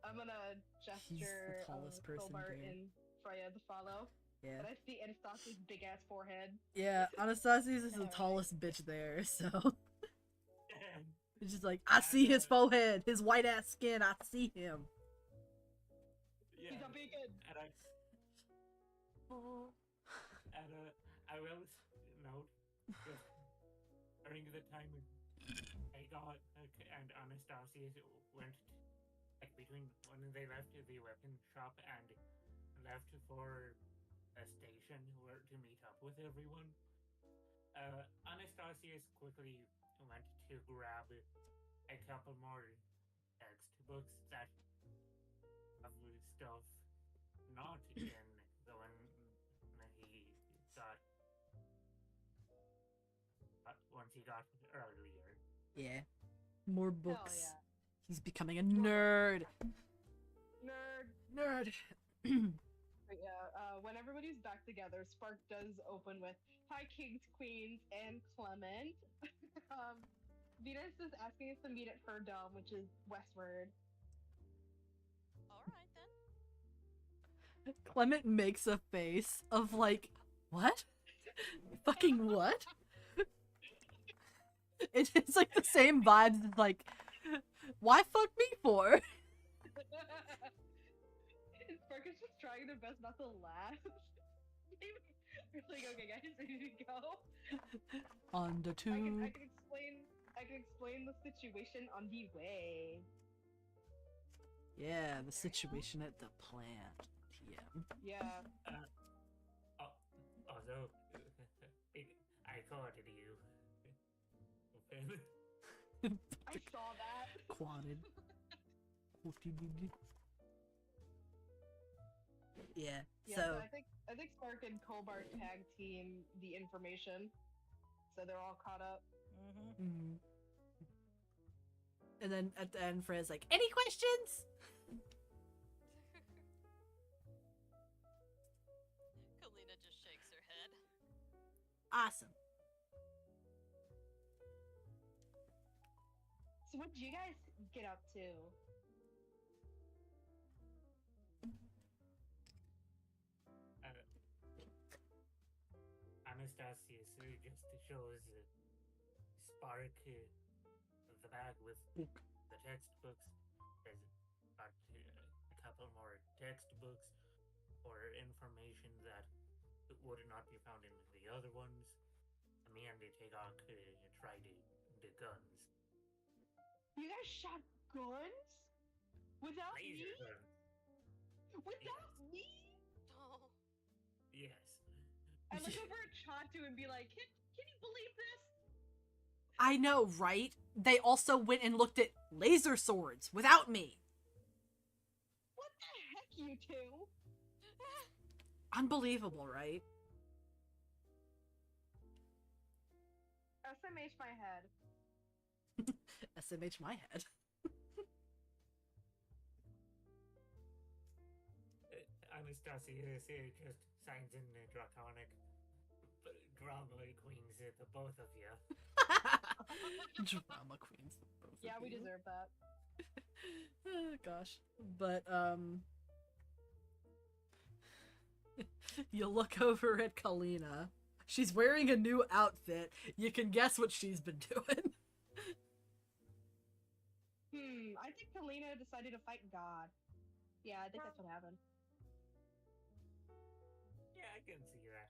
E: I'm gonna gesture
A: tallest person
E: Colbert
A: there.
E: and Freya to follow.
A: Yeah.
E: But I see Anastasia's big ass forehead.
A: Yeah, Anastasius is the
E: Alright.
A: tallest bitch there, so
C: Damn.
A: it's just like, I see his forehead, his white ass skin, I see him.
C: Yeah.
E: He's a vegan.
C: And I will note that during the time I got and Anastasius went like between when they left the weapon shop and left for a station where to meet up with everyone. Anastasius quickly went to grab a couple more textbooks that have stuff not in the one he thought ones he got earlier.
A: Yeah. More
E: Hell
A: books.
E: yeah.
A: He's becoming a nerd.
E: Nerd.
A: Nerd.
E: But yeah, when everybody's back together, Spark does open with, "Hi, kings, queens, and Clement." Venus is asking us to meet at her dome, which is westward.
B: Alright then.
A: Clement makes a face of like, what? Fucking what? It's like the same vibes as like, why fuck me for?
E: Spark is just trying their best not to laugh. We're like, okay, guys, ready to go.
A: On the
E: I can
A: tube.
E: explain the situation on the way.
A: Yeah, the situation at the plant. TM.
E: Yeah.
C: Although, I quoted you.
E: I saw that.
A: Quadded. Yeah,
E: Yeah,
A: so
E: I think Spark and Colbar tag team the information, so they're all caught up.
G: Mm-hmm.
A: mhm. And then at the end, Freya's like, any questions?
B: Kalina just shakes her head.
A: Awesome.
E: So what did you guys get up to?
C: Anastasius just shows Spark the bag with the textbooks. Has got a couple more textbooks or information that would not be found in the other ones. Me and the Tegok tried the guns.
E: You guys shot guns? Without
C: Laser
E: me?
C: guns.
E: Without me?
B: Oh.
C: Yes.
E: I look over at Chatu and be like, can you believe this?
A: I know, right? They also went and looked at laser swords without me.
E: What the heck, you two?
A: Unbelievable, right?
E: SMH my head.
A: SMH my head.
C: Anastasius just signs in the draconic drama queens, the both of you.
A: Drama queens. Both
E: Yeah,
A: of
E: we
A: you.
E: deserve that.
A: Oh, gosh. But, you look over at Kalina. She's wearing a new outfit. You can guess what she's been doing.
E: I think Kalina decided to fight God. Yeah, I think that's what happened.
C: Yeah, I can see that.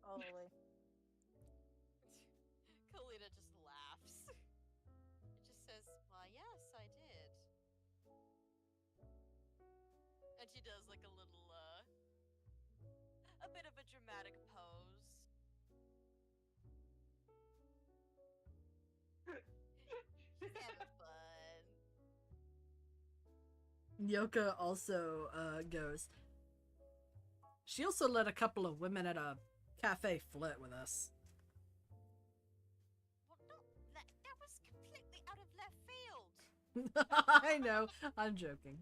G: Totally.
B: Kalina just laughs. It just says, "Why, yes, I did." And she does like a little, a bit of a dramatic pose. She's having fun.
A: Yoka also goes. She also let a couple of women at a cafe flirt with us.
B: Well, no, that was completely out of left field.
A: I know. I'm joking.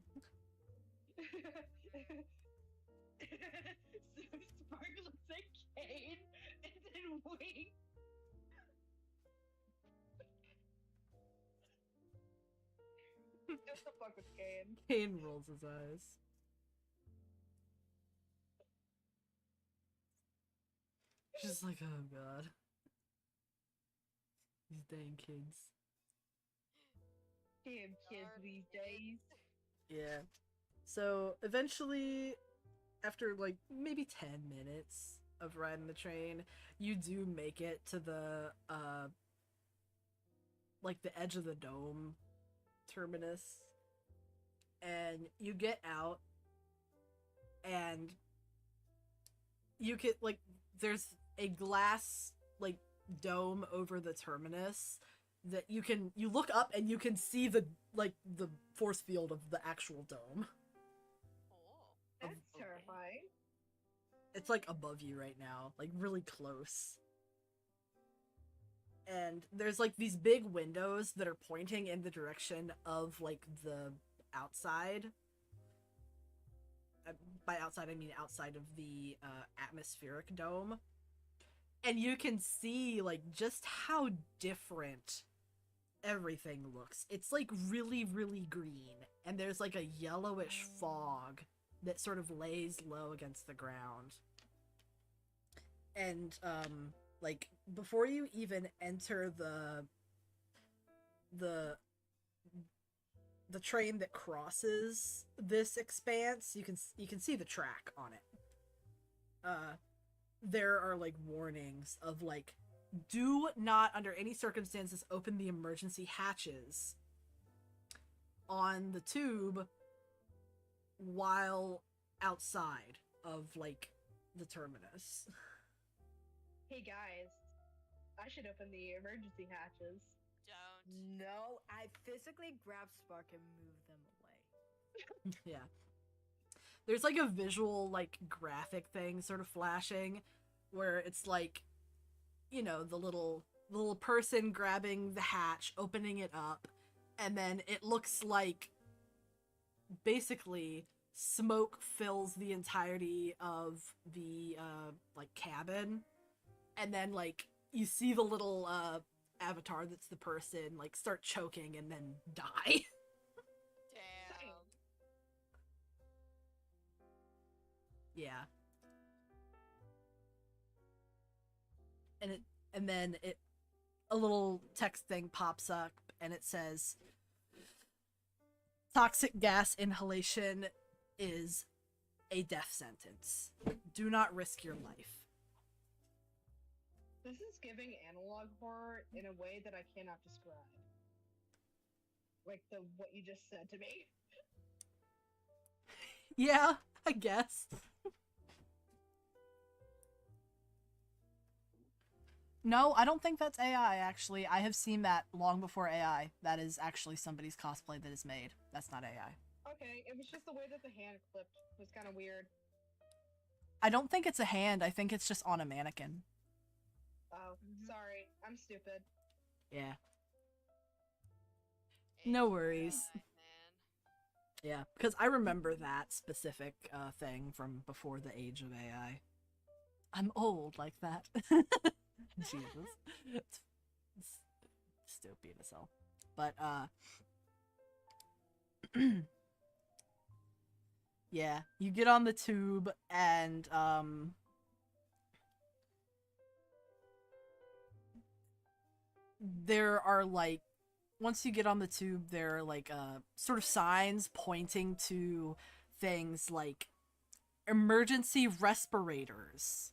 E: So Spark looks at Kane and then winks. Just the fuck with Kane.
A: Kane rolls his eyes. She's like, oh god. These dang kids.
E: Damn kids
B: Darn
E: these
B: kids.
E: days.
A: Yeah. So eventually, after like maybe 10 minutes of riding the train, you do make it to the like the edge of the dome terminus, and you get out, and you can like there's a glass like dome over the terminus that you look up and you can see the force field of the actual dome.
B: Oh.
E: That's
C: Okay.
E: terrifying.
A: It's like above you right now, like really close. and there's like these big windows that are pointing in the direction of like the outside. By outside I mean outside of the atmospheric dome, and you can see like just how different everything looks. It's like really, really green, and there's like a yellowish fog that sort of lays low against the ground. And like before you even enter the train that crosses this expanse, you can see the track on it. There are like warnings of like, do not under any circumstances open the emergency hatches on the tube while outside of like the terminus.
E: Hey guys, I should open the emergency hatches.
B: Don't.
G: No, I physically grab Spark and move them away.
A: Yeah. There's like a visual like graphic thing sort of flashing where it's like, you know, the little person grabbing the hatch, opening it up, and then it looks like basically smoke fills the entirety of the like cabin, and then like you see the little avatar that's the person like start choking and then die.
B: Damn.
A: Yeah. And then a little text thing pops up and it says toxic gas inhalation is a death sentence. Do not risk your life.
E: This is giving analog horror in a way that I cannot describe. Like what you just said to me.
A: Yeah, I guess. No, I don't think that's AI, actually. I have seen that long before AI. That is actually somebody's cosplay that is made. That's not AI.
E: Okay, it was just the way that the hand clipped was kind of weird.
A: I don't think it's a hand. I think it's just on a mannequin.
E: Oh, sorry. I'm stupid.
A: Yeah. No worries.
B: AI, man.
A: Yeah, because I remember that specific thing from before the age of AI. I'm old like that. Jesus. It's stupid as hell. But, yeah, you get on the tube and, there are, like, once you get on the tube, there are, like, sort of signs pointing to things like emergency respirators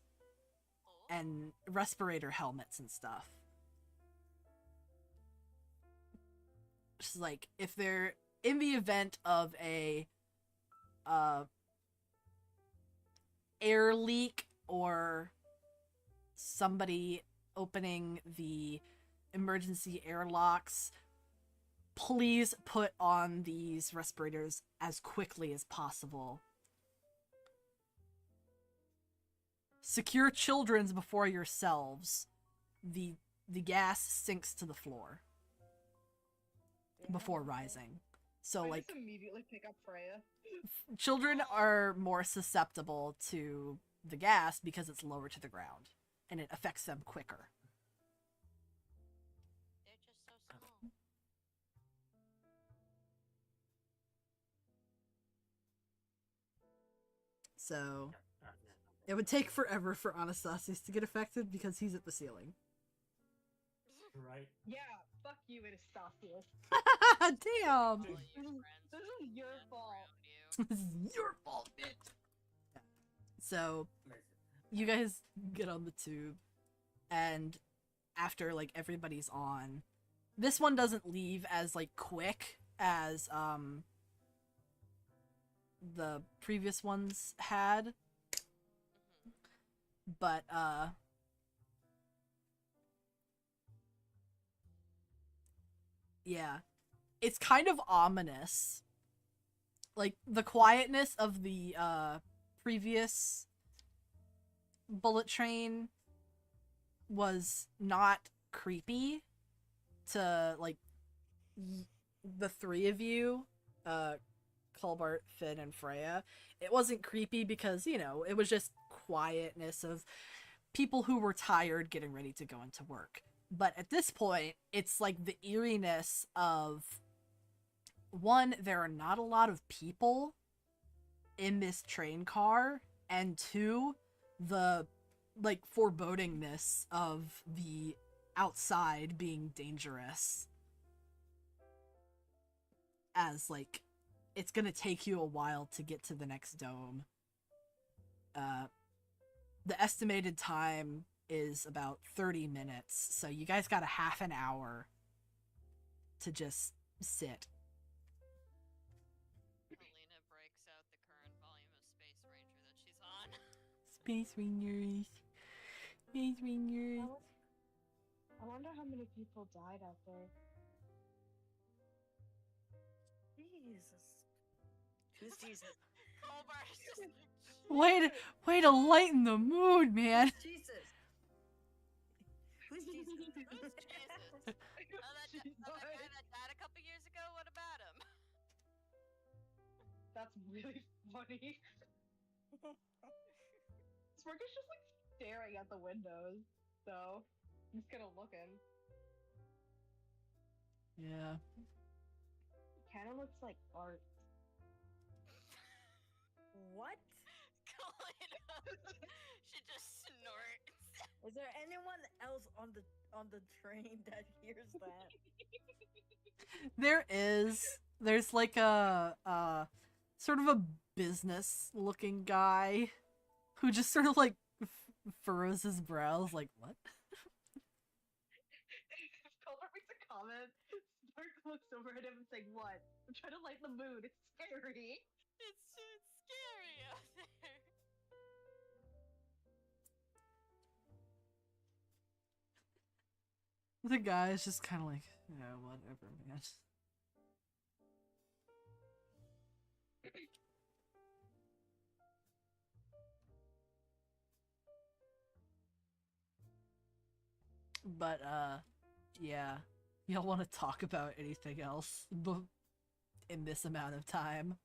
A: and respirator helmets and stuff. Just like, if they're in the event of a air leak or somebody opening the emergency airlocks, please put on these respirators as quickly as possible. Secure children's before yourselves. The gas sinks to the floor before rising. So
E: I
A: like
E: just immediately pick up Freya.
A: children are more susceptible to the gas because it's lower to the ground and it affects them quicker.
B: They're just so small.
A: So it would take forever for Anastasius to get affected because he's at the ceiling.
C: Right.
E: Yeah, fuck you, Anastasius.
A: Damn!
B: All you friends
E: This is your
B: stand
E: fault.
B: around you.
A: This is your fault, bitch! So,
C: Listen.
A: you guys get on the tube, and after, like, everybody's on, this one doesn't leave as, like, quick as, the previous ones had. But, yeah. It's kind of ominous. Like, the quietness of the, previous bullet train was not creepy to like the three of you, Colbert, Finn, and Freya. It wasn't creepy because, you know, it was just quietness of people who were tired getting ready to go into work. But at this point, it's like the eeriness of, one, there are not a lot of people in this train car, and two, the like forebodingness of the outside being dangerous, as like it's gonna take you a while to get to the next dome. The estimated time is about 30 minutes, so you guys got a half an hour to just sit.
B: Alina breaks out the current volume of Space Ranger that she's on.
A: Space Rangers. Space Rangers.
E: I wonder how many people died out there.
G: Jesus. Who's Jesus?
B: Colbert's just like,
A: Way to lighten the mood, man.
G: Jesus. Who's Jesus?
B: who's Jesus? Oh, that guy that died a couple years ago? What about him?
E: That's really funny. Smirker's just like staring at the windows, so I'm just kind of looking.
A: Yeah.
E: Kind of looks like art.
G: What?
B: She just snorts.
G: Is there anyone else on the train that hears that?
A: There's like a sort of a business looking guy who just sort of like furrows his brows like, what?
E: Colbert makes a comment. Smirk looks over at him and saying, "What? I'm trying to lighten the mood. It's scary."
B: It's scary out there.
A: The guy's just kind of like, yeah, whatever, man. But, yeah. Y'all want to talk about anything else in this amount of time?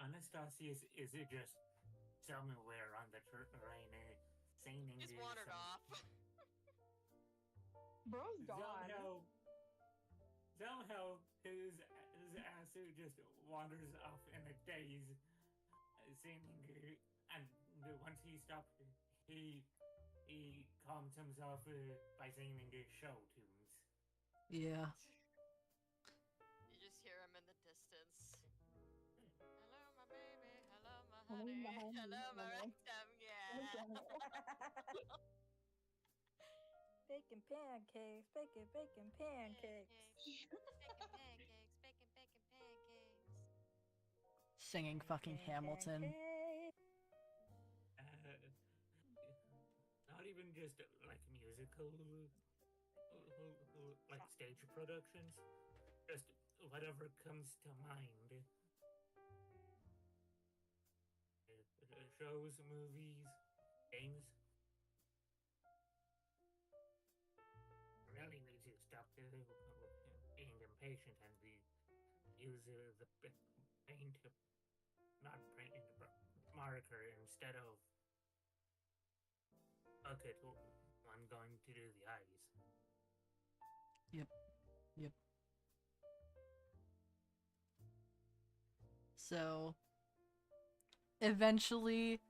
C: Anastasia, is it just somewhere on the train singing?
B: He's wandered off.
E: Bro's gone.
C: Somehow his ass just wanders off in a daze, singing, and once he stopped, he calms himself by singing show tunes.
A: Yeah.
B: You just hear him in the distance. Hello, my baby. Hello, my
E: Hello,
B: honey.
E: my honey.
B: Hello, my
E: Hello.
B: rectum. Yeah.
G: Bacon pancakes, bacon pancakes.
B: Bacon pancakes. Bacon pancakes.
A: Singing fucking Hamilton.
C: Not even just like musical, like stage productions, just whatever comes to mind. Shows, movies, games. Really need to stop being impatient and use the paint, not paint, marker instead of bucket one going to do the eyes.
A: Yep. So, eventually,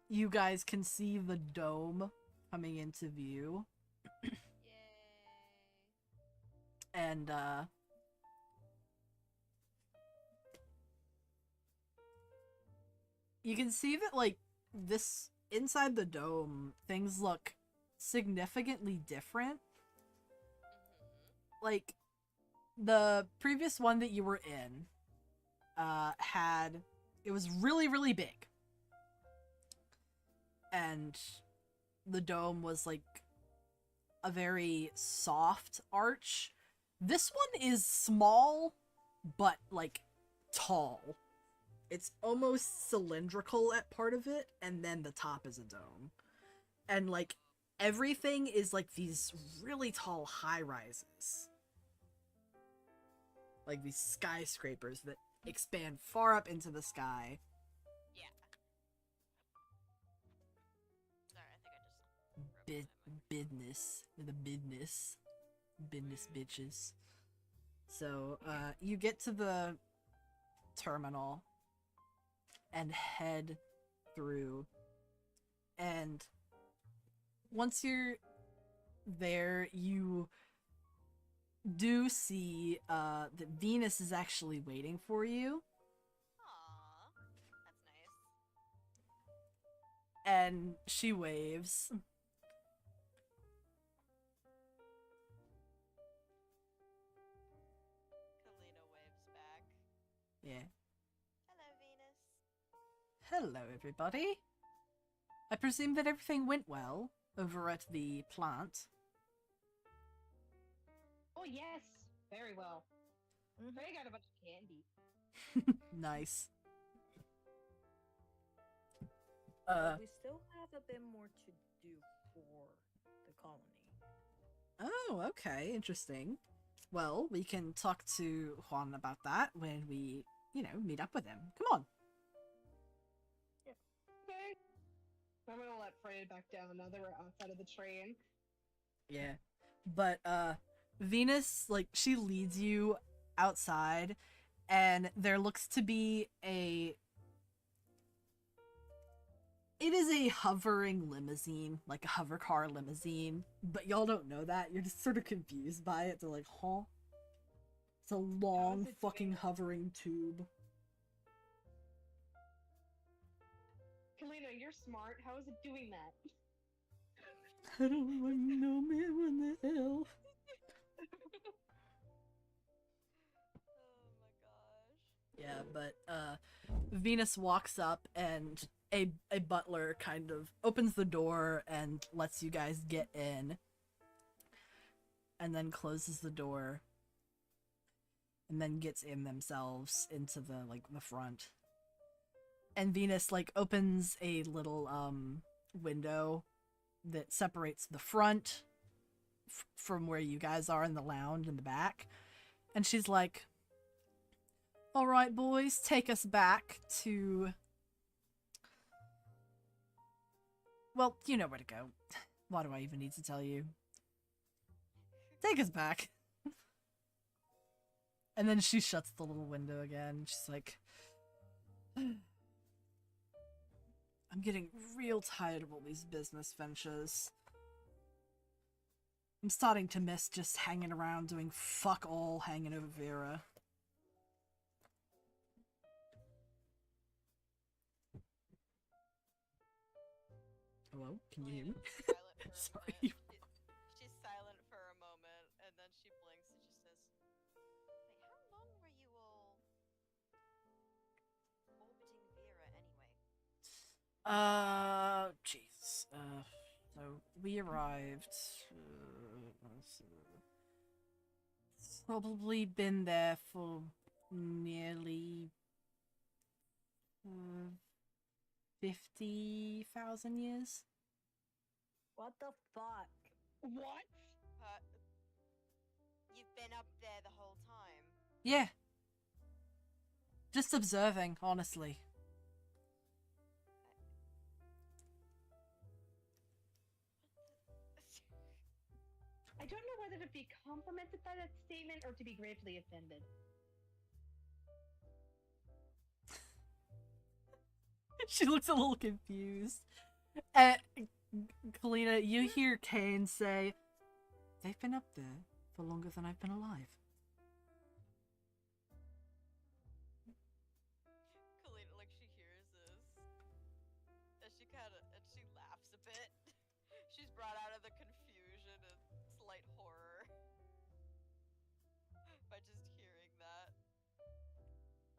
A: you guys can see the dome coming into view.
B: Yay.
A: And, you can see that, like, this, inside the dome, things look significantly different. Like, the previous one that you were in, it was really, really big. And the dome was, like, a very soft arch. This one is small, but, like, tall. It's almost cylindrical at part of it, and then the top is a dome. And, like, everything is like these really tall high rises. Like these skyscrapers that expand far up into the sky.
B: Yeah. Sorry, I think I just. broke my mic.
A: Business. The business. Business bitches. So, you get to the terminal and head through. And once you're there, you do see that Venus is actually waiting for you.
B: Aw, that's nice.
A: And she waves.
B: Kalina waves back.
A: Yeah.
B: Hello, Venus.
A: Hello, everybody. I presume that everything went well over at the plant.
E: Oh yes, very well. I got a bunch of candy.
A: Nice.
G: But we still have a bit more to do for the colony.
A: Oh, okay, interesting. Well, we can talk to Juan about that when we, meet up with him. Come on.
E: Okay. I'm gonna let Freya back down now that we're outside of the train.
A: Yeah. But, Venus, like, she leads you outside, and there looks to be It is a hovering limousine, like a hover car limousine, but y'all don't know that. You're just sort of confused by it. They're like, huh? It's a long
E: it
A: fucking
E: doing?
A: hovering tube.
E: Kalina, you're smart. How is it doing that?
A: I don't fucking know, man. What the hell?
B: Oh my gosh.
A: Yeah, but Venus walks up and a butler kind of opens the door and lets you guys get in. And then closes the door. And then gets in themselves into the front. And Venus opens a little window that separates the front from where you guys are in the lounge in the back. And she's like, "All right, boys, take us back to... Well, you know where to go. Why do I even need to tell you? Take us back." And then she shuts the little window again. She's like, "I'm getting real tired of all these business ventures. I'm starting to miss just hanging around doing fuck all hanging over Vera." Hello? Can you hear me?
B: Silent for a
A: Sorry.
B: moment. She's silent for a moment, and then she blinks and she says, "Wait, how long were you all orbiting Vera anyway?"
A: Jeez. So we arrived. It's probably been there for nearly 50,000 years.
G: What the fuck?
E: What?
B: You've been up there the whole time.
A: Yeah. Just observing, honestly.
E: I don't know whether to be complimented by that statement or to be gravely offended.
A: She looks a little confused. Kalina, you hear Kane say, "They've been up there for longer than I've been alive."
B: Kalina, she hears this, and she laughs a bit. She's brought out of the confusion and slight horror by just hearing that.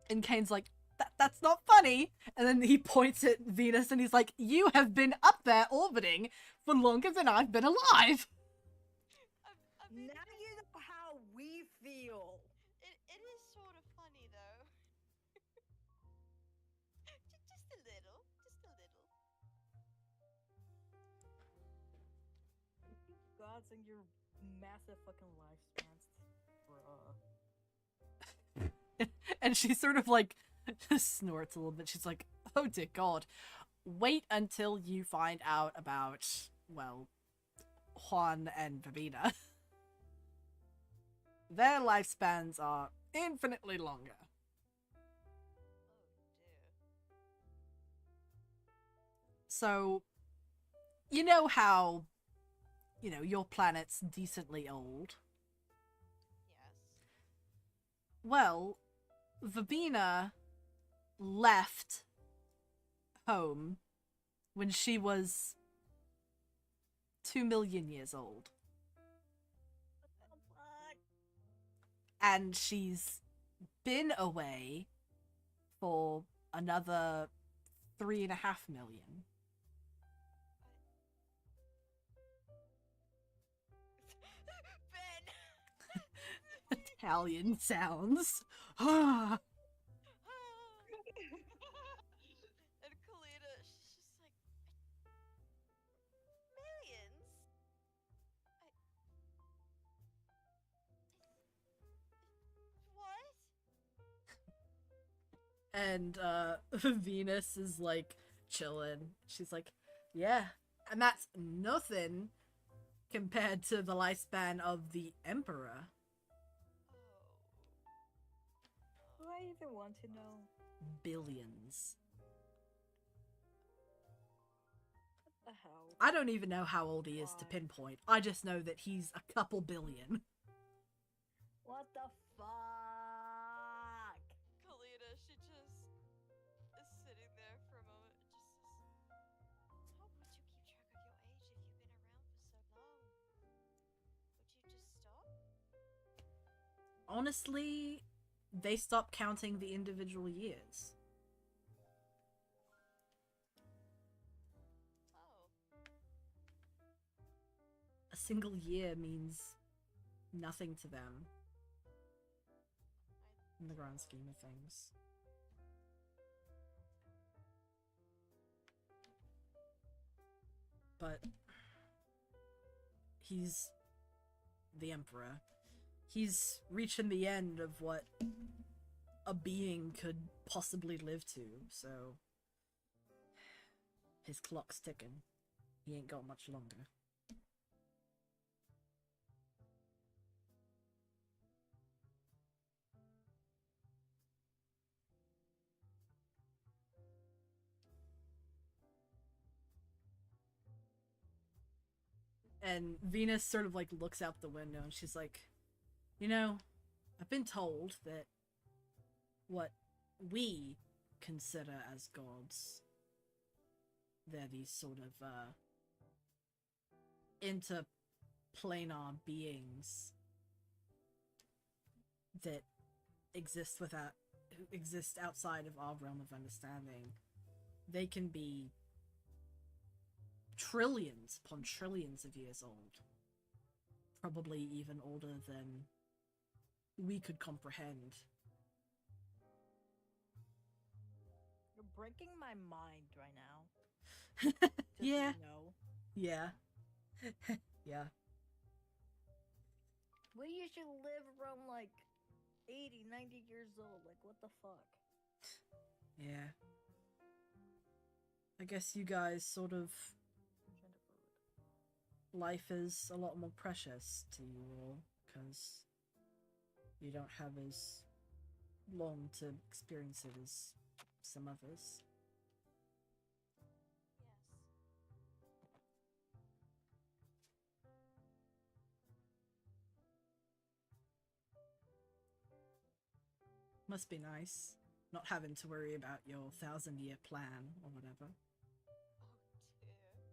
A: And Kane's like, that's not funny. And then he points at Venus and he's like, "You have been up there orbiting for longer than I've been alive."
B: I mean,
G: Now you know how we feel.
B: it is sort of funny though. Just a little, just a little.
G: gods and your massive fucking lifespans, bruh.
A: And she sort of like snorts a little bit. She's like, oh dear god. Wait until you find out about, well, Juan and Babina. Their lifespans are infinitely longer. So, you know how, your planet's decently old?
B: Yes.
A: Well, Vabina left home when she was 2 million years old.
B: What the fuck?
A: And she's been away for another 3.5 million.
B: Ben!
A: Italian sounds. Ah.
B: And Kalina, she's just like, millions? What?
A: And Venus is like chilling. She's like, yeah, and that's nothing compared to the lifespan of the Emperor.
B: Oh.
G: Do I even want to know?
A: Billions.
G: What the hell?
A: I don't even know how old he is to
G: Why?
A: pinpoint. I just know that he's a couple billion.
G: What the fuck?
B: Kalina, she just is sitting there for a moment and just says, it's hard to keep track of your age if you've been around for so long. Would you just stop?
A: Honestly, they stopped counting the individual years.
B: Oh.
A: A single year means nothing to them in the grand scheme of things. But he's the Emperor. He's reaching the end of what a being could possibly live to, so his clock's ticking. He ain't got much longer. And Venus sort of like looks out the window and she's like, I've been told that what we consider as gods, they're these sort of interplanar beings that exist outside of our realm of understanding. They can be trillions upon trillions of years old. Probably even older than we could comprehend.
G: You're breaking my mind right now. Just
A: Yeah.
G: So you know.
A: Yeah. Yeah.
G: We usually live around like 80, 90 years old. Like, what the fuck?
A: Yeah. I guess you guys sort of... life is a lot more precious to you all, because you don't have as long to experience it as some others.
B: Yes.
A: Must be nice, not having to worry about your 1,000-year plan or whatever.
B: Oh dear.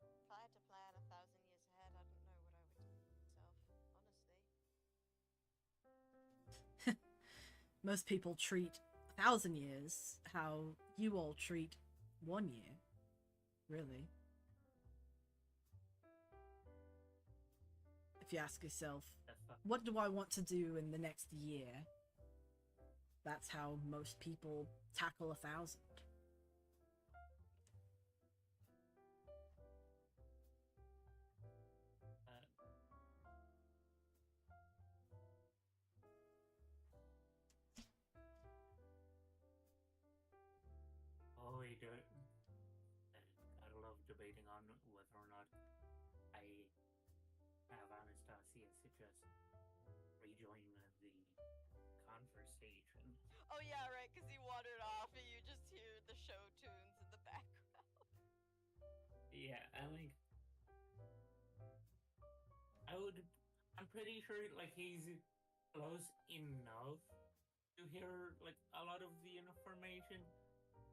B: If I had to plan 1,000 years ahead, I don't know what I would do with myself, honestly.
A: Most people treat 1,000 years how you all treat 1 year. Really. If you ask yourself, what do I want to do in the next year? That's how most people tackle 1,000.
C: debating on whether or not I have Anastasia just rejoin the conversation.
B: Oh yeah, right, because he wandered off and you just hear the show tunes in the background.
C: Yeah, I'm pretty sure like he's close enough to hear like a lot of the information,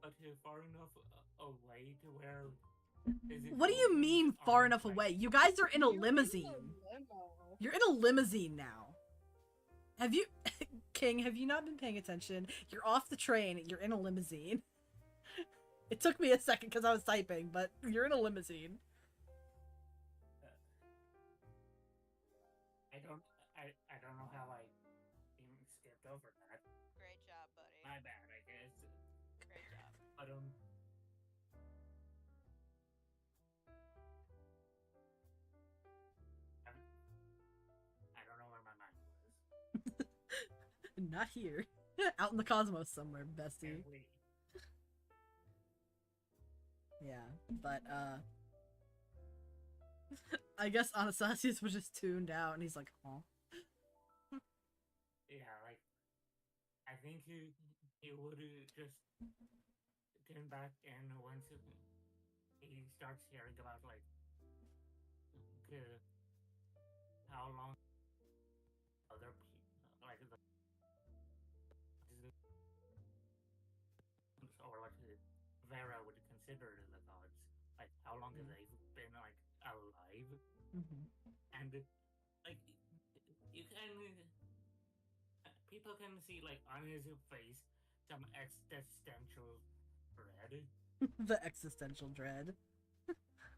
C: but far enough away to where.
A: What do you mean far enough away? You guys are in a limousine.
E: Limo.
A: You're in a limousine now. Have you, King, have you not been paying attention? You're off the train, you're in a limousine. It took me a second because I was typing, but you're in a limousine.
C: I don't know how I even skipped over that.
B: Great job, buddy.
C: My bad, I guess.
B: Great job.
C: But I don't know where my mind was.
A: Not here. Out in the cosmos somewhere, bestie.
C: Apparently.
A: Yeah, but, I guess Anastasius was just tuned out, and he's like, oh.
C: Yeah, like, I think he would just tune back in once he starts hearing about, like, how long other people, like, or like Vera would consider the gods, like, how long have they been, like, alive?
A: Mm-hmm.
C: And, like, you can, people can see, like, on his face some existential dread.
A: The existential dread.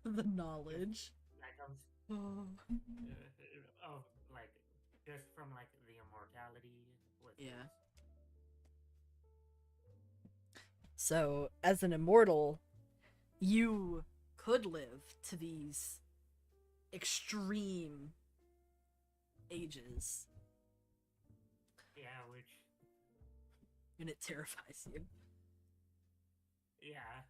A: The knowledge.
C: That comes of, like, just from, like, the immortality with
A: Yeah.
C: this.
A: So, as an immortal, you could live to these extreme ages,
C: Yeah, which,
A: and it terrifies you.
C: yeah.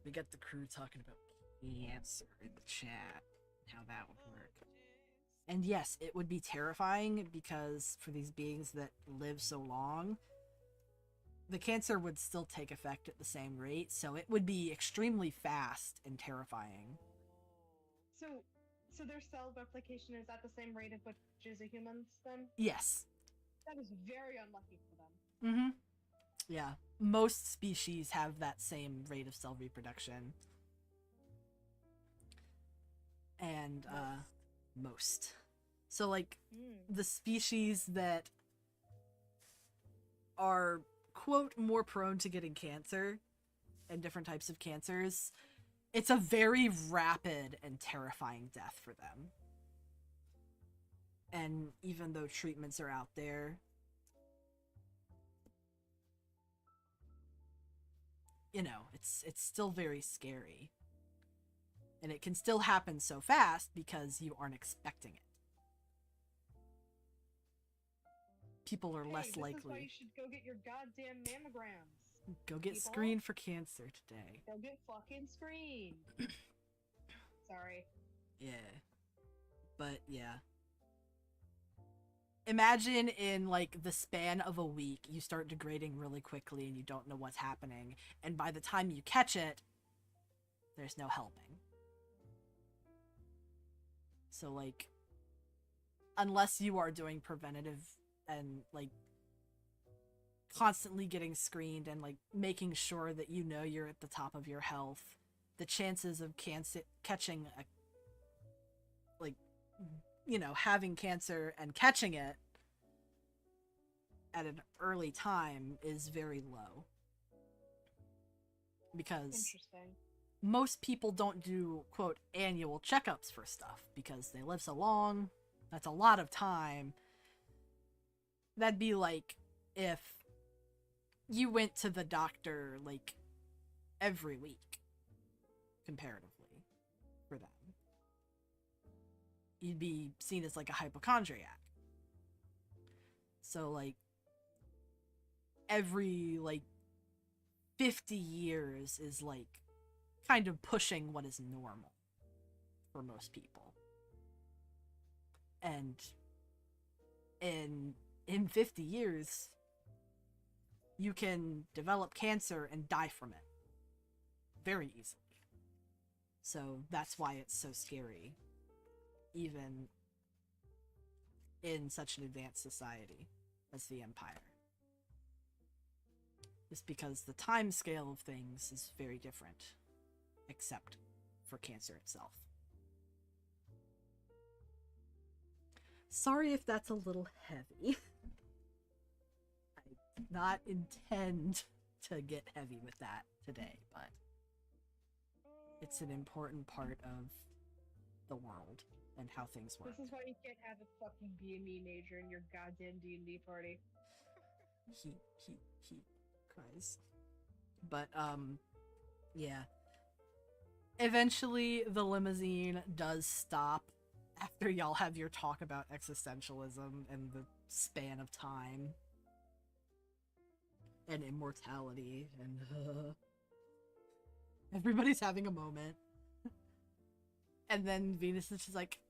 A: We got the crew talking about cancer in the chat, how that would work. And yes, it would be terrifying because for these beings that live so long, the cancer would still take effect at the same rate, so it would be extremely fast and terrifying.
E: So their cell replication is at the same rate of which is a human's then?
A: Yes.
E: That is very unlucky for them.
A: Mm-hmm. Yeah. Most species have that same rate of cell reproduction. And, most. So, like, the species that are, quote, more prone to getting cancer and different types of cancers, it's a very rapid and terrifying death for them. And even though treatments are out there, you know, it's still very scary. And it can still happen so fast because you aren't expecting it. People are less
E: This is why
A: likely.
E: you should go get your goddamn mammograms.
A: Go get
E: people.
A: screened for cancer today.
E: Go get fucking screened. Sorry.
A: Yeah. But yeah. Imagine in like the span of a week, you start degrading really quickly and you don't know what's happening. And by the time you catch it, there's no helping. So like, unless you are doing preventative and like constantly getting screened and like making sure that you know you're at the top of your health, the chances of catching a, like, you know, having cancer and catching it at an early time is very low. Because
E: Interesting.
A: most people don't do, quote, annual checkups for stuff because they live so long. That's a lot of time. That'd be like if you went to the doctor like every week, comparatively, for you'd be seen as like a hypochondriac. So like every like 50 years is like kind of pushing what is normal for most people. And in 50 years you can develop cancer and die from it very easily. So that's why it's so scary, even in such an advanced society as the Empire. Just because the time scale of things is very different, except for cancer itself. Sorry if that's a little heavy. I did not intend to get heavy with that today, but it's an important part of the world and how things work.
E: This is why you can't have a fucking BME major in your goddamn D&D party.
A: He cries. But, yeah. Eventually, the limousine does stop after y'all have your talk about existentialism and the span of time. And immortality, and, everybody's having a moment. And then Venus is just like,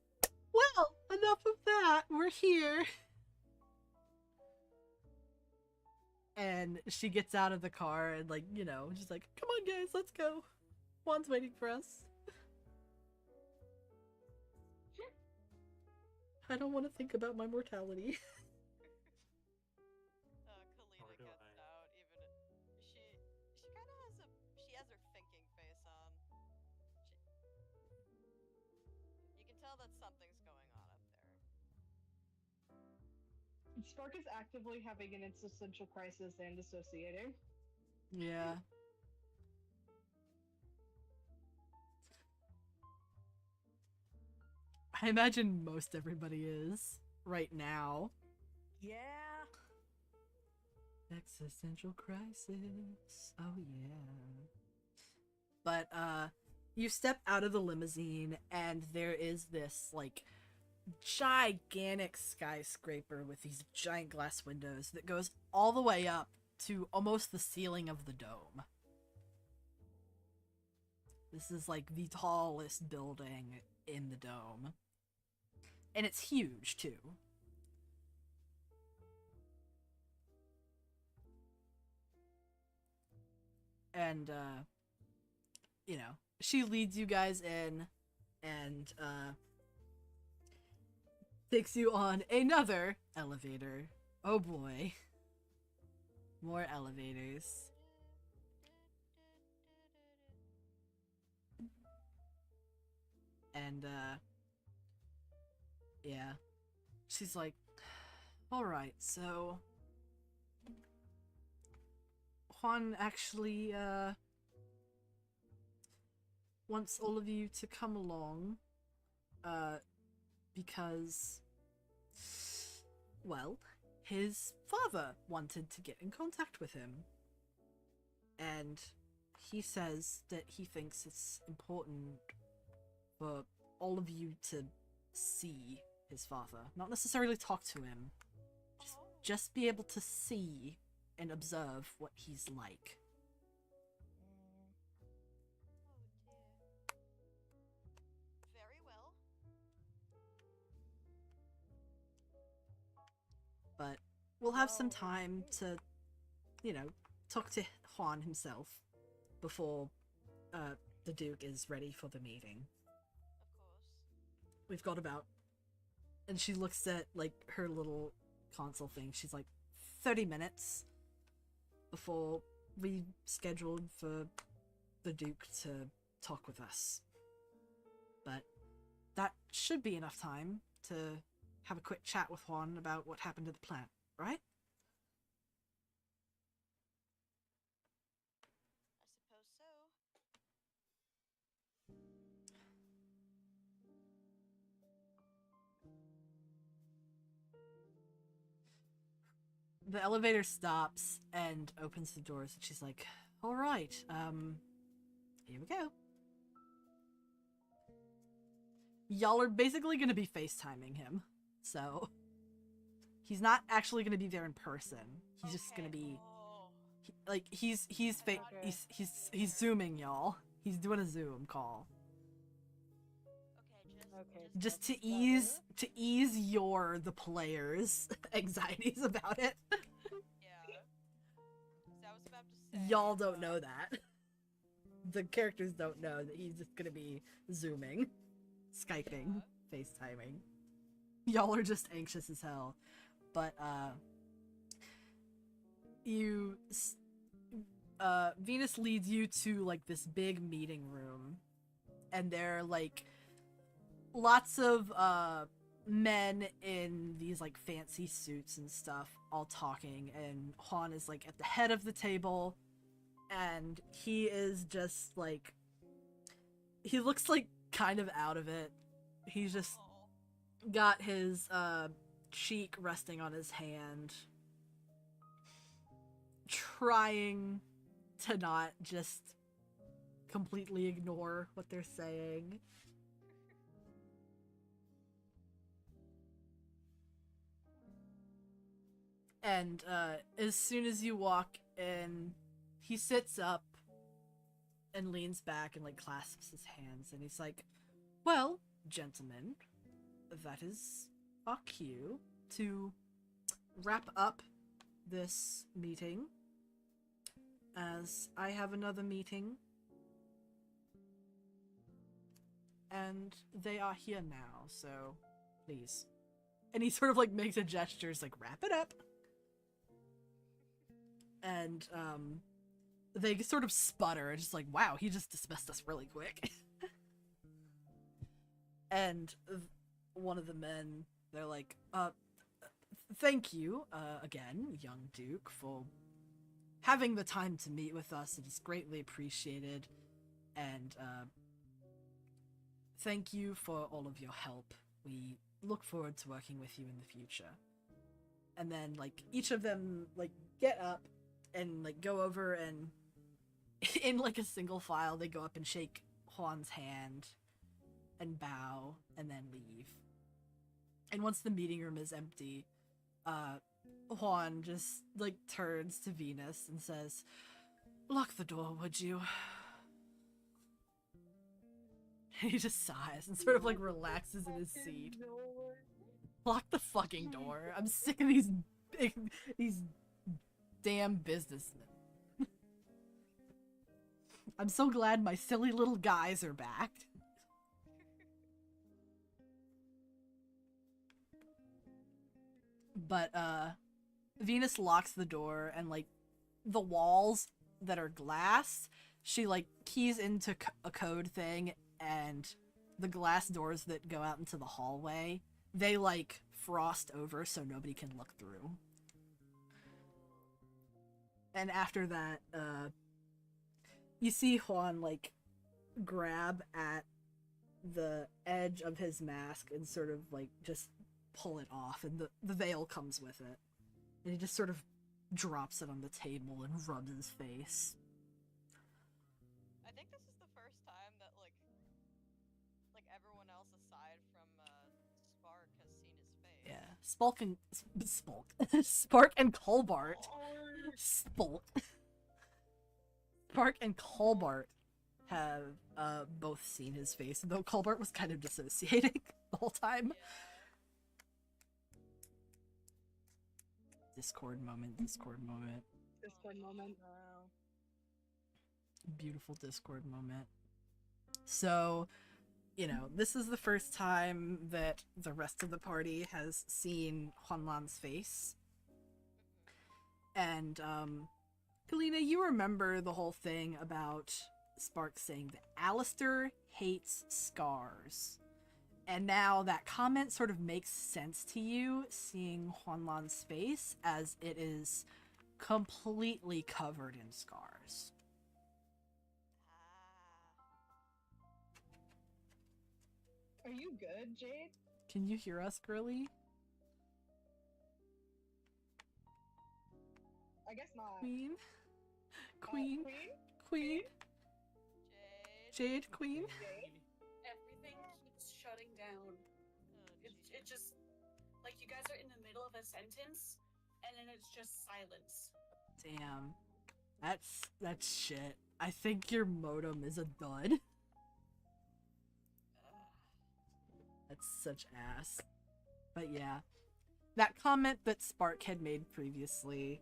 A: well, enough of that, we're here. And she gets out of the car and, like, you know, she's like, come on guys, let's go. Juan's waiting for us. I don't want to think about my mortality.
B: Kalina gets out, even she kind of has her thinking face on. You can tell that something's going on up there.
E: Spark is actively having an existential crisis and dissociating.
A: Yeah. I imagine most everybody is right now.
G: Yeah.
A: Existential crisis. Oh yeah. But you step out of the limousine and there is this like gigantic skyscraper with these giant glass windows that goes all the way up to almost the ceiling of the dome. This is like the tallest building in the dome. And it's huge too. And you know, she leads you guys in and takes you on another elevator. Oh boy. More elevators. And yeah. She's like, alright, so Juan actually wants all of you to come along because, well, his father wanted to get in contact with him, and he says that he thinks it's important for all of you to see his father, not necessarily talk to him, just be able to see and observe what he's like.
B: Oh dear. Very well.
A: But we'll have some time to, you know, talk to Juan himself before the Duke is ready for the meeting.
B: Of course.
A: We've got about, and she looks at like her little console thing, she's like 30 minutes before we scheduled for the Duke to talk with us. But that should be enough time to have a quick chat with Juan about what happened to the plant, right?
B: I suppose so.
A: The elevator stops and opens the doors, and she's like, all right, here we go. y'all are basically gonna be FaceTiming him. So he's not actually gonna be there in person. He's just gonna be he's zooming y'all. He's doing a Zoom call.
B: Okay,
A: Just
D: that's
A: to ease the players' anxieties about it.
B: yeah. So I was about to say.
A: Y'all don't know that. The characters don't know that he's just gonna be zooming, Skyping, FaceTiming. Y'all are just anxious as hell. But, Venus leads you to, like, this big meeting room. And there are, like, lots of, men in these, like, fancy suits and stuff all talking. And Juan is, like, at the head of the table. And he is just, like, he looks, like, kind of out of it. He's just got his, cheek resting on his hand, trying to not just completely ignore what they're saying. And, as soon as you walk in, he sits up and leans back and, like, clasps his hands, and he's like, well, gentlemen, that is our cue to wrap up this meeting, as I have another meeting, and they are here now, so please. And he sort of, like, makes a gesture, he's like, wrap it up. And, they sort of sputter, just like, wow, he just dismissed us really quick. And one of the men, they're like, thank you, again, young Duke, for having the time to meet with us. It is greatly appreciated. And, thank you for all of your help. We look forward to working with you in the future. And then, like, each of them, like, get up and, like, go over and in, like, a single file, they go up and shake Juan's hand and bow and then leave. And once the meeting room is empty, Juan just, like, turns to Venus and says, lock the door, would you? And he just sighs and sort of, like, relaxes in his seat. Lock the fucking door. I'm sick of these damn businessmen. I'm so glad my silly little guys are back. But, Venus locks the door, and, like, the walls that are glass, she, like, keys into a code thing, and the glass doors that go out into the hallway, they, like, frost over so nobody can look through. And after that, you see Juan, like, grab at the edge of his mask and sort of, like, just pull it off, and the veil comes with it. And he just sort of drops it on the table and rubs his face.
B: I think this is the first time that, like everyone else aside from, Spark has seen his face.
A: Yeah. Spark and Colbart. Spark and Colbart have, both seen his face, though Colbart was kind of dissociating the whole time.
B: Yeah.
A: Discord moment.
E: Discord moment.
A: Beautiful Discord moment. So, you know, this is the first time that the rest of the party has seen Juanlan's face. And, Kalina, you remember the whole thing about Spark saying that Alistair hates scars. And now that comment sort of makes sense to you, seeing Juanlan's face, as it is completely covered in scars.
E: Are you good, Jade?
A: Can you hear us, girly?
E: I guess not.
A: Queen?
E: Queen?
A: Queen?
B: Jade.
A: Jade, Queen?
E: Jade?
F: Everything keeps shutting down. sound.
B: Oh,
F: It
B: jeez.
F: just like you guys are in the middle of a sentence, and then it's just silence.
A: Damn. That's shit. I think your modem is a dud. That's such ass. But yeah. That comment that Spark had made previously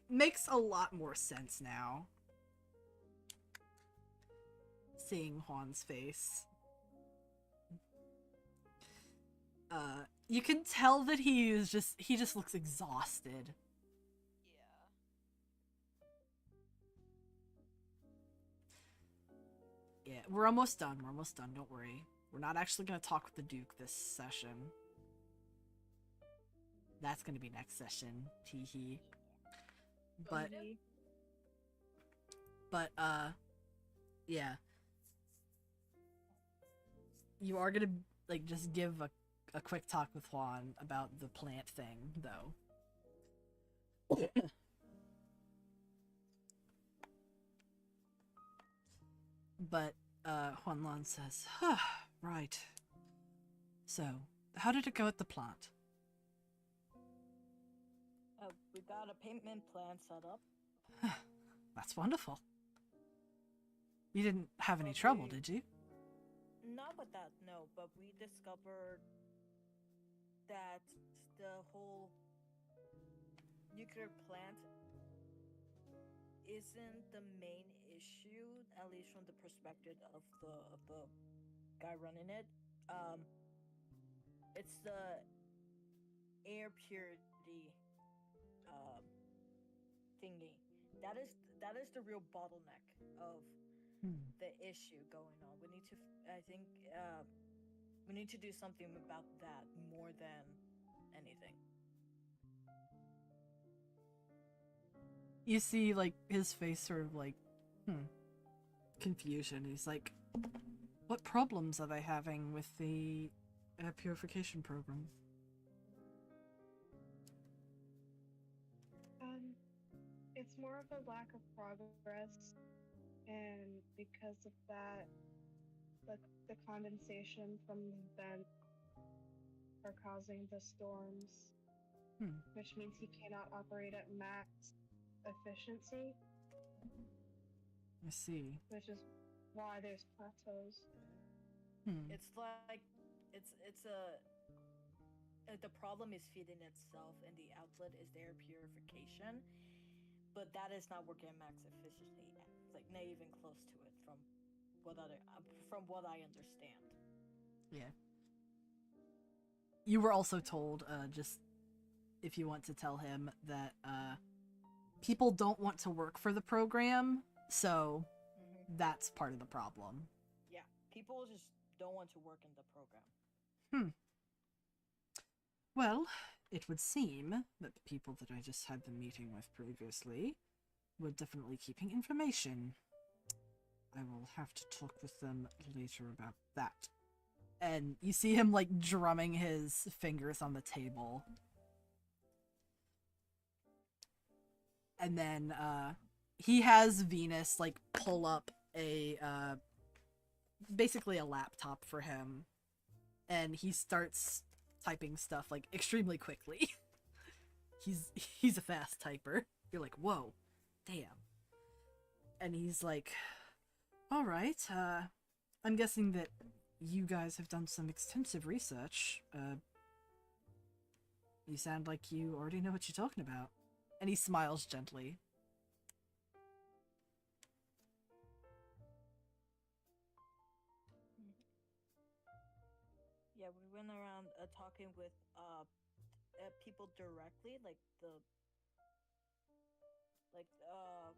A: makes a lot more sense now. Seeing Juan's face. You can tell that he just looks exhausted.
B: Yeah.
A: Yeah, we're almost done. We're almost done. Don't worry. We're not actually going to talk with the Duke this session. That's going to be next session. Teehee. But, yeah. You are going to, like, just give a quick talk with Juan about the plant thing, though. But, Juanlan says, right. So, how did it go at the plant?
G: We got a payment plan set up.
A: That's wonderful. You didn't have any trouble, did you?
G: Not with that, no, but we discovered that the whole nuclear plant isn't the main issue, at least from the perspective of the guy running it. It's the air purity thingy. That is the real bottleneck of the issue going on. We need to, I think, we need to do something about that more than anything.
A: You see, like, his face sort of like, confusion. He's like, what problems are they having with the air purification program?
E: It's more of a lack of progress, and because of that, the condensation from the vent are causing the storms, which means he cannot operate at max efficiency.
A: I see.
E: Which is why there's plateaus.
G: It's like it's the problem is feeding itself, and the outlet is the air purification. But that is not working at max efficiency, like not even close to it from what I understand.
A: Yeah. You were also told, just if you want to tell him that people don't want to work for the program, so that's part of the problem.
G: Yeah, people just don't want to work in the program.
A: Well, it would seem that the people that I just had the meeting with previously were definitely keeping information. I will have to talk with them later about that. And you see him, like, drumming his fingers on the table. And then, he has Venus, like, pull up a, basically a laptop for him. And he starts typing stuff, like, extremely quickly. He's a fast typer. You're like, whoa, damn. And he's like, alright, I'm guessing that you guys have done some extensive research. You sound like you already know what you're talking about. And he smiles gently.
G: Yeah, we went around talking with people directly,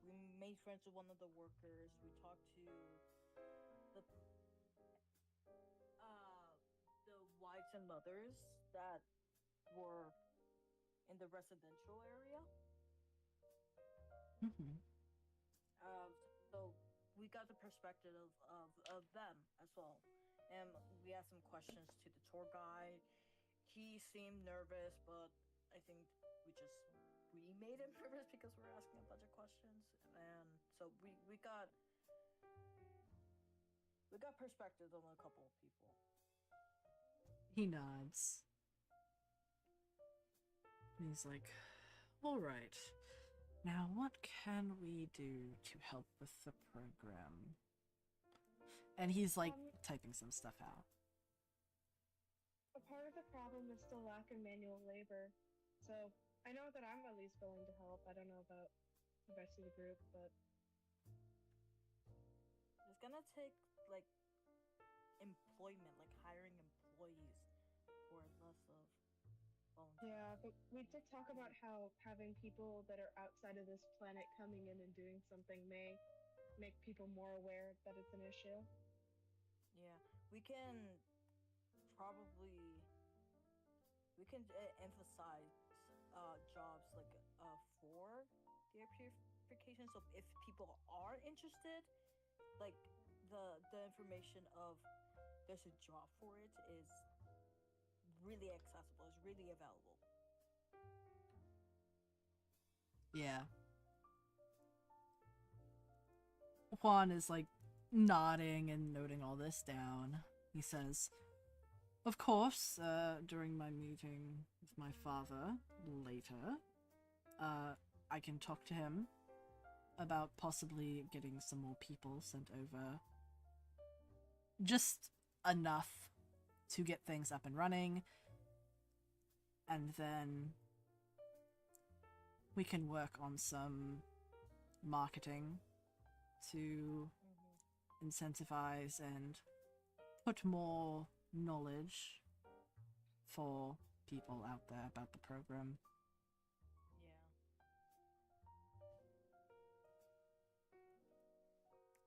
G: we made friends with one of the workers. We talked to the wives and mothers that were in the residential area. So we got the perspective of them as well. And we asked some questions to the tour guide. He seemed nervous, but I think we made him nervous because we were asking a bunch of questions. And so we got perspective on a couple of people.
A: He nods. And he's like, all right. Now, what can we do to help with the program? And he's like typing some stuff out.
E: A part of the problem is still lack of manual labor. So I know that I'm at least willing to help. I don't know about the rest of the group, but
G: It's gonna take like employment, like hiring employees for less of volunteers.
E: yeah, but we did talk about how having people that are outside of this planet coming in and doing something may make people more aware that it's an issue.
G: Yeah, we can probably emphasize jobs like for the air purification. So if people are interested, like the information of there's a job for it is really accessible. Is really available.
A: Yeah. Juan is like nodding and noting all this down. He says, of course, during my meeting with my father later, I can talk to him about possibly getting some more people sent over. Just enough to get things up and running. And then we can work on some marketing to incentivize and put more knowledge for people out there about the program.
G: Yeah.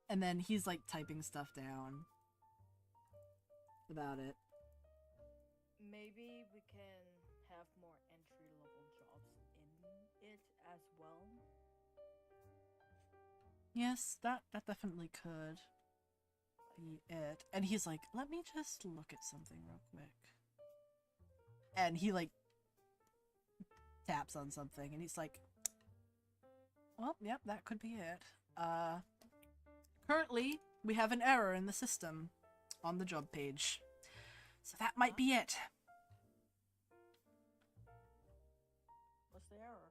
A: And then he's like typing stuff down about it.
G: Maybe we can have more entry level jobs in it as well.
A: Yes, that definitely could be it. And he's like, let me just look at something real quick. And he like taps on something and he's like, well, yep, that could be it. Currently, we have an error in the system on the job page. So that might be it.
G: What's the error?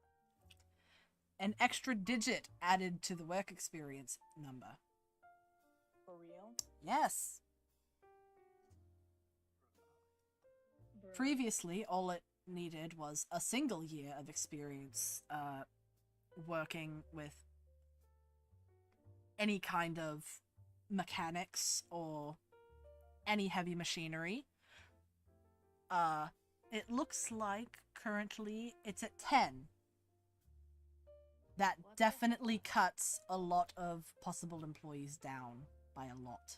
A: An extra digit added to the work experience number.
G: For real?
A: Yes.
E: Bruh.
A: Previously, all it needed was a single year of experience working with any kind of mechanics or any heavy machinery. It looks like currently it's at 10. That
G: What the
A: definitely cuts a lot of possible employees down by a lot.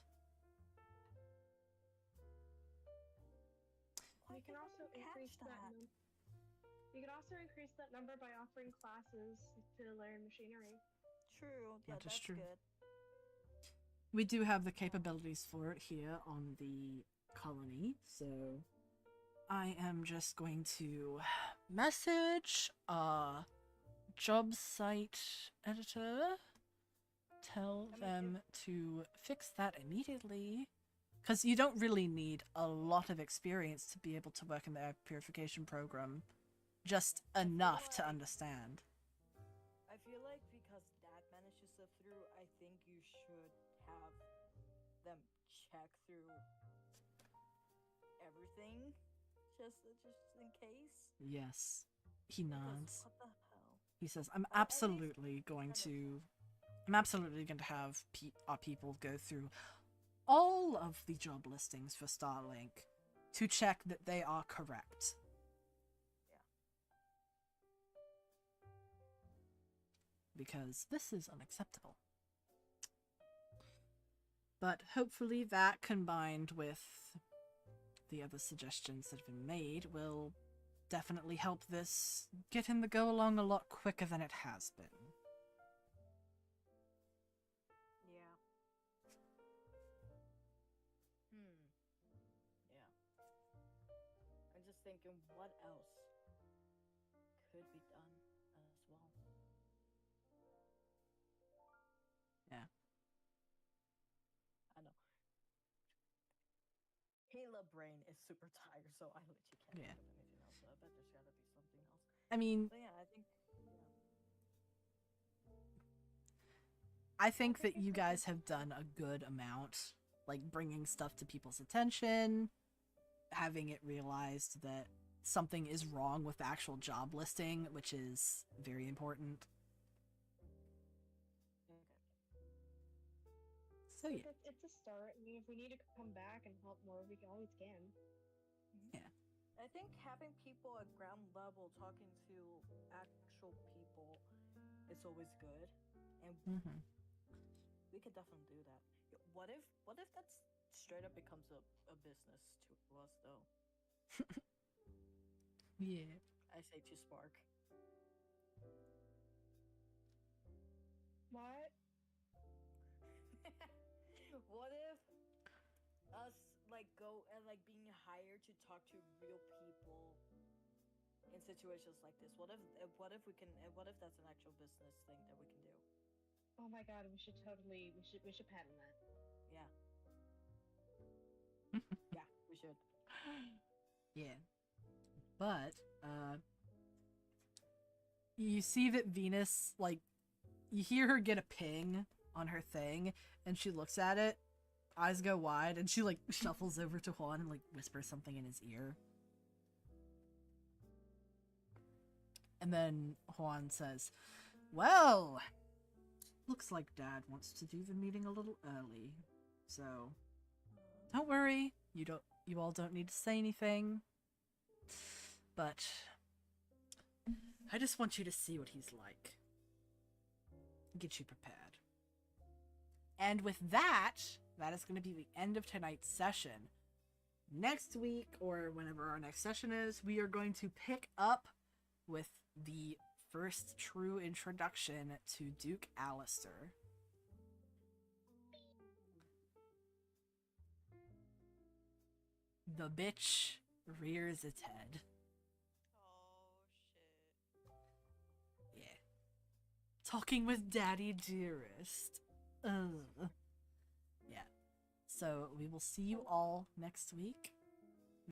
E: You can also increase that. You can also increase that number by offering classes to learn machinery.
G: True. Yeah,
A: That is
G: that's
A: true.
G: good.
A: We do have the capabilities for it here on the colony, so I am just going to message job site editor, tell them to fix that immediately, because you don't really need a lot of experience to be able to work in the air purification program, just enough to understand.
G: I feel like because that managed to slip through, I think you should have them check through everything, just in case.
A: Yes, he
G: Because
A: nods.
G: what the hell?
A: He says, I'm
G: Or at least
A: absolutely going
G: kind of
A: to have our people go through all of the job listings for Starlink to check that they are correct. Because this is unacceptable. But hopefully that, combined with the other suggestions that have been made, will definitely help this get in the go along a lot quicker than it has been.
G: Yeah. Yeah. I'm just thinking, what else could be done as well?
A: Yeah.
G: I know. Hey, little brain is super tired, so I literally can't
A: Yeah.
G: think of anything else. So I bet there's gotta be something else.
A: I mean,
G: But yeah, I think.
A: I think that you guys have done a good amount, like bringing stuff to people's attention, having it realized that something is wrong with the actual job listing, which is very important.
G: Okay.
A: So yeah.
E: It's a start. I mean, if we need to come back and help more, we always can.
A: Yeah.
G: I think having people at ground level talking to actual people is always good, and
A: Mm-hmm.
G: we could definitely do that. What if that's straight up becomes a business to us though?
A: Yeah.
G: I say to Spark.
E: What?
G: What if us like go and like being hired to talk to real people in situations like this? What if we can? What if that's an actual business thing that we can do?
E: Oh my god, we should patent that.
G: Yeah. Yeah, we should.
A: Yeah. But, you see that Venus, like, you hear her get a ping on her thing, and she looks at it, eyes go wide, and she, like, shuffles over to Juan and, like, whispers something in his ear. And then Juan says, well, looks like Dad wants to do the meeting a little early. So, don't worry, you all don't need to say anything. But I just want you to see what he's like. Get you prepared. And with that, that is going to be the end of tonight's session. Next week, or whenever our next session is, we are going to pick up with the first true introduction to Duke Alistair. The bitch rears its head.
B: Oh shit.
A: Yeah. Talking with Daddy Dearest. Ugh. Yeah. So we will see you all next week.